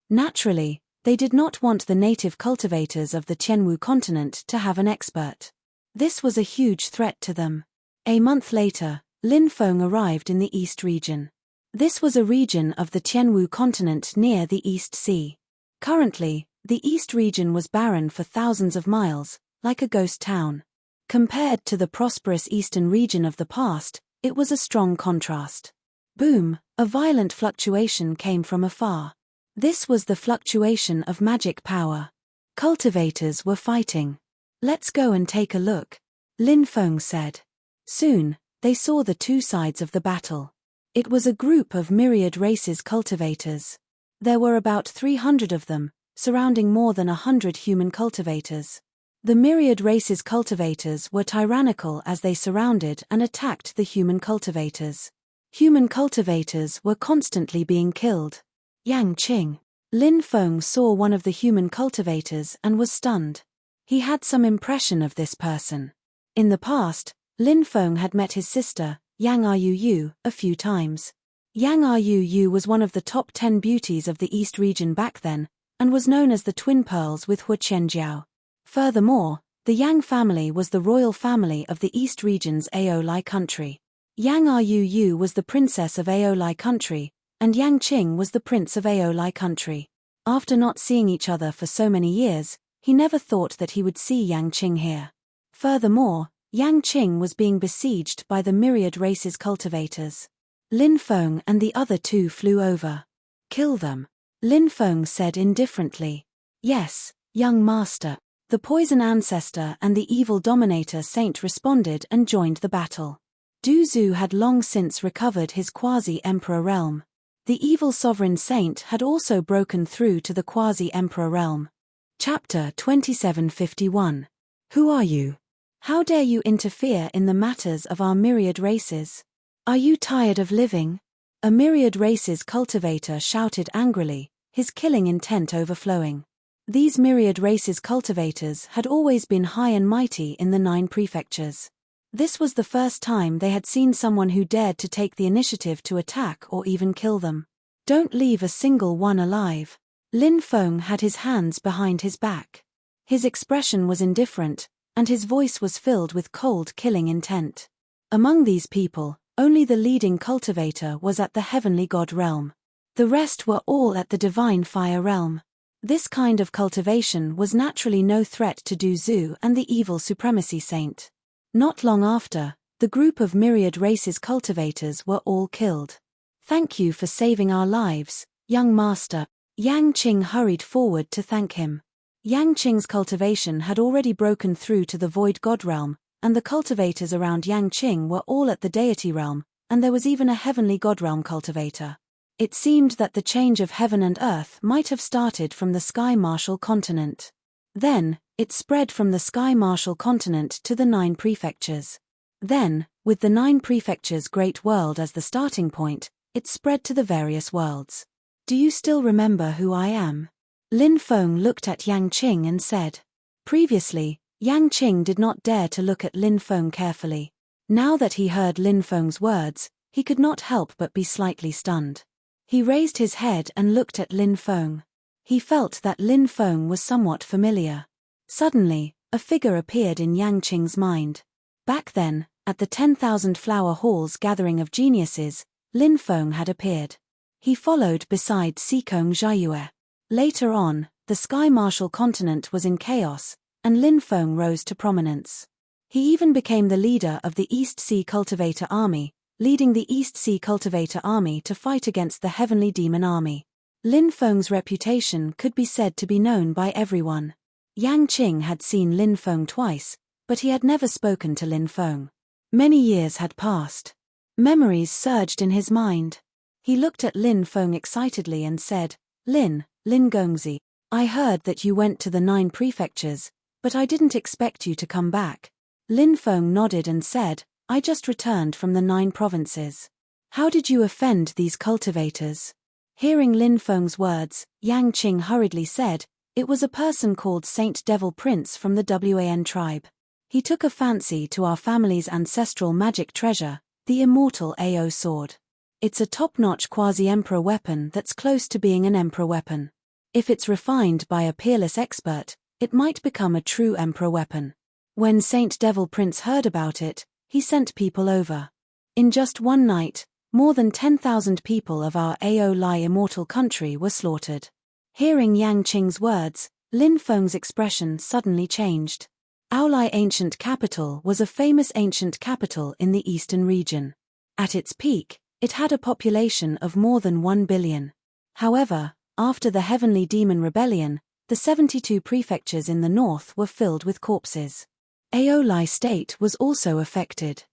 Naturally, they did not want the native cultivators of the Tianwu continent to have an expert. This was a huge threat to them. A month later, Lin Feng arrived in the East region. This was a region of the Tianwu continent near the East Sea. Currently, the East region was barren for thousands of miles, like a ghost town. Compared to the prosperous eastern region of the past, it was a strong contrast. Boom, a violent fluctuation came from afar. This was the fluctuation of magic power. Cultivators were fighting. "Let's go and take a look," Lin Feng said. Soon, they saw the 2 sides of the battle. It was a group of myriad races cultivators. There were about 300 of them, surrounding more than 100 human cultivators. The myriad races cultivators were tyrannical as they surrounded and attacked the human cultivators. Human cultivators were constantly being killed. Yang Qing. Lin Feng saw one of the human cultivators and was stunned. He had some impression of this person. In the past, Lin Feng had met his sister, Yang Yu, a few times. Yang Yu was one of the top 10 beauties of the East region back then, and was known as the twin pearls with Hu Qianjiao. Furthermore, the Yang family was the royal family of the East region's Aolai country. Yang Yu was the princess of Aolai country, and Yang Qing was the prince of Aolai country. After not seeing each other for so many years, he never thought that he would see Yang Qing here. Furthermore, Yangqing was being besieged by the myriad races cultivators. Lin Feng and the other two flew over. Kill them, Lin Feng said indifferently. Yes, young master. The poison ancestor and the evil dominator saint responded and joined the battle. Du Zhu had long since recovered his quasi-emperor realm. The evil sovereign saint had also broken through to the quasi-emperor realm. Chapter 2751. Who are you? How dare you interfere in the matters of our myriad races? Are you tired of living? A myriad races cultivator shouted angrily, his killing intent overflowing. These myriad races cultivators had always been high and mighty in the 9 prefectures. This was the first time they had seen someone who dared to take the initiative to attack or even kill them. Don't leave a single one alive. Lin Feng had his hands behind his back. His expression was indifferent, and his voice was filled with cold killing intent. Among these people, only the leading cultivator was at the heavenly god realm. The rest were all at the divine fire realm. This kind of cultivation was naturally no threat to Du Zhu and the evil supremacy saint. Not long after, the group of myriad races cultivators were all killed. Thank you for saving our lives, young master. Yangqing hurried forward to thank him. Yangqing's cultivation had already broken through to the void god realm, and the cultivators around Yangqing were all at the deity realm, and there was even a heavenly god realm cultivator. It seemed that the change of heaven and earth might have started from the Sky Martial continent. Then, it spread from the Sky Martial continent to the 9 prefectures. Then, with the 9 prefectures' great world as the starting point, it spread to the various worlds. Do you still remember who I am? Lin Feng looked at Yangqing and said. Previously, Yangqing did not dare to look at Lin Feng carefully. Now that he heard Lin Feng's words, he could not help but be slightly stunned. He raised his head and looked at Lin Feng. He felt that Lin Feng was somewhat familiar. Suddenly, a figure appeared in Yangqing's mind. Back then, at the 10,000 Flower Hall's gathering of geniuses, Lin Feng had appeared. He followed beside Sikong Jiayue. Later on, the Sky Martial continent was in chaos, and Lin Feng rose to prominence. He even became the leader of the East Sea Cultivator Army, leading the East Sea Cultivator Army to fight against the Heavenly Demon Army. Lin Feng's reputation could be said to be known by everyone. Yangqing had seen Lin Feng twice, but he had never spoken to Lin Feng. Many years had passed. Memories surged in his mind. He looked at Lin Feng excitedly and said, Lin Gongzi, I heard that you went to the 9 prefectures, but I didn't expect you to come back. Lin Feng nodded and said, I just returned from the 9 provinces. How did you offend these cultivators? Hearing Lin Feng's words, Yangqing hurriedly said, it was a person called Saint Devil Prince from the Wan tribe. He took a fancy to our family's ancestral magic treasure, the immortal Ao sword. It's a top-notch quasi-emperor weapon that's close to being an emperor weapon. If it's refined by a peerless expert, it might become a true emperor weapon. When Saint Devil Prince heard about it, he sent people over. In just one night, more than 10,000 people of our Ao Lai immortal country were slaughtered. Hearing Yangqing's words, Lin Feng's expression suddenly changed. Ao Lai ancient capital was a famous ancient capital in the eastern region. At its peak, it had a population of more than 1 billion. However, after the Heavenly Demon Rebellion, the 72 prefectures in the north were filled with corpses. Ao Lai state was also affected.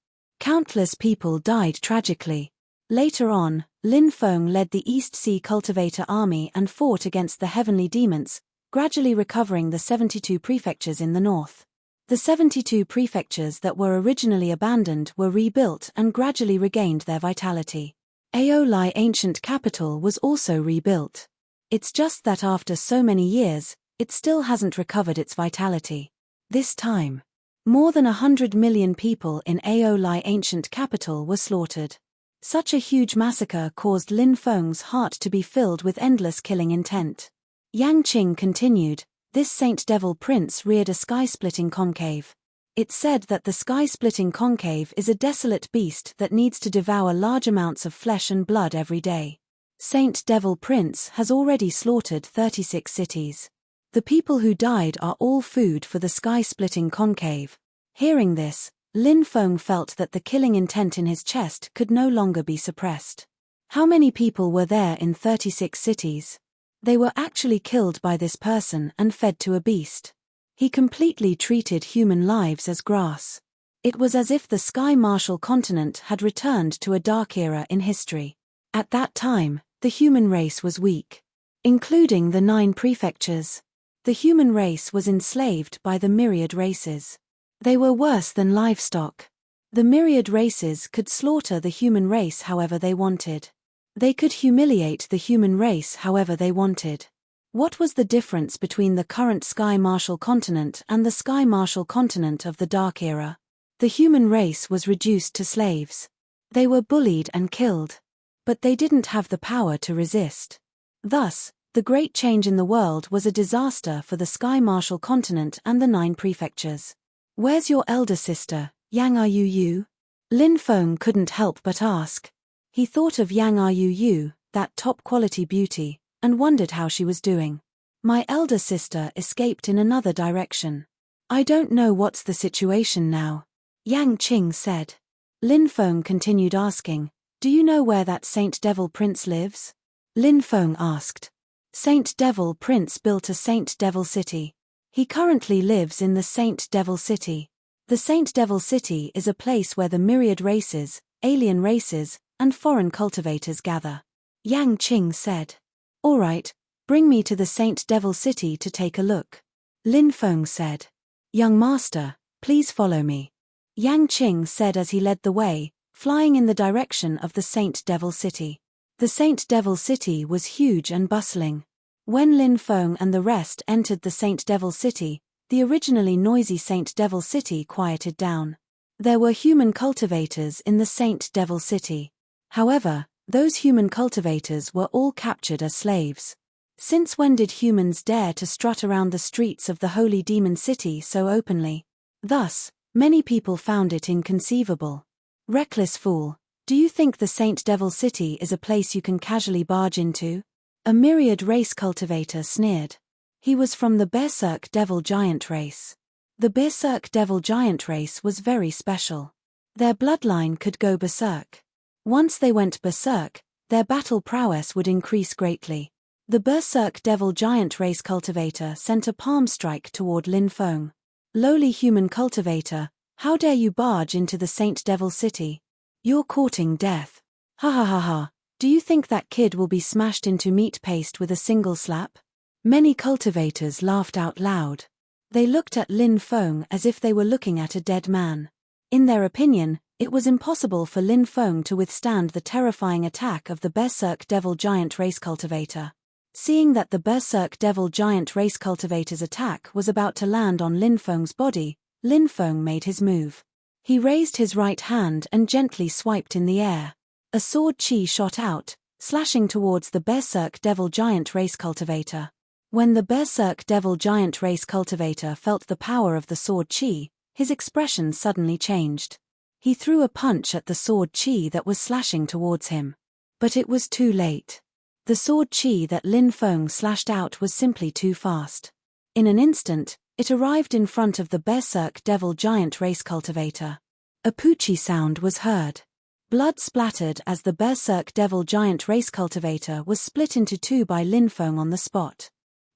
Countless people died tragically. Later on, Lin Feng led the East Sea Cultivator Army and fought against the heavenly demons, gradually recovering the 72 prefectures in the north. The 72 prefectures that were originally abandoned were rebuilt and gradually regained their vitality. Ao Lai ancient capital was also rebuilt. It's just that after so many years, it still hasn't recovered its vitality. This time, more than 100 million people in Ao Lai ancient capital were slaughtered. Such a huge massacre caused Lin Feng's heart to be filled with endless killing intent. Yangqing continued, this Saint Devil Prince reared a sky-splitting concave. It's said that the sky-splitting concave is a desolate beast that needs to devour large amounts of flesh and blood every day. Saint Devil Prince has already slaughtered 36 cities. The people who died are all food for the sky-splitting concave. Hearing this, Lin Feng felt that the killing intent in his chest could no longer be suppressed. How many people were there in 36 cities? They were actually killed by this person and fed to a beast. He completely treated human lives as grass. It was as if the Sky Martial continent had returned to a dark era in history. At that time, the human race was weak. Including the 9 prefectures. The human race was enslaved by the myriad races. They were worse than livestock. The myriad races could slaughter the human race however they wanted. They could humiliate the human race however they wanted. What was the difference between the current Sky Martial continent and the Sky Martial continent of the Dark Era? The human race was reduced to slaves. They were bullied and killed. But they didn't have the power to resist. Thus, the great change in the world was a disaster for the Sky Martial continent and the 9 prefectures. Where's your elder sister, Yang Yu? Lin Feng couldn't help but ask. He thought of Yang Yu, that top-quality beauty, and wondered how she was doing. My elder sister escaped in another direction. I don't know what's the situation now. Yang Qing said. Lin Feng continued asking, do you know where that Saint Devil Prince lives? Lin Feng asked. Saint Devil Prince built a Saint Devil City. He currently lives in the Saint Devil City. The Saint Devil City is a place where the myriad races, alien races, and foreign cultivators gather. Yang Qing said. All right, bring me to the Saint Devil City to take a look. Lin Feng said. Young master, please follow me. Yang Qing said as he led the way, flying in the direction of the Saint Devil City. The Saint Devil City was huge and bustling. When Lin Feng and the rest entered the Saint Devil City, the originally noisy Saint Devil City quieted down. There were human cultivators in the Saint Devil City. However, those human cultivators were all captured as slaves. Since when did humans dare to strut around the streets of the Holy Demon City so openly? Thus, many people found it inconceivable. Reckless fool, do you think the Saint Devil City is a place you can casually barge into? A myriad race cultivator sneered. He was from the Berserk Devil Giant race. The Berserk Devil Giant race was very special. Their bloodline could go berserk. Once they went berserk, their battle prowess would increase greatly. The Berserk Devil Giant race cultivator sent a palm strike toward Lin Feng. Lowly human cultivator, how dare you barge into the Saint Devil City? You're courting death. Ha ha ha ha. Do you think that kid will be smashed into meat paste with a single slap? Many cultivators laughed out loud. They looked at Lin Feng as if they were looking at a dead man. In their opinion, it was impossible for Lin Feng to withstand the terrifying attack of the Berserk Devil Giant race cultivator. Seeing that the Berserk Devil Giant race cultivator's attack was about to land on Lin Feng's body, Lin Feng made his move. He raised his right hand and gently swiped in the air. A sword chi shot out, slashing towards the Berserk Devil Giant race cultivator. When the Berserk Devil Giant race cultivator felt the power of the sword chi, his expression suddenly changed. He threw a punch at the sword chi that was slashing towards him. But it was too late. The sword chi that Lin Feng slashed out was simply too fast. In an instant, it arrived in front of the Berserk Devil Giant race cultivator. A poochie sound was heard. Blood splattered as the Berserk Devil Giant race cultivator was split into two by Lin Feng on the spot.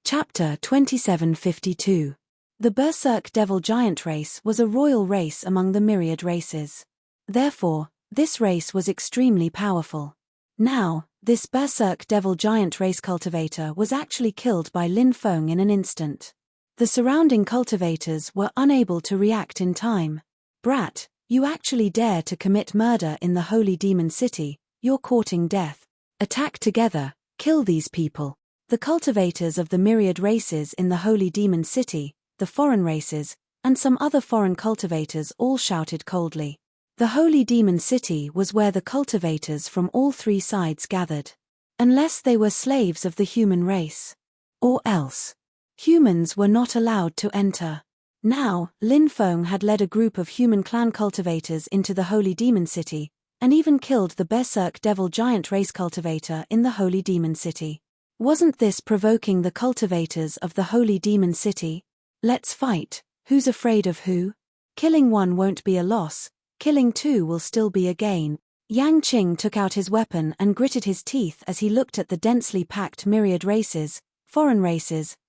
Chapter 2752. The Berserk Devil Giant race was a royal race among the myriad races. Therefore, this race was extremely powerful. Now, this Berserk Devil Giant race cultivator was actually killed by Lin Feng in an instant. The surrounding cultivators were unable to react in time. Brat, you actually dare to commit murder in the Holy Demon City, you're courting death. Attack together, kill these people. The cultivators of the myriad races in the Holy Demon City, the foreign races, and some other foreign cultivators all shouted coldly. The Holy Demon City was where the cultivators from all three sides gathered. Unless they were slaves of the human race. Or else. Humans were not allowed to enter. Now, Lin Feng had led a group of human clan cultivators into the Holy Demon City, and even killed the Berserk Devil Giant race cultivator in the Holy Demon City. Wasn't this provoking the cultivators of the Holy Demon City? Let's fight, who's afraid of who? Killing one won't be a loss, killing two will still be a gain. Yang Qing took out his weapon and gritted his teeth as he looked at the densely packed myriad races,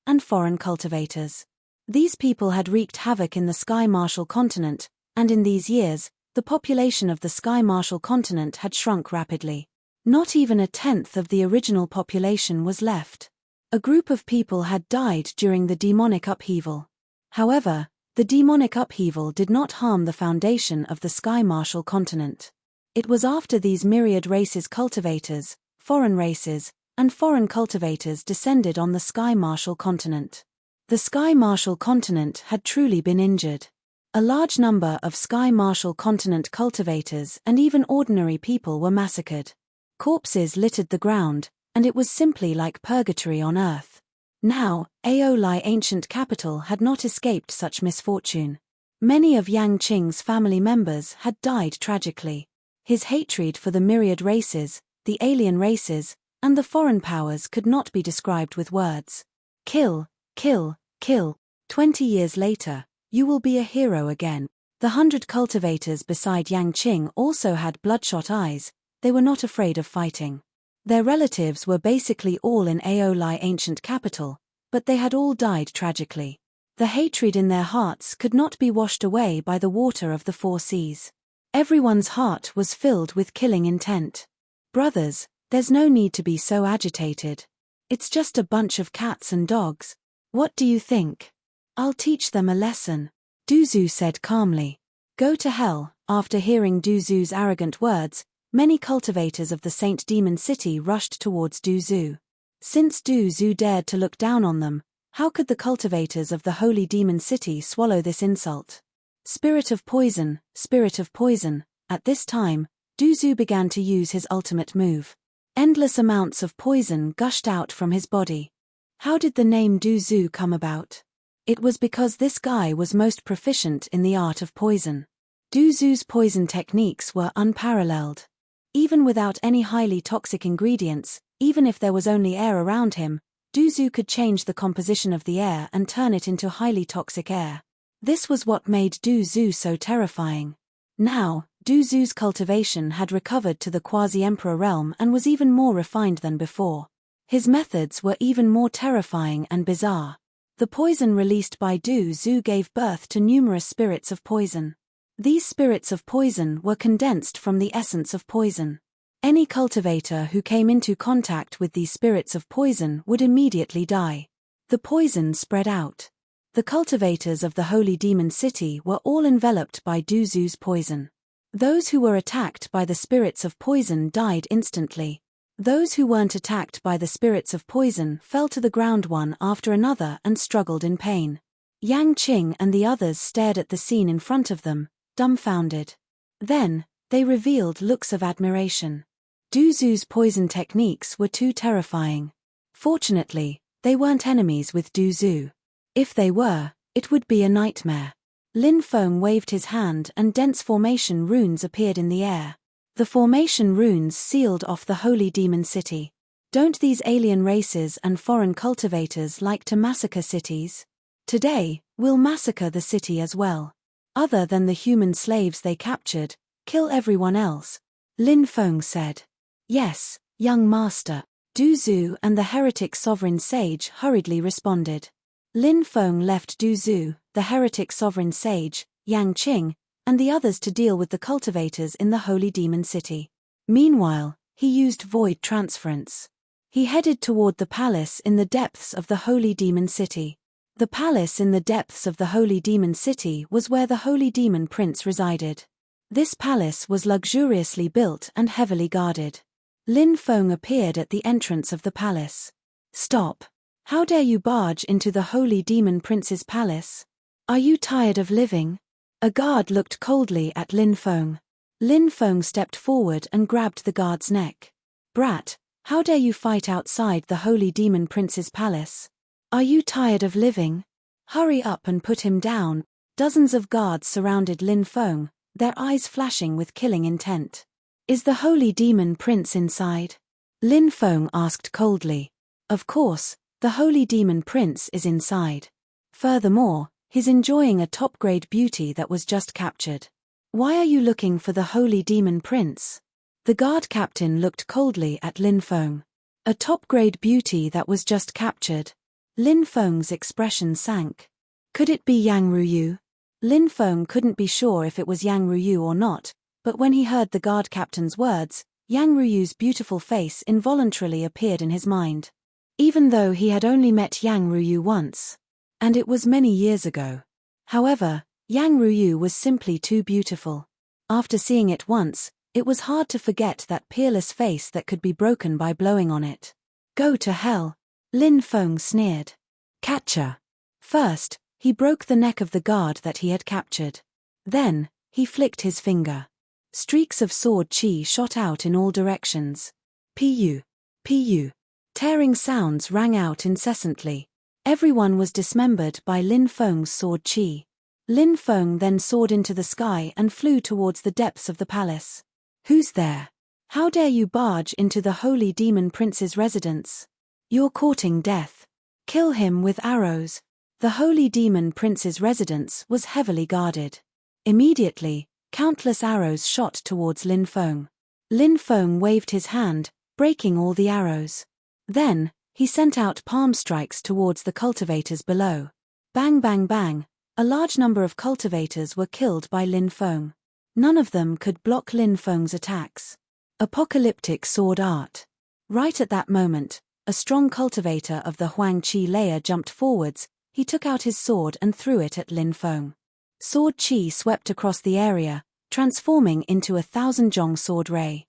and foreign cultivators. These people had wreaked havoc in the Sky Marshal continent, and in these years, the population of the Sky Marshal continent had shrunk rapidly. Not even a tenth of the original population was left. A group of people had died during the demonic upheaval. However, the demonic upheaval did not harm the foundation of the Sky Marshal continent. It was after these myriad races cultivators, and foreign cultivators descended on the Sky Marshal continent. The Sky Marshal continent had truly been injured. A large number of Sky Marshal continent cultivators and even ordinary people were massacred. Corpses littered the ground, and it was simply like purgatory on Earth. Now, Aeoli ancient capital had not escaped such misfortune. Many of Yang Qing's family members had died tragically. His hatred for the myriad races, the alien races, and the foreign powers could not be described with words. Kill, kill, kill. 20 years later, you will be a hero again. The 100 cultivators beside Yang Qing also had bloodshot eyes. They were not afraid of fighting. Their relatives were basically all in Aeoli ancient capital, but they had all died tragically. The hatred in their hearts could not be washed away by the water of the four seas. Everyone's heart was filled with killing intent. Brothers, there's no need to be so agitated. It's just a bunch of cats and dogs. What do you think? I'll teach them a lesson, Du Zhu said calmly. Go to hell. After hearing Du Zhu's arrogant words, many cultivators of the Saint Demon City rushed towards Du Zhu. Since Du Zhu dared to look down on them, how could the cultivators of the Holy Demon City swallow this insult? Spirit of poison, spirit of poison. At this time, Du Zhu began to use his ultimate move. Endless amounts of poison gushed out from his body. How did the name Du Zhu come about? It was because this guy was most proficient in the art of poison. Du Zhu's poison techniques were unparalleled. Even without any highly toxic ingredients, even if there was only air around him, Du Zhu could change the composition of the air and turn it into highly toxic air. This was what made Du Zhu so terrifying. Now, Du Zhu's cultivation had recovered to the quasi-emperor realm and was even more refined than before. His methods were even more terrifying and bizarre. The poison released by Du Zhu gave birth to numerous spirits of poison. These spirits of poison were condensed from the essence of poison. Any cultivator who came into contact with these spirits of poison would immediately die. The poison spread out. The cultivators of the Holy Demon City were all enveloped by Du Zhu's poison. Those who were attacked by the spirits of poison died instantly. Those who weren't attacked by the spirits of poison fell to the ground one after another and struggled in pain. Yang Qing and the others stared at the scene in front of them, dumbfounded. Then, they revealed looks of admiration. Du Zhu's poison techniques were too terrifying. Fortunately, they weren't enemies with Du Zhu. If they were, it would be a nightmare. Lin Feng waved his hand and dense formation runes appeared in the air. The formation runes sealed off the Holy Demon City. Don't these alien races and foreign cultivators like to massacre cities? Today, we'll massacre the city as well. Other than the human slaves they captured, kill everyone else, Lin Feng said. Yes, young master. Du Zhu and the heretic sovereign sage hurriedly responded. Lin Feng left Du Zhu, the heretic sovereign sage, Yang Qing, and the others to deal with the cultivators in the Holy Demon City. Meanwhile, he used void transference. He headed toward the palace in the depths of the Holy Demon City. The palace in the depths of the Holy Demon City was where the Holy Demon Prince resided. This palace was luxuriously built and heavily guarded. Lin Feng appeared at the entrance of the palace. Stop! How dare you barge into the Holy Demon Prince's palace? Are you tired of living? A guard looked coldly at Lin Feng. Lin Feng stepped forward and grabbed the guard's neck. Brat, how dare you fight outside the Holy Demon Prince's palace? Are you tired of living? Hurry up and put him down. Dozens of guards surrounded Lin Feng, their eyes flashing with killing intent. Is the Holy Demon Prince inside? Lin Feng asked coldly. Of course, the Holy Demon Prince is inside. Furthermore, He's enjoying a top-grade beauty that was just captured. Why are you looking for the holy demon prince? The guard captain looked coldly at Lin Feng. A top-grade beauty that was just captured. Lin Feng's expression sank. Could it be Yang Ruyu? Lin Feng couldn't be sure if it was Yang Ruyu or not, but when he heard the guard captain's words, Yang Ruyu's beautiful face involuntarily appeared in his mind. Even though he had only met Yang Ruyu once. And it was many years ago. However, Yang Ruyu was simply too beautiful. After seeing it once, it was hard to forget that peerless face that could be broken by blowing on it. Go to hell, Lin Feng sneered. Catcher. First, he broke the neck of the guard that he had captured. Then, he flicked his finger. Streaks of sword chi shot out in all directions. Pu. Pu. Tearing sounds rang out incessantly. Everyone was dismembered by Lin Feng's sword chi. Lin Feng then soared into the sky and flew towards the depths of the palace. Who's there? How dare you barge into the holy demon prince's residence? You're courting death. Kill him with arrows. The holy demon prince's residence was heavily guarded. Immediately, countless arrows shot towards Lin Feng. Lin Feng waved his hand, breaking all the arrows. Then, he sent out palm strikes towards the cultivators below. Bang bang bang, a large number of cultivators were killed by Lin Feng. None of them could block Lin Feng's attacks. Apocalyptic sword art. Right at that moment, a strong cultivator of the Huang Qi layer jumped forwards. He took out his sword and threw it at Lin Feng. Sword Qi swept across the area, transforming into a 1,000-zhong sword ray.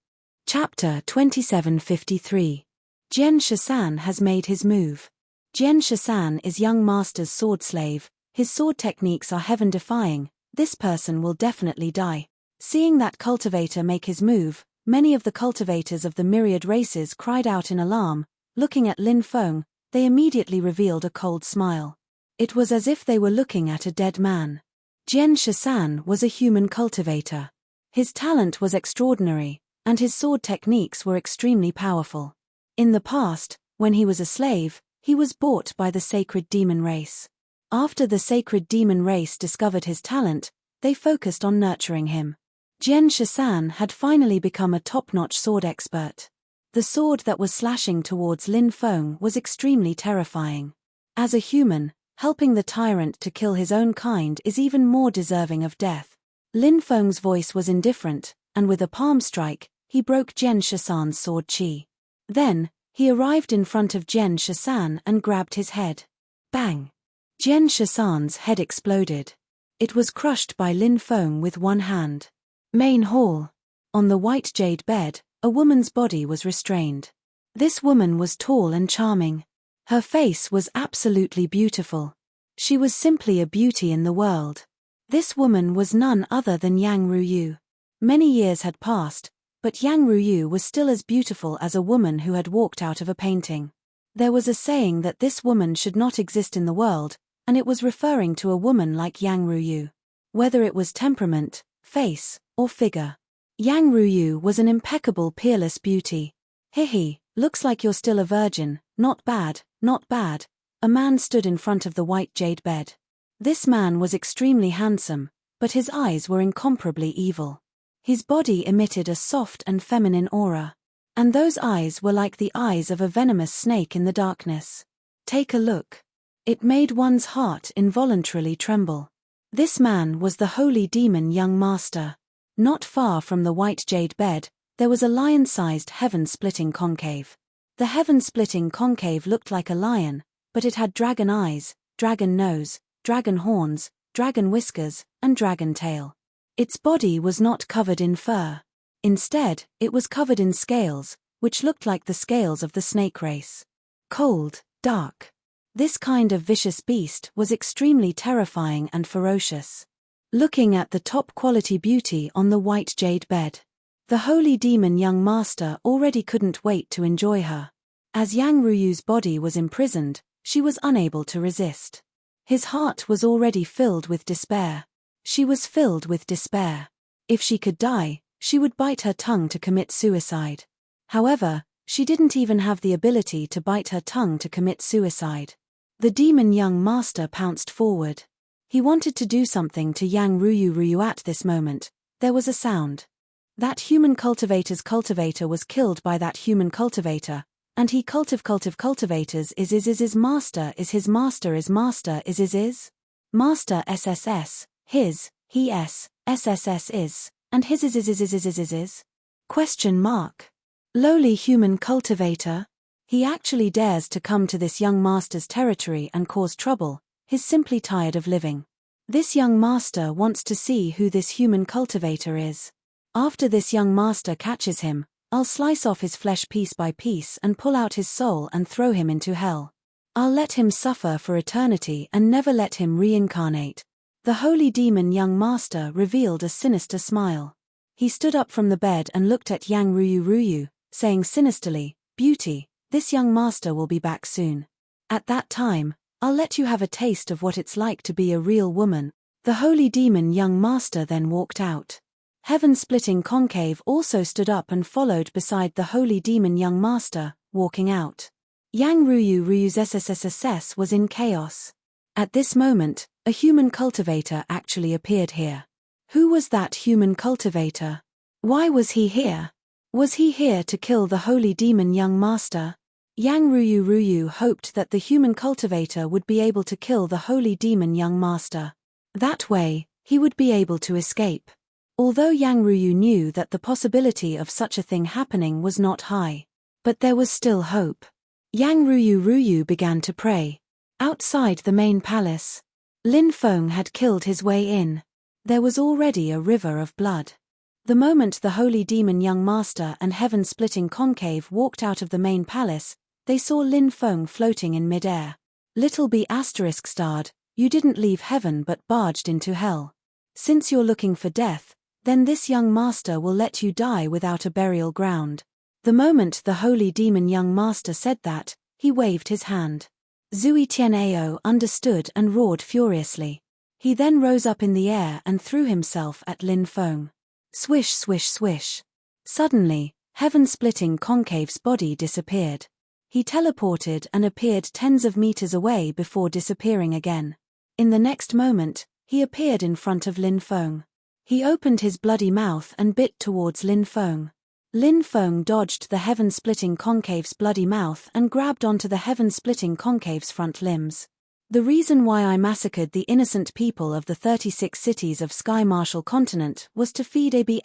Chapter 2753. Jian Shisan has made his move. Jian Shisan is young master's sword slave. His sword techniques are heaven-defying. This person will definitely die. Seeing that cultivator make his move, many of the cultivators of the myriad races cried out in alarm. Looking at Lin Feng, they immediately revealed a cold smile. It was as if they were looking at a dead man. Jian Shisan was a human cultivator. His talent was extraordinary, and his sword techniques were extremely powerful. In the past, when he was a slave, he was bought by the sacred demon race. After the sacred demon race discovered his talent, they focused on nurturing him. Jian Shisan had finally become a top-notch sword expert. The sword that was slashing towards Lin Feng was extremely terrifying. As a human, helping the tyrant to kill his own kind is even more deserving of death. Lin Feng's voice was indifferent, and with a palm strike, he broke Jian Shisan's sword chi. Then, he arrived in front of Jian Shisan and grabbed his head. Bang! Jian Shisan's head exploded. It was crushed by Lin Feng with one hand. Main hall. On the white jade bed, a woman's body was restrained. This woman was tall and charming. Her face was absolutely beautiful. She was simply a beauty in the world. This woman was none other than Yang Ruyu. Many years had passed, but Yang Ruyu was still as beautiful as a woman who had walked out of a painting. There was a saying that this woman should not exist in the world, and it was referring to a woman like Yang Ruyu. Whether it was temperament, face, or figure. Yang Ruyu was an impeccable peerless beauty. Hihi, looks like you're still a virgin, not bad, not bad. A man stood in front of the white jade bed. This man was extremely handsome, but his eyes were incomparably evil. His body emitted a soft and feminine aura. And those eyes were like the eyes of a venomous snake in the darkness. Take a look. It made one's heart involuntarily tremble. This man was the holy demon young master. Not far from the white jade bed, there was a lion-sized heaven-splitting concave. The heaven-splitting concave looked like a lion, but it had dragon eyes, dragon nose, dragon horns, dragon whiskers, and dragon tail. Its body was not covered in fur. Instead, it was covered in scales, which looked like the scales of the snake race. Cold, dark. This kind of vicious beast was extremely terrifying and ferocious. Looking at the top-quality beauty on the white jade bed, the holy demon young master already couldn't wait to enjoy her. As Yang Ruyu's body was imprisoned, she was unable to resist. His heart was already filled with despair. She was filled with despair. If she could die, she would bite her tongue to commit suicide. However, she didn't even have the ability to bite her tongue to commit suicide. The demon young master pounced forward. He wanted to do something to Yang Ruyu at this moment. There was a sound. That human cultivator's cultivator was killed by that human cultivator, and he cultivators is master is his master is master is master SSS, his, he s, SSS is, and his is. Question mark. Lowly human cultivator? He actually dares to come to this young master's territory and cause trouble. He's simply tired of living. This young master wants to see who this human cultivator is. After this young master catches him, I'll slice off his flesh piece by piece and pull out his soul and throw him into hell. I'll let him suffer for eternity and never let him reincarnate. The holy demon young master revealed a sinister smile. He stood up from the bed and looked at Yang Ruyu, saying sinisterly, "Beauty, this young master will be back soon. At that time, I'll let you have a taste of what it's like to be a real woman." The holy demon young master then walked out. Heaven-splitting concave also stood up and followed beside the holy demon young master, walking out. Yang Ruyu's SSSS was in chaos. At this moment, a human cultivator actually appeared here. Who was that human cultivator? Why was he here? Was he here to kill the holy demon young master? Yang Ruyu hoped that the human cultivator would be able to kill the holy demon young master. That way, he would be able to escape. Although Yang Ruyu knew that the possibility of such a thing happening was not high. But there was still hope. Yang Ruyu began to pray. Outside the main palace, Lin Feng had killed his way in. There was already a river of blood. The moment the holy demon young master and heaven-splitting concave walked out of the main palace, they saw Lin Feng floating in mid-air. Little b****, you didn't leave heaven but barged into hell. Since you're looking for death, then this young master will let you die without a burial ground. The moment the holy demon young master said that, he waved his hand. Zui Tianao understood and roared furiously. He then rose up in the air and threw himself at Lin Feng. Swish swish swish. Suddenly, heaven-splitting concave's body disappeared. He teleported and appeared tens of meters away before disappearing again. In the next moment, he appeared in front of Lin Feng. He opened his bloody mouth and bit towards Lin Feng. Lin Feng dodged the heaven-splitting concave's bloody mouth and grabbed onto the heaven-splitting concave's front limbs. The reason why I massacred the innocent people of the 36 cities of Sky Marshall continent was to feed a b*****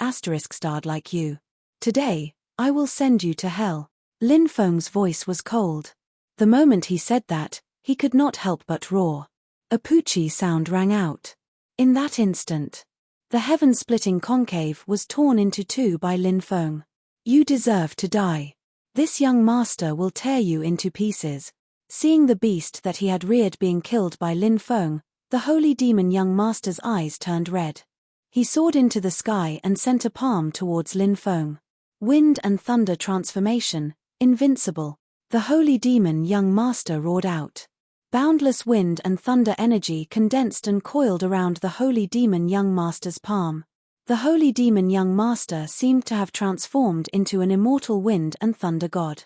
like you. Today, I will send you to hell. Lin Feng's voice was cold. The moment he said that, he could not help but roar. A poochie sound rang out. In that instant, the heaven-splitting concave was torn into two by Lin Feng. You deserve to die. This young master will tear you into pieces. Seeing the beast that he had reared being killed by Lin Feng, the holy demon young master's eyes turned red. He soared into the sky and sent a palm towards Lin Feng. Wind and thunder transformation, invincible. The holy demon young master roared out. Boundless wind and thunder energy condensed and coiled around the holy demon young master's palm. The holy demon young master seemed to have transformed into an immortal wind and thunder god.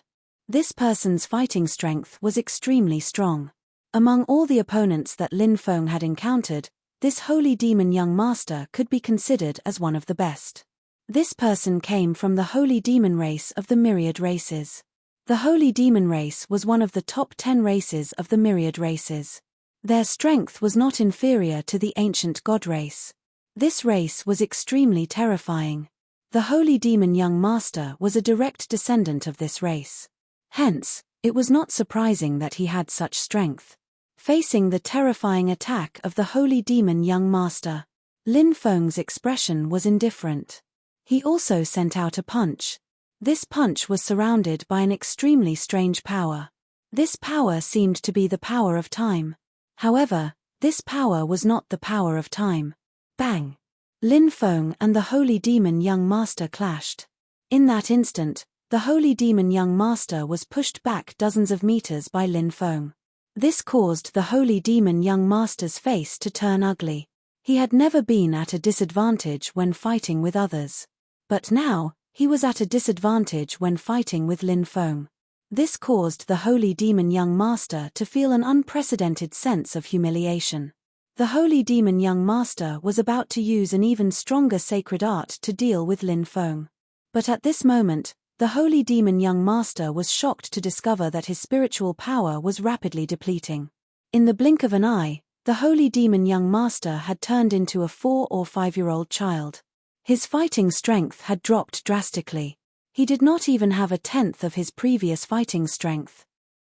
This person's fighting strength was extremely strong. Among all the opponents that Lin Feng had encountered, this holy demon young master could be considered as one of the best. This person came from the holy demon race of the myriad races. The holy demon race was one of the top 10 races of the myriad races. Their strength was not inferior to the ancient god race. This race was extremely terrifying. The holy demon young master was a direct descendant of this race. Hence, it was not surprising that he had such strength. Facing the terrifying attack of the holy demon young master, Lin Feng's expression was indifferent. He also sent out a punch. This punch was surrounded by an extremely strange power. This power seemed to be the power of time. However, this power was not the power of time. Bang! Lin Feng and the holy demon young master clashed. In that instant, the holy demon young master was pushed back dozens of meters by Lin Feng. This caused the holy demon young master's face to turn ugly. He had never been at a disadvantage when fighting with others. But now, he was at a disadvantage when fighting with Lin Feng. This caused the holy demon young master to feel an unprecedented sense of humiliation. The holy demon young master was about to use an even stronger sacred art to deal with Lin Feng. But at this moment, the holy demon young master was shocked to discover that his spiritual power was rapidly depleting. In the blink of an eye, the holy demon young master had turned into a 4 or 5-year-old child. His fighting strength had dropped drastically. He did not even have a tenth of his previous fighting strength.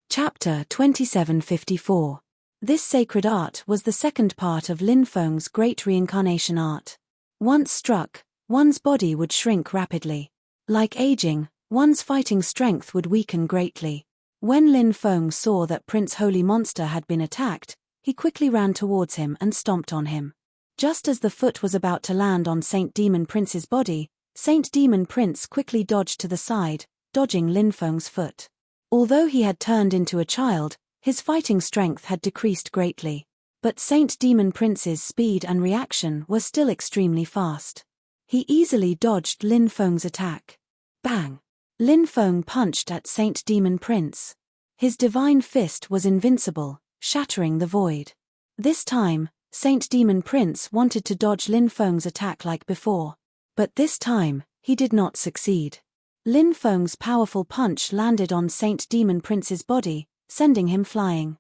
Chapter 2754. This sacred art was the second part of Lin Feng's great reincarnation art. Once struck, one's body would shrink rapidly. Like aging, one's fighting strength would weaken greatly. When Lin Feng saw that Prince Holy Monster had been attacked, he quickly ran towards him and stomped on him. Just as the foot was about to land on Saint Demon Prince's body, Saint Demon Prince quickly dodged to the side, dodging Lin Feng's foot. Although he had turned into a child, his fighting strength had decreased greatly. But Saint Demon Prince's speed and reaction were still extremely fast. He easily dodged Lin Feng's attack. Bang! Lin Feng punched at Saint Demon Prince. His divine fist was invincible, shattering the void. This time, Saint Demon Prince wanted to dodge Lin Feng's attack like before. But this time, he did not succeed. Lin Feng's powerful punch landed on Saint Demon Prince's body, sending him flying.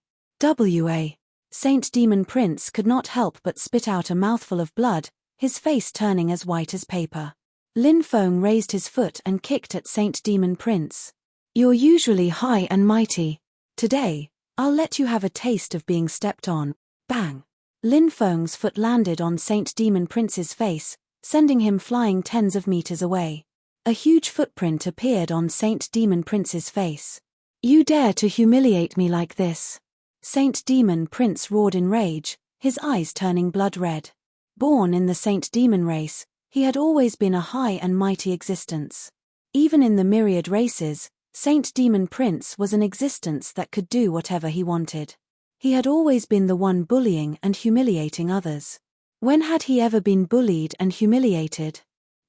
Saint Demon Prince could not help but spit out a mouthful of blood, his face turning as white as paper. Lin Feng raised his foot and kicked at Saint Demon Prince. "You're usually high and mighty. Today, I'll let you have a taste of being stepped on." Bang! Lin Feng's foot landed on Saint Demon Prince's face, sending him flying tens of meters away. A huge footprint appeared on Saint Demon Prince's face. "You dare to humiliate me like this?" Saint Demon Prince roared in rage, his eyes turning blood red. Born in the Saint Demon race, he had always been a high and mighty existence. Even in the myriad races, Saint Demon Prince was an existence that could do whatever he wanted. He had always been the one bullying and humiliating others. When had he ever been bullied and humiliated?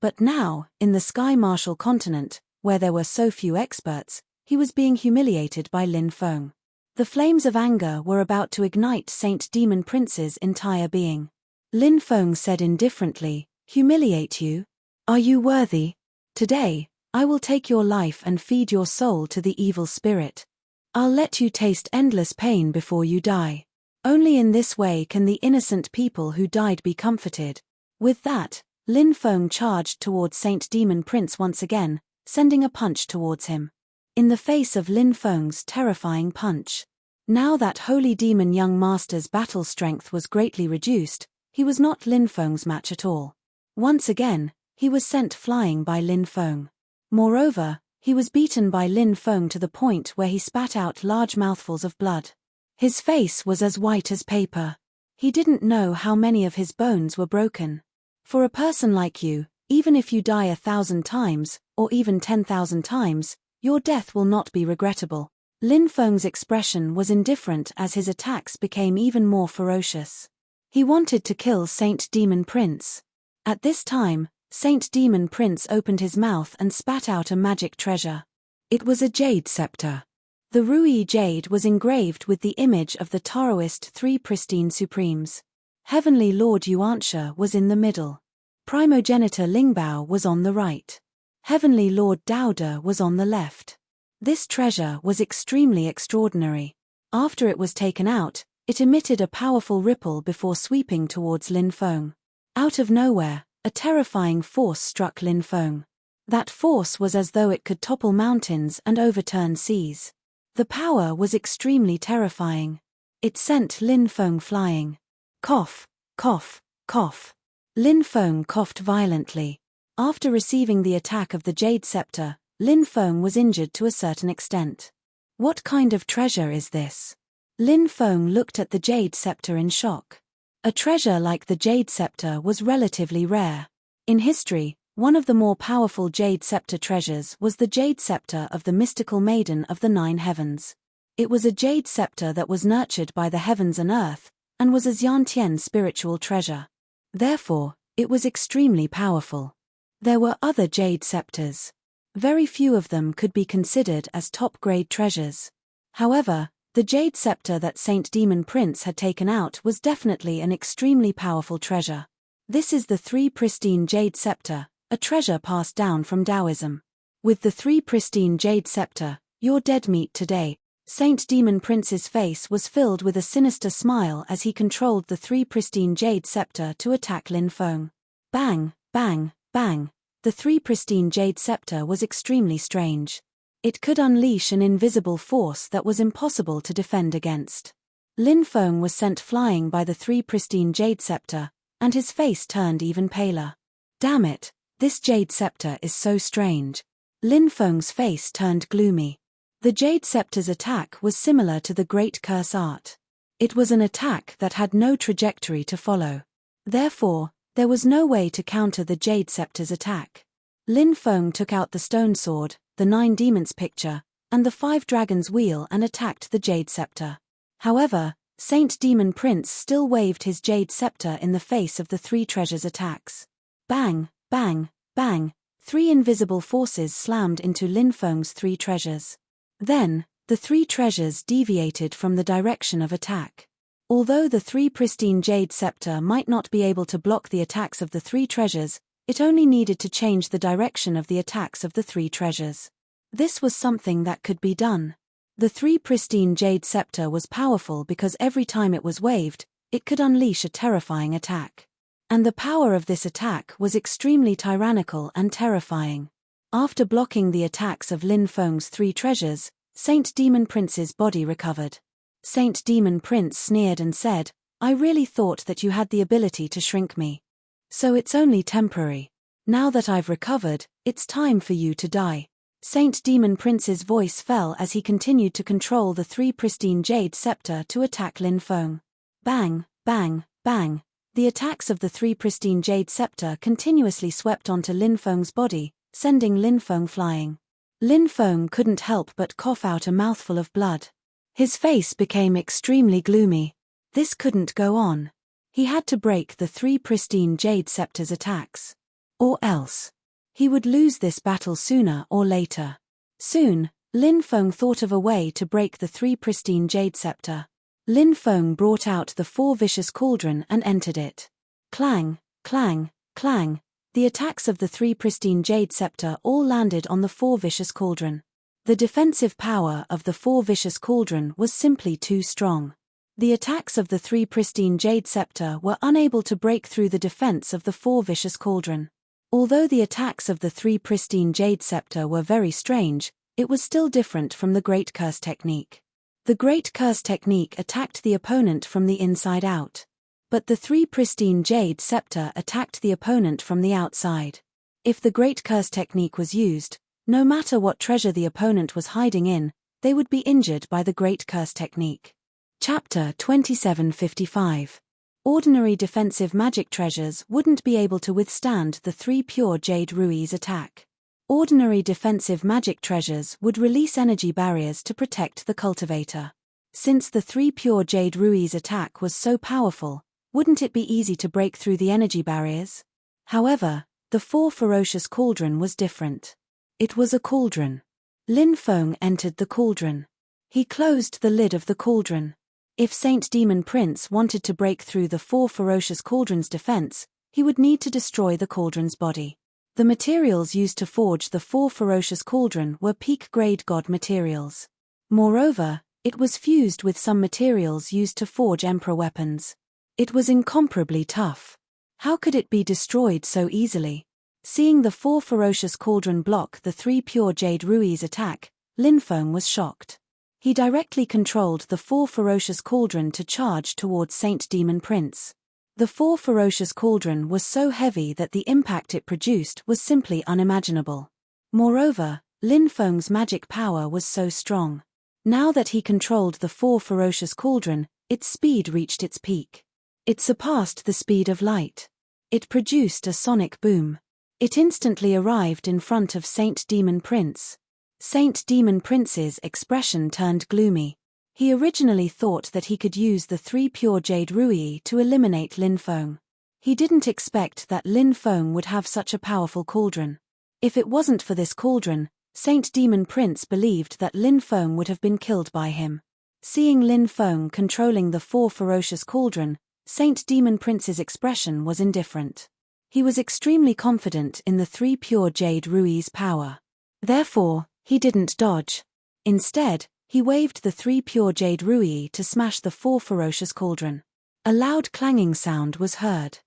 But now, in the Sky Martial continent, where there were so few experts, he was being humiliated by Lin Feng. The flames of anger were about to ignite Saint Demon Prince's entire being. Lin Feng said indifferently, "Humiliate you? Are you worthy? Today, I will take your life and feed your soul to the evil spirit. I'll let you taste endless pain before you die. Only in this way can the innocent people who died be comforted." With that, Lin Feng charged towards Saint Demon Prince once again, sending a punch towards him. In the face of Lin Feng's terrifying punch. Now that holy demon young master's battle strength was greatly reduced, he was not Lin Feng's match at all. Once again, he was sent flying by Lin Feng. Moreover, he was beaten by Lin Feng to the point where he spat out large mouthfuls of blood. His face was as white as paper. He didn't know how many of his bones were broken. For a person like you, even if you die 1,000 times, or even 10,000 times, your death will not be regrettable. Lin Feng's expression was indifferent as his attacks became even more ferocious. He wanted to kill Saint Demon Prince. At this time, Saint Demon Prince opened his mouth and spat out a magic treasure. It was a jade scepter. The Rui jade was engraved with the image of the Taoist three pristine supremes. Heavenly Lord Yuanxia was in the middle. Primogenitor Lingbao was on the right. Heavenly Lord Daoda was on the left. This treasure was extremely extraordinary. After it was taken out, it emitted a powerful ripple before sweeping towards Lin Feng. Out of nowhere, a terrifying force struck Lin Feng. That force was as though it could topple mountains and overturn seas. The power was extremely terrifying. It sent Lin Feng flying. Cough, cough, cough. Lin Feng coughed violently. After receiving the attack of the jade scepter, Lin Feng was injured to a certain extent. What kind of treasure is this? Lin Feng looked at the jade scepter in shock. A treasure like the jade scepter was relatively rare. In history, one of the more powerful jade scepter treasures was the jade scepter of the mystical maiden of the 9 heavens. It was a jade scepter that was nurtured by the heavens and earth, and was a Xiantian spiritual treasure. Therefore, it was extremely powerful. There were other jade scepters. Very few of them could be considered as top-grade treasures. However, The jade scepter that Saint Demon Prince had taken out was definitely an extremely powerful treasure. This is the 3 pristine jade scepter, a treasure passed down from Taoism. With the 3 pristine jade scepter, you're dead meat today. Saint Demon Prince's face was filled with a sinister smile as he controlled the 3 pristine jade scepter to attack Lin Feng. Bang, bang, bang. The 3 pristine jade scepter was extremely strange. It could unleash an invisible force that was impossible to defend against. Lin Feng was sent flying by the 3 pristine jade scepter, and his face turned even paler. Damn it, this jade scepter is so strange. Lin Feng's face turned gloomy. The jade scepter's attack was similar to the Great Curse art. It was an attack that had no trajectory to follow. Therefore, there was no way to counter the jade scepter's attack. Lin Feng took out the stone sword, the 9 demons picture, and the 5 dragons wheel and attacked the jade scepter. However, Saint Demon Prince still waved his jade scepter in the face of the 3 treasures' attacks. Bang, bang, bang, 3 invisible forces slammed into Lin Feng's 3 treasures. Then, the 3 treasures deviated from the direction of attack. Although the 3 pristine jade scepter might not be able to block the attacks of the 3 treasures, it only needed to change the direction of the attacks of the 3 treasures. This was something that could be done. The 3 pristine jade scepter was powerful because every time it was waved, it could unleash a terrifying attack. And the power of this attack was extremely tyrannical and terrifying. After blocking the attacks of Lin Feng's 3 treasures, Saint Demon Prince's body recovered. Saint Demon Prince sneered and said, "I really thought that you had the ability to shrink me. So it's only temporary. Now that I've recovered, it's time for you to die." Saint Demon Prince's voice fell as he continued to control the 3 pristine jade scepter to attack Lin Feng. Bang, bang, bang. The attacks of the 3 pristine jade scepter continuously swept onto Lin Feng's body, sending Lin Feng flying. Lin Feng couldn't help but cough out a mouthful of blood. His face became extremely gloomy. This couldn't go on. He had to break the 3 pristine jade scepter's attacks. Or else. He would lose this battle sooner or later. Soon, Lin Feng thought of a way to break the 3 pristine jade scepter. Lin Feng brought out the 4 vicious cauldron and entered it. Clang, clang, clang. The attacks of the 3 pristine jade scepter all landed on the 4 vicious cauldron. The defensive power of the 4 vicious cauldron was simply too strong. The attacks of the 3 pristine jade scepter were unable to break through the defense of the 4 vicious cauldron. Although the attacks of the 3 pristine jade scepter were very strange, it was still different from the Great Curse technique. The Great Curse technique attacked the opponent from the inside out. But the 3 pristine jade scepter attacked the opponent from the outside. If the Great Curse technique was used, no matter what treasure the opponent was hiding in, they would be injured by the Great Curse technique. Chapter 2755. Ordinary defensive magic treasures wouldn't be able to withstand the 3 pure jade rui's attack. Ordinary defensive magic treasures would release energy barriers to protect the cultivator. Since the 3 pure jade rui's attack was so powerful, wouldn't it be easy to break through the energy barriers? However, the 4 ferocious cauldron was different. It was a cauldron. Lin Feng entered the cauldron. He closed the lid of the cauldron. If Saint Demon Prince wanted to break through the 4 ferocious cauldron's defense, he would need to destroy the cauldron's body. The materials used to forge the 4 ferocious cauldron were peak-grade god materials. Moreover, it was fused with some materials used to forge emperor weapons. It was incomparably tough. How could it be destroyed so easily? Seeing the 4 ferocious cauldron block the 3 pure jade rui's attack, Lin Feng was shocked. He directly controlled the 4 ferocious cauldron to charge towards Saint Demon Prince. The 4 ferocious cauldron was so heavy that the impact it produced was simply unimaginable. Moreover, Lin Feng's magic power was so strong. Now that he controlled the 4 ferocious cauldron, its speed reached its peak. It surpassed the speed of light. It produced a sonic boom. It instantly arrived in front of Saint Demon Prince. Saint Demon Prince's expression turned gloomy. He originally thought that he could use the 3 pure jade rui to eliminate Lin Feng. He didn't expect that Lin Feng would have such a powerful cauldron. If it wasn't for this cauldron, Saint Demon Prince believed that Lin Feng would have been killed by him. Seeing Lin Feng controlling the 4 ferocious cauldron, Saint Demon Prince's expression was indifferent. He was extremely confident in the 3 pure jade rui's power. Therefore, he didn't dodge. Instead, he waved the 3 pure jade rui to smash the 4 ferocious cauldron. A loud clanging sound was heard.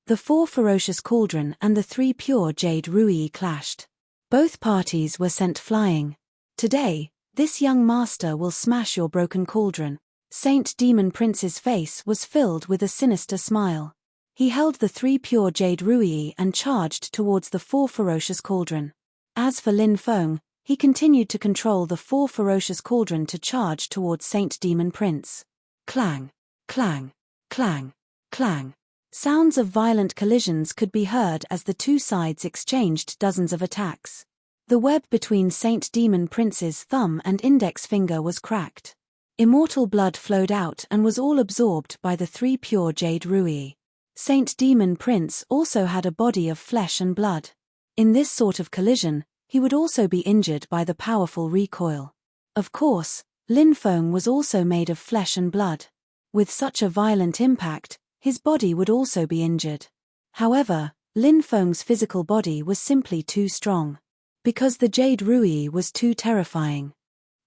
The 4 ferocious cauldron and the 3 pure jade rui clashed. Both parties were sent flying. Today, this young master will smash your broken cauldron. Saint Demon Prince's face was filled with a sinister smile. He held the 3 pure jade rui and charged towards the 4 ferocious cauldron. As for Lin Feng, he continued to control the 4 ferocious cauldron to charge towards Saint Demon Prince. Clang, clang, clang, clang. Sounds of violent collisions could be heard as the 2 sides exchanged dozens of attacks. The web between Saint Demon Prince's thumb and index finger was cracked. Immortal blood flowed out and was all absorbed by the 3 pure jade rui. Saint Demon Prince also had a body of flesh and blood. In this sort of collision, he would also be injured by the powerful recoil. Of course, Lin Feng was also made of flesh and blood. With such a violent impact, his body would also be injured. However, Lin Feng's physical body was simply too strong. Because the jade rui was too terrifying.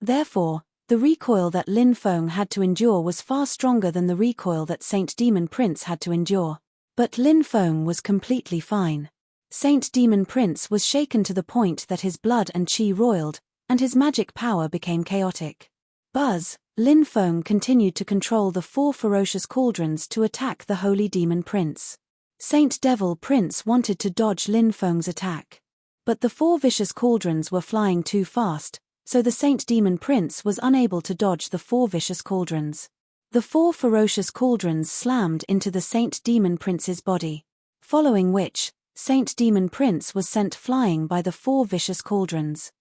Therefore, the recoil that Lin Feng had to endure was far stronger than the recoil that Saint Demon Prince had to endure. But Lin Feng was completely fine. Saint Demon Prince was shaken to the point that his blood and chi roiled, and his magic power became chaotic. Lin Feng continued to control the 4 ferocious cauldrons to attack the Holy Demon Prince. Saint Devil Prince wanted to dodge Lin Feng's attack. But the 4 vicious cauldrons were flying too fast, so the Saint Demon Prince was unable to dodge the 4 vicious cauldrons. The 4 ferocious cauldrons slammed into the Saint Demon Prince's body. Following which, Saint Demon Prince was sent flying by the 4 vicious cauldrons.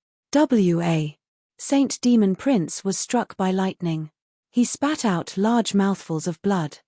Saint Demon Prince was struck by lightning. He spat out large mouthfuls of blood.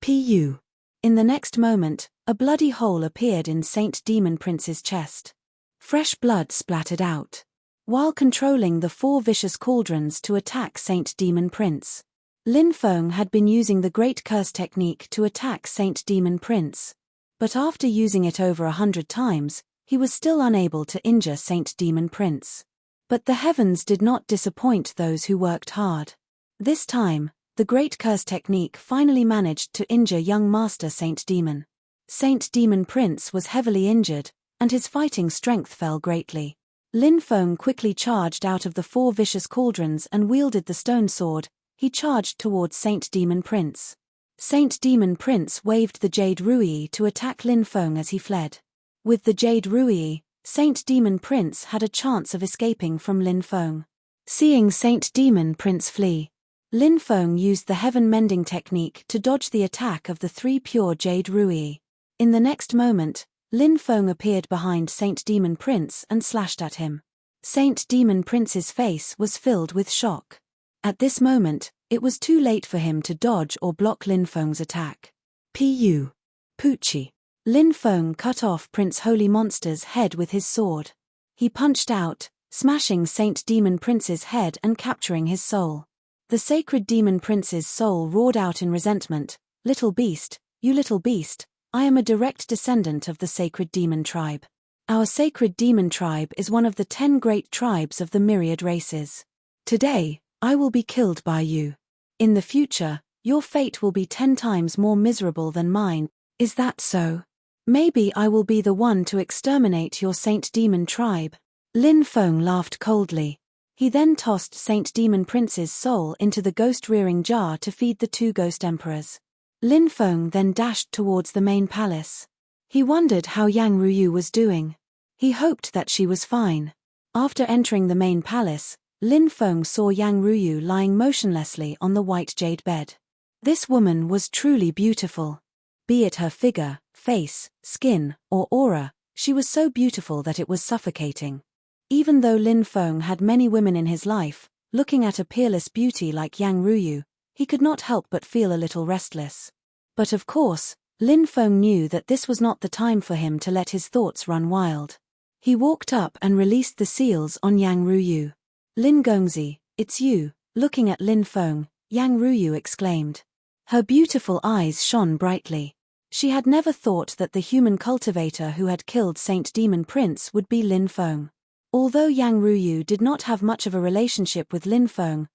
In the next moment, a bloody hole appeared in Saint Demon Prince's chest. Fresh blood splattered out. While controlling the 4 vicious cauldrons to attack Saint Demon Prince, Lin Feng had been using the Great Curse technique to attack Saint Demon Prince. But after using it over 100 times, he was still unable to injure Saint Demon Prince. But the heavens did not disappoint those who worked hard. This time, the Great Curse technique finally managed to injure young Master Saint Demon. Saint Demon Prince was heavily injured, and his fighting strength fell greatly. Lin Feng quickly charged out of the 4 vicious cauldrons and wielded the stone sword. He charged towards Saint Demon Prince. Saint Demon Prince waved the jade rui to attack Lin Feng as he fled. With the jade rui, Saint Demon Prince had a chance of escaping from Lin Feng. Seeing Saint Demon Prince flee, Lin Feng used the heaven mending technique to dodge the attack of the 3 pure jade rui. In the next moment, Lin Feng appeared behind Saint Demon Prince and slashed at him. Saint Demon Prince's face was filled with shock. At this moment, it was too late for him to dodge or block Lin Feng's attack. Poochie. Lin Feng cut off Prince Holy Monster's head with his sword. He punched out, smashing Saint Demon Prince's head and capturing his soul. The sacred Demon Prince's soul roared out in resentment, "Little beast, you little beast, I am a direct descendant of the sacred demon tribe. Our sacred demon tribe is one of the 10 great tribes of the myriad races. Today, I will be killed by you. In the future, your fate will be 10 times more miserable than mine. Is that so? Maybe I will be the one to exterminate your Saint Demon tribe." Lin Feng laughed coldly. He then tossed Saint Demon Prince's soul into the ghost-rearing jar to feed the 2 ghost emperors. Lin Feng then dashed towards the main palace. He wondered how Yang Ruyu was doing. He hoped that she was fine. After entering the main palace, Lin Feng saw Yang Ruyu lying motionlessly on the white jade bed. This woman was truly beautiful. Be it her figure, face, skin, or aura, she was so beautiful that it was suffocating. Even though Lin Feng had many women in his life, looking at a peerless beauty like Yang Ruyu, he could not help but feel a little restless. But of course, Lin Feng knew that this was not the time for him to let his thoughts run wild. He walked up and released the seals on Yang Ruyu. "Lin Gongzi, it's you." Looking at Lin Feng, Yang Ruyu exclaimed. Her beautiful eyes shone brightly. She had never thought that the human cultivator who had killed Saint Demon Prince would be Lin Feng. Although Yang Ruyu did not have much of a relationship with Lin Feng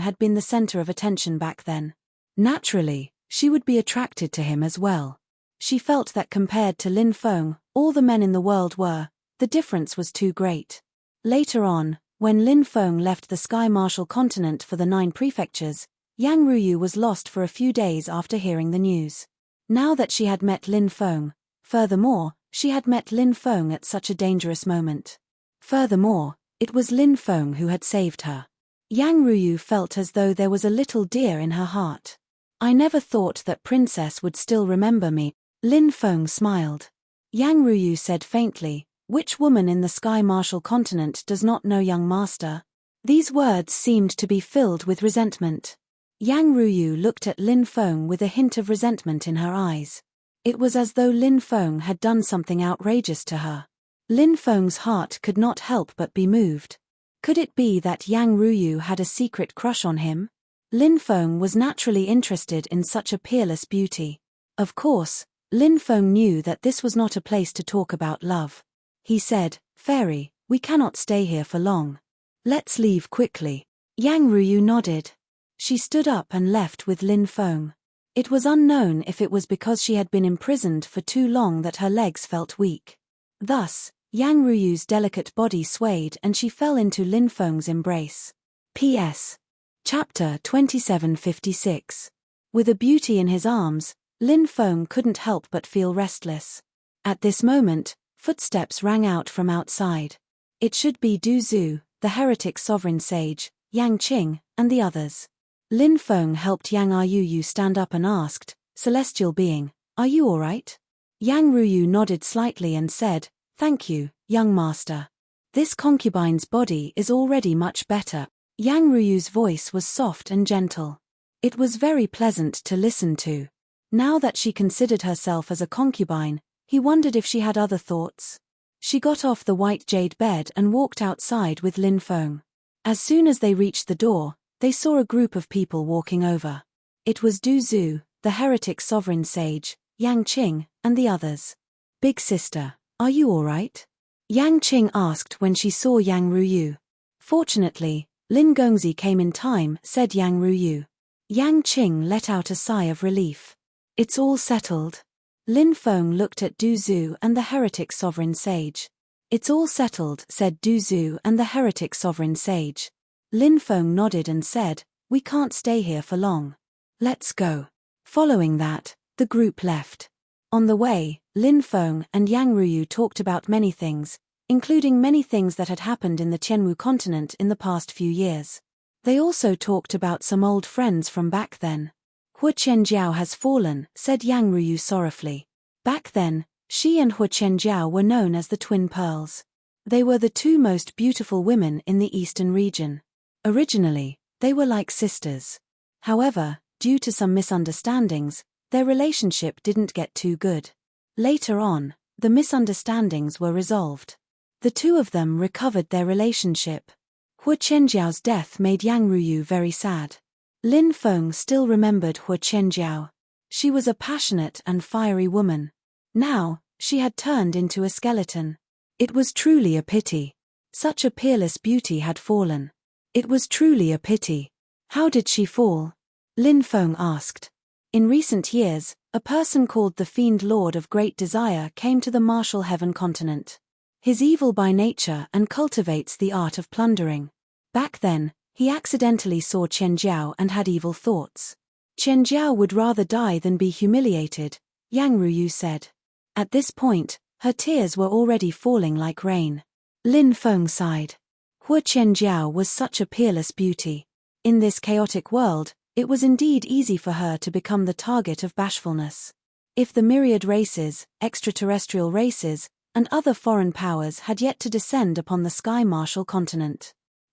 had been the center of attention back then. Naturally, she would be attracted to him as well. She felt that compared to Lin Feng, all the men in the world were, the difference was too great. Later on, when Lin Feng left the Sky Martial continent for the 9 prefectures, Yang Ruyu was lost for a few days after hearing the news. Now that she had met Lin Feng, furthermore, she had met Lin Feng at such a dangerous moment. Furthermore, it was Lin Feng who had saved her. Yang Ruyu felt as though there was a little deer in her heart. I never thought that Princess would still remember me. Lin Feng smiled. Yang Ruyu said faintly, which woman in the Sky Martial continent does not know young master? These words seemed to be filled with resentment. Yang Ruyu looked at Lin Feng with a hint of resentment in her eyes. It was as though Lin Feng had done something outrageous to her. Lin Feng's heart could not help but be moved. Could it be that Yang Ruyu had a secret crush on him? Lin Feng was naturally interested in such a peerless beauty. Of course, Lin Feng knew that this was not a place to talk about love. He said, Fairy, we cannot stay here for long. Let's leave quickly. Yang Ruyu nodded. She stood up and left with Lin Feng. It was unknown if it was because she had been imprisoned for too long that her legs felt weak. Thus, Yang Ruyu's delicate body swayed and she fell into Lin Feng's embrace. P.S. Chapter 2756. With a beauty in his arms, Lin Feng couldn't help but feel restless. At this moment, footsteps rang out from outside. It should be Du Zhu, the heretic sovereign sage, Yang Qing, and the others. Lin Feng helped Yang Ruyu stand up and asked, Celestial being, are you alright? Yang Ruyu nodded slightly and said, Thank you, young master. This concubine's body is already much better. Yang Ruyu's voice was soft and gentle. It was very pleasant to listen to. Now that she considered herself as a concubine, he wondered if she had other thoughts. She got off the white jade bed and walked outside with Lin Feng. As soon as they reached the door, they saw a group of people walking over. It was Du Zhu, the heretic sovereign sage, Yang Qing, and the others. Big sister, are you alright? Yang Qing asked when she saw Yang Ruyu. Fortunately, Lin Gongzi came in time, said Yang Ruyu. Yang Qing let out a sigh of relief. It's all settled. Lin Feng looked at Du Zhu and the heretic sovereign sage. It's all settled, said Du Zhu and the heretic sovereign sage. Lin Feng nodded and said, we can't stay here for long. Let's go. Following that, the group left. On the way, Lin Feng and Yang Ruyu talked about many things, including many things that had happened in the Tianwu continent in the past few years. They also talked about some old friends from back then. Hu Qianjiao has fallen, said Yang Ruyu sorrowfully. Back then, she and Hu Qianjiao were known as the Twin Pearls. They were the 2 most beautiful women in the eastern region. Originally, they were like sisters. However, due to some misunderstandings, their relationship didn't get too good. Later on, the misunderstandings were resolved. The 2 of them recovered their relationship. Hu Qianjiao's death made Yang Ruyu very sad. Lin Feng still remembered Hu Qianjiao. She was a passionate and fiery woman. Now, she had turned into a skeleton. It was truly a pity. Such a peerless beauty had fallen. It was truly a pity. How did she fall? Lin Feng asked. In recent years, a person called the Fiend Lord of Great Desire came to the Martial Heaven continent. He's evil by nature and cultivates the art of plundering. Back then, he accidentally saw Qianjiao and had evil thoughts. Qianjiao would rather die than be humiliated, Yang Ruyu said. At this point, her tears were already falling like rain. Lin Feng sighed. Hu Qianjiao was such a peerless beauty. In this chaotic world, it was indeed easy for her to become the target of bashfulness. If the myriad races, extraterrestrial races, and other foreign powers had yet to descend upon the Sky Martial continent,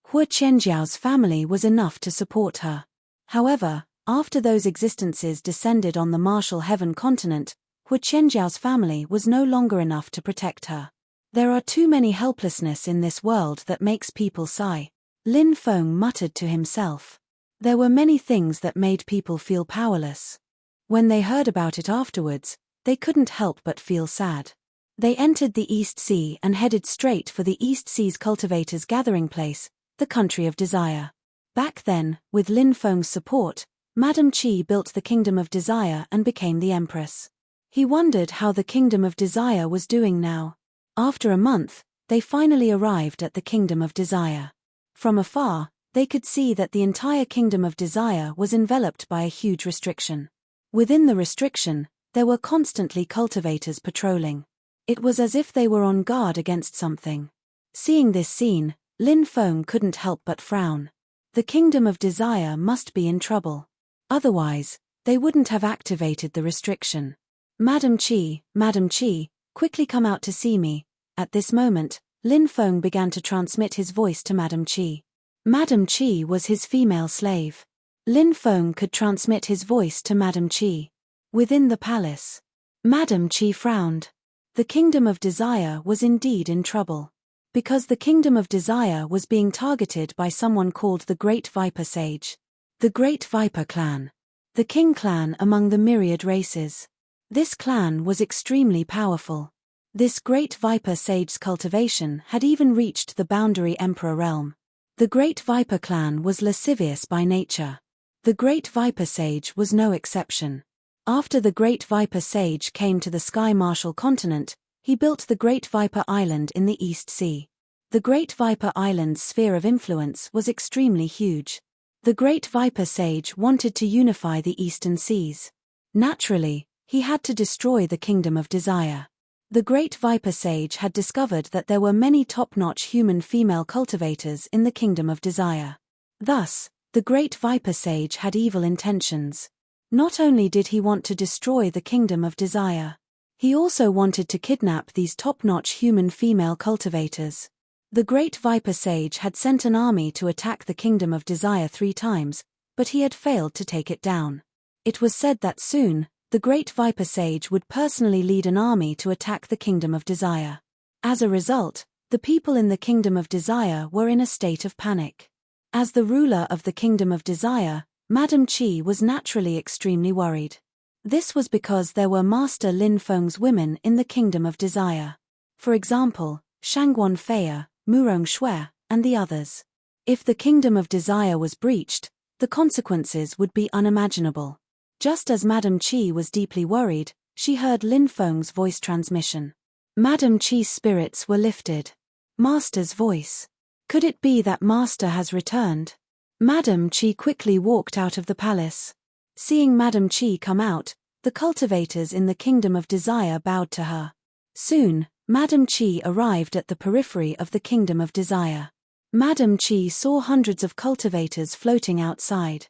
Hu Qianjiao's family was enough to support her. However, after those existences descended on the Martial Heaven continent, Hu Qianjiao's family was no longer enough to protect her. There are too many helplessness in this world that makes people sigh. Lin Feng muttered to himself. There were many things that made people feel powerless. When they heard about it afterwards, they couldn't help but feel sad. They entered the East Sea and headed straight for the East Sea's cultivators' gathering place, the country of desire. Back then, with Lin Feng's support, Madame Qi built the Kingdom of Desire and became the Empress. He wondered how the Kingdom of Desire was doing now. After a month, they finally arrived at the Kingdom of Desire. From afar, they could see that the entire Kingdom of Desire was enveloped by a huge restriction. Within the restriction, there were constantly cultivators patrolling. It was as if they were on guard against something. Seeing this scene, Lin Feng couldn't help but frown. The Kingdom of Desire must be in trouble. Otherwise, they wouldn't have activated the restriction. Madame Qi, quickly come out to see me. At this moment, Lin Feng began to transmit his voice to Madame Qi. Madame Qi was his female slave. Lin Feng could transmit his voice to Madame Qi. Within the palace, Madame Qi frowned. The Kingdom of Desire was indeed in trouble. Because the Kingdom of Desire was being targeted by someone called the Great Viper Sage. The Great Viper Clan. The King Clan among the myriad races. This clan was extremely powerful. This Great Viper Sage's cultivation had even reached the boundary Emperor realm. The Great Viper Clan was lascivious by nature. The Great Viper Sage was no exception. After the Great Viper Sage came to the Sky Marshal continent, he built the Great Viper Island in the East Sea. The Great Viper Island's sphere of influence was extremely huge. The Great Viper Sage wanted to unify the Eastern Seas. Naturally, he had to destroy the Kingdom of Desire. The Great Viper Sage had discovered that there were many top-notch human female cultivators in the Kingdom of Desire. Thus, the Great Viper Sage had evil intentions. Not only did he want to destroy the Kingdom of Desire, he also wanted to kidnap these top-notch human female cultivators. The Great Viper Sage had sent an army to attack the Kingdom of Desire 3 times, but he had failed to take it down. It was said that soon, the Great Viper Sage would personally lead an army to attack the Kingdom of Desire. As a result, the people in the Kingdom of Desire were in a state of panic. As the ruler of the Kingdom of Desire, Madame Qi was naturally extremely worried. This was because there were Master Lin Feng's women in the Kingdom of Desire. For example, Shangguan Feiya, Murong Shui, and the others. If the Kingdom of Desire was breached, the consequences would be unimaginable. Just as Madame Qi was deeply worried, she heard Lin Feng's voice transmission. Madame Qi's spirits were lifted. Master's voice. Could it be that Master has returned? Madame Qi quickly walked out of the palace. Seeing Madame Qi come out, the cultivators in the Kingdom of Desire bowed to her. Soon, Madame Qi arrived at the periphery of the Kingdom of Desire. Madame Qi saw hundreds of cultivators floating outside.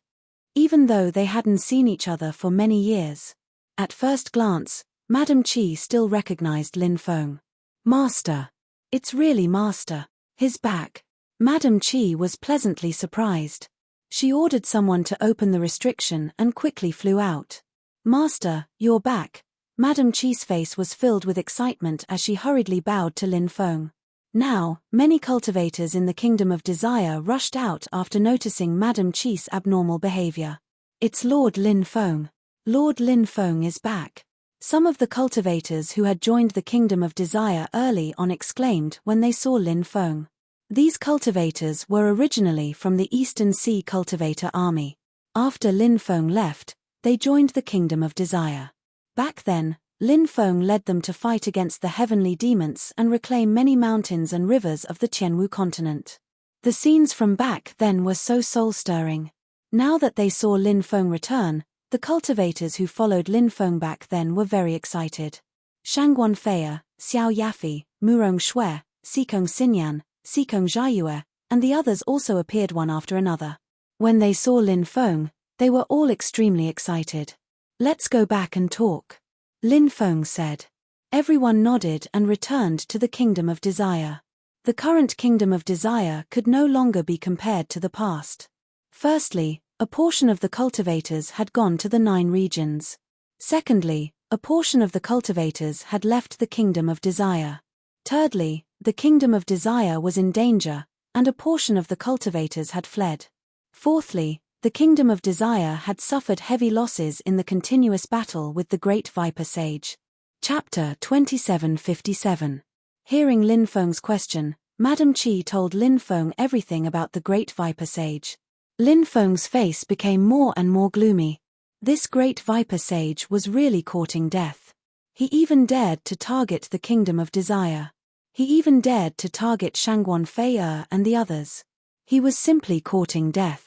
Even though they hadn't seen each other for many years. At first glance, Madame Qi still recognized Lin Feng. Master. It's really Master. He's back. Madame Qi was pleasantly surprised. She ordered someone to open the restriction and quickly flew out. Master, you're back. Madame Qi's face was filled with excitement as she hurriedly bowed to Lin Feng. Now, many cultivators in the Kingdom of Desire rushed out after noticing Madame Qi's abnormal behavior. It's Lord Lin Feng. Lord Lin Feng is back. Some of the cultivators who had joined the Kingdom of Desire early on exclaimed when they saw Lin Feng. These cultivators were originally from the Eastern Sea Cultivator Army. After Lin Feng left, they joined the Kingdom of Desire. Back then, Lin Feng led them to fight against the heavenly demons and reclaim many mountains and rivers of the Tianwu continent. The scenes from back then were so soul-stirring. Now that they saw Lin Feng return, the cultivators who followed Lin Feng back then were very excited. Shangguan Feiya, Xiao Yafi, Murong Shui, Xikong Xinyan, Xikong Zhaiyue, and the others also appeared one after another. When they saw Lin Feng, they were all extremely excited. Let's go back and talk. Lin Feng said. Everyone nodded and returned to the Kingdom of Desire. The current Kingdom of Desire could no longer be compared to the past. Firstly, a portion of the cultivators had gone to the 9 regions. Secondly, a portion of the cultivators had left the Kingdom of Desire. Thirdly, the Kingdom of Desire was in danger, and a portion of the cultivators had fled. Fourthly, The Kingdom of Desire had suffered heavy losses in the continuous battle with the Great Viper Sage. Chapter 2757. Hearing Lin Feng's question, Madame Qi told Lin Feng everything about the Great Viper Sage. Lin Feng's face became more and more gloomy. This Great Viper Sage was really courting death. He even dared to target the Kingdom of Desire. He even dared to target Shangguan Fei and the others. He was simply courting death.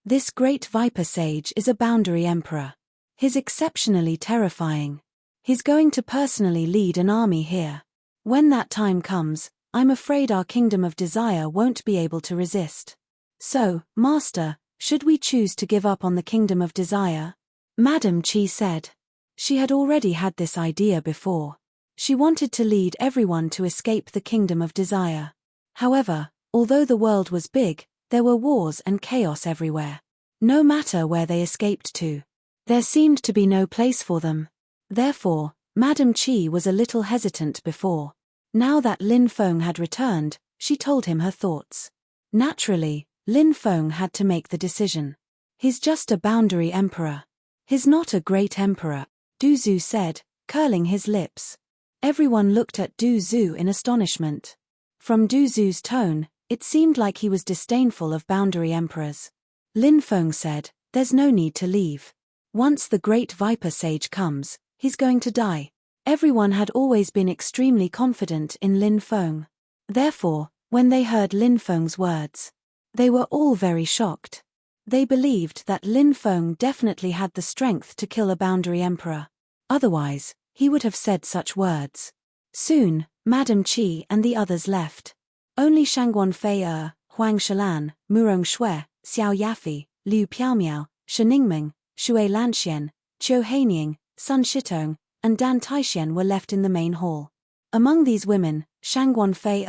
This Great Viper Sage is a boundary emperor. He's exceptionally terrifying. He's going to personally lead an army here. When that time comes, I'm afraid our Kingdom of Desire won't be able to resist. So, Master, should we choose to give up on the Kingdom of Desire? Madame Qi said. She had already had this idea before. She wanted to lead everyone to escape the Kingdom of Desire. However, although the world was big, there were wars and chaos everywhere. No matter where they escaped to, there seemed to be no place for them. Therefore, Madame Qi was a little hesitant before. Now that Lin Feng had returned, she told him her thoughts. Naturally, Lin Feng had to make the decision. He's just a boundary emperor. He's not a great emperor, Du Zhu said, curling his lips. Everyone looked at Du Zhu in astonishment. From Du Zhu's tone, it seemed like he was disdainful of boundary emperors. Lin Feng said, "There's no need to leave. Once the Great Viper Sage comes, he's going to die." Everyone had always been extremely confident in Lin Feng. Therefore, when they heard Lin Feng's words, they were all very shocked. They believed that Lin Feng definitely had the strength to kill a boundary emperor. Otherwise, he would have said such words. Soon, Madame Qi and the others left. Only Shangguan Fei, Huang Shilan, Murong Shui, Xiao Yafi, Liu Piaomiao, Sheningming, Shui Lanxian, Qiu Haining, Sun Shitong, and Dan Taixian were left in the main hall. Among these women, Shangguan Fei,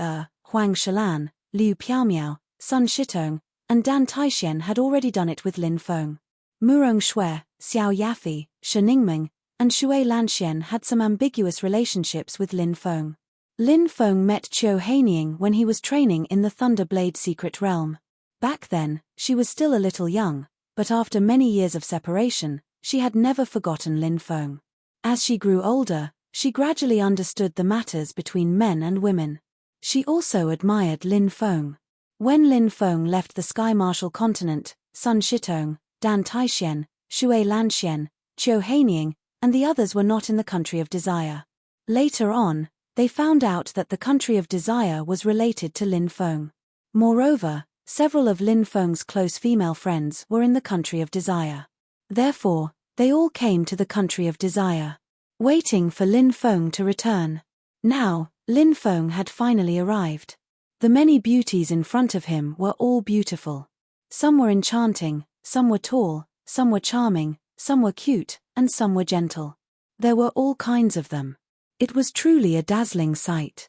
Huang Shilan, Liu Piaomiao, Sun Shitong, and Dan Taixian had already done it with Lin Feng. Murong Shui, Xiao Yafi, Sheningming, and Shui Lanxian had some ambiguous relationships with Lin Feng. Lin Feng met Qiu Haining when he was training in the Thunder Blade Secret Realm. Back then, she was still a little young, but after many years of separation, she had never forgotten Lin Feng. As she grew older, she gradually understood the matters between men and women. She also admired Lin Feng. When Lin Feng left the Sky Martial continent, Sun Shitong, Dan Taixian, Shui Lanxian, Qiu Haining, and the others were not in the Country of Desire. Later on, they found out that the Country of Desire was related to Lin Feng. Moreover, several of Lin Feng's close female friends were in the Country of Desire. Therefore, they all came to the Country of Desire, waiting for Lin Feng to return. Now, Lin Feng had finally arrived. The many beauties in front of him were all beautiful. Some were enchanting, some were tall, some were charming, some were cute, and some were gentle. There were all kinds of them. It was truly a dazzling sight.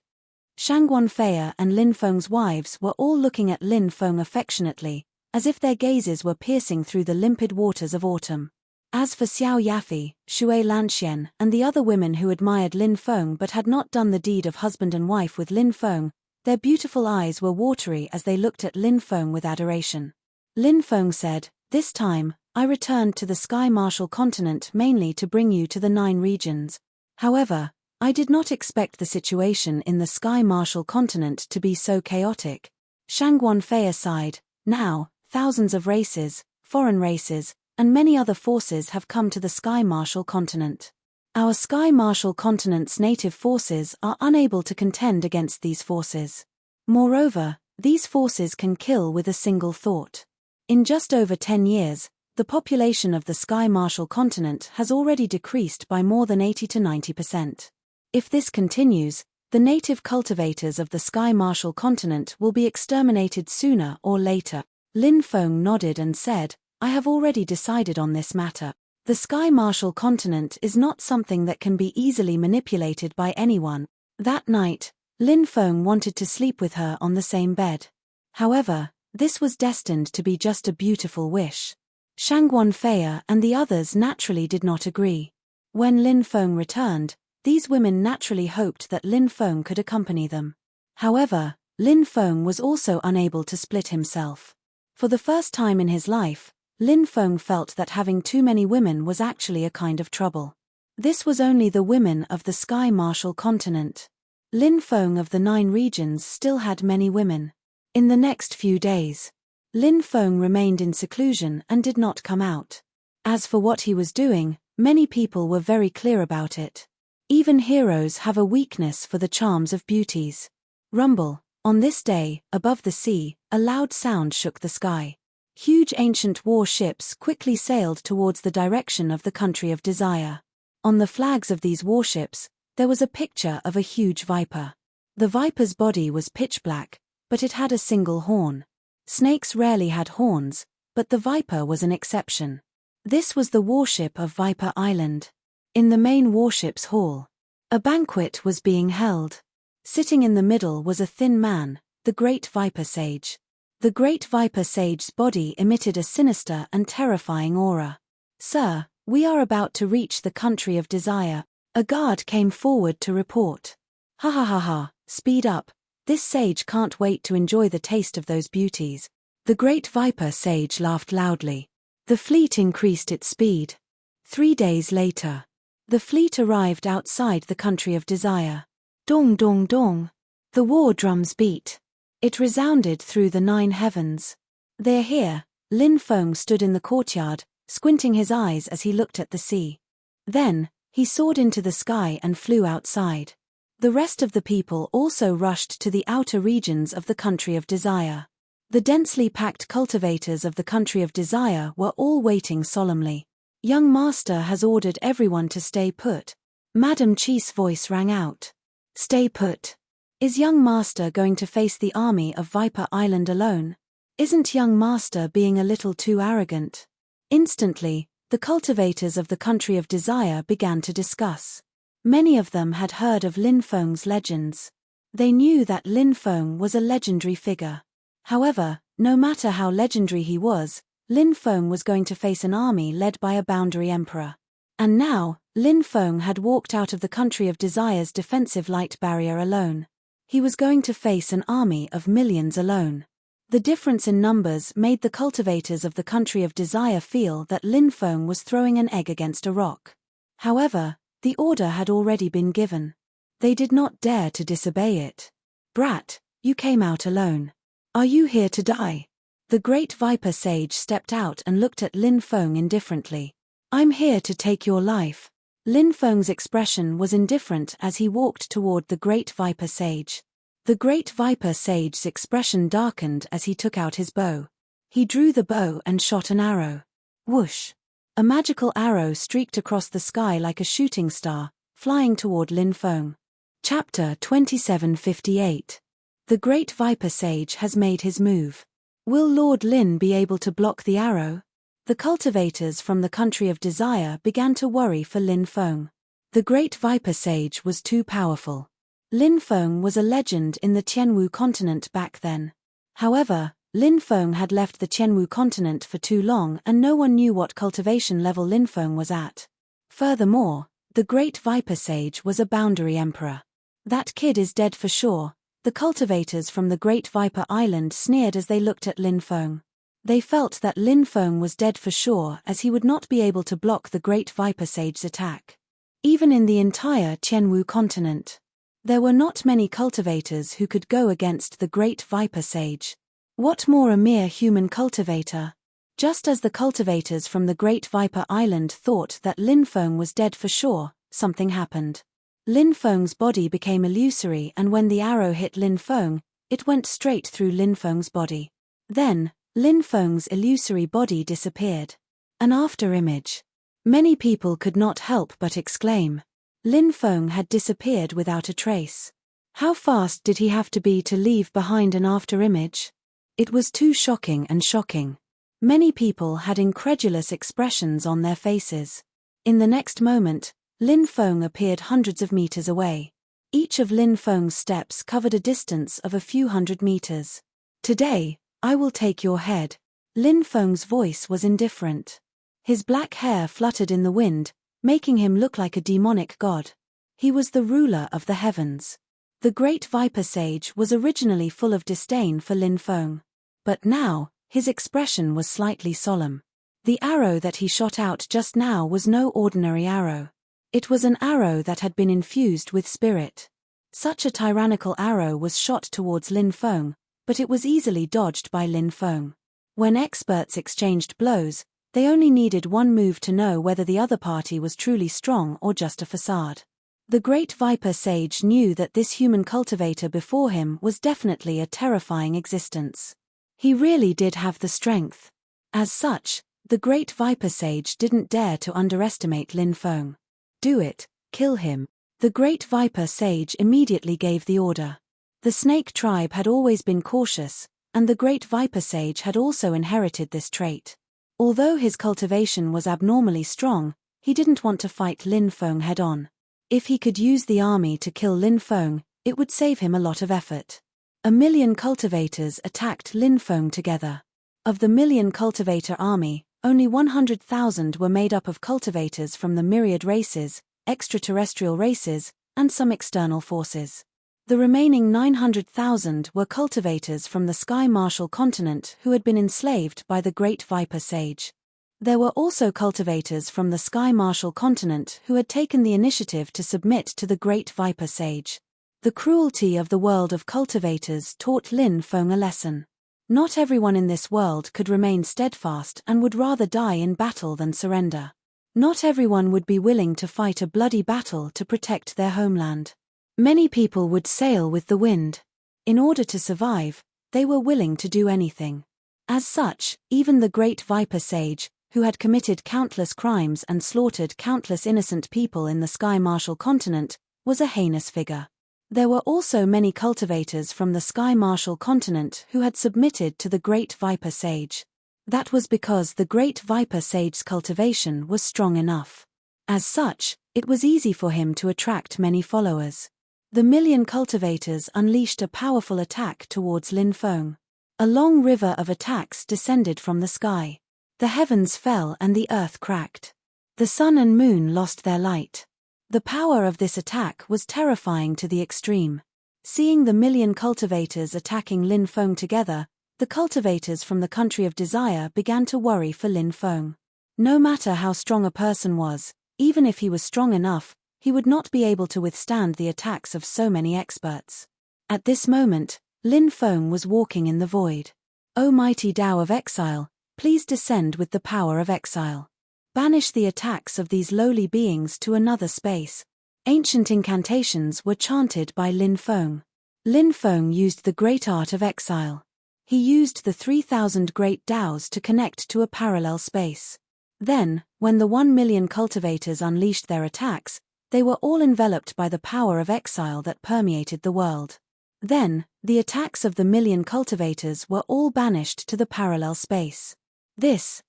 Shangguan Fei and Lin Feng's wives were all looking at Lin Feng affectionately, as if their gazes were piercing through the limpid waters of autumn. As for Xiao Yafi, Shui Lanxian, and the other women who admired Lin Feng but had not done the deed of husband and wife with Lin Feng, their beautiful eyes were watery as they looked at Lin Feng with adoration. Lin Feng said, "This time, I returned to the Sky Martial continent mainly to bring you to the 9 regions. However, I did not expect the situation in the Sky Martial continent to be so chaotic." Shangguan Fei sighed, "Now, thousands of races, foreign races, and many other forces have come to the Sky Martial continent. Our Sky Martial continent's native forces are unable to contend against these forces. Moreover, these forces can kill with a single thought. In just over 10 years, the population of the Sky Martial continent has already decreased by more than 80 to 90%. If this continues, the native cultivators of the Sky Martial continent will be exterminated sooner or later." Lin Feng nodded and said, "I have already decided on this matter. The Sky Martial continent is not something that can be easily manipulated by anyone." That night, Lin Feng wanted to sleep with her on the same bed. However, this was destined to be just a beautiful wish. Shangguan Fei and the others naturally did not agree. When Lin Feng returned, these women naturally hoped that Lin Feng could accompany them. However, Lin Feng was also unable to split himself. For the first time in his life, Lin Feng felt that having too many women was actually a kind of trouble. This was only the women of the Sky Martial continent. Lin Feng of the 9 regions still had many women. In the next few days, Lin Feng remained in seclusion and did not come out. As for what he was doing, many people were very clear about it. Even heroes have a weakness for the charms of beauties. Rumble. On this day, above the sea, a loud sound shook the sky. Huge ancient war ships quickly sailed towards the direction of the country of desire. On the flags of these warships, there was a picture of a huge viper. The viper's body was pitch black, but it had a single horn. Snakes rarely had horns, but the viper was an exception. This was the warship of Viper Island. In the main warship's hall, a banquet was being held. Sitting in the middle was a thin man, the Great Viper Sage. The Great Viper Sage's body emitted a sinister and terrifying aura. "Sir, we are about to reach the country of desire," a guard came forward to report. "Ha ha ha ha, speed up. This sage can't wait to enjoy the taste of those beauties." The Great Viper Sage laughed loudly. The fleet increased its speed. 3 days later, the fleet arrived outside the country of desire. Dong dong dong. The war drums beat. It resounded through the 9 heavens. "They're here." Lin Feng stood in the courtyard, squinting his eyes as he looked at the sea. Then, he soared into the sky and flew outside. The rest of the people also rushed to the outer regions of the country of desire. The densely packed cultivators of the country of desire were all waiting solemnly. "Young Master has ordered everyone to stay put." Madame Chi's voice rang out. "Stay put? Is young Master going to face the army of Viper Island alone? Isn't young Master being a little too arrogant?" Instantly, the cultivators of the country of desire began to discuss. Many of them had heard of Lin Feng's legends. They knew that Lin Feng was a legendary figure. However, no matter how legendary he was, Lin Feng was going to face an army led by a boundary emperor. And now, Lin Feng had walked out of the country of desire's defensive light barrier alone. He was going to face an army of millions alone. The difference in numbers made the cultivators of the country of desire feel that Lin Feng was throwing an egg against a rock. However, the order had already been given. They did not dare to disobey it. "Brat, you came out alone. Are you here to die?" The Great Viper Sage stepped out and looked at Lin Feng indifferently. "I'm here to take your life." Lin Feng's expression was indifferent as he walked toward the Great Viper Sage. The Great Viper Sage's expression darkened as he took out his bow. He drew the bow and shot an arrow. Whoosh! A magical arrow streaked across the sky like a shooting star, flying toward Lin Feng. Chapter 2758. The Great Viper Sage has made his move. Will Lord Lin be able to block the arrow? The cultivators from the country of desire began to worry for Lin Feng. The Great Viper Sage was too powerful. Lin Feng was a legend in the Tianwu continent back then. However, Lin Feng had left the Tianwu continent for too long and no one knew what cultivation level Lin Feng was at. Furthermore, the Great Viper Sage was a boundary emperor. "That kid is dead for sure." The cultivators from the Great Viper Island sneered as they looked at Lin Feng. They felt that Lin Feng was dead for sure as he would not be able to block the Great Viper Sage's attack. Even in the entire Tianwu continent, there were not many cultivators who could go against the Great Viper Sage. What more a mere human cultivator? Just as the cultivators from the Great Viper Island thought that Lin Feng was dead for sure, something happened. Lin Feng's body became illusory and when the arrow hit Lin Feng, it went straight through Lin Feng's body. Then, Lin Feng's illusory body disappeared. An afterimage. Many people could not help but exclaim. Lin Feng had disappeared without a trace. How fast did he have to be to leave behind an afterimage? It was too shocking and shocking. Many people had incredulous expressions on their faces. In the next moment, Lin Feng appeared hundreds of meters away. Each of Lin Feng's steps covered a distance of a few hundred meters. "Today, I will take your head." Lin Feng's voice was indifferent. His black hair fluttered in the wind, making him look like a demonic god. He was the ruler of the heavens. The Great Viper Sage was originally full of disdain for Lin Feng. But now, his expression was slightly solemn. The arrow that he shot out just now was no ordinary arrow. It was an arrow that had been infused with spirit. Such a tyrannical arrow was shot towards Lin Feng, but it was easily dodged by Lin Feng. When experts exchanged blows, they only needed one move to know whether the other party was truly strong or just a facade. The great Viper Sage knew that this human cultivator before him was definitely a terrifying existence. He really did have the strength. As such, the great Viper Sage didn't dare to underestimate Lin Feng. Do it, kill him. The great Viper Sage immediately gave the order. The snake tribe had always been cautious, and the great Viper Sage had also inherited this trait. Although his cultivation was abnormally strong, he didn't want to fight Lin Feng head-on. If he could use the army to kill Lin Feng, it would save him a lot of effort. 1,000,000 cultivators attacked Lin Feng together. Of the 1,000,000 cultivator army, only 100,000 were made up of cultivators from the myriad races, extraterrestrial races, and some external forces. The remaining 900,000 were cultivators from the Sky Martial continent who had been enslaved by the Great Viper Sage. There were also cultivators from the Sky Martial continent who had taken the initiative to submit to the Great Viper Sage. The cruelty of the world of cultivators taught Lin Feng a lesson. Not everyone in this world could remain steadfast and would rather die in battle than surrender. Not everyone would be willing to fight a bloody battle to protect their homeland. Many people would sail with the wind. In order to survive, they were willing to do anything. As such, even the Great Viper Sage, who had committed countless crimes and slaughtered countless innocent people in the Sky Martial continent, was a heinous figure. There were also many cultivators from the Sky Martial continent who had submitted to the Great Viper Sage. That was because the Great Viper Sage's cultivation was strong enough. As such, it was easy for him to attract many followers. The 1,000,000 cultivators unleashed a powerful attack towards Lin Feng. A long river of attacks descended from the sky. The heavens fell and the earth cracked. The sun and moon lost their light. The power of this attack was terrifying to the extreme. Seeing the 1,000,000 cultivators attacking Lin Feng together, the cultivators from the country of desire began to worry for Lin Feng. No matter how strong a person was, even if he was strong enough, he would not be able to withstand the attacks of so many experts. At this moment, Lin Feng was walking in the void. O mighty Tao of exile, please descend with the power of exile. Banish the attacks of these lowly beings to another space. Ancient incantations were chanted by Lin Feng. Lin Feng used the great art of exile. He used the 3,000 great Taos to connect to a parallel space. Then, when the 1,000,000 cultivators unleashed their attacks, they were all enveloped by the power of exile that permeated the world. Then, the attacks of the 1,000,000 cultivators were all banished to the parallel space. This,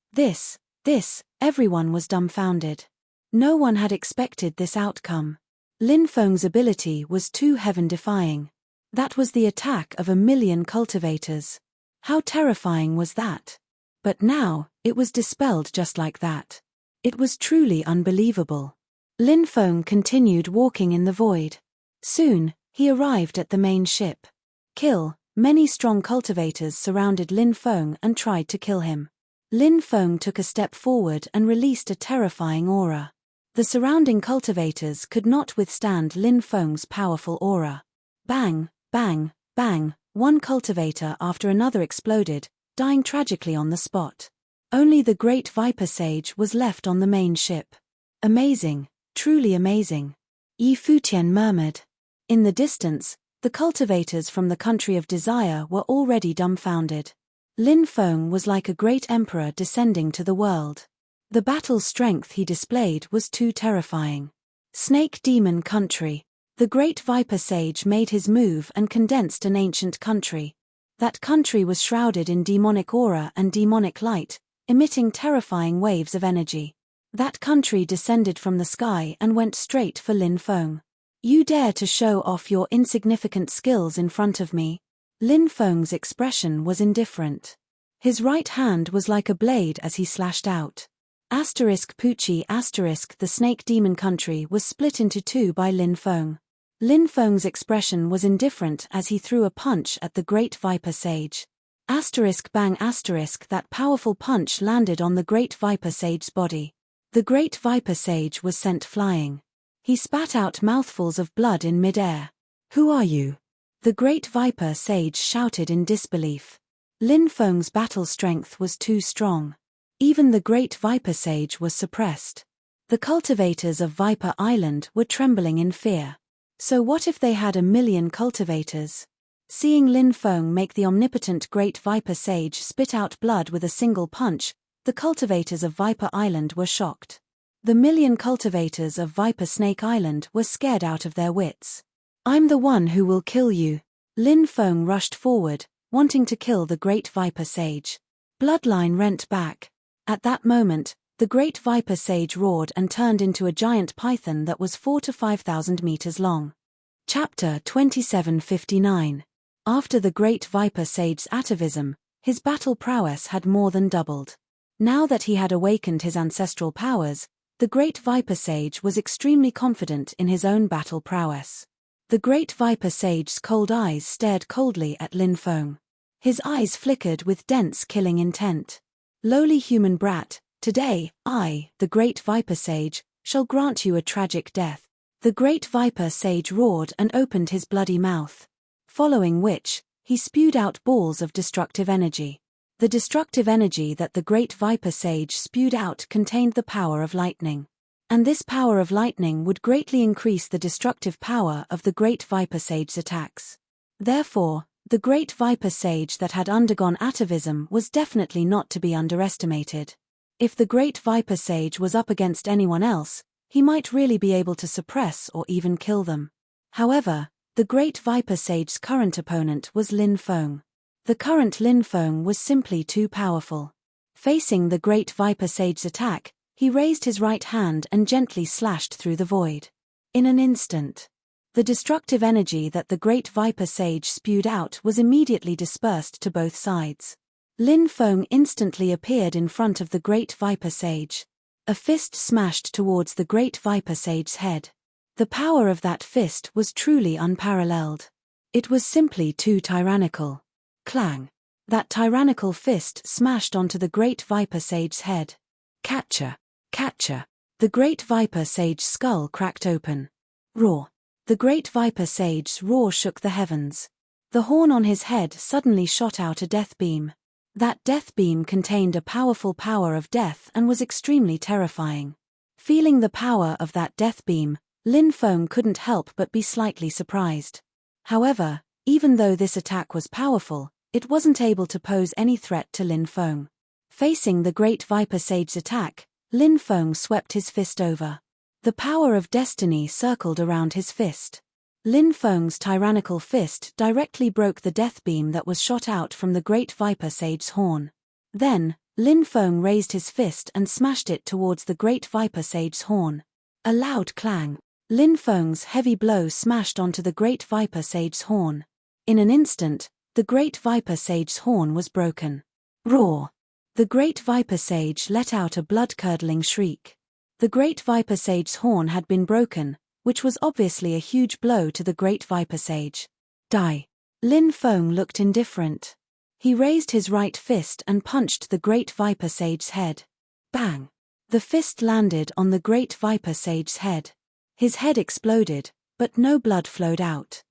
everyone was dumbfounded. No one had expected this outcome. Lin Feng's ability was too heaven-defying. That was the attack of 1,000,000 cultivators. How terrifying was that? But now, it was dispelled just like that. It was truly unbelievable. Lin Feng continued walking in the void. Soon, he arrived at the main ship. Many strong cultivators surrounded Lin Feng and tried to kill him. Lin Feng took a step forward and released a terrifying aura. The surrounding cultivators could not withstand Lin Feng's powerful aura. Bang, bang, bang, one cultivator after another exploded, dying tragically on the spot. Only the Great Viper Sage was left on the main ship. Amazing, truly amazing. Yi Futian murmured. In the distance, the cultivators from the country of desire were already dumbfounded. Lin Feng was like a great emperor descending to the world. The battle strength he displayed was too terrifying. Snake Demon Country. The Great Viper Sage made his move and condensed an ancient country. That country was shrouded in demonic aura and demonic light, emitting terrifying waves of energy. That country descended from the sky and went straight for Lin Feng. You dare to show off your insignificant skills in front of me? Lin Feng's expression was indifferent. His right hand was like a blade as he slashed out. Pucci *, the Snake Demon Country was split into two by Lin Feng. Lin Feng's expression was indifferent as he threw a punch at the Great Viper Sage. Asterisk bang asterisk that powerful punch landed on the great viper sage's body. The great viper sage was sent flying. He spat out mouthfuls of blood in mid-air. "Who are you?" the great viper sage shouted in disbelief. Lin Feng's battle strength was too strong. Even the great viper sage was suppressed. The cultivators of Viper Island were trembling in fear. So what if they had 1,000,000 cultivators? Seeing Lin Feng make the omnipotent great viper sage spit out blood with a single punch, the cultivators of Viper Island were shocked. The 1,000,000 cultivators of Viper Snake Island were scared out of their wits. "I'm the one who will kill you." Lin Feng rushed forward, wanting to kill the great viper sage. Bloodline rent back. At that moment, the great viper sage roared and turned into a giant python that was 4,000 to 5,000 meters long. Chapter 2759. After the great viper sage's atavism, his battle prowess had more than doubled. Now that he had awakened his ancestral powers, the great viper sage was extremely confident in his own battle prowess. The great viper sage's cold eyes stared coldly at Lin Feng. His eyes flickered with dense killing intent. "Lowly human brat, today, I, the great viper sage, shall grant you a tragic death." The great viper sage roared and opened his bloody mouth. Following which, he spewed out balls of destructive energy. The destructive energy that the great viper sage spewed out contained the power of lightning. And this power of lightning would greatly increase the destructive power of the great viper sage's attacks. Therefore, the great viper sage that had undergone atavism was definitely not to be underestimated. If the great viper sage was up against anyone else, he might really be able to suppress or even kill them. However, the great viper sage's current opponent was Lin Feng. The current Lin Feng was simply too powerful. Facing the great viper sage's attack, he raised his right hand and gently slashed through the void. In an instant, the destructive energy that the great viper sage spewed out was immediately dispersed to both sides. Lin Feng instantly appeared in front of the great viper sage. A fist smashed towards the great viper sage's head. The power of that fist was truly unparalleled. It was simply too tyrannical. Clang! That tyrannical fist smashed onto the great viper sage's head. Catcher! Catcher! The great viper sage's skull cracked open. Roar! The great viper sage's roar shook the heavens. The horn on his head suddenly shot out a death beam. That death beam contained a powerful power of death and was extremely terrifying. Feeling the power of that death beam, Lin Feng couldn't help but be slightly surprised. However, even though this attack was powerful, it wasn't able to pose any threat to Lin Feng. Facing the great viper sage's attack, Lin Feng swept his fist over. The power of destiny circled around his fist. Lin Feng's tyrannical fist directly broke the death beam that was shot out from the great viper sage's horn. Then, Lin Feng raised his fist and smashed it towards the great viper sage's horn. A loud clang. Lin Feng's heavy blow smashed onto the great viper sage's horn. In an instant, the great viper sage's horn was broken. Roar! The great viper sage let out a blood-curdling shriek. The great viper sage's horn had been broken, which was obviously a huge blow to the great viper sage. Die! Lin Feng looked indifferent. He raised his right fist and punched the great viper sage's head. Bang! The fist landed on the great viper sage's head. His head exploded, but no blood flowed out.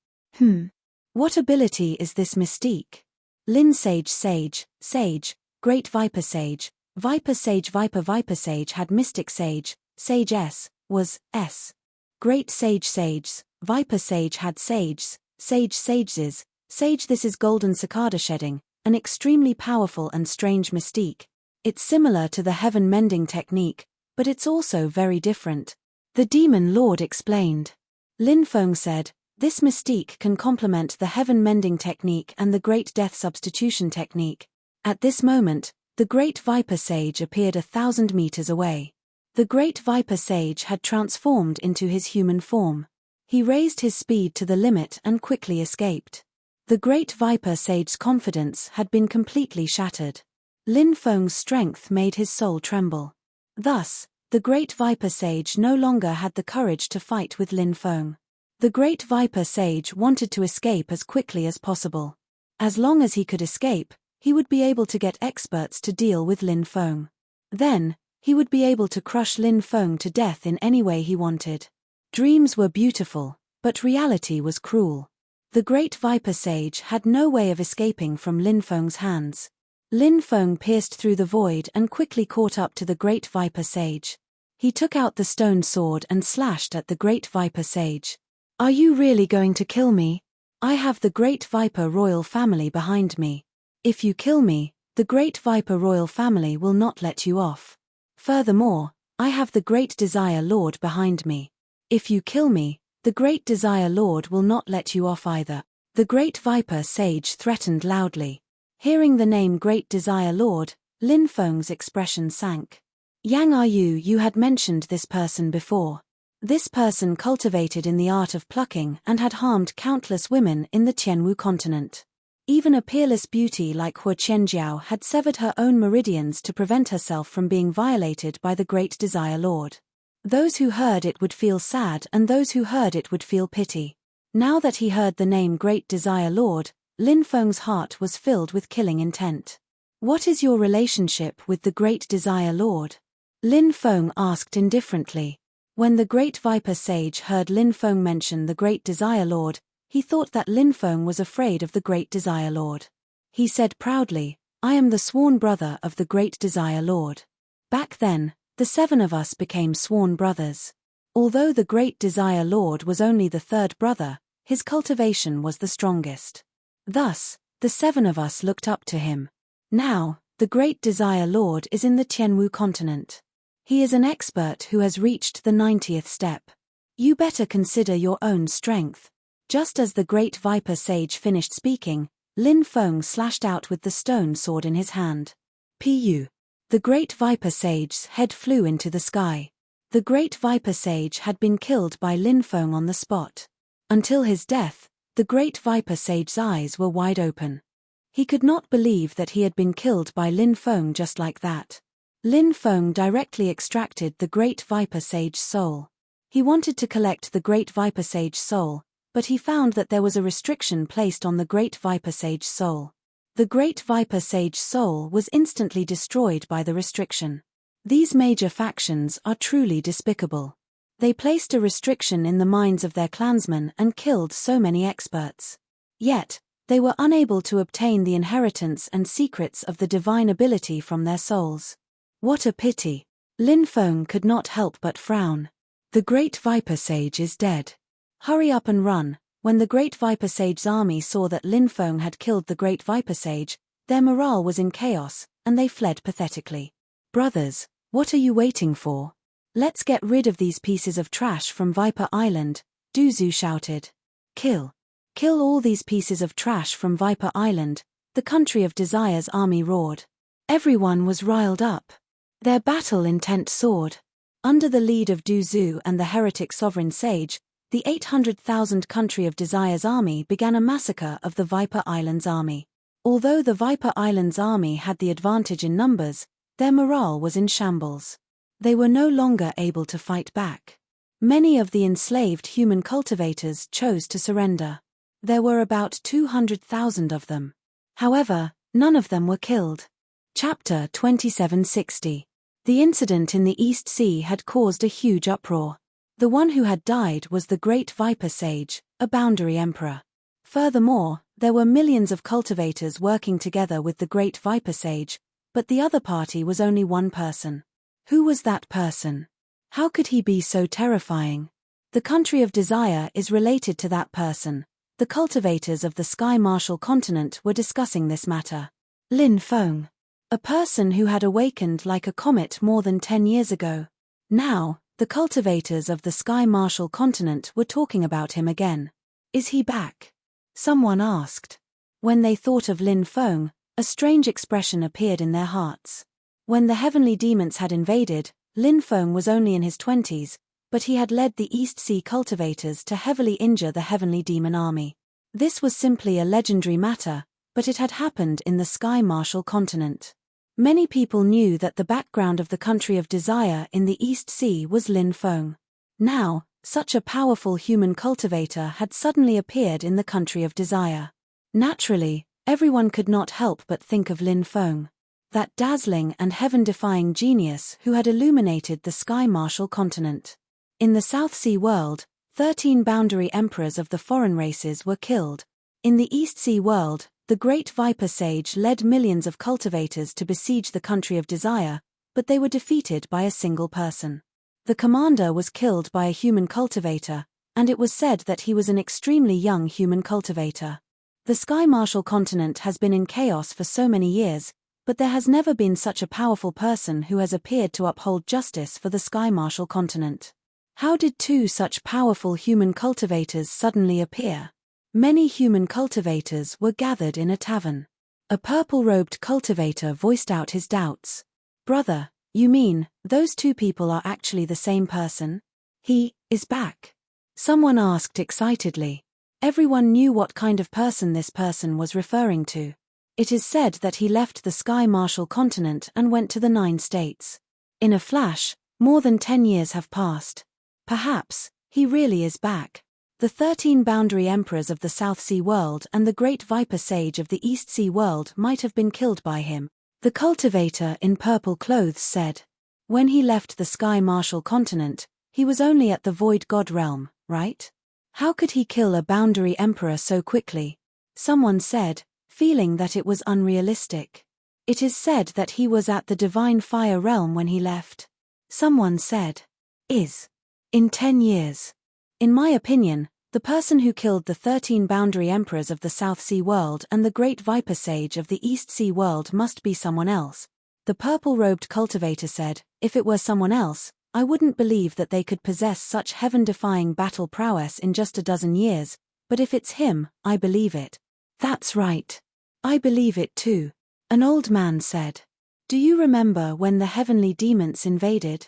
What ability is this mystique? Lin Sage Sage, Great Viper Sage, Viper Sage Viper Sage had Mystic Sage, Sage S, was S. Great Sage Sages, Viper Sage had Sages, Sages, Sage. This is golden cicada shedding, an extremely powerful and strange mystique. It's similar to the heaven mending technique, but it's also very different. The Demon Lord explained. Lin Feng said, this mystique can complement the heaven mending technique and the great death substitution technique. At this moment, the great Viper Sage appeared 1,000 meters away. The great Viper Sage had transformed into his human form. He raised his speed to the limit and quickly escaped. The great Viper Sage's confidence had been completely shattered. Lin Feng's strength made his soul tremble. Thus, the great Viper Sage no longer had the courage to fight with Lin Feng. The great Viper Sage wanted to escape as quickly as possible. As long as he could escape, he would be able to get experts to deal with Lin Feng. Then, he would be able to crush Lin Feng to death in any way he wanted. Dreams were beautiful, but reality was cruel. The Great Viper Sage had no way of escaping from Lin Feng's hands. Lin Feng pierced through the void and quickly caught up to the Great Viper Sage. He took out the stone sword and slashed at the Great Viper Sage. "Are you really going to kill me? I have the Great Viper royal family behind me. If you kill me, the Great Viper royal family will not let you off. Furthermore, I have the Great Desire Lord behind me. If you kill me, the Great Desire Lord will not let you off either." The Great Viper Sage threatened loudly. Hearing the name Great Desire Lord, Lin Feng's expression sank. "Yang are you had mentioned this person before. This person cultivated in the art of plucking and had harmed countless women in the Tianwu continent. Even a peerless beauty like Hua Qianjiao had severed her own meridians to prevent herself from being violated by the Great Desire Lord. Those who heard it would feel sad and those who heard it would feel pity." Now that he heard the name Great Desire Lord, Lin Feng's heart was filled with killing intent. "What is your relationship with the Great Desire Lord?" Lin Feng asked indifferently. When the Great Viper Sage heard Lin Feng mention the Great Desire Lord, he thought that Lin Feng was afraid of the Great Desire Lord. He said proudly, "I am the sworn brother of the Great Desire Lord." Back then, the 7 of us became sworn brothers. Although the Great Desire Lord was only the 3rd brother, his cultivation was the strongest. Thus, the 7 of us looked up to him. Now, the Great Desire Lord is in the Tianwu continent. He is an expert who has reached the 90th step. You better consider your own strength. Just as the Great Viper Sage finished speaking, Lin Feng slashed out with the stone sword in his hand. Pu. The Great Viper Sage's head flew into the sky. The Great Viper Sage had been killed by Lin Feng on the spot. Until his death, the Great Viper Sage's eyes were wide open. He could not believe that he had been killed by Lin Feng just like that. Lin Feng directly extracted the Great Viper Sage's soul. He wanted to collect the Great Viper Sage's soul, but he found that there was a restriction placed on the Great Viper Sage's soul. The Great Viper Sage's soul was instantly destroyed by the restriction. These major factions are truly despicable. They placed a restriction in the minds of their clansmen and killed so many experts. Yet, they were unable to obtain the inheritance and secrets of the divine ability from their souls. What a pity! Lin Feng could not help but frown. The Great Viper Sage is dead. Hurry up and run. When the Great Viper Sage's army saw that Lin Feng had killed the Great Viper Sage, their morale was in chaos, and they fled pathetically. "Brothers, what are you waiting for? Let's get rid of these pieces of trash from Viper Island," Du Zhu shouted. Kill all these pieces of trash from Viper Island," the Country of Desire's army roared. Everyone was riled up. Their battle intent soared. Under the lead of Du Zhu and the heretic sovereign sage, the 800,000 Country of Desire's army began a massacre of the Viper Island's army. Although the Viper Island's army had the advantage in numbers, their morale was in shambles. They were no longer able to fight back. Many of the enslaved human cultivators chose to surrender. There were about 200,000 of them. However, none of them were killed. Chapter 2760. The incident in the East Sea had caused a huge uproar. The one who had died was the Great Viper Sage, a boundary emperor. Furthermore, there were millions of cultivators working together with the Great Viper Sage, but the other party was only one person. Who was that person? How could he be so terrifying? The Country of Desire is related to that person. The cultivators of the Sky Martial continent were discussing this matter. Lin Feng. A person who had awakened like a comet more than 10 years ago. Now, the cultivators of the Sky Martial continent were talking about him again. Is he back? Someone asked. When they thought of Lin Feng, a strange expression appeared in their hearts. When the heavenly demons had invaded, Lin Feng was only in his 20s, but he had led the East Sea cultivators to heavily injure the heavenly demon army. This was simply a legendary matter, but it had happened in the Sky Martial continent. Many people knew that the background of the Country of Desire in the East Sea was Lin Feng. Now, such a powerful human cultivator had suddenly appeared in the Country of Desire. Naturally, Everyone could not help but think of Lin Feng, that dazzling and heaven-defying genius who had illuminated the Sky Marshal continent. In the South Sea world, 13 boundary emperors of the foreign races were killed. In the East Sea world, the great Viper Sage led millions of cultivators to besiege the country of desire, but they were defeated by a single person. The commander was killed by a human cultivator, and it was said that he was an extremely young human cultivator. The Sky Marshal continent has been in chaos for so many years, but there has never been such a powerful person who has appeared to uphold justice for the Sky Marshal continent. How did two such powerful human cultivators suddenly appear? Many human cultivators were gathered in a tavern. A purple-robed cultivator voiced out his doubts. "Brother, you mean, those two people are actually the same person? He is back?" Someone asked excitedly. Everyone knew what kind of person this person was referring to. It is said that he left the Sky Marshal continent and went to the 9 states. In a flash, more than 10 years have passed. Perhaps, he really is back. The 13 boundary emperors of the South Sea world and the great Viper Sage of the East Sea world might have been killed by him. The cultivator in purple clothes said. When he left the Sky Marshal continent, he was only at the Void God realm, right? How could he kill a boundary emperor so quickly? Someone said, feeling that it was unrealistic. It is said that he was at the Divine Fire realm when he left. Someone said, in 10 years. In my opinion, the person who killed the 13 boundary emperors of the South Sea world and the great Viper Sage of the East Sea world must be someone else. The purple-robed cultivator said, if it were someone else, I wouldn't believe that they could possess such heaven-defying battle prowess in just a dozen years, but if it's him, I believe it. That's right. I believe it too. An old man said. Do you remember when the heavenly demons invaded?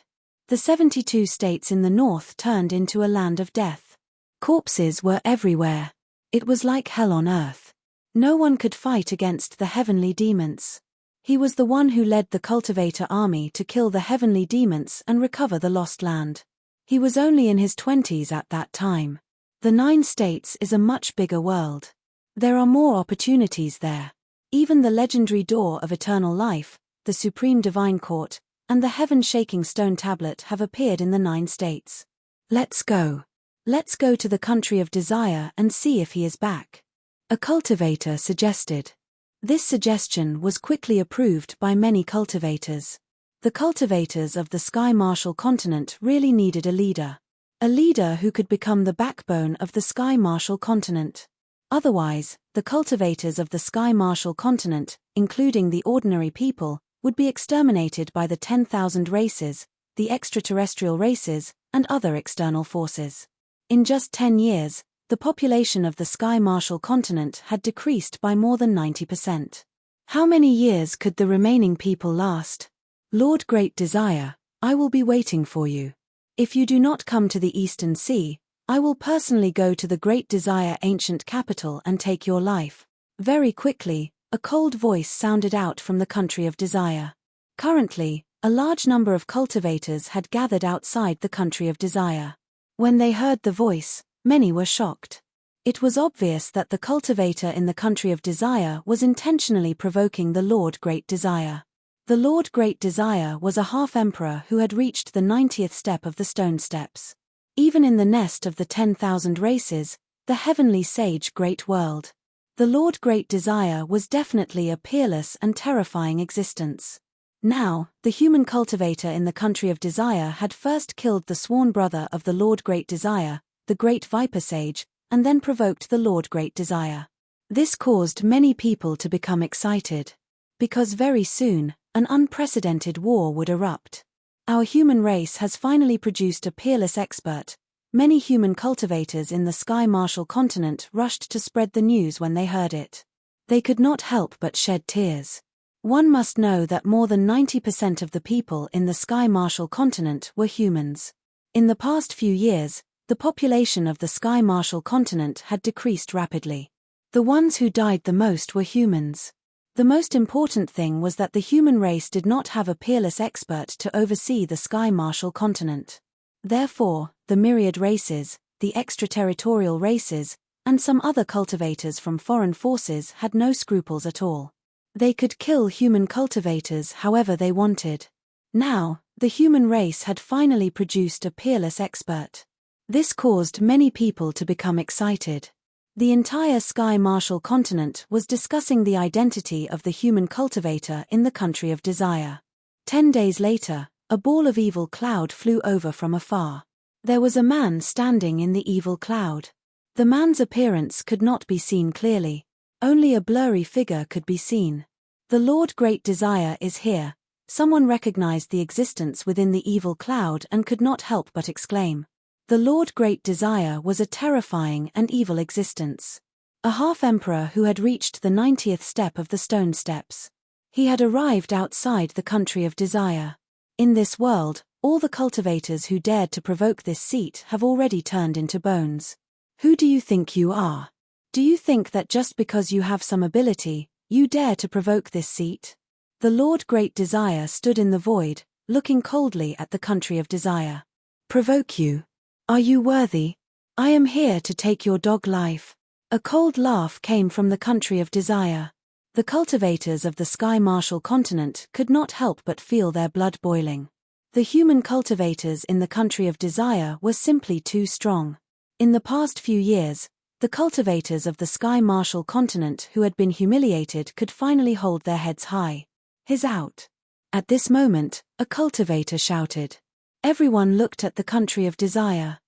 The 72 states in the north turned into a land of death. Corpses were everywhere. It was like hell on earth. No one could fight against the heavenly demons. He was the one who led the cultivator army to kill the heavenly demons and recover the lost land. He was only in his 20s at that time. The 9 states is a much bigger world. There are more opportunities there. Even the legendary Door of Eternal Life, the Supreme Divine Court, and the heaven-shaking stone tablet have appeared in the 9 states. Let's go. Let's go to the country of desire and see if he is back. A cultivator suggested. This suggestion was quickly approved by many cultivators. The cultivators of the Sky Marshal continent really needed a leader. A leader who could become the backbone of the Sky Marshal continent. Otherwise, the cultivators of the Sky Marshal continent, including the ordinary people, would be exterminated by the 10,000 races, the extraterrestrial races, and other external forces. In just 10 years, the population of the Sky Marshal continent had decreased by more than 90%. How many years could the remaining people last? Lord Great Desire, I will be waiting for you. If you do not come to the Eastern Sea, I will personally go to the Great Desire ancient capital and take your life. Very quickly, a cold voice sounded out from the country of desire. Currently, a large number of cultivators had gathered outside the country of desire. When they heard the voice, many were shocked. It was obvious that the cultivator in the country of desire was intentionally provoking the Lord Great Desire. The Lord Great Desire was a half-emperor who had reached the 90th step of the stone steps. Even in the nest of the 10,000 races, the heavenly sage Great World. The Lord Great Desire was definitely a peerless and terrifying existence. Now, the human cultivator in the country of desire had first killed the sworn brother of the Lord Great Desire, the Great Viper Sage, and then provoked the Lord Great Desire. This caused many people to become excited. Because very soon, an unprecedented war would erupt. Our human race has finally produced a peerless expert. Many human cultivators in the Sky Marshal continent rushed to spread the news when they heard it. They could not help but shed tears. One must know that more than 90% of the people in the Sky Marshal continent were humans. In the past few years, the population of the Sky Marshal continent had decreased rapidly. The ones who died the most were humans. The most important thing was that the human race did not have a peerless expert to oversee the Sky Marshal continent. Therefore, the myriad races, the extraterritorial races, and some other cultivators from foreign forces had no scruples at all. They could kill human cultivators however they wanted. Now, the human race had finally produced a peerless expert. This caused many people to become excited. The entire Sky Marshal continent was discussing the identity of the human cultivator in the country of desire. 10 days later, a ball of evil cloud flew over from afar. There was a man standing in the evil cloud. The man's appearance could not be seen clearly. Only a blurry figure could be seen. The Lord Great Desire is here. Someone recognized the existence within the evil cloud and could not help but exclaim. The Lord Great Desire was a terrifying and evil existence. A half-emperor who had reached the 90th step of the stone steps. He had arrived outside the country of desire. In this world, all the cultivators who dared to provoke this seat have already turned into bones. Who do you think you are? Do you think that just because you have some ability, you dare to provoke this seat? The Lord Great Desire stood in the void, looking coldly at the country of desire. Provoke you? Are you worthy? I am here to take your dog life. A cold laugh came from the country of desire. The cultivators of the Sky Marshal continent could not help but feel their blood boiling. The human cultivators in the country of desire were simply too strong. In the past few years, the cultivators of the Sky Marshal continent who had been humiliated could finally hold their heads high. He's out. At this moment, a cultivator shouted. Everyone looked at the country of desire.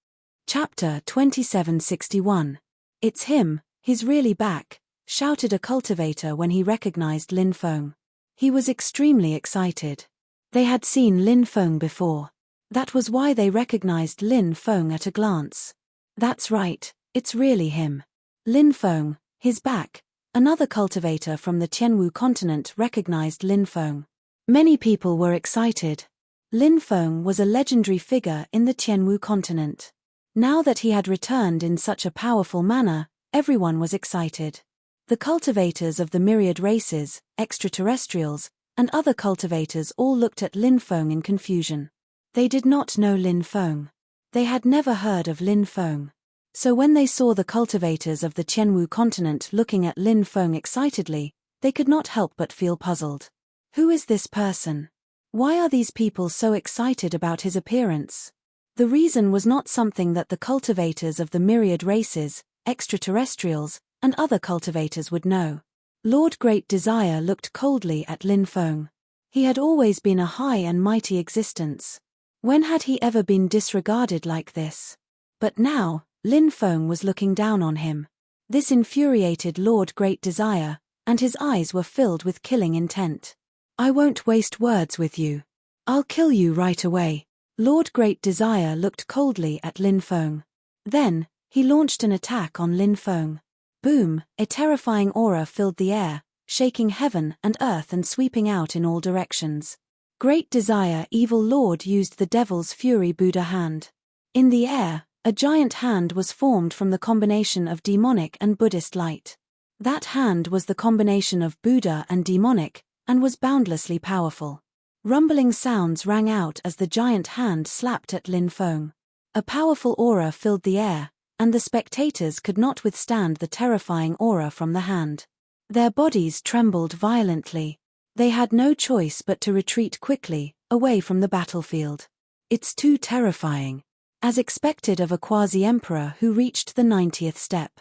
Chapter 2761. It's him, he's really back, shouted a cultivator when he recognized Lin Feng. He was extremely excited. They had seen Lin Feng before. That was why they recognized Lin Feng at a glance. That's right, it's really him. Lin Feng, he's back. Another cultivator from the Tianwu continent recognized Lin Feng. Many people were excited. Lin Feng was a legendary figure in the Tianwu continent. Now that he had returned in such a powerful manner, everyone was excited. The cultivators of the myriad races, extraterrestrials, and other cultivators all looked at Lin Feng in confusion. They did not know Lin Feng. They had never heard of Lin Feng. So when they saw the cultivators of the Tianwu continent looking at Lin Feng excitedly, they could not help but feel puzzled. Who is this person? Why are these people so excited about his appearance? The reason was not something that the cultivators of the myriad races, extraterrestrials, and other cultivators would know. Lord Great Desire looked coldly at Lin Feng. He had always been a high and mighty existence. When had he ever been disregarded like this? But now, Lin Feng was looking down on him. This infuriated Lord Great Desire, and his eyes were filled with killing intent. I won't waste words with you. I'll kill you right away. Lord Great Desire looked coldly at Lin Feng. Then, he launched an attack on Lin Feng. Boom, a terrifying aura filled the air, shaking heaven and earth and sweeping out in all directions. Great Desire Evil Lord used the Devil's Fury Buddha hand. In the air, a giant hand was formed from the combination of demonic and Buddhist light. That hand was the combination of Buddha and demonic, and was boundlessly powerful. Rumbling sounds rang out as the giant hand slapped at Lin Feng. A powerful aura filled the air, and the spectators could not withstand the terrifying aura from the hand. Their bodies trembled violently. They had no choice but to retreat quickly, away from the battlefield. It's too terrifying. As expected of a quasi-emperor who reached the 90th step.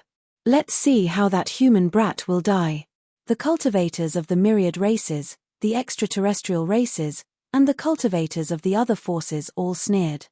Let's see how that human brat will die. The cultivators of the myriad races, the extraterrestrial races, and the cultivators of the other forces all sneered.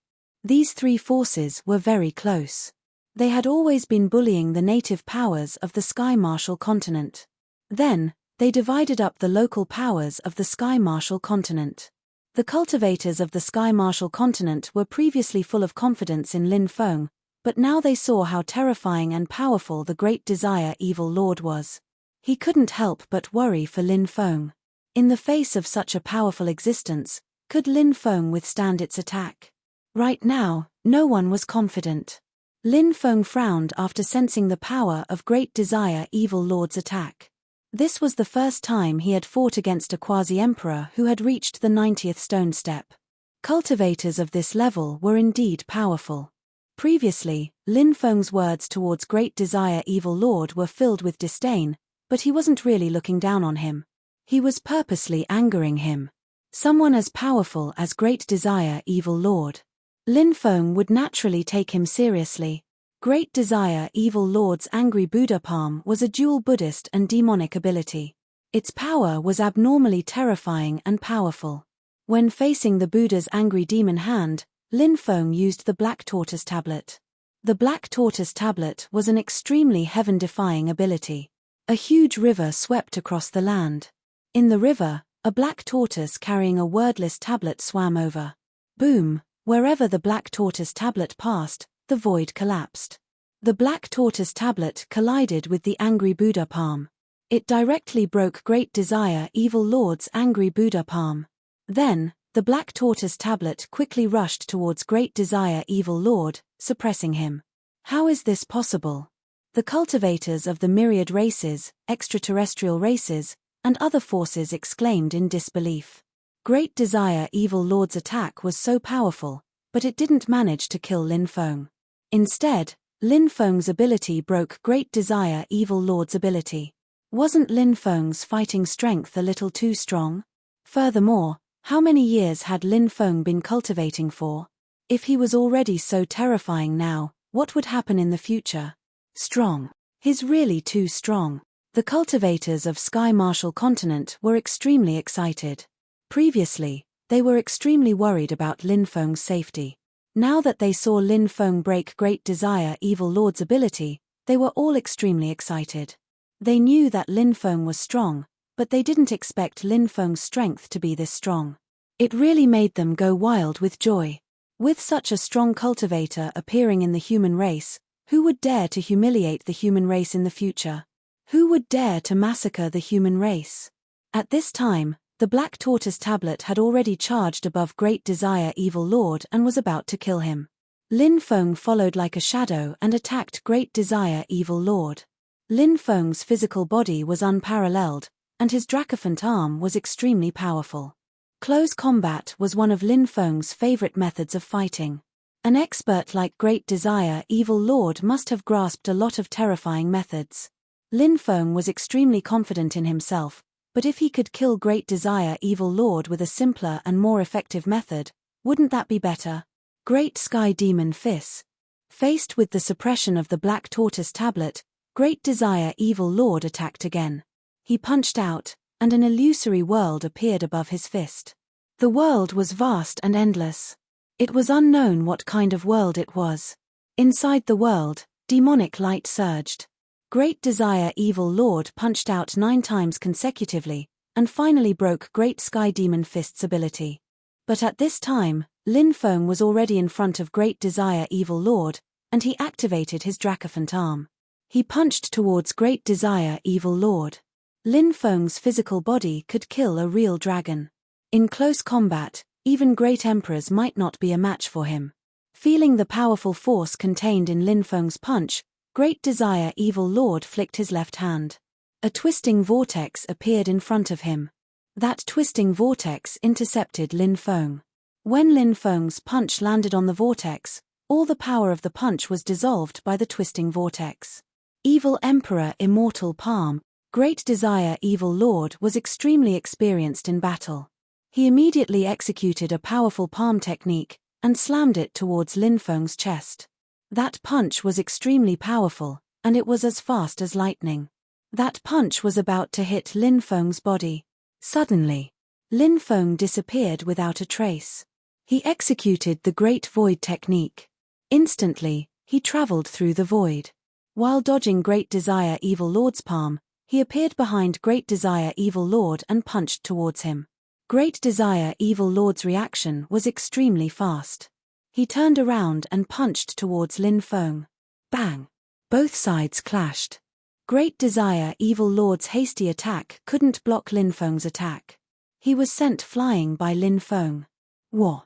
These three forces were very close. They had always been bullying the native powers of the Sky Marshal continent. Then, they divided up the local powers of the Sky Marshal continent. The cultivators of the Sky Marshal continent were previously full of confidence in Lin Feng, but now they saw how terrifying and powerful the Great Desire Evil Lord was. He couldn't help but worry for Lin Feng. In the face of such a powerful existence, could Lin Feng withstand its attack? Right now, no one was confident. Lin Feng frowned after sensing the power of Great Desire Evil Lord's attack. This was the first time he had fought against a quasi-emperor who had reached the 90th stone step. Cultivators of this level were indeed powerful. Previously, Lin Feng's words towards Great Desire Evil Lord were filled with disdain, but he wasn't really looking down on him. He was purposely angering him. Someone as powerful as Great Desire Evil Lord. Lin Feng would naturally take him seriously. Great Desire Evil Lord's angry Buddha palm was a dual Buddhist and demonic ability. Its power was abnormally terrifying and powerful. When facing the Buddha's angry demon hand, Lin Feng used the Black Tortoise Tablet. The Black Tortoise Tablet was an extremely heaven-defying ability. A huge river swept across the land. In the river, a black tortoise carrying a wordless tablet swam over. Boom! Wherever the Black Tortoise Tablet passed, the void collapsed. The Black Tortoise Tablet collided with the angry Buddha palm. It directly broke Great Desire Evil Lord's angry Buddha palm. Then, the Black Tortoise Tablet quickly rushed towards Great Desire Evil Lord, suppressing him. How is this possible? The cultivators of the myriad races, extraterrestrial races, and other forces exclaimed in disbelief. Great Desire Evil Lord's attack was so powerful, but it didn't manage to kill Lin Feng. Instead, Lin Feng's ability broke Great Desire Evil Lord's ability. Wasn't Lin Feng's fighting strength a little too strong? Furthermore, how many years had Lin Feng been cultivating for? If he was already so terrifying now, what would happen in the future? Strong. He's really too strong. The cultivators of Sky Marshall Continent were extremely excited. Previously, they were extremely worried about Lin Feng's safety. Now that they saw Lin Feng break Great Desire Evil Lord's ability, they were all extremely excited. They knew that Lin Feng was strong, but they didn't expect Lin Feng's strength to be this strong. It really made them go wild with joy. With such a strong cultivator appearing in the human race, who would dare to humiliate the human race in the future? Who would dare to massacre the human race? At this time, the Black Tortoise Tablet had already charged above Great Desire Evil Lord and was about to kill him. Lin Feng followed like a shadow and attacked Great Desire Evil Lord. Lin Feng's physical body was unparalleled, and his Dracophant arm was extremely powerful. Close combat was one of Lin Feng's favorite methods of fighting. An expert like Great Desire Evil Lord must have grasped a lot of terrifying methods. Lin Feng was extremely confident in himself, but if he could kill Great Desire Evil Lord with a simpler and more effective method, wouldn't that be better? Great Sky Demon Fist. Faced with the suppression of the Black Tortoise Tablet, Great Desire Evil Lord attacked again. He punched out, and an illusory world appeared above his fist. The world was vast and endless. It was unknown what kind of world it was. Inside the world, demonic light surged. Great Desire Evil Lord punched out 9 times consecutively, and finally broke Great Sky Demon Fist's ability. But at this time, Lin Feng was already in front of Great Desire Evil Lord, and he activated his Dracophant arm. He punched towards Great Desire Evil Lord. Lin Feng's physical body could kill a real dragon. In close combat, even great emperors might not be a match for him. Feeling the powerful force contained in Lin Feng's punch, Great Desire Evil Lord flicked his left hand. A twisting vortex appeared in front of him. That twisting vortex intercepted Lin Feng. When Lin Feng's punch landed on the vortex, all the power of the punch was dissolved by the twisting vortex. Evil Emperor Immortal Palm. Great Desire Evil Lord was extremely experienced in battle. He immediately executed a powerful palm technique, and slammed it towards Lin Feng's chest. That punch was extremely powerful, and it was as fast as lightning. That punch was about to hit Lin Feng's body. Suddenly, Lin Feng disappeared without a trace. He executed the Great Void technique. Instantly, he traveled through the void. While dodging Great Desire Evil Lord's palm, he appeared behind Great Desire Evil Lord and punched towards him. Great Desire Evil Lord's reaction was extremely fast. He turned around and punched towards Lin Feng. Bang! Both sides clashed. Great Desire Evil Lord's hasty attack couldn't block Lin Feng's attack. He was sent flying by Lin Feng. War.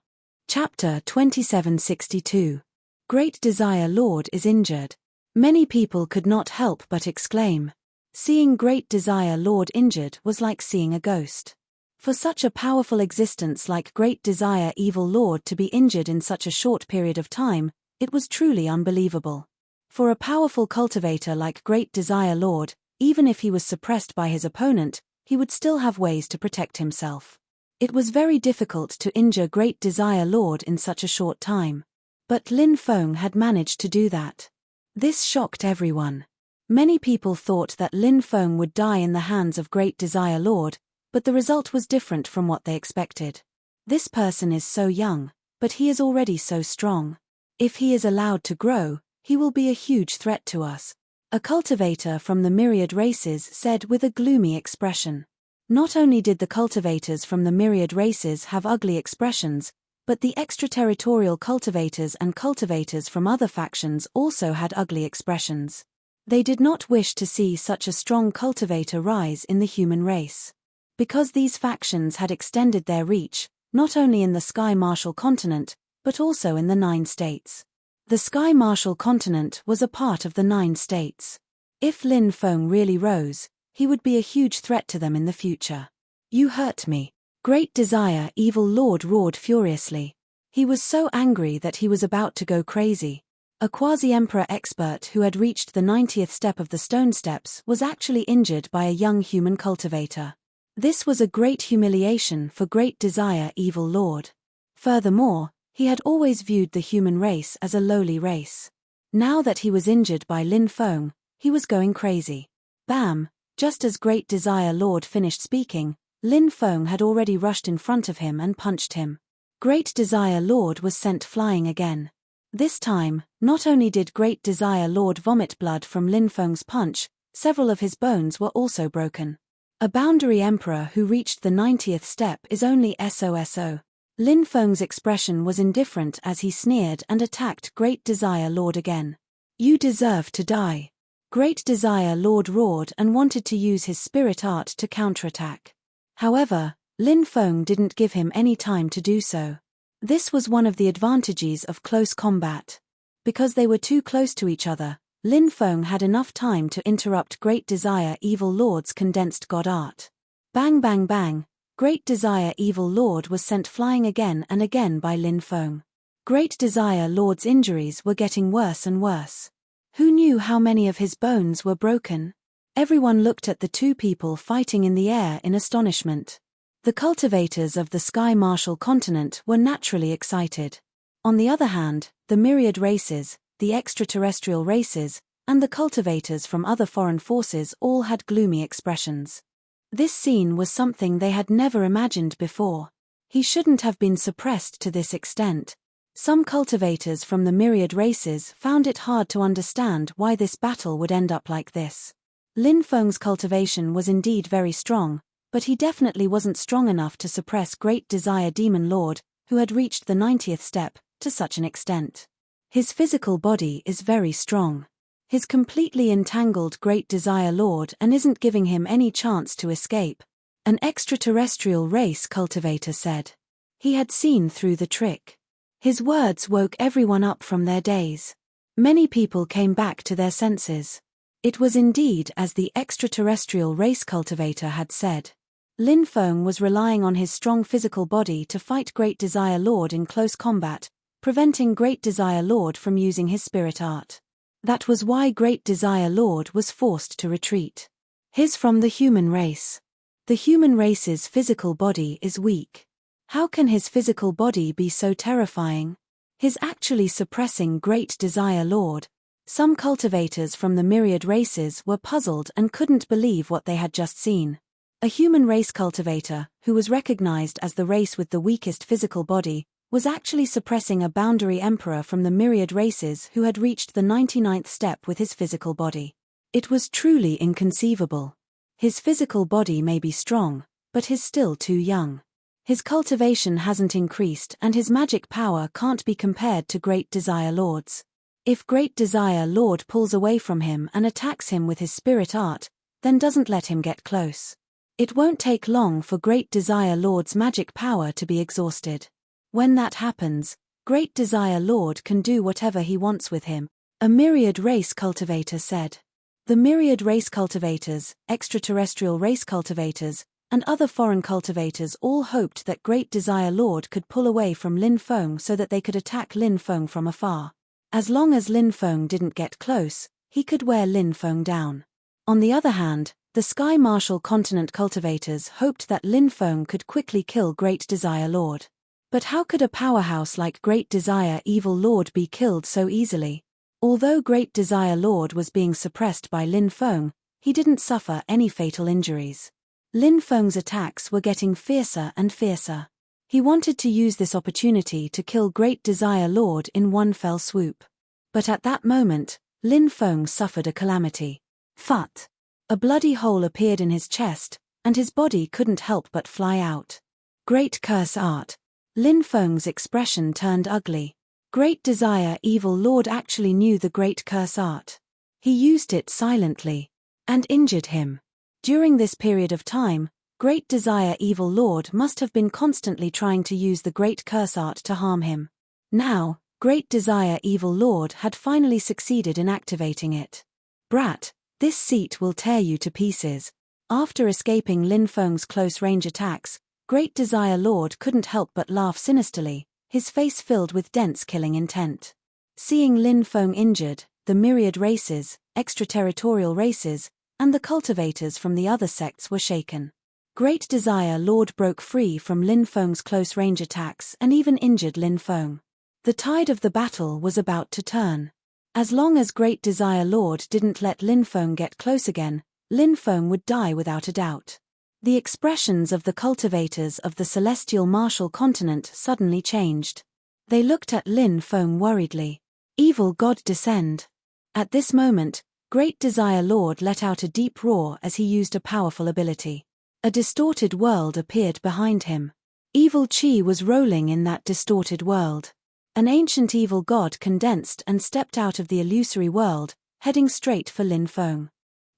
Chapter 2762. Great Desire Lord is injured. Many people could not help but exclaim. Seeing Great Desire Lord injured was like seeing a ghost. For such a powerful existence like Great Desire Evil Lord to be injured in such a short period of time, It was truly unbelievable. For a powerful cultivator like Great Desire Lord, even if he was suppressed by his opponent, he would still have ways to protect himself. It was very difficult to injure Great Desire Lord in such a short time. But Lin Feng had managed to do that. This shocked everyone. Many people thought that Lin Feng would die in the hands of Great Desire Lord, but the result was different from what they expected. This person is so young, but he is already so strong. If he is allowed to grow, he will be a huge threat to us, a cultivator from the myriad races said with a gloomy expression. Not only did the cultivators from the myriad races have ugly expressions, but the extraterritorial cultivators and cultivators from other factions also had ugly expressions. They did not wish to see such a strong cultivator rise in the human race. Because these factions had extended their reach, not only in the Sky Martial continent, but also in the 9 states. The Sky Martial continent was a part of the 9 states. If Lin Feng really rose, he would be a huge threat to them in the future. You hurt me. Great Desire Evil Lord roared furiously. He was so angry that he was about to go crazy. A quasi-emperor expert who had reached the 90th step of the stone steps was actually injured by a young human cultivator. This was a great humiliation for Great Desire Evil Lord. Furthermore, he had always viewed the human race as a lowly race. Now that he was injured by Lin Feng, he was going crazy. Bam! Just as Great Desire Lord finished speaking, Lin Feng had already rushed in front of him and punched him. Great Desire Lord was sent flying again. This time, not only did Great Desire Lord vomit blood from Lin Feng's punch, several of his bones were also broken. A boundary emperor who reached the 90th step is only SOSO. Lin Feng's expression was indifferent as he sneered and attacked Great Desire Lord again. You deserve to die. Great Desire Lord roared and wanted to use his spirit art to counterattack. However, Lin Feng didn't give him any time to do so. This was one of the advantages of close combat. Because they were too close to each other, Lin Feng had enough time to interrupt Great Desire Evil Lord's condensed god art. Bang bang bang, Great Desire Evil Lord was sent flying again and again by Lin Feng. Great Desire Lord's injuries were getting worse and worse. Who knew how many of his bones were broken? Everyone looked at the two people fighting in the air in astonishment. The cultivators of the Sky Martial continent were naturally excited. On the other hand, the myriad races, the extraterrestrial races, and the cultivators from other foreign forces all had gloomy expressions. This scene was something they had never imagined before. He shouldn't have been suppressed to this extent. Some cultivators from the myriad races found it hard to understand why this battle would end up like this. Lin Feng's cultivation was indeed very strong, but he definitely wasn't strong enough to suppress Great Desire Demon Lord, who had reached the 90th step, to such an extent. His physical body is very strong. His completely entangled Great Desire Lord and isn't giving him any chance to escape. An extraterrestrial race cultivator said. He had seen through the trick. His words woke everyone up from their daze. Many people came back to their senses. It was indeed as the extraterrestrial race cultivator had said. Lin Feng was relying on his strong physical body to fight Great Desire Lord in close combat, preventing Great Desire Lord from using his spirit art. That was why Great Desire Lord was forced to retreat. He's from the human race. The human race's physical body is weak. How can his physical body be so terrifying? He's actually suppressing Great Desire Lord. Some cultivators from the myriad races were puzzled and couldn't believe what they had just seen. A human race cultivator, who was recognized as the race with the weakest physical body, was actually suppressing a boundary emperor from the myriad races who had reached the 99th step with his physical body. It was truly inconceivable. His physical body may be strong, but he's still too young. His cultivation hasn't increased and his magic power can't be compared to Great Desire Lord's. If Great Desire Lord pulls away from him and attacks him with his spirit art, then doesn't let him get close. It won't take long for Great Desire Lord's magic power to be exhausted. When that happens, Great Desire Lord can do whatever he wants with him, a myriad race cultivator said. The myriad race cultivators, extraterrestrial race cultivators, and other foreign cultivators all hoped that Great Desire Lord could pull away from Lin Feng so that they could attack Lin Feng from afar. As long as Lin Feng didn't get close, he could wear Lin Feng down. On the other hand, the Sky Martial Continent cultivators hoped that Lin Feng could quickly kill Great Desire Lord. But how could a powerhouse like Great Desire Evil Lord be killed so easily? Although Great Desire Lord was being suppressed by Lin Feng, he didn't suffer any fatal injuries. Lin Feng's attacks were getting fiercer and fiercer. He wanted to use this opportunity to kill Great Desire Lord in one fell swoop. But at that moment, Lin Feng suffered a calamity. Phut! A bloody hole appeared in his chest, and his body couldn't help but fly out. Great Curse Art! Lin Feng's expression turned ugly. Great Desire Evil Lord actually knew the Great Curse Art. He used it silently and injured him. During this period of time, Great Desire Evil Lord must have been constantly trying to use the Great Curse Art to harm him. Now, Great Desire Evil Lord had finally succeeded in activating it. Brat, this seat will tear you to pieces. After escaping Lin Feng's close-range attacks, Great Desire Lord couldn't help but laugh sinisterly, his face filled with dense killing intent. Seeing Lin Feng injured, the myriad races, extraterritorial races, and the cultivators from the other sects were shaken. Great Desire Lord broke free from Lin Feng's close-range attacks and even injured Lin Feng. The tide of the battle was about to turn. As long as Great Desire Lord didn't let Lin Feng get close again, Lin Feng would die without a doubt. The expressions of the cultivators of the Celestial Martial Continent suddenly changed. They looked at Lin Feng worriedly. Evil God descend. At this moment, Great Desire Lord let out a deep roar as he used a powerful ability. A distorted world appeared behind him. Evil Chi was rolling in that distorted world. An ancient evil god condensed and stepped out of the illusory world, heading straight for Lin Feng.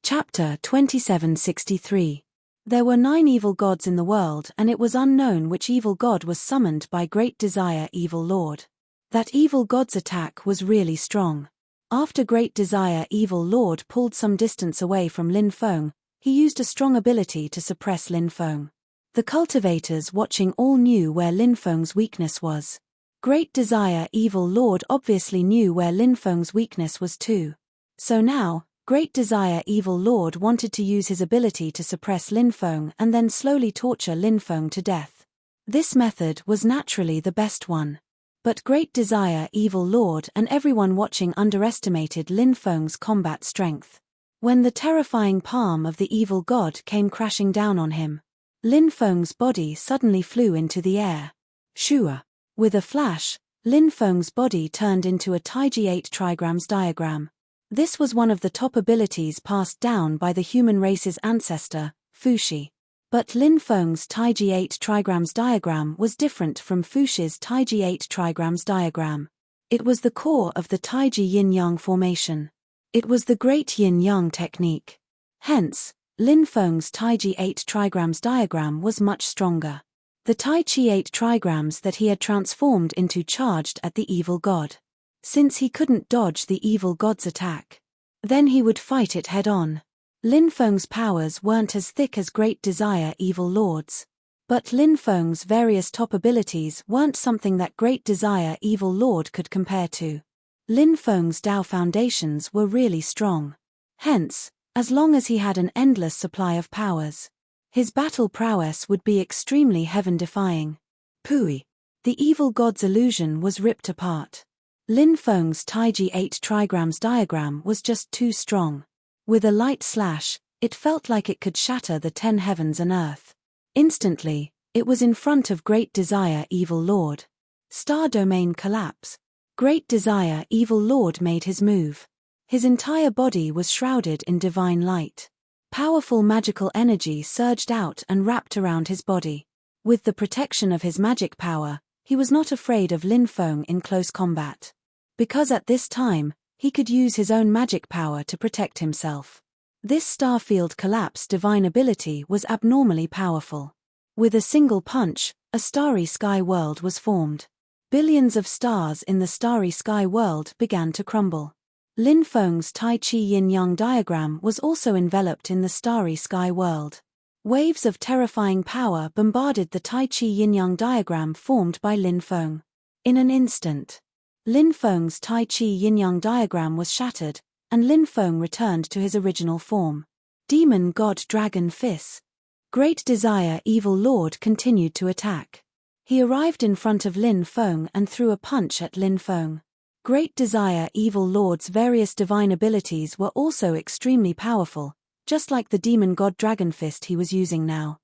Chapter 2763. There were 9 evil gods in the world, and it was unknown which evil god was summoned by Great Desire Evil Lord. That evil god's attack was really strong. After Great Desire Evil Lord pulled some distance away from Lin Feng, he used a strong ability to suppress Lin Feng. The cultivators watching all knew where Lin Feng's weakness was. Great Desire Evil Lord obviously knew where Lin Feng's weakness was too. So now, Great Desire Evil Lord wanted to use his ability to suppress Lin Feng and then slowly torture Lin Feng to death. This method was naturally the best one. But Great Desire Evil Lord and everyone watching underestimated Lin Feng's combat strength. When the terrifying palm of the evil god came crashing down on him, Lin Feng's body suddenly flew into the air. Shua! With a flash, Lin Feng's body turned into a Taiji 8 trigrams diagram. This was one of the top abilities passed down by the human race's ancestor, Fushi. But Lin Feng's Taiji 8 trigrams diagram was different from Fushi's Taiji 8 trigrams diagram. It was the core of the Taiji yin-yang formation. It was the great yin-yang technique. Hence, Lin Feng's Taiji 8 trigrams diagram was much stronger. The Taiji 8 trigrams that he had transformed into charged at the evil god. Since he couldn't dodge the evil god's attack, then he would fight it head-on. Lin Feng's powers weren't as thick as Great Desire Evil Lord's. But Lin Feng's various top abilities weren't something that Great Desire Evil Lord could compare to. Lin Feng's Dao foundations were really strong. Hence, as long as he had an endless supply of powers, his battle prowess would be extremely heaven-defying. Pui! The evil god's illusion was ripped apart. Lin Feng's Taiji 8 trigrams diagram was just too strong. With a light slash, it felt like it could shatter the 10 heavens and earth. Instantly, it was in front of Great Desire Evil Lord. Star Domain collapse. Great Desire Evil Lord made his move. His entire body was shrouded in divine light. Powerful magical energy surged out and wrapped around his body. With the protection of his magic power, he was not afraid of Lin Feng in close combat. Because at this time, he could use his own magic power to protect himself. This Starfield Collapse divine ability was abnormally powerful. With a single punch, a starry sky world was formed. Billions of stars in the starry sky world began to crumble. Lin Feng's Tai Chi Yin-Yang diagram was also enveloped in the starry sky world. Waves of terrifying power bombarded the Tai Chi Yin-Yang diagram formed by Lin Feng. In an instant, Lin Feng's Tai Chi yin-yang diagram was shattered, and Lin Feng returned to his original form. Demon God Dragon Fist. Great Desire Evil Lord continued to attack. He arrived in front of Lin Feng and threw a punch at Lin Feng. Great Desire Evil Lord's various divine abilities were also extremely powerful, just like the Demon God Dragon Fist he was using now.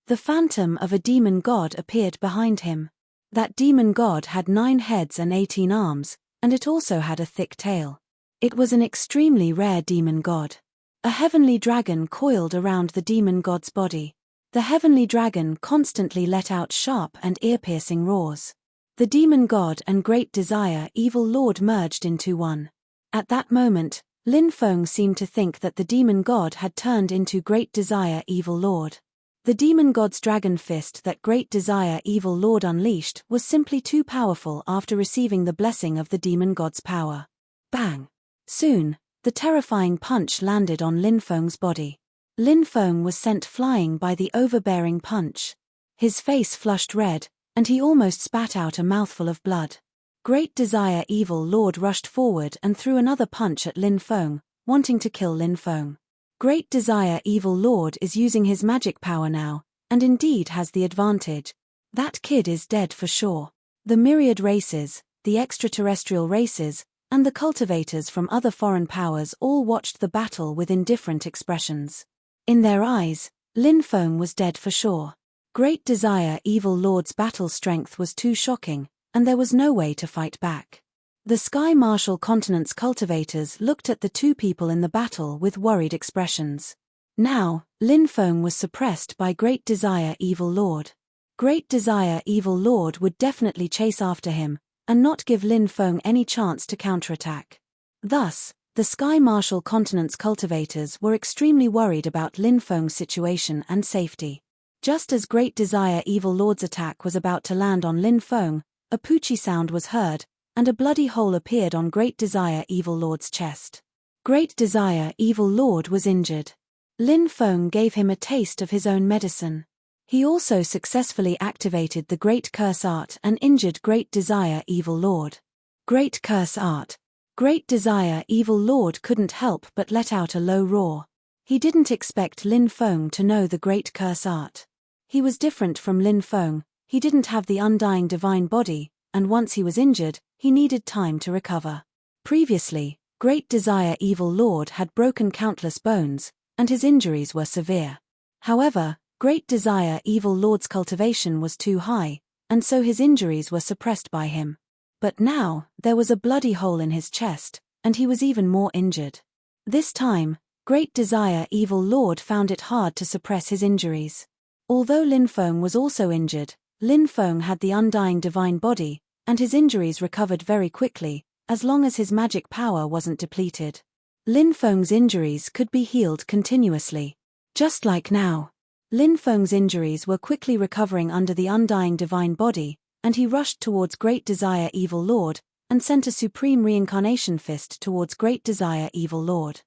The phantom of a demon god appeared behind him. That demon god had 9 heads and 18 arms, and it also had a thick tail. It was an extremely rare demon god. A heavenly dragon coiled around the demon god's body. The heavenly dragon constantly let out sharp and ear-piercing roars. The demon god and Great Desire Evil Lord merged into one. At that moment, Lin Feng seemed to think that the demon god had turned into Great Desire Evil Lord. The demon god's dragon fist that Great Desire Evil Lord unleashed was simply too powerful after receiving the blessing of the demon god's power. Bang! Soon, the terrifying punch landed on Lin Feng's body. Lin Feng was sent flying by the overbearing punch. His face flushed red, and he almost spat out a mouthful of blood. Great Desire Evil Lord rushed forward and threw another punch at Lin Feng, wanting to kill Lin Feng. Great Desire Evil Lord is using his magic power now, and indeed has the advantage. That kid is dead for sure. The myriad races, the extraterrestrial races, and the cultivators from other foreign powers all watched the battle with indifferent expressions. In their eyes, Lin Feng was dead for sure. Great Desire Evil Lord's battle strength was too shocking, and there was no way to fight back. The Sky Martial Continent's cultivators looked at the two people in the battle with worried expressions. Now, Lin Feng was suppressed by Great Desire Evil Lord. Great Desire Evil Lord would definitely chase after him, and not give Lin Feng any chance to counterattack. Thus, the Sky Martial Continent's cultivators were extremely worried about Lin Feng's situation and safety. Just as Great Desire Evil Lord's attack was about to land on Lin Feng, a poochie sound was heard, and a bloody hole appeared on Great Desire Evil Lord's chest. Great Desire Evil Lord was injured. Lin Feng gave him a taste of his own medicine. He also successfully activated the Great Curse Art and injured Great Desire Evil Lord. Great Curse Art. Great Desire Evil Lord couldn't help but let out a low roar. He didn't expect Lin Feng to know the Great Curse Art. He was different from Lin Feng, he didn't have the undying divine body, and once he was injured, he needed time to recover. Previously, Great Desire Evil Lord had broken countless bones, and his injuries were severe. However, Great Desire Evil Lord's cultivation was too high, and so his injuries were suppressed by him. But now, there was a bloody hole in his chest, and he was even more injured. This time, Great Desire Evil Lord found it hard to suppress his injuries. Although Lin Feng was also injured, Lin Feng had the undying divine body, and his injuries recovered very quickly, as long as his magic power wasn't depleted. Lin Feng's injuries could be healed continuously. Just like now. Lin Feng's injuries were quickly recovering under the undying divine body, and he rushed towards Great Desire Evil Lord, and sent a supreme reincarnation fist towards Great Desire Evil Lord.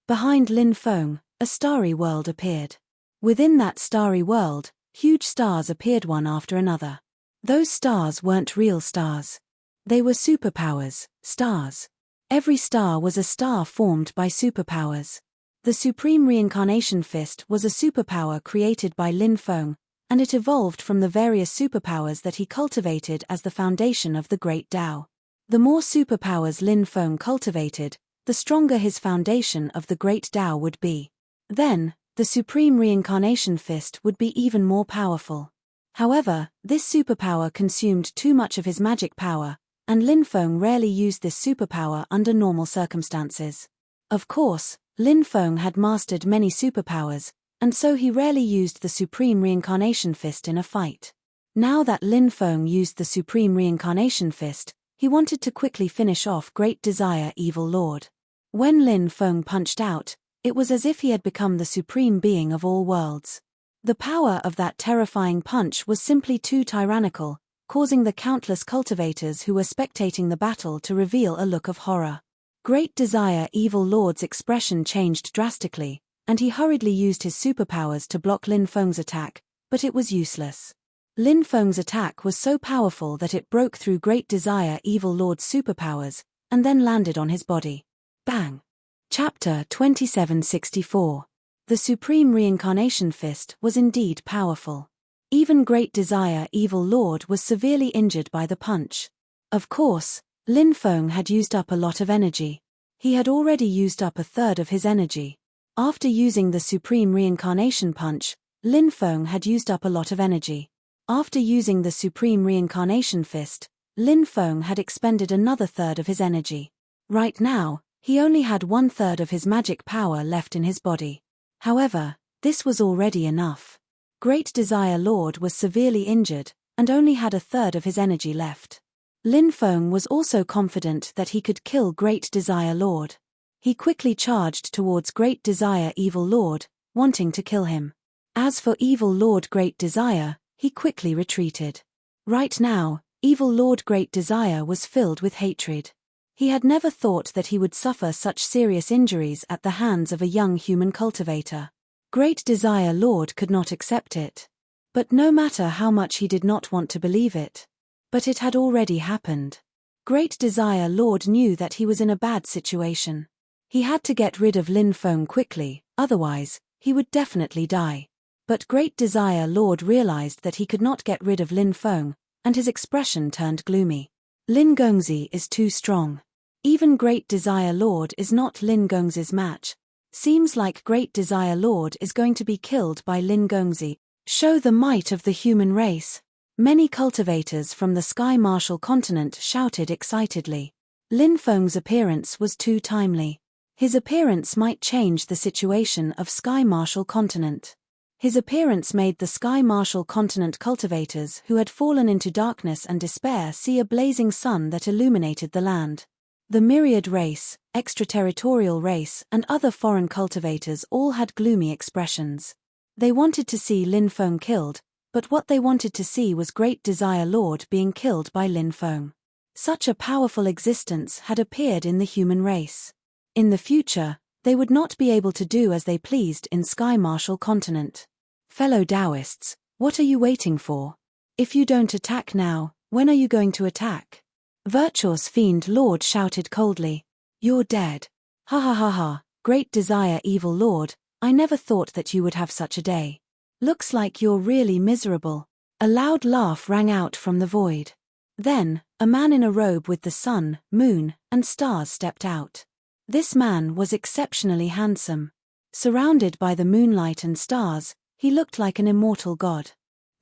Behind Lin Feng, a starry world appeared. Within that starry world, huge stars appeared one after another. Those stars weren't real stars. They were superpowers, stars. Every star was a star formed by superpowers. The Supreme Reincarnation Fist was a superpower created by Lin Feng, and it evolved from the various superpowers that he cultivated as the foundation of the Great Tao. The more superpowers Lin Feng cultivated, the stronger his foundation of the Great Tao would be. Then, the Supreme Reincarnation Fist would be even more powerful. However, this superpower consumed too much of his magic power, and Lin Feng rarely used this superpower under normal circumstances. Of course, Lin Feng had mastered many superpowers, and so he rarely used the Supreme Reincarnation Fist in a fight. Now that Lin Feng used the Supreme Reincarnation Fist, he wanted to quickly finish off Great Desire Evil Lord. When Lin Feng punched out, it was as if he had become the supreme being of all worlds. The power of that terrifying punch was simply too tyrannical, causing the countless cultivators who were spectating the battle to reveal a look of horror. Great Desire Evil Lord's expression changed drastically, and he hurriedly used his superpowers to block Lin Feng's attack, but it was useless. Lin Feng's attack was so powerful that it broke through Great Desire Evil Lord's superpowers, and then landed on his body. Bang! Chapter 2764. The Supreme Reincarnation Fist was indeed powerful. Even Great Desire Evil Lord was severely injured by the punch. Of course, Lin Feng had used up a lot of energy. He had already used up a third of his energy. After using the Supreme Reincarnation Punch, Lin Feng had used up a lot of energy. After using the Supreme Reincarnation Fist, Lin Feng had expended another third of his energy. Right now, he only had 1/3 of his magic power left in his body. However, this was already enough. Great Desire Lord was severely injured, and only had a third of his energy left. Lin Feng was also confident that he could kill Great Desire Lord. He quickly charged towards Great Desire Evil Lord, wanting to kill him. As for Evil Lord Great Desire, he quickly retreated. Right now, Evil Lord Great Desire was filled with hatred. He had never thought that he would suffer such serious injuries at the hands of a young human cultivator. Great Desire Lord could not accept it. But no matter how much he did not want to believe it. But it had already happened. Great Desire Lord knew that he was in a bad situation. He had to get rid of Lin Feng quickly, otherwise, he would definitely die. But Great Desire Lord realized that he could not get rid of Lin Feng, and his expression turned gloomy. Lin Gongzi is too strong. Even Great Desire Lord is not Lin Gongzi's match. Seems like Great Desire Lord is going to be killed by Lin Gongzi. Show the might of the human race. Many cultivators from the Sky Martial continent shouted excitedly. Lin Feng's appearance was too timely. His appearance might change the situation of Sky Martial continent. His appearance made the Sky Martial continent cultivators who had fallen into darkness and despair see a blazing sun that illuminated the land. The myriad race, extraterritorial race, and other foreign cultivators all had gloomy expressions. They wanted to see Lin Feng killed, but what they wanted to see was Great Desire Lord being killed by Lin Feng. Such a powerful existence had appeared in the human race. In the future, they would not be able to do as they pleased in Sky Martial continent. Fellow Taoists, what are you waiting for? If you don't attack now, when are you going to attack? Virtuous Fiend Lord shouted coldly. You're dead. Ha ha ha ha, Great Desire Evil Lord, I never thought that you would have such a day. Looks like you're really miserable. A loud laugh rang out from the void. Then, a man in a robe with the sun, moon, and stars stepped out. This man was exceptionally handsome. Surrounded by the moonlight and stars, he looked like an immortal god.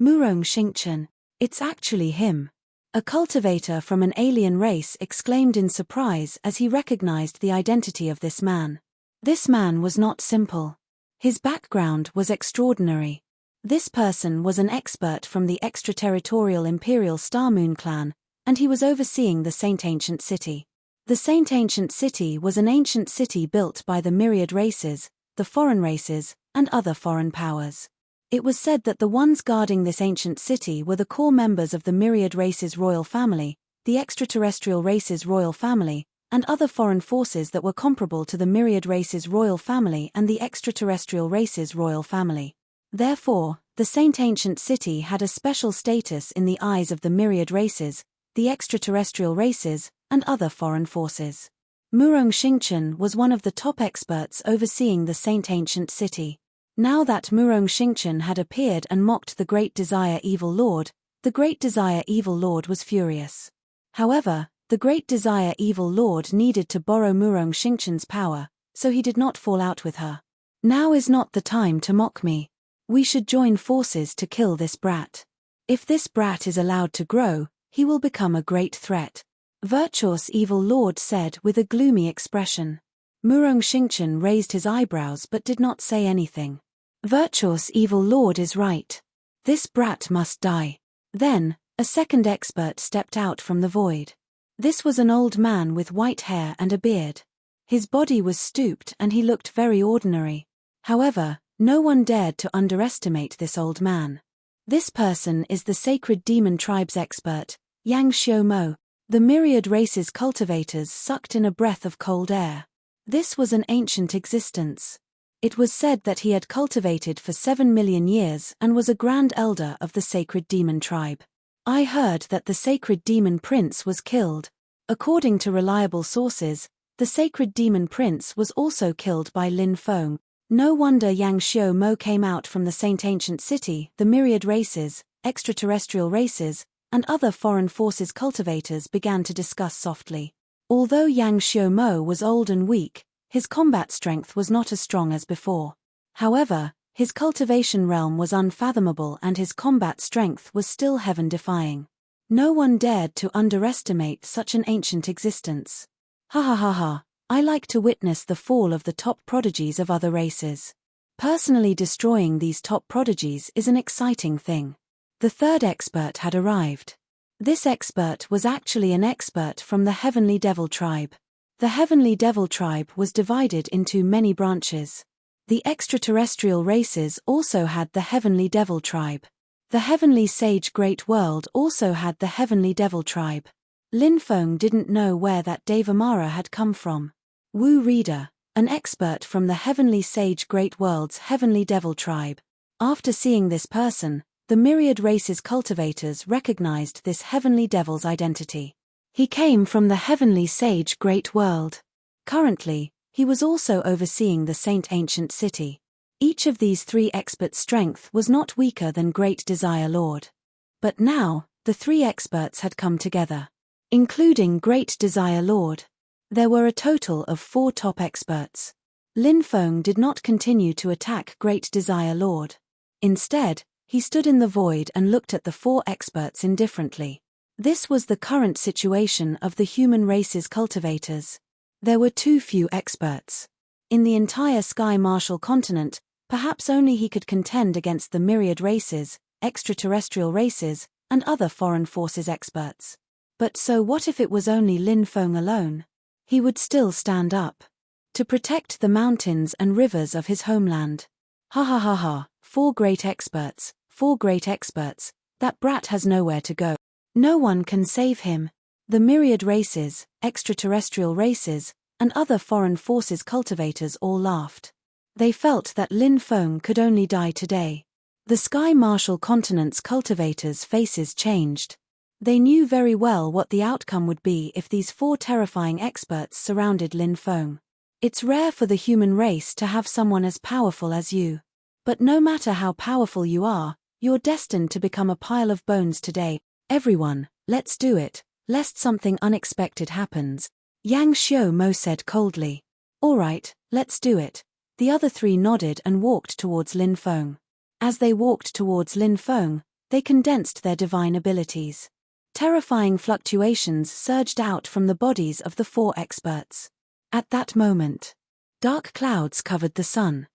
Murong Xingchen, it's actually him. A cultivator from an alien race exclaimed in surprise as he recognized the identity of this man. This man was not simple. His background was extraordinary. This person was an expert from the extraterritorial Imperial Star Moon clan, and he was overseeing the Saint Ancient City. The Saint Ancient City was an ancient city built by the myriad races, the foreign races, and other foreign powers. It was said that the ones guarding this ancient city were the core members of the myriad races' royal family, the extraterrestrial races' royal family, and other foreign forces that were comparable to the myriad races' royal family and the extraterrestrial races' royal family. Therefore, the Saint Ancient City had a special status in the eyes of the myriad races, the extraterrestrial races, and other foreign forces. Murong Xingchen was one of the top experts overseeing the Saint Ancient City. Now that Murong Xingchen had appeared and mocked the Great Desire Evil Lord, the Great Desire Evil Lord was furious. However, the Great Desire Evil Lord needed to borrow Murong Xingchen's power, so he did not fall out with her. Now is not the time to mock me. We should join forces to kill this brat. If this brat is allowed to grow, he will become a great threat. Virtuous Evil Lord said with a gloomy expression. Murong Xingchen raised his eyebrows but did not say anything. Virtuous Evil Lord is right. This brat must die. Then, a second expert stepped out from the void. This was an old man with white hair and a beard. His body was stooped and he looked very ordinary. However, no one dared to underestimate this old man. This person is the Sacred Demon Tribe's expert, Yang Xiaomo. The myriad races cultivators sucked in a breath of cold air. This was an ancient existence. It was said that he had cultivated for 7 million years and was a grand elder of the sacred demon tribe. I heard that the sacred demon prince was killed. According to reliable sources, the sacred demon prince was also killed by Lin Feng. No wonder Yang Xiao Mo came out from the Saint Ancient City. The myriad races, extraterrestrial races, and other foreign forces cultivators began to discuss softly. Although Yang Xiao Mo was old and weak, his combat strength was not as strong as before. However, his cultivation realm was unfathomable and his combat strength was still heaven-defying. No one dared to underestimate such an ancient existence. Ha ha ha ha, I like to witness the fall of the top prodigies of other races. Personally destroying these top prodigies is an exciting thing. The third expert had arrived. This expert was actually an expert from the Heavenly Devil tribe. The Heavenly Devil tribe was divided into many branches. The extraterrestrial races also had the Heavenly Devil tribe. The Heavenly Sage Great World also had the Heavenly Devil tribe. Lin Feng didn't know where that Devamara had come from. Wu Reader, an expert from the Heavenly Sage Great World's Heavenly Devil tribe. After seeing this person, the myriad races cultivators recognized this Heavenly Devil's identity. He came from the Heavenly Sage Great World. Currently, he was also overseeing the Saint Ancient City. Each of these three experts' strength was not weaker than Great Desire Lord. But now, the three experts had come together. Including Great Desire Lord. There were a total of 4 top experts. Lin Feng did not continue to attack Great Desire Lord. Instead, he stood in the void and looked at the 4 experts indifferently. This was the current situation of the human race's cultivators. There were too few experts. In the entire Sky Martial continent, perhaps only he could contend against the myriad races, extraterrestrial races, and other foreign forces experts. But so what if it was only Lin Feng alone? He would still stand up. To protect the mountains and rivers of his homeland. Ha ha ha ha, 4 great experts, 4 great experts, that brat has nowhere to go. No one can save him. The myriad races, extraterrestrial races, and other foreign forces cultivators all laughed. They felt that Lin Feng could only die today. The Sky Martial continent's cultivators' faces changed. They knew very well what the outcome would be if these 4 terrifying experts surrounded Lin Feng. It's rare for the human race to have someone as powerful as you. But no matter how powerful you are, you're destined to become a pile of bones today. Everyone, let's do it, lest something unexpected happens. Yang Xiao Mo said coldly. All right, let's do it. The other 3 nodded and walked towards Lin Feng. As they walked towards Lin Feng, they condensed their divine abilities. Terrifying fluctuations surged out from the bodies of the 4 experts. At that moment, dark clouds covered the sun.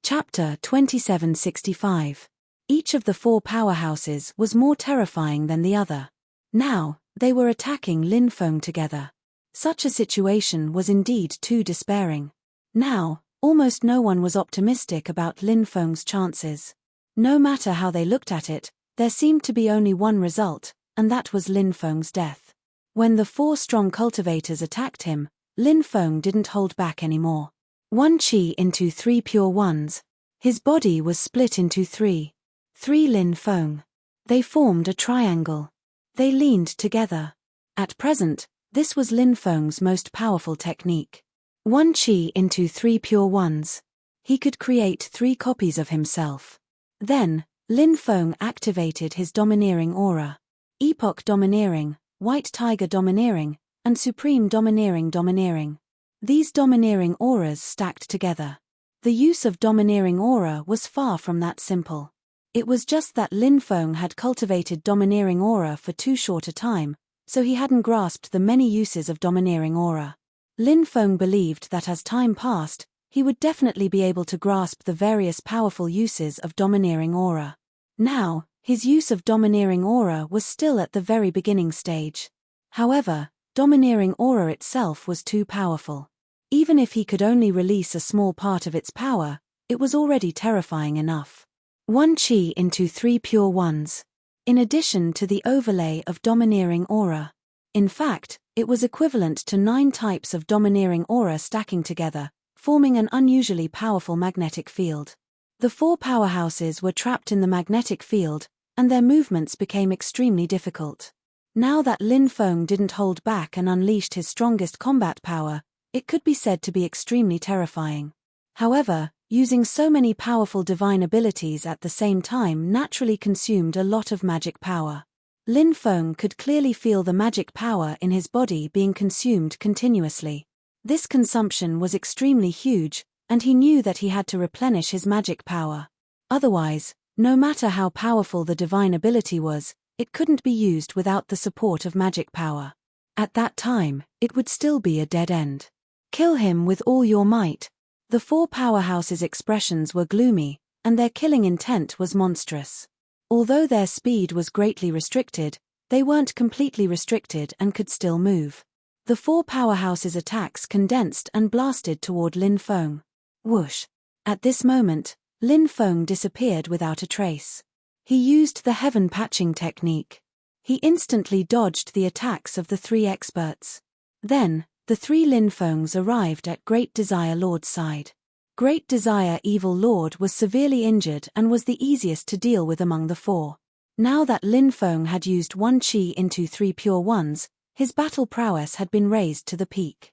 Chapter 2765. Each of the 4 powerhouses was more terrifying than the other. Now, they were attacking Lin Feng together. Such a situation was indeed too despairing. Now, almost no one was optimistic about Lin Feng's chances. No matter how they looked at it, there seemed to be only one result, and that was Lin Feng's death. When the 4 strong cultivators attacked him, Lin Feng didn't hold back anymore. 1 chi into 3 pure ones. His body was split into 3. 3 Lin Feng. They formed a triangle. They leaned together. At present, this was Lin Feng's most powerful technique. 1 chi into 3 pure ones. He could create 3 copies of himself. Then, Lin Feng activated his domineering aura. Epoch Domineering, White Tiger Domineering, and Supreme Domineering. These domineering auras stacked together. The use of domineering aura was far from that simple. It was just that Lin Feng had cultivated domineering aura for too short a time, so he hadn't grasped the many uses of domineering aura. Lin Feng believed that as time passed, he would definitely be able to grasp the various powerful uses of domineering aura. Now, his use of domineering aura was still at the very beginning stage. However, domineering aura itself was too powerful. Even if he could only release a small part of its power, it was already terrifying enough. 1 chi into 3 pure ones. In addition to the overlay of domineering aura. In fact, it was equivalent to 9 types of domineering aura stacking together, forming an unusually powerful magnetic field. The four powerhouses were trapped in the magnetic field, and their movements became extremely difficult. Now that Lin Feng didn't hold back and unleashed his strongest combat power, it could be said to be extremely terrifying. However, using so many powerful divine abilities at the same time naturally consumed a lot of magic power. Lin Feng could clearly feel the magic power in his body being consumed continuously. This consumption was extremely huge, and he knew that he had to replenish his magic power. Otherwise, no matter how powerful the divine ability was, it couldn't be used without the support of magic power. At that time, it would still be a dead end. Kill him with all your might. The four powerhouses' expressions were gloomy, and their killing intent was monstrous. Although their speed was greatly restricted, they weren't completely restricted and could still move. The four powerhouses' attacks condensed and blasted toward Lin Feng. Whoosh! At this moment, Lin Feng disappeared without a trace. He used the heaven patching technique. He instantly dodged the attacks of the three experts. Then, the three Lin Fengs arrived at Great Desire Lord's side. Great Desire Evil Lord was severely injured and was the easiest to deal with among the four. Now that Lin Feng had used one chi into three pure ones, his battle prowess had been raised to the peak.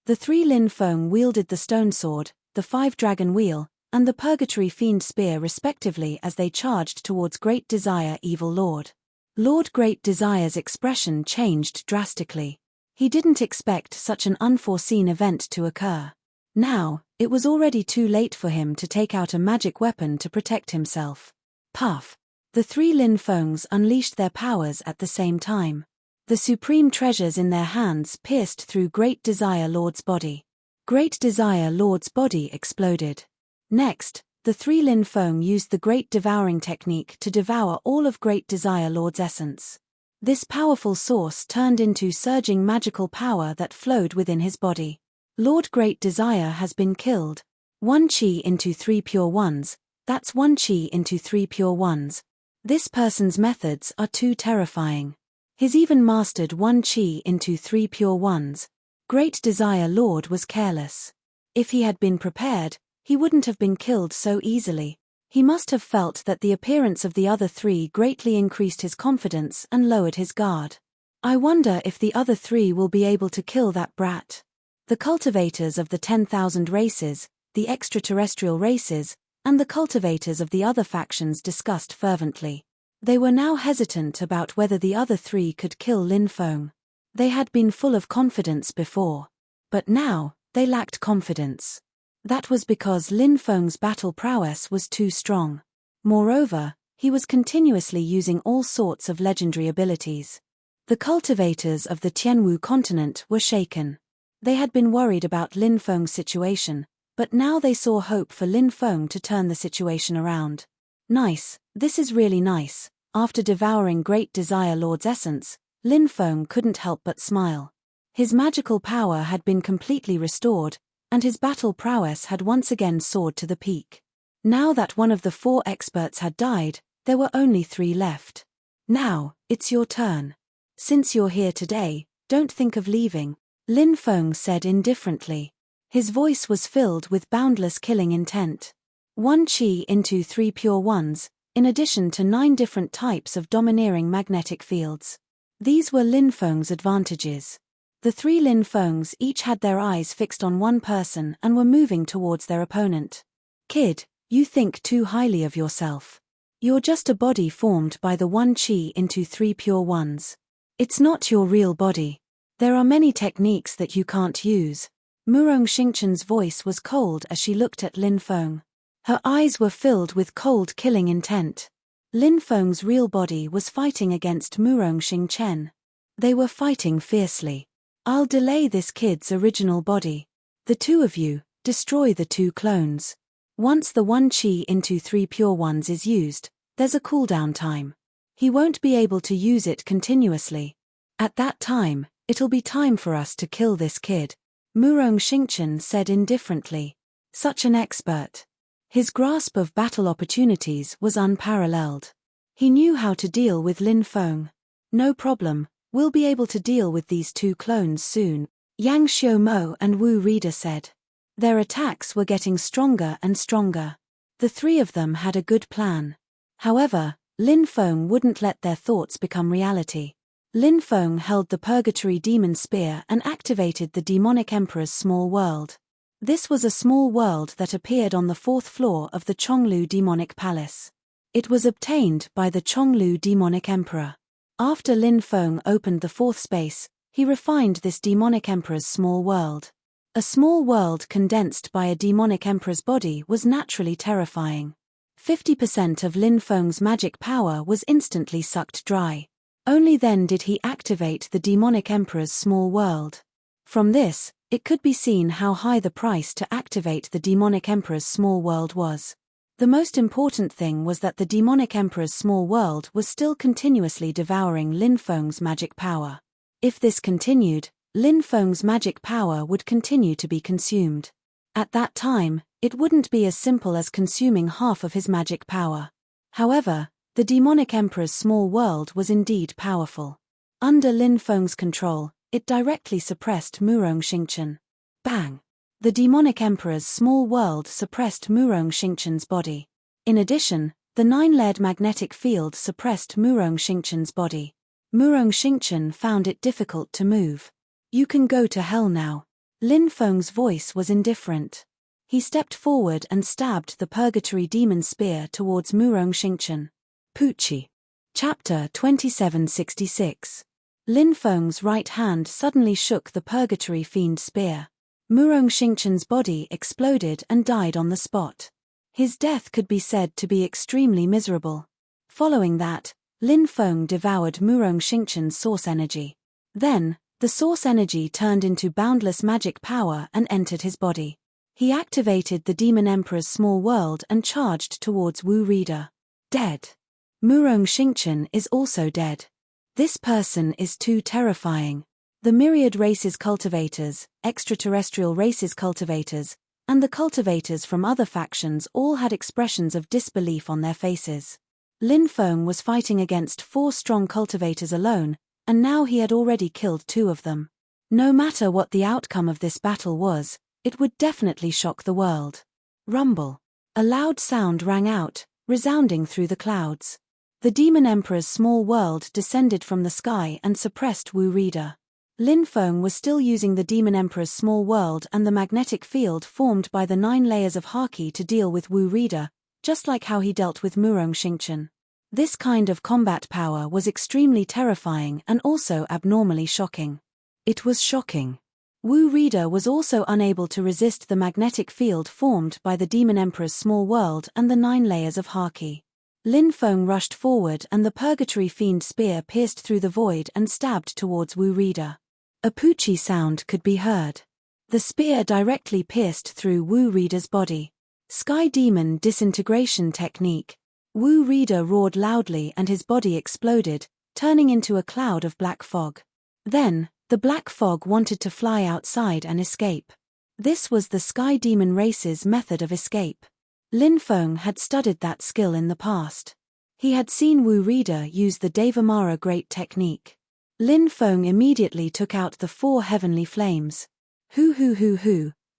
The three Lin Feng wielded the stone sword, the five-dragon wheel, and the Purgatory Fiend Spear respectively as they charged towards Great Desire Evil Lord. Lord Great Desire's expression changed drastically. He didn't expect such an unforeseen event to occur. Now, it was already too late for him to take out a magic weapon to protect himself. Puff! The three Lin Fengs unleashed their powers at the same time. The supreme treasures in their hands pierced through Great Desire Lord's body. Great Desire Lord's body exploded. Next, the three Lin Feng used the Great Devouring technique to devour all of Great Desire Lord's essence. This powerful source turned into surging magical power that flowed within his body. Lord Great Desire has been killed. One chi into three pure ones, that's one chi into three pure ones. This person's methods are too terrifying. He's even mastered one chi into three pure ones. Great Desire Lord was careless. If he had been prepared, he wouldn't have been killed so easily. He must have felt that the appearance of the other three greatly increased his confidence and lowered his guard. I wonder if the other three will be able to kill that brat. The cultivators of the 10,000 races, the extraterrestrial races, and the cultivators of the other factions discussed fervently. They were now hesitant about whether the other three could kill Lin Feng. They had been full of confidence before. But now, they lacked confidence. That was because Lin Feng's battle prowess was too strong. Moreover, he was continuously using all sorts of legendary abilities. The cultivators of the Tianwu continent were shaken. They had been worried about Lin Feng's situation, but now they saw hope for Lin Feng to turn the situation around. Nice, this is really nice. After devouring Great Desire Lord's essence, Lin Feng couldn't help but smile. His magical power had been completely restored, and his battle prowess had once again soared to the peak. Now that one of the four experts had died, there were only three left. Now, it's your turn. Since you're here today, don't think of leaving, Lin Feng said indifferently. His voice was filled with boundless killing intent. One chi into three pure ones, in addition to 9 different types of domineering magnetic fields. These were Lin Feng's advantages. The three Lin Fengs each had their eyes fixed on one person and were moving towards their opponent. Kid, you think too highly of yourself. You're just a body formed by the one chi into three pure ones. It's not your real body. There are many techniques that you can't use. Murong Xingchen's voice was cold as she looked at Lin Feng. Her eyes were filled with cold killing intent. Lin Feng's real body was fighting against Murong Xingchen. They were fighting fiercely. I'll delay this kid's original body. The two of you, destroy the 2 clones. Once the one chi into 3 pure ones is used, there's a cooldown time. He won't be able to use it continuously. At that time, it'll be time for us to kill this kid, Murong Xingchen said indifferently. Such an expert. His grasp of battle opportunities was unparalleled. He knew how to deal with Lin Feng. No problem, we'll be able to deal with these 2 clones soon, Yang Xiaomo and Wu Reader said. Their attacks were getting stronger and stronger. The three of them had a good plan. However, Lin Feng wouldn't let their thoughts become reality. Lin Feng held the Purgatory Demon Spear and activated the Demonic Emperor's small world. This was a small world that appeared on the 4th floor of the Chonglu Demonic Palace. It was obtained by the Chonglu Demonic Emperor. After Lin Feng opened the 4th space, he refined this Demonic Emperor's small world. A small world condensed by a Demonic Emperor's body was naturally terrifying. 50% of Lin Feng's magic power was instantly sucked dry. Only then did he activate the Demonic Emperor's small world. From this, it could be seen how high the price to activate the Demonic Emperor's small world was. The most important thing was that the Demonic Emperor's small world was still continuously devouring Lin Feng's magic power. If this continued, Lin Feng's magic power would continue to be consumed. At that time, it wouldn't be as simple as consuming half of his magic power. However, the Demonic Emperor's small world was indeed powerful. Under Lin Feng's control, it directly suppressed Murong Xingchen. Bang! The Demonic Emperor's small world suppressed Murong Xingchen's body. In addition, the 9-layered magnetic field suppressed Murong Xingchen's body. Murong Xingchen found it difficult to move. "You can go to hell now." Lin Feng's voice was indifferent. He stepped forward and stabbed the Purgatory Demon Spear towards Murong Xingchen. Pucci. Chapter 2766. Lin Feng's right hand suddenly shook the Purgatory Fiend Spear. Murong Xingchen's body exploded and died on the spot. His death could be said to be extremely miserable. Following that, Lin Feng devoured Murong Xingchen's source energy. Then, the source energy turned into boundless magic power and entered his body. He activated the Demon Emperor's small world and charged towards Wu Reader. Dead. Murong Xingchen is also dead. This person is too terrifying. The myriad races cultivators, extraterrestrial races cultivators, and the cultivators from other factions all had expressions of disbelief on their faces. Lin Feng was fighting against 4 strong cultivators alone, and now he had already killed 2 of them. No matter what the outcome of this battle was, it would definitely shock the world. Rumble. A loud sound rang out, resounding through the clouds. The Demon Emperor's small world descended from the sky and suppressed Wu Reader. Lin Feng was still using the Demon Emperor's small world and the magnetic field formed by the 9 layers of Haki to deal with Wu Reader, just like how he dealt with Murong Xingchen. This kind of combat power was extremely terrifying and also abnormally shocking. It was shocking. Wu Reader was also unable to resist the magnetic field formed by the Demon Emperor's small world and the 9 layers of Haki. Lin Feng rushed forward and the Purgatory Fiend Spear pierced through the void and stabbed towards Wu Reader. A Pucci sound could be heard. The spear directly pierced through Wu Reader's body. Sky Demon Disintegration Technique. Wu Reader roared loudly and his body exploded, turning into a cloud of black fog. Then, the black fog wanted to fly outside and escape. This was the Sky Demon race's method of escape. Lin Feng had studied that skill in the past. He had seen Wu Reader use the Devamara Great Technique. Lin Feng immediately took out the 4 heavenly flames. Hoo.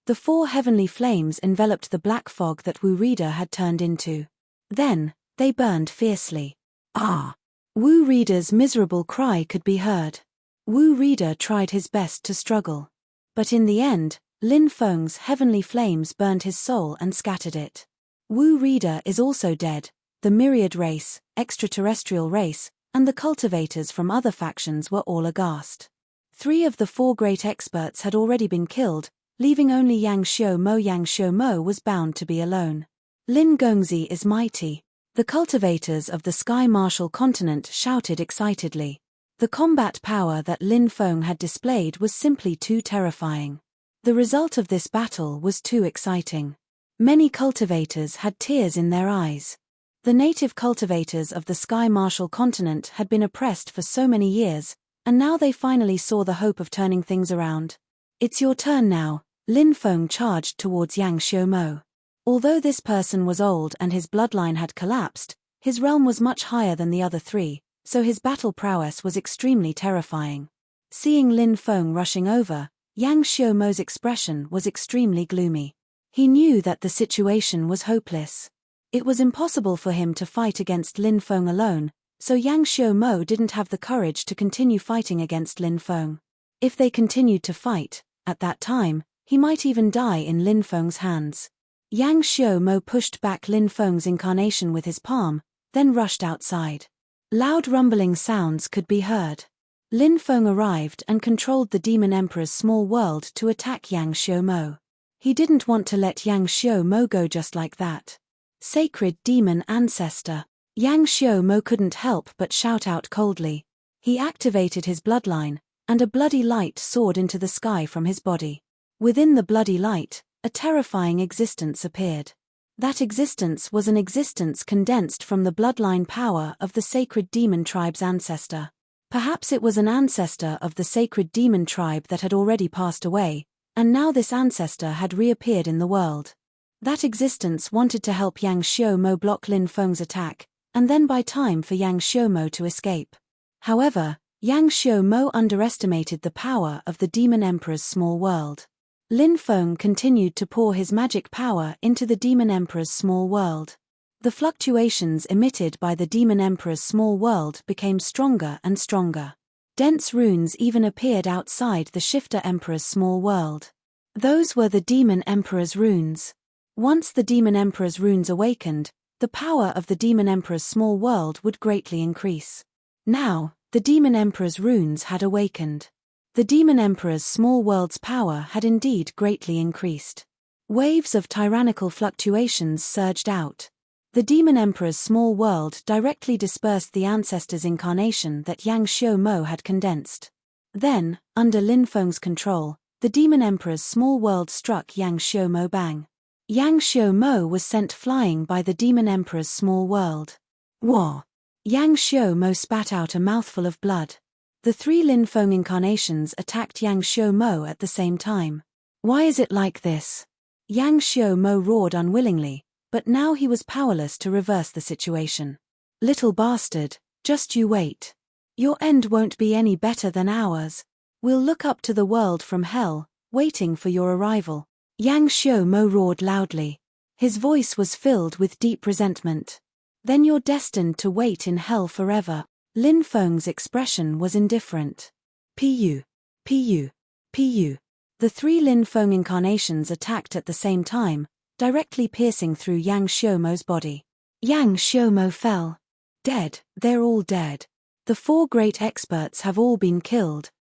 The 4 heavenly flames enveloped the black fog that Wu Reader had turned into. Then, they burned fiercely. Ah! Wu Reader's miserable cry could be heard. Wu Reader tried his best to struggle. But in the end, Lin Feng's heavenly flames burned his soul and scattered it. Wu Reader is also dead. The myriad race, extraterrestrial race, and the cultivators from other factions were all aghast. 3 of the 4 great experts had already been killed, leaving only Yang Xiumo. Yang Xiumo was bound to be alone. Lin Gongzi is mighty. The cultivators of the Sky Martial continent shouted excitedly. The combat power that Lin Feng had displayed was simply too terrifying. The result of this battle was too exciting. Many cultivators had tears in their eyes. The native cultivators of the Sky Martial continent had been oppressed for so many years, and now they finally saw the hope of turning things around. It's your turn now. Lin Feng charged towards Yang Xiumo. Although this person was old and his bloodline had collapsed, his realm was much higher than the other 3, so his battle prowess was extremely terrifying. Seeing Lin Feng rushing over, Yang Xiaomo's expression was extremely gloomy. He knew that the situation was hopeless. It was impossible for him to fight against Lin Feng alone, so Yang Xiaomo didn't have the courage to continue fighting against Lin Feng. If they continued to fight, at that time, he might even die in Lin Feng's hands. Yang Xiaomo pushed back Lin Feng's incarnation with his palm, then rushed outside. Loud rumbling sounds could be heard. Lin Feng arrived and controlled the Demon Emperor's small world to attack Yang Xiaomo. He didn't want to let Yang Xiaomo go just like that. Sacred Demon Ancestor. Yang Xiaomo couldn't help but shout out coldly. He activated his bloodline, and a bloody light soared into the sky from his body. Within the bloody light, a terrifying existence appeared. That existence was an existence condensed from the bloodline power of the sacred demon tribe's ancestor. Perhaps it was an ancestor of the sacred demon tribe that had already passed away, and now this ancestor had reappeared in the world. That existence wanted to help Yang Xiaomo block Lin Feng's attack, and then buy time for Yang Xiaomo to escape. However, Yang Xiaomo underestimated the power of the Demon Emperor's small world. Lin Feng continued to pour his magic power into the Demon Emperor's small world. The fluctuations emitted by the Demon Emperor's small world became stronger and stronger. Dense runes even appeared outside the Shifter Emperor's small world. Those were the Demon Emperor's runes. Once the Demon Emperor's runes awakened, the power of the Demon Emperor's small world would greatly increase. Now, the Demon Emperor's runes had awakened. The Demon Emperor's small world's power had indeed greatly increased. Waves of tyrannical fluctuations surged out. The Demon Emperor's small world directly dispersed the ancestor's incarnation that Yang Xiaomo had condensed. Then, under Lin Feng's control, the Demon Emperor's small world struck Yang Xiaomo bang. Yang Xiaomo was sent flying by the Demon Emperor's small world. Wah! Yang Xiaomo spat out a mouthful of blood. The three Lin Feng incarnations attacked Yang Xiaomo at the same time. Why is it like this? Yang Xiaomo roared unwillingly, but now he was powerless to reverse the situation. Little bastard, just you wait. Your end won't be any better than ours. We'll look up to the world from hell, waiting for your arrival. Yang Xiaomo roared loudly. His voice was filled with deep resentment. Then you're destined to wait in hell forever. Lin Feng's expression was indifferent. Pu. Pu. Pu. The three Lin Feng incarnations attacked at the same time, directly piercing through Yang Xiaomo's body. Yang Xiaomo fell. Dead, they're all dead. The four great experts have all been killed.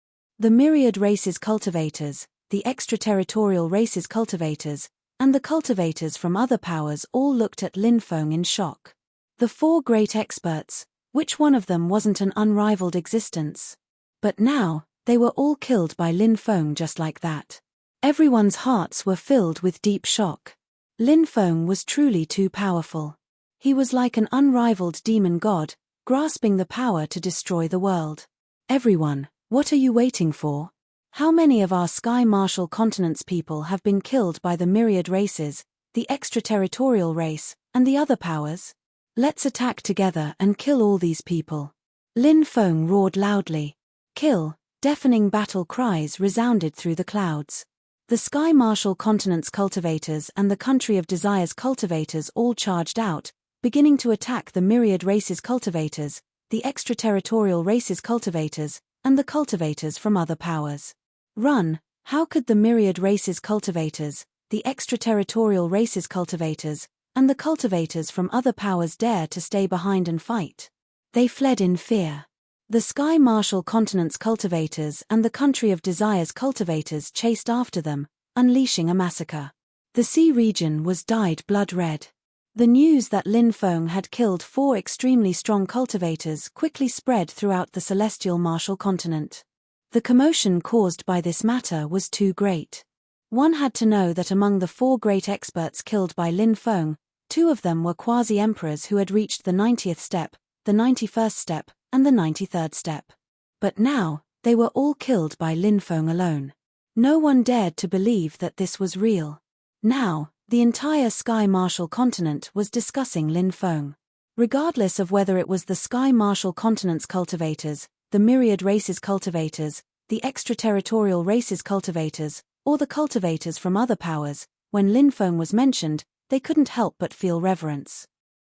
The myriad races cultivators, the extraterritorial races cultivators, and the cultivators from other powers all looked at Lin Feng in shock. The four great experts, which one of them wasn't an unrivaled existence? But now, they were all killed by Lin Feng just like that. Everyone's hearts were filled with deep shock. Lin Feng was truly too powerful. He was like an unrivaled demon god, grasping the power to destroy the world. Everyone, what are you waiting for? How many of our Sky Marshal Continent's people have been killed by the myriad races, the extraterritorial race, and the other powers? Let's attack together and kill all these people. Lin Feng roared loudly. Kill! Deafening battle cries resounded through the clouds. The Sky Marshal Continent's cultivators and the Country of Desire's cultivators all charged out, beginning to attack the myriad races cultivators, the extraterritorial races cultivators, and the cultivators from other powers. Run! How could the myriad races cultivators, the extraterritorial races cultivators, and the cultivators from other powers dare to stay behind and fight? They fled in fear. The Sky Marshal Continent's cultivators and the Country of Desire's cultivators chased after them, unleashing a massacre. The sea region was dyed blood red. The news that Lin Feng had killed four extremely strong cultivators quickly spread throughout the Celestial Marshal Continent. The commotion caused by this matter was too great. One had to know that among the four great experts killed by Lin Feng, two of them were quasi-emperors who had reached the 90th step, the 91st step, and the 93rd step. But now, they were all killed by Lin Feng alone. No one dared to believe that this was real. Now, the entire Sky Marshal Continent was discussing Lin Feng. Regardless of whether it was the Sky Marshal Continent's cultivators, the myriad races cultivators, the extraterritorial races cultivators, or the cultivators from other powers. When Lin Feng was mentioned, they couldn't help but feel reverence.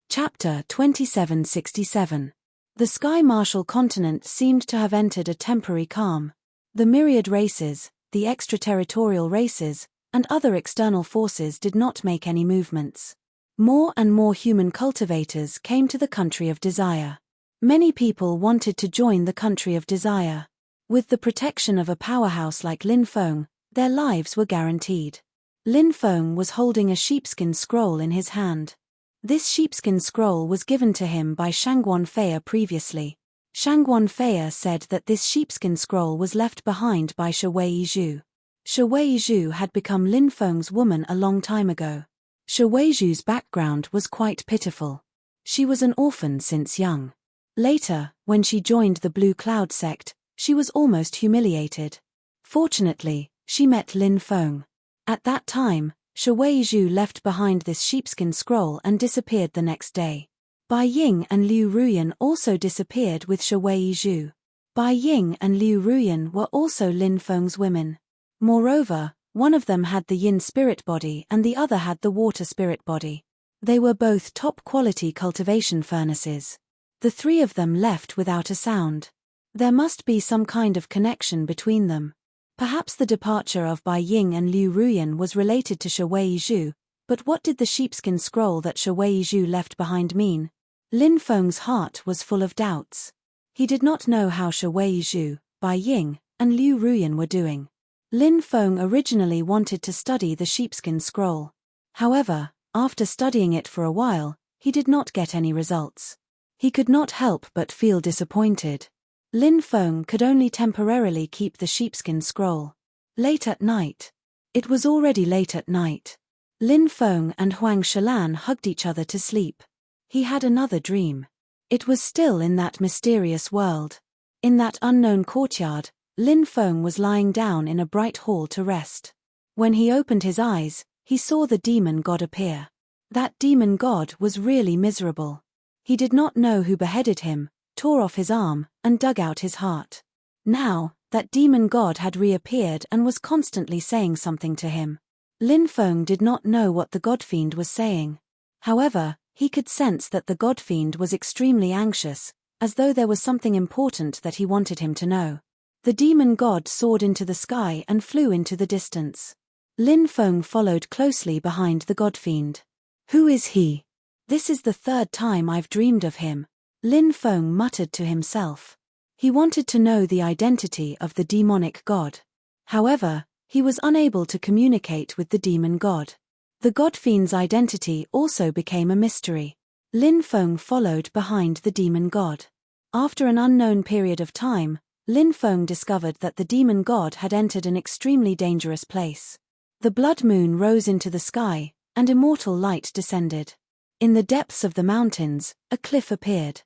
Chapter 2767. The Sky Martial continent seemed to have entered a temporary calm. The myriad races, the extraterritorial races, and other external forces did not make any movements. More and more human cultivators came to the country of desire. Many people wanted to join the country of desire. With the protection of a powerhouse like Lin Feng, their lives were guaranteed. Lin Feng was holding a sheepskin scroll in his hand. This sheepskin scroll was given to him by Shangguan Feia previously. Shangguan Feia said that this sheepskin scroll was left behind by Shui Zhu. Shui Zhu had become Lin Feng's woman a long time ago. Shui Zhu's background was quite pitiful. She was an orphan since young. Later, when she joined the Blue Cloud sect, she was almost humiliated. Fortunately, she met Lin Feng. At that time, Shui Zhu left behind this sheepskin scroll and disappeared the next day. Bai Ying and Liu Ruyan also disappeared with Shui Zhu. Bai Ying and Liu Ruyan were also Lin Feng's women. Moreover, one of them had the yin spirit body and the other had the water spirit body. They were both top-quality cultivation furnaces. The three of them left without a sound. There must be some kind of connection between them. Perhaps the departure of Bai Ying and Liu Ruyan was related to Shui Zhu, but what did the sheepskin scroll that Shui Zhu left behind mean? Lin Feng's heart was full of doubts. He did not know how Shui Zhu, Bai Ying, and Liu Ruyan were doing. Lin Feng originally wanted to study the sheepskin scroll. However, after studying it for a while, he did not get any results. He could not help but feel disappointed. Lin Feng could only temporarily keep the sheepskin scroll. Late at night. It was already late at night. Lin Feng and Huang Shilan hugged each other to sleep. He had another dream. It was still in that mysterious world. In that unknown courtyard, Lin Feng was lying down in a bright hall to rest. When he opened his eyes, he saw the demon god appear. That demon god was really miserable. He did not know who beheaded him, tore off his arm, and dug out his heart. Now, that demon god had reappeared and was constantly saying something to him. Lin Feng did not know what the godfiend was saying. However, he could sense that the godfiend was extremely anxious, as though there was something important that he wanted him to know. The demon god soared into the sky and flew into the distance. Lin Feng followed closely behind the godfiend. Who is he? This is the third time I've dreamed of him, Lin Feng muttered to himself. He wanted to know the identity of the demonic god. However, he was unable to communicate with the demon god. The godfiend's identity also became a mystery. Lin Feng followed behind the demon god. After an unknown period of time, Lin Feng discovered that the demon god had entered an extremely dangerous place. The blood moon rose into the sky, and immortal light descended. In the depths of the mountains, a cliff appeared.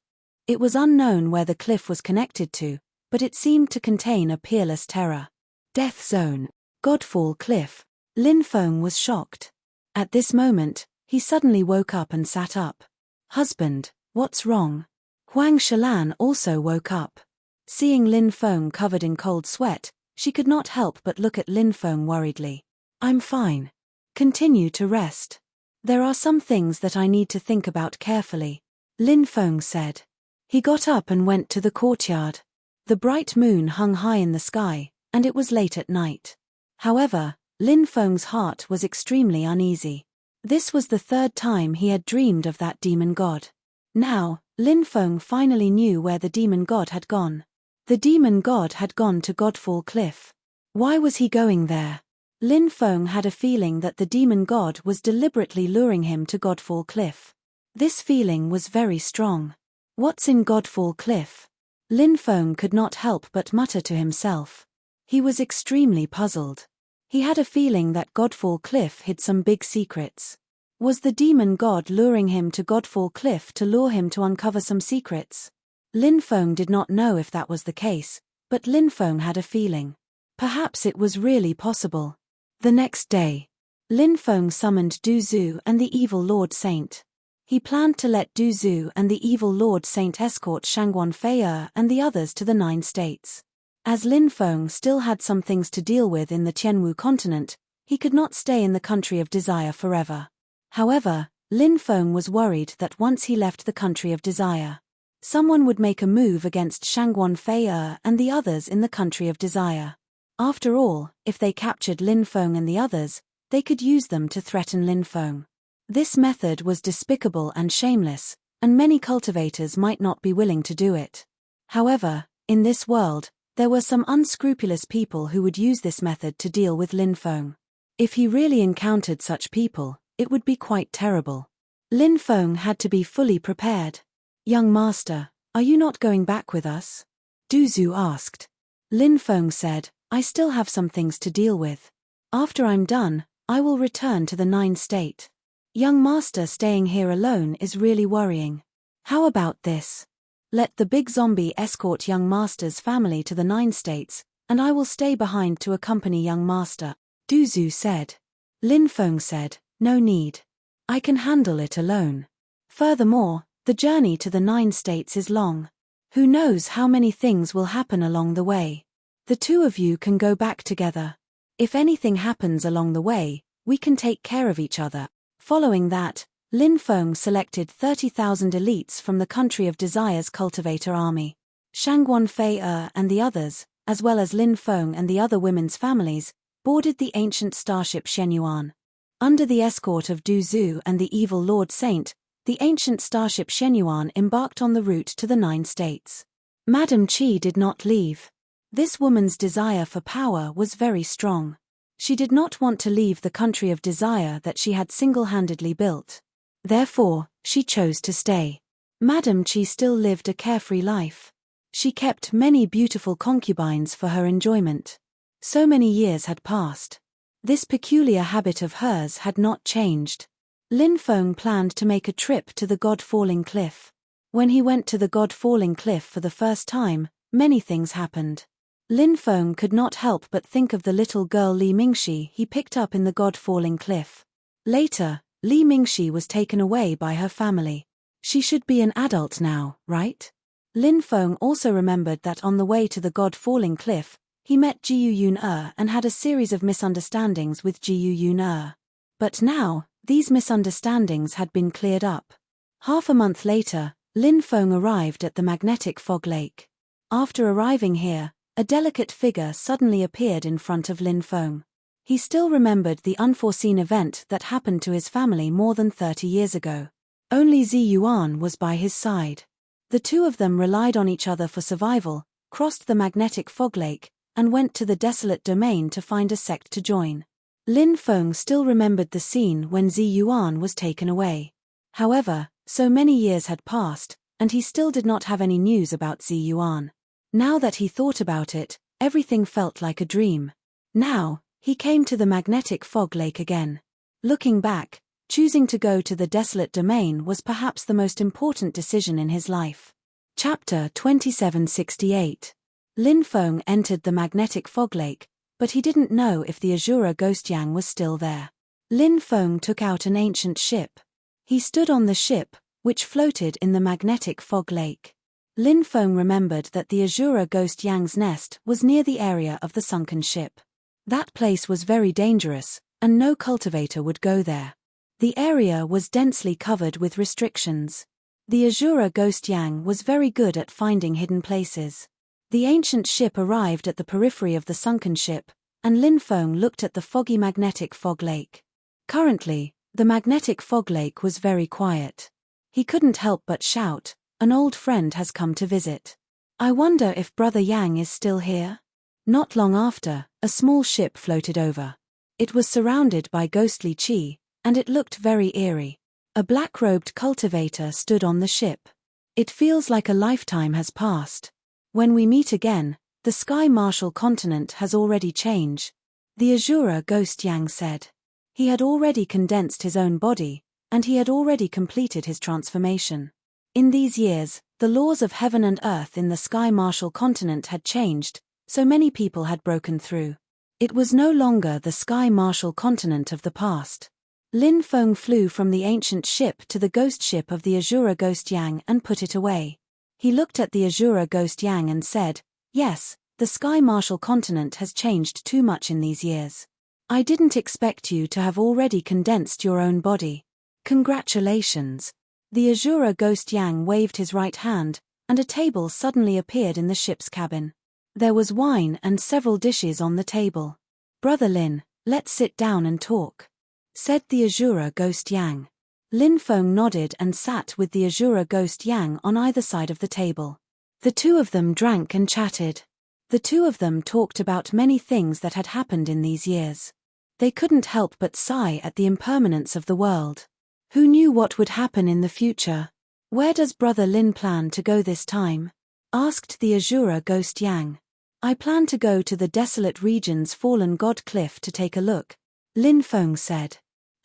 It was unknown where the cliff was connected to, but it seemed to contain a peerless terror. Death zone. Godfall cliff. Lin Feng was shocked. At this moment, he suddenly woke up and sat up. Husband, what's wrong? Huang Shilan also woke up. Seeing Lin Feng covered in cold sweat, she could not help but look at Lin Feng worriedly. I'm fine. Continue to rest. There are some things that I need to think about carefully, Lin Feng said. He got up and went to the courtyard. The bright moon hung high in the sky, and it was late at night. However, Lin Feng's heart was extremely uneasy. This was the third time he had dreamed of that demon god. Now, Lin Feng finally knew where the demon god had gone. The demon god had gone to Godfall Cliff. Why was he going there? Lin Feng had a feeling that the demon god was deliberately luring him to Godfall Cliff. This feeling was very strong. What's in Godfall Cliff? Lin Feng could not help but mutter to himself. He was extremely puzzled. He had a feeling that Godfall Cliff hid some big secrets. Was the demon god luring him to Godfall Cliff to lure him to uncover some secrets? Lin Feng did not know if that was the case, but Lin Feng had a feeling. Perhaps it was really possible. The next day, Lin Feng summoned Du Zhu and the evil Lord Saint. He planned to let Du Zhu and the evil Lord Saint escort Shangguan Feia and the others to the 9 states. As Lin Feng still had some things to deal with in the Tianwu continent, he could not stay in the country of desire forever. However, Lin Feng was worried that once he left the country of desire, someone would make a move against Shangguan Fei and the others in the country of desire. After all, if they captured Lin Feng and the others, they could use them to threaten Lin Feng. This method was despicable and shameless, and many cultivators might not be willing to do it. However, in this world, there were some unscrupulous people who would use this method to deal with Lin Feng. If he really encountered such people, it would be quite terrible. Lin Feng had to be fully prepared. "Young master, are you not going back with us?" Du Zhu asked. Lin Feng said, "I still have some things to deal with. After I'm done, I will return to the 9 state. Young master staying here alone is really worrying. How about this? Let the big zombie escort young master's family to the 9 states, and I will stay behind to accompany young master," Du Zhu said. Lin Feng said, "No need. I can handle it alone. Furthermore, the journey to the 9 states is long. Who knows how many things will happen along the way. The two of you can go back together. If anything happens along the way, we can take care of each other." Following that, Lin Feng selected 30,000 elites from the country of desire's cultivator army. Shangguan Fei and the others, as well as Lin Feng and the other women's families, boarded the ancient starship Shenyuan. Under the escort of Du Zhu and the evil Lord Saint, the ancient starship Shenyuan embarked on the route to the 9 states. Madame Qi did not leave. This woman's desire for power was very strong. She did not want to leave the country of desire that she had single-handedly built. Therefore, she chose to stay. Madame Qi still lived a carefree life. She kept many beautiful concubines for her enjoyment. So many years had passed. This peculiar habit of hers had not changed. Lin Feng planned to make a trip to the God-Falling Cliff. When he went to the God-Falling Cliff for the first time, many things happened. Lin Feng could not help but think of the little girl Li Mingxi he picked up in the God-Falling Cliff. Later, Li Mingxi was taken away by her family. She should be an adult now, right? Lin Feng also remembered that on the way to the God-Falling Cliff, he met Jiyu Yun and had a series of misunderstandings with Jiyu Yun. But now, these misunderstandings had been cleared up. Half a month later, Lin Feng arrived at the magnetic fog lake. After arriving here, a delicate figure suddenly appeared in front of Lin Feng. He still remembered the unforeseen event that happened to his family more than 30 years ago. Only Zi Yuan was by his side. The two of them relied on each other for survival, crossed the magnetic fog lake, and went to the desolate domain to find a sect to join. Lin Feng still remembered the scene when Zi Yuan was taken away. However, so many years had passed, and he still did not have any news about Zi Yuan. Now that he thought about it, everything felt like a dream. Now, he came to the magnetic fog lake again. Looking back, choosing to go to the desolate domain was perhaps the most important decision in his life. Chapter 2768. Lin Feng entered the magnetic fog lake, but he didn't know if the Azura Ghost Yang was still there. Lin Feng took out an ancient ship. He stood on the ship, which floated in the magnetic fog lake. Lin Feng remembered that the Azura Ghost Yang's nest was near the area of the sunken ship. That place was very dangerous, and no cultivator would go there. The area was densely covered with restrictions. The Azura Ghost Yang was very good at finding hidden places. The ancient ship arrived at the periphery of the sunken ship, and Lin Feng looked at the foggy magnetic fog lake. Currently, the magnetic fog lake was very quiet. He couldn't help but shout, "An old friend has come to visit. I wonder if Brother Yang is still here?" Not long after, a small ship floated over. It was surrounded by ghostly qi, and it looked very eerie. A black-robed cultivator stood on the ship. "It feels like a lifetime has passed. When we meet again, the Sky Martial continent has already changed," the Azura Ghost Yang said. He had already condensed his own body, and he had already completed his transformation. In these years, the laws of heaven and earth in the Sky Martial continent had changed, so many people had broken through. It was no longer the Sky Martial continent of the past. Lin Feng flew from the ancient ship to the ghost ship of the Azura Ghost Yang and put it away. He looked at the Azura Ghost Yang and said, "Yes, the Sky Marshal continent has changed too much in these years. I didn't expect you to have already condensed your own body. Congratulations. The Azura ghost Yang waved his right hand, and a table suddenly appeared in the ship's cabin. There was wine and several dishes on the table. Brother Lin, let's sit down and talk, said the Azura ghost Yang. Lin Feng nodded and sat with the Azura ghost Yang on either side of the table. The two of them drank and chatted. The two of them talked about many things that had happened in these years. They couldn't help but sigh at the impermanence of the world. Who knew what would happen in the future? Where does Brother Lin plan to go this time? Asked the Azura ghost Yang. I plan to go to the desolate region's fallen god cliff to take a look, Lin Feng said.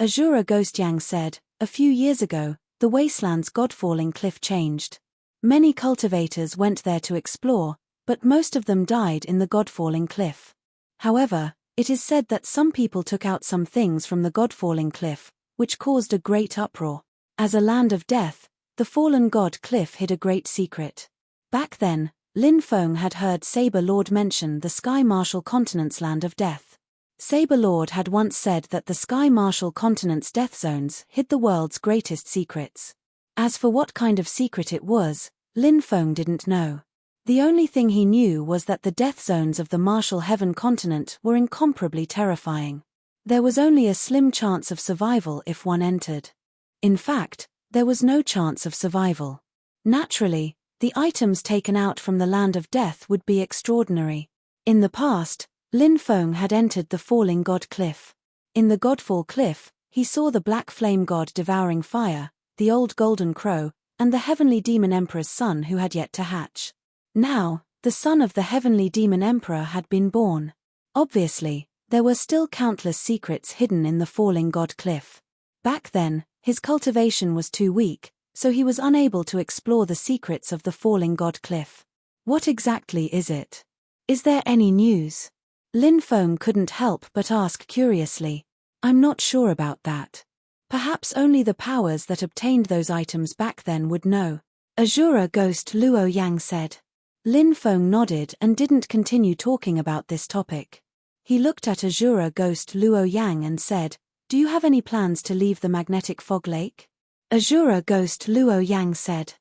Azura ghost Yang said, a few years ago, the wasteland's god-falling cliff changed. Many cultivators went there to explore, but most of them died in the god-falling cliff. However, it is said that some people took out some things from the god-falling cliff, which caused a great uproar. As a land of death, the fallen god cliff hid a great secret. Back then, Lin Feng had heard Saber Lord mention the Sky Marshal continent's land of death. Saber Lord had once said that the Sky Marshal continent's death zones hid the world's greatest secrets. As for what kind of secret it was, Lin Feng didn't know. The only thing he knew was that the death zones of the Marshal Heaven continent were incomparably terrifying. There was only a slim chance of survival if one entered. In fact, there was no chance of survival. Naturally, the items taken out from the land of death would be extraordinary. In the past, Lin Feng had entered the falling god cliff. In the godfall cliff, he saw the black flame god devouring fire, the old golden crow, and the heavenly demon emperor's son who had yet to hatch. Now, the son of the heavenly demon emperor had been born. Obviously, there were still countless secrets hidden in the falling god cliff. Back then, his cultivation was too weak, so he was unable to explore the secrets of the falling god cliff. What exactly is it? Is there any news? Lin Feng couldn't help but ask curiously. I'm not sure about that. Perhaps only the powers that obtained those items back then would know. Azura ghost Luo Yang said. Lin Feng nodded and didn't continue talking about this topic. He looked at Azura ghost Luo Yang and said, do you have any plans to leave the magnetic fog lake? Azura ghost Luo Yang said.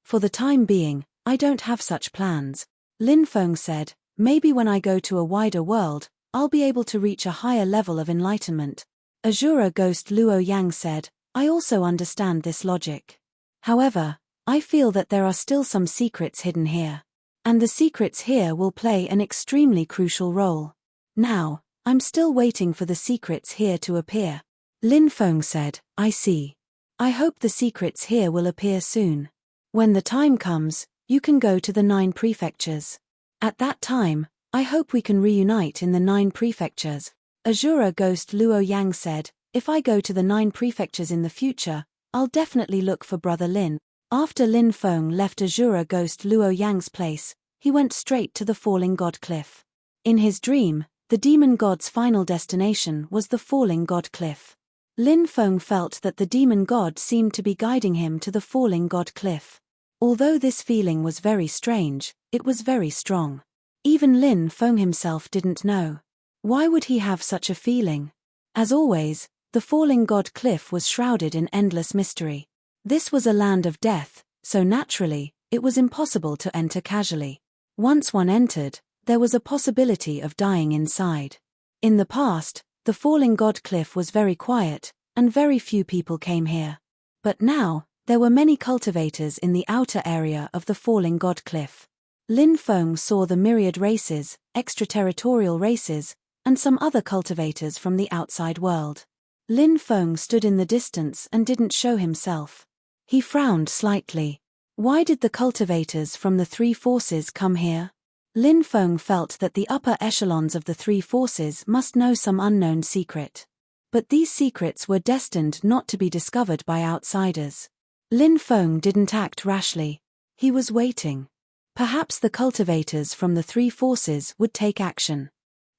For the time being, I don't have such plans. Lin Feng said, maybe when I go to a wider world, I'll be able to reach a higher level of enlightenment. Azura ghost Luo Yang said, I also understand this logic. However, I feel that there are still some secrets hidden here. And the secrets here will play an extremely crucial role. Now, I'm still waiting for the secrets here to appear. Lin Feng said, I see. I hope the secrets here will appear soon. When the time comes, you can go to the 9 prefectures. At that time, I hope we can reunite in the 9 prefectures. Azura ghost Luo Yang said, if I go to the 9 prefectures in the future, I'll definitely look for Brother Lin. After Lin Feng left Azura ghost Luo Yang's place, he went straight to the falling god cliff. In his dream, the demon god's final destination was the falling god cliff. Lin Feng felt that the demon god seemed to be guiding him to the falling god cliff. Although this feeling was very strange, it was very strong. Even Lin Feng himself didn't know. Why would he have such a feeling? As always, the falling god cliff was shrouded in endless mystery. This was a land of death, so naturally, it was impossible to enter casually. Once one entered, there was a possibility of dying inside. In the past, the falling god cliff was very quiet, and very few people came here. But now, there were many cultivators in the outer area of the falling god cliff. Lin Feng saw the myriad races, extraterritorial races, and some other cultivators from the outside world. Lin Feng stood in the distance and didn't show himself. He frowned slightly. Why did the cultivators from the 3 forces come here? Lin Feng felt that the upper echelons of the 3 forces must know some unknown secret. But these secrets were destined not to be discovered by outsiders. Lin Feng didn't act rashly. He was waiting. Perhaps the cultivators from the 3 forces would take action.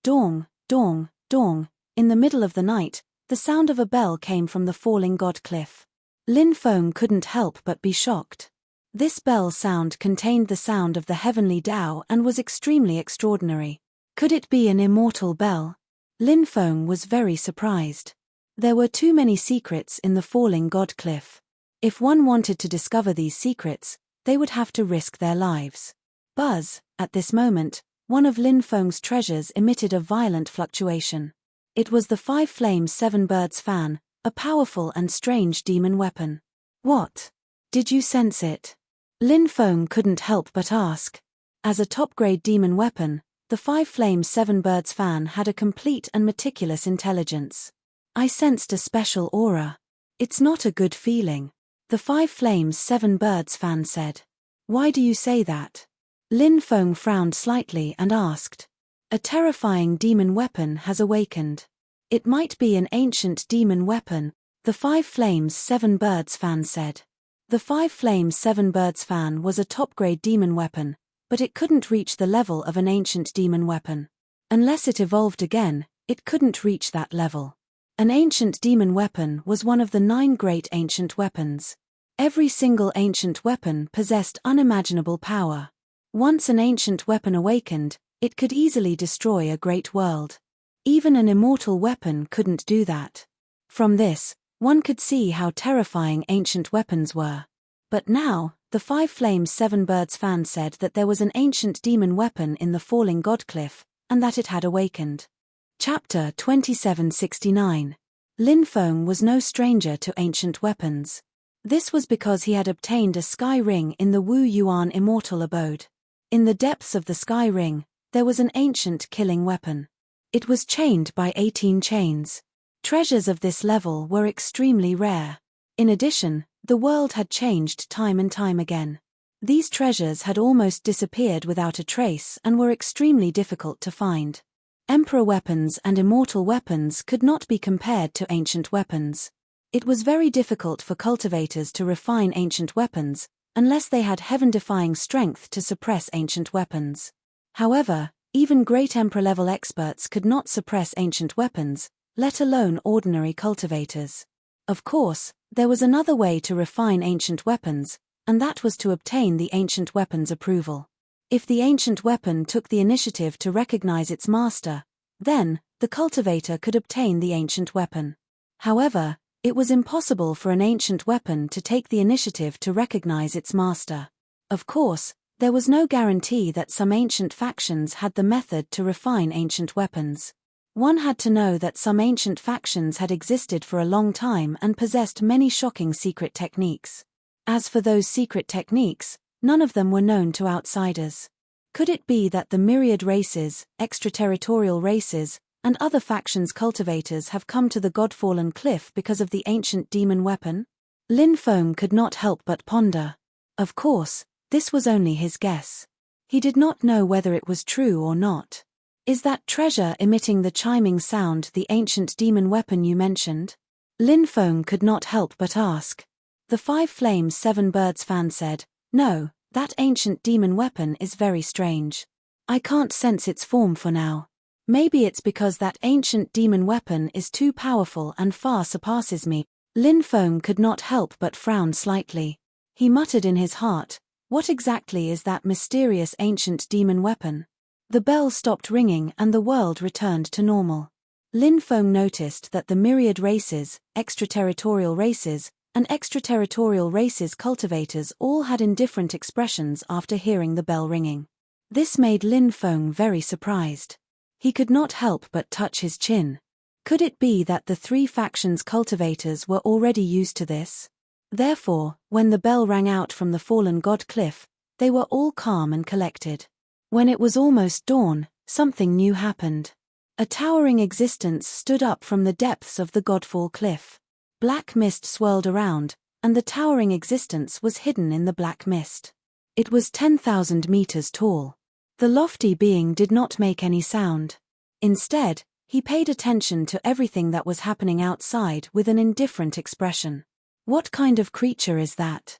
Dong, dong, dong. In the middle of the night, the sound of a bell came from the falling god cliff. Lin Feng couldn't help but be shocked. This bell sound contained the sound of the heavenly Tao and was extremely extraordinary. Could it be an immortal bell? Lin Feng was very surprised. There were too many secrets in the falling god cliff. If one wanted to discover these secrets, they would have to risk their lives. Buzz, at this moment, one of Lin Feng's treasures emitted a violent fluctuation. It was the 5 Flames 7 Birds fan, a powerful and strange demon weapon. What? Did you sense it? Lin Feng couldn't help but ask. As a top-grade demon weapon, the 5 Flames 7 Birds fan had a complete and meticulous intelligence. I sensed a special aura. It's not a good feeling. The 5 Flames 7 Birds fan said. Why do you say that? Lin Feng frowned slightly and asked. A terrifying demon weapon has awakened. It might be an ancient demon weapon, the 5 Flames 7 Birds fan said. The 5 Flames 7 Birds fan was a top-grade demon weapon, but it couldn't reach the level of an ancient demon weapon. Unless it evolved again, it couldn't reach that level. An ancient demon weapon was one of the 9 great ancient weapons. Every single ancient weapon possessed unimaginable power. Once an ancient weapon awakened, it could easily destroy a great world. Even an immortal weapon couldn't do that. From this, one could see how terrifying ancient weapons were. But now, the 5 Flames 7 Birds fan said that there was an ancient demon weapon in the falling god cliff, and that it had awakened. Chapter 2769. Lin Feng was no stranger to ancient weapons. This was because he had obtained a sky ring in the Wu Yuan immortal abode. In the depths of the sky ring, there was an ancient killing weapon. It was chained by 18 chains. Treasures of this level were extremely rare. In addition, the world had changed time and time again. These treasures had almost disappeared without a trace and were extremely difficult to find. Emperor weapons and immortal weapons could not be compared to ancient weapons. It was very difficult for cultivators to refine ancient weapons, unless they had heaven-defying strength to suppress ancient weapons. However, even great Emperor-level experts could not suppress ancient weapons, let alone ordinary cultivators. Of course, there was another way to refine ancient weapons, and that was to obtain the ancient weapon's approval. If the ancient weapon took the initiative to recognize its master, then, the cultivator could obtain the ancient weapon. However, it was impossible for an ancient weapon to take the initiative to recognize its master. Of course, there was no guarantee that some ancient factions had the method to refine ancient weapons. One had to know that some ancient factions had existed for a long time and possessed many shocking secret techniques. As for those secret techniques, none of them were known to outsiders. Could it be that the myriad races, extraterritorial races, and other factions' cultivators have come to the God-fallen cliff because of the ancient demon weapon? Lin Feng could not help but ponder. Of course, this was only his guess. He did not know whether it was true or not. Is that treasure emitting the chiming sound the ancient demon weapon you mentioned? Lin Feng could not help but ask. The 5 Flames 7 Birds fan said, no, that ancient demon weapon is very strange. I can't sense its form for now. Maybe it's because that ancient demon weapon is too powerful and far surpasses me. Lin Feng could not help but frown slightly. He muttered in his heart, what exactly is that mysterious ancient demon weapon? The bell stopped ringing and the world returned to normal. Lin Feng noticed that the myriad races, extraterritorial races, and extraterritorial races cultivators all had indifferent expressions after hearing the bell ringing. This made Lin Feng very surprised. He could not help but touch his chin. Could it be that the 3 factions' cultivators were already used to this? Therefore, when the bell rang out from the fallen god cliff, they were all calm and collected. When it was almost dawn, something new happened. A towering existence stood up from the depths of the godfall cliff. Black mist swirled around, and the towering existence was hidden in the black mist. It was 10,000 meters tall. The lofty being did not make any sound. Instead, he paid attention to everything that was happening outside with an indifferent expression. What kind of creature is that?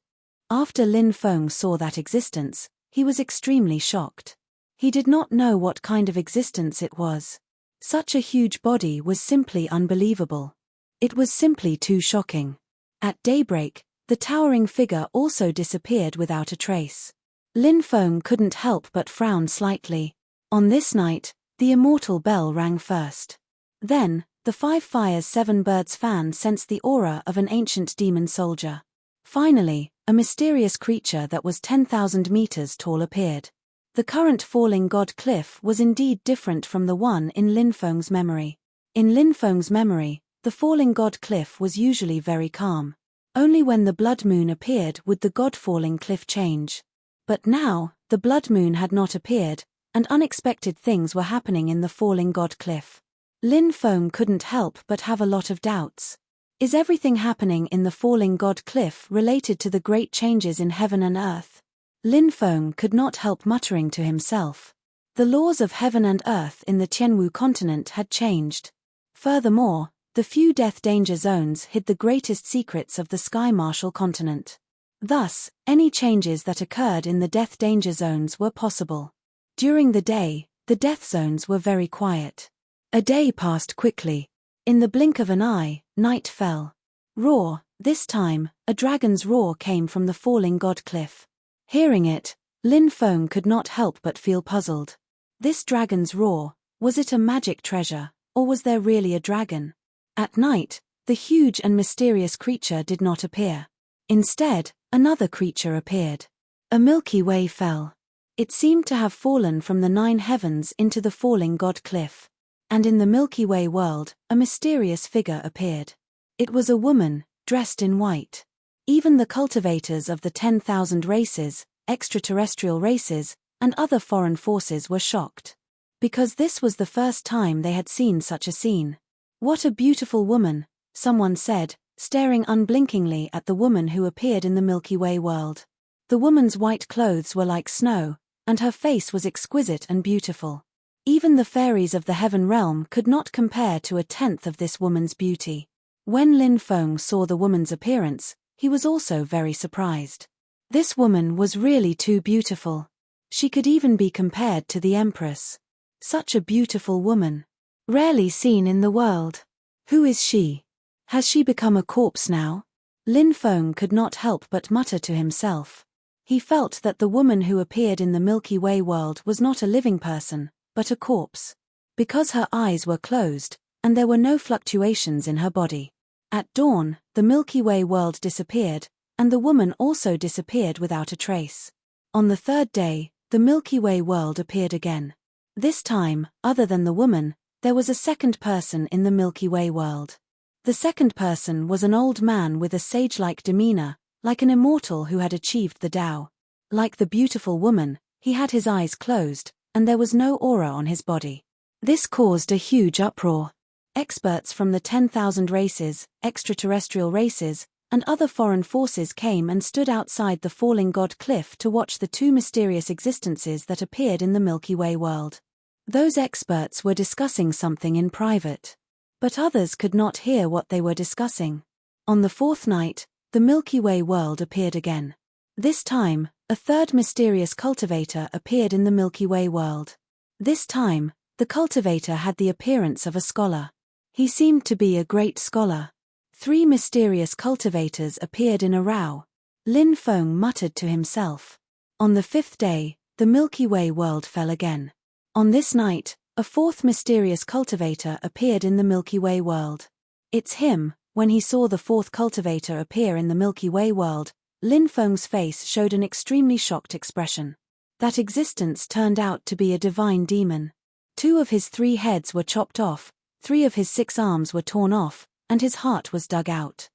After Lin Feng saw that existence, he was extremely shocked. He did not know what kind of existence it was. Such a huge body was simply unbelievable. It was simply too shocking. At daybreak, The towering figure also disappeared without a trace. Lin Feng couldn't help but frown slightly. On this night, the immortal bell rang first. Then, the 5 Fires 7 Birds fan sensed the aura of an ancient demon soldier. Finally, a mysterious creature that was 10,000 meters tall appeared. The current falling god cliff was indeed different from the one in Lin Feng's memory. In Lin Feng's memory, the falling god cliff was usually very calm. Only when the blood moon appeared would the god-falling cliff change. But now, the blood moon had not appeared, and unexpected things were happening in the falling god cliff. Lin Feng couldn't help but have a lot of doubts. Is everything happening in the falling god cliff related to the great changes in heaven and earth? Lin Feng could not help muttering to himself. The laws of heaven and earth in the Tianwu continent had changed. Furthermore, the few death danger zones hid the greatest secrets of the Sky Martial continent. Thus, any changes that occurred in the death danger zones were possible. During the day, the death zones were very quiet. A day passed quickly. In the blink of an eye, night fell. Roar, this time, a dragon's roar came from the falling god cliff. Hearing it, Lin Feng could not help but feel puzzled. This dragon's roar, was it a magic treasure, or was there really a dragon? At night, the huge and mysterious creature did not appear. Instead, another creature appeared. A Milky Way fell. It seemed to have fallen from the 9 heavens into the falling god cliff. And in the Milky Way world, a mysterious figure appeared. It was a woman, dressed in white. Even the cultivators of the 10,000 races, extraterrestrial races, and other foreign forces were shocked. Because this was the first time they had seen such a scene. "What a beautiful woman," someone said, staring unblinkingly at the woman who appeared in the Milky Way world. The woman's white clothes were like snow, and her face was exquisite and beautiful. Even the fairies of the heaven realm could not compare to a tenth of this woman's beauty. When Lin Feng saw the woman's appearance, he was also very surprised. This woman was really too beautiful. She could even be compared to the Empress. Such a beautiful woman. Rarely seen in the world. Who is she? Has she become a corpse now? Lin Feng could not help but mutter to himself. He felt that the woman who appeared in the Milky Way world was not a living person, but a corpse. Because her eyes were closed, and there were no fluctuations in her body. At dawn, the Milky Way world disappeared, and the woman also disappeared without a trace. On the 3rd day, the Milky Way world appeared again. This time, other than the woman, there was a second person in the Milky Way world. The second person was an old man with a sage-like demeanor, like an immortal who had achieved the Tao. Like the beautiful woman, he had his eyes closed, and there was no aura on his body. This caused a huge uproar. Experts from the 10,000 races, extraterrestrial races, and other foreign forces came and stood outside the falling god cliff to watch the 2 mysterious existences that appeared in the Milky Way world. Those experts were discussing something in private. But others could not hear what they were discussing. On the 4th night, the Milky Way world appeared again. This time, a 3rd mysterious cultivator appeared in the Milky Way world. This time, the cultivator had the appearance of a scholar. He seemed to be a great scholar. 3 mysterious cultivators appeared in a row. Lin Feng muttered to himself. On the 5th day, the Milky Way world fell again. On this night, a 4th mysterious cultivator appeared in the Milky Way world. It's him. When he saw the 4th cultivator appear in the Milky Way world, Lin Feng's face showed an extremely shocked expression. That existence turned out to be a divine demon. 2 of his 3 heads were chopped off, 3 of his 6 arms were torn off, and his heart was dug out.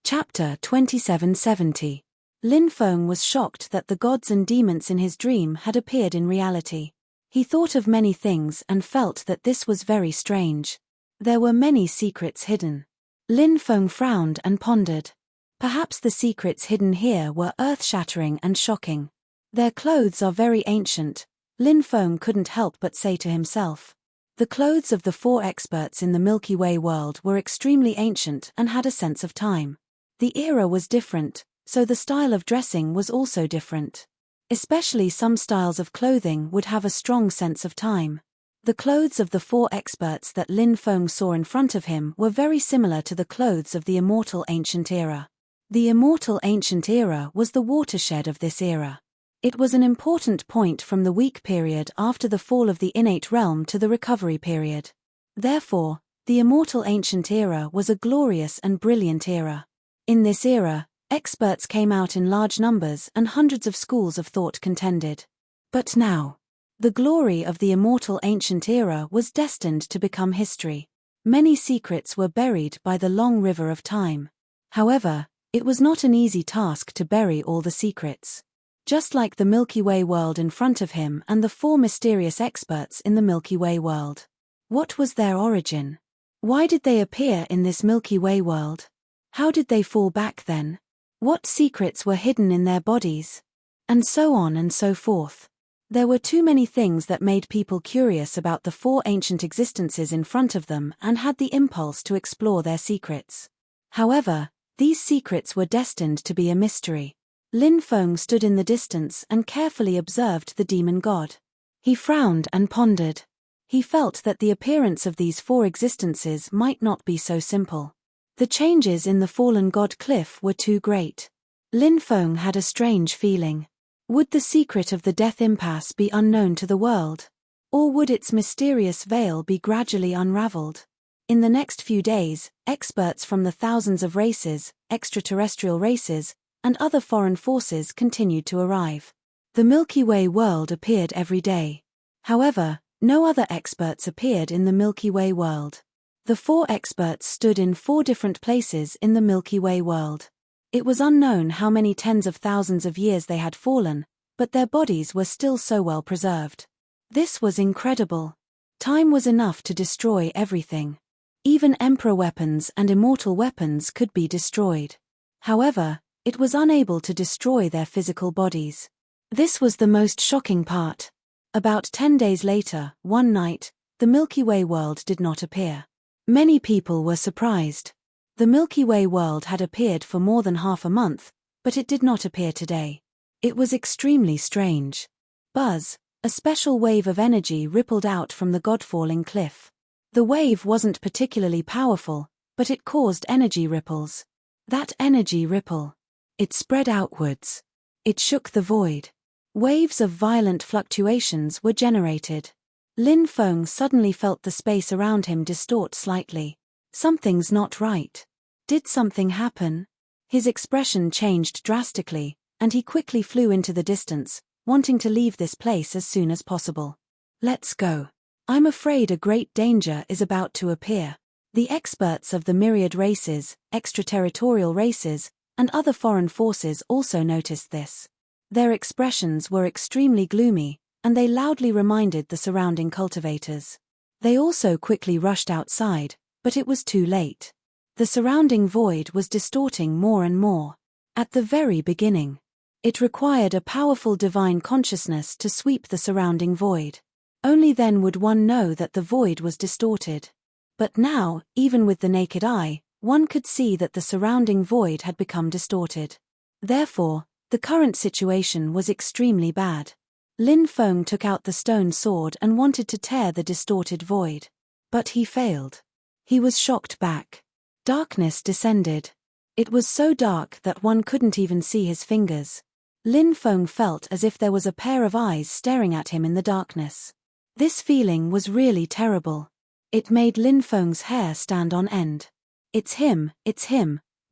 Chapter 2770. Lin Feng was shocked that the gods and demons in his dream had appeared in reality. He thought of many things and felt that this was very strange. There were many secrets hidden. Lin Feng frowned and pondered. Perhaps the secrets hidden here were earth-shattering and shocking. Their clothes are very ancient, Lin Feng couldn't help but say to himself. The clothes of the 4 experts in the Milky Way world were extremely ancient and had a sense of time. The era was different, so the style of dressing was also different. Especially some styles of clothing would have a strong sense of time. The clothes of the 4 experts that Lin Feng saw in front of him were very similar to the clothes of the immortal ancient era. The immortal ancient era was the watershed of this era. It was an important point from the weak period after the fall of the innate realm to the recovery period. Therefore, the immortal ancient era was a glorious and brilliant era. In this era, experts came out in large numbers and hundreds of schools of thought contended. But now, the glory of the immortal ancient era was destined to become history. Many secrets were buried by the long river of time. However, it was not an easy task to bury all the secrets. Just like the Milky Way world in front of him and the four mysterious experts in the Milky Way world. What was their origin? Why did they appear in this Milky Way world? How did they fall back then? What secrets were hidden in their bodies? And so on and so forth. There were too many things that made people curious about the four ancient existences in front of them and had the impulse to explore their secrets. However, these secrets were destined to be a mystery. Lin Feng stood in the distance and carefully observed the demon god. He frowned and pondered. He felt that the appearance of these four existences might not be so simple. The changes in the fallen god cliff were too great. Lin Feng had a strange feeling. Would the secret of the death impasse be unknown to the world? Or would its mysterious veil be gradually unraveled? In the next few days, experts from the thousands of races, extraterrestrial races, and other foreign forces continued to arrive. The Milky Way world appeared every day. However, no other experts appeared in the Milky Way world. The four experts stood in four different places in the Milky Way world. It was unknown how many tens of thousands of years they had fallen, but their bodies were still so well preserved. This was incredible. Time was enough to destroy everything. Even emperor weapons and immortal weapons could be destroyed. However, it was unable to destroy their physical bodies. This was the most shocking part. About 10 days later, one night, the Milky Way world did not appear. Many people were surprised. The Milky Way world had appeared for more than half a month, but it did not appear today. It was extremely strange. Buzz, a special wave of energy rippled out from the god-falling cliff. The wave wasn't particularly powerful, but it caused energy ripples. That energy ripple. It spread outwards. It shook the void. Waves of violent fluctuations were generated. Lin Feng suddenly felt the space around him distort slightly. Something's not right. Did something happen? His expression changed drastically, and he quickly flew into the distance, wanting to leave this place as soon as possible. Let's go. I'm afraid a great danger is about to appear. The experts of the myriad races, extraterritorial races, and other foreign forces also noticed this. Their expressions were extremely gloomy, and they loudly reminded the surrounding cultivators. They also quickly rushed outside, but it was too late. The surrounding void was distorting more and more. At the very beginning, it required a powerful divine consciousness to sweep the surrounding void. Only then would one know that the void was distorted. But now, even with the naked eye, one could see that the surrounding void had become distorted. Therefore, the current situation was extremely bad. Lin Feng took out the stone sword and wanted to tear the distorted void. But he failed. He was shocked back. Darkness descended. It was so dark that one couldn't even see his fingers. Lin Feng felt as if there was a pair of eyes staring at him in the darkness. This feeling was really terrible. It made Lin Feng's hair stand on end. It's him,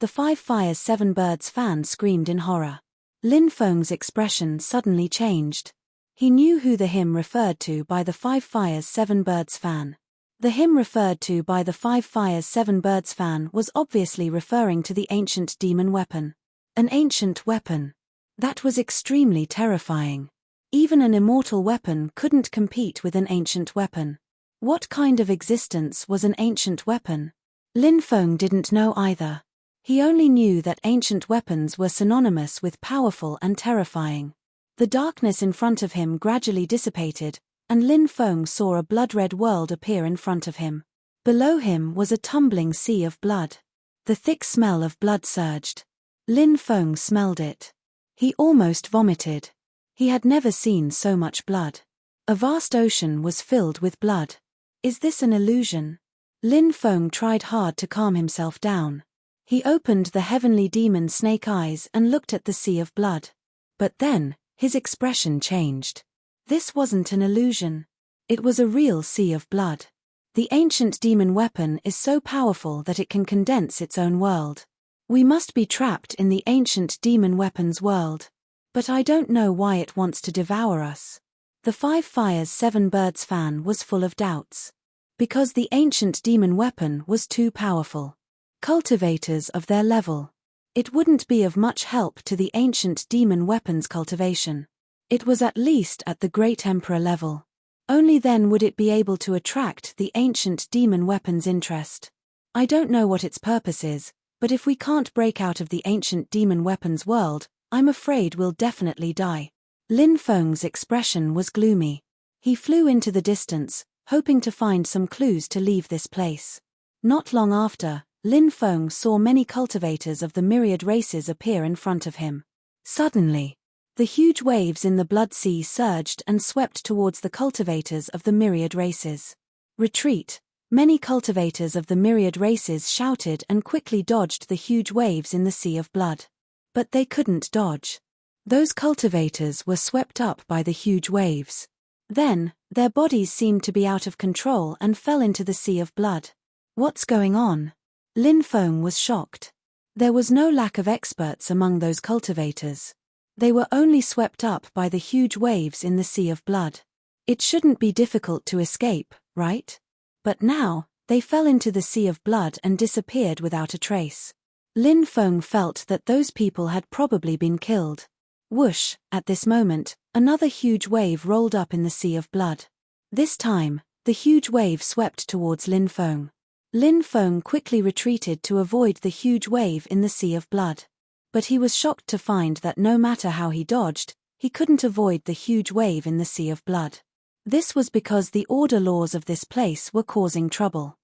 the 5 Fires 7 Birds fan screamed in horror. Lin Feng's expression suddenly changed. He knew who the him referred to by the 5 Fires 7 Birds fan. The him referred to by the 5 Fires 7 Birds fan was obviously referring to the ancient demon weapon. An ancient weapon. That was extremely terrifying. Even an immortal weapon couldn't compete with an ancient weapon. What kind of existence was an ancient weapon? Lin Feng didn't know either. He only knew that ancient weapons were synonymous with powerful and terrifying. The darkness in front of him gradually dissipated, and Lin Feng saw a blood-red world appear in front of him. Below him was a tumbling sea of blood. The thick smell of blood surged. Lin Feng smelled it. He almost vomited. He had never seen so much blood. A vast ocean was filled with blood. Is this an illusion? Lin Feng tried hard to calm himself down. He opened the heavenly demon snake eyes and looked at the sea of blood. But then, his expression changed. This wasn't an illusion. It was a real sea of blood. The ancient demon weapon is so powerful that it can condense its own world. We must be trapped in the ancient demon weapon's world. But I don't know why it wants to devour us. The 5 Fires 7 Birds fan was full of doubts. Because the ancient demon weapon was too powerful. Cultivators of their level. It wouldn't be of much help to the ancient demon weapon's cultivation. It was at least at the Great Emperor level. Only then would it be able to attract the ancient demon weapon's interest. I don't know what its purpose is, but if we can't break out of the ancient demon weapon's world, I'm afraid we'll definitely die. Lin Feng's expression was gloomy. He flew into the distance, hoping to find some clues to leave this place. Not long after, Lin Feng saw many cultivators of the myriad races appear in front of him. Suddenly, the huge waves in the blood sea surged and swept towards the cultivators of the myriad races. Retreat! Many cultivators of the myriad races shouted and quickly dodged the huge waves in the sea of blood. But they couldn't dodge. Those cultivators were swept up by the huge waves. Then, their bodies seemed to be out of control and fell into the sea of blood. What's going on? Lin Feng was shocked. There was no lack of experts among those cultivators. They were only swept up by the huge waves in the sea of blood. It shouldn't be difficult to escape, right? But now, they fell into the sea of blood and disappeared without a trace. Lin Feng felt that those people had probably been killed. Whoosh, at this moment, another huge wave rolled up in the sea of blood. This time, the huge wave swept towards Lin Feng. Lin Feng quickly retreated to avoid the huge wave in the sea of blood. But he was shocked to find that no matter how he dodged, he couldn't avoid the huge wave in the sea of blood. This was because the order laws of this place were causing trouble.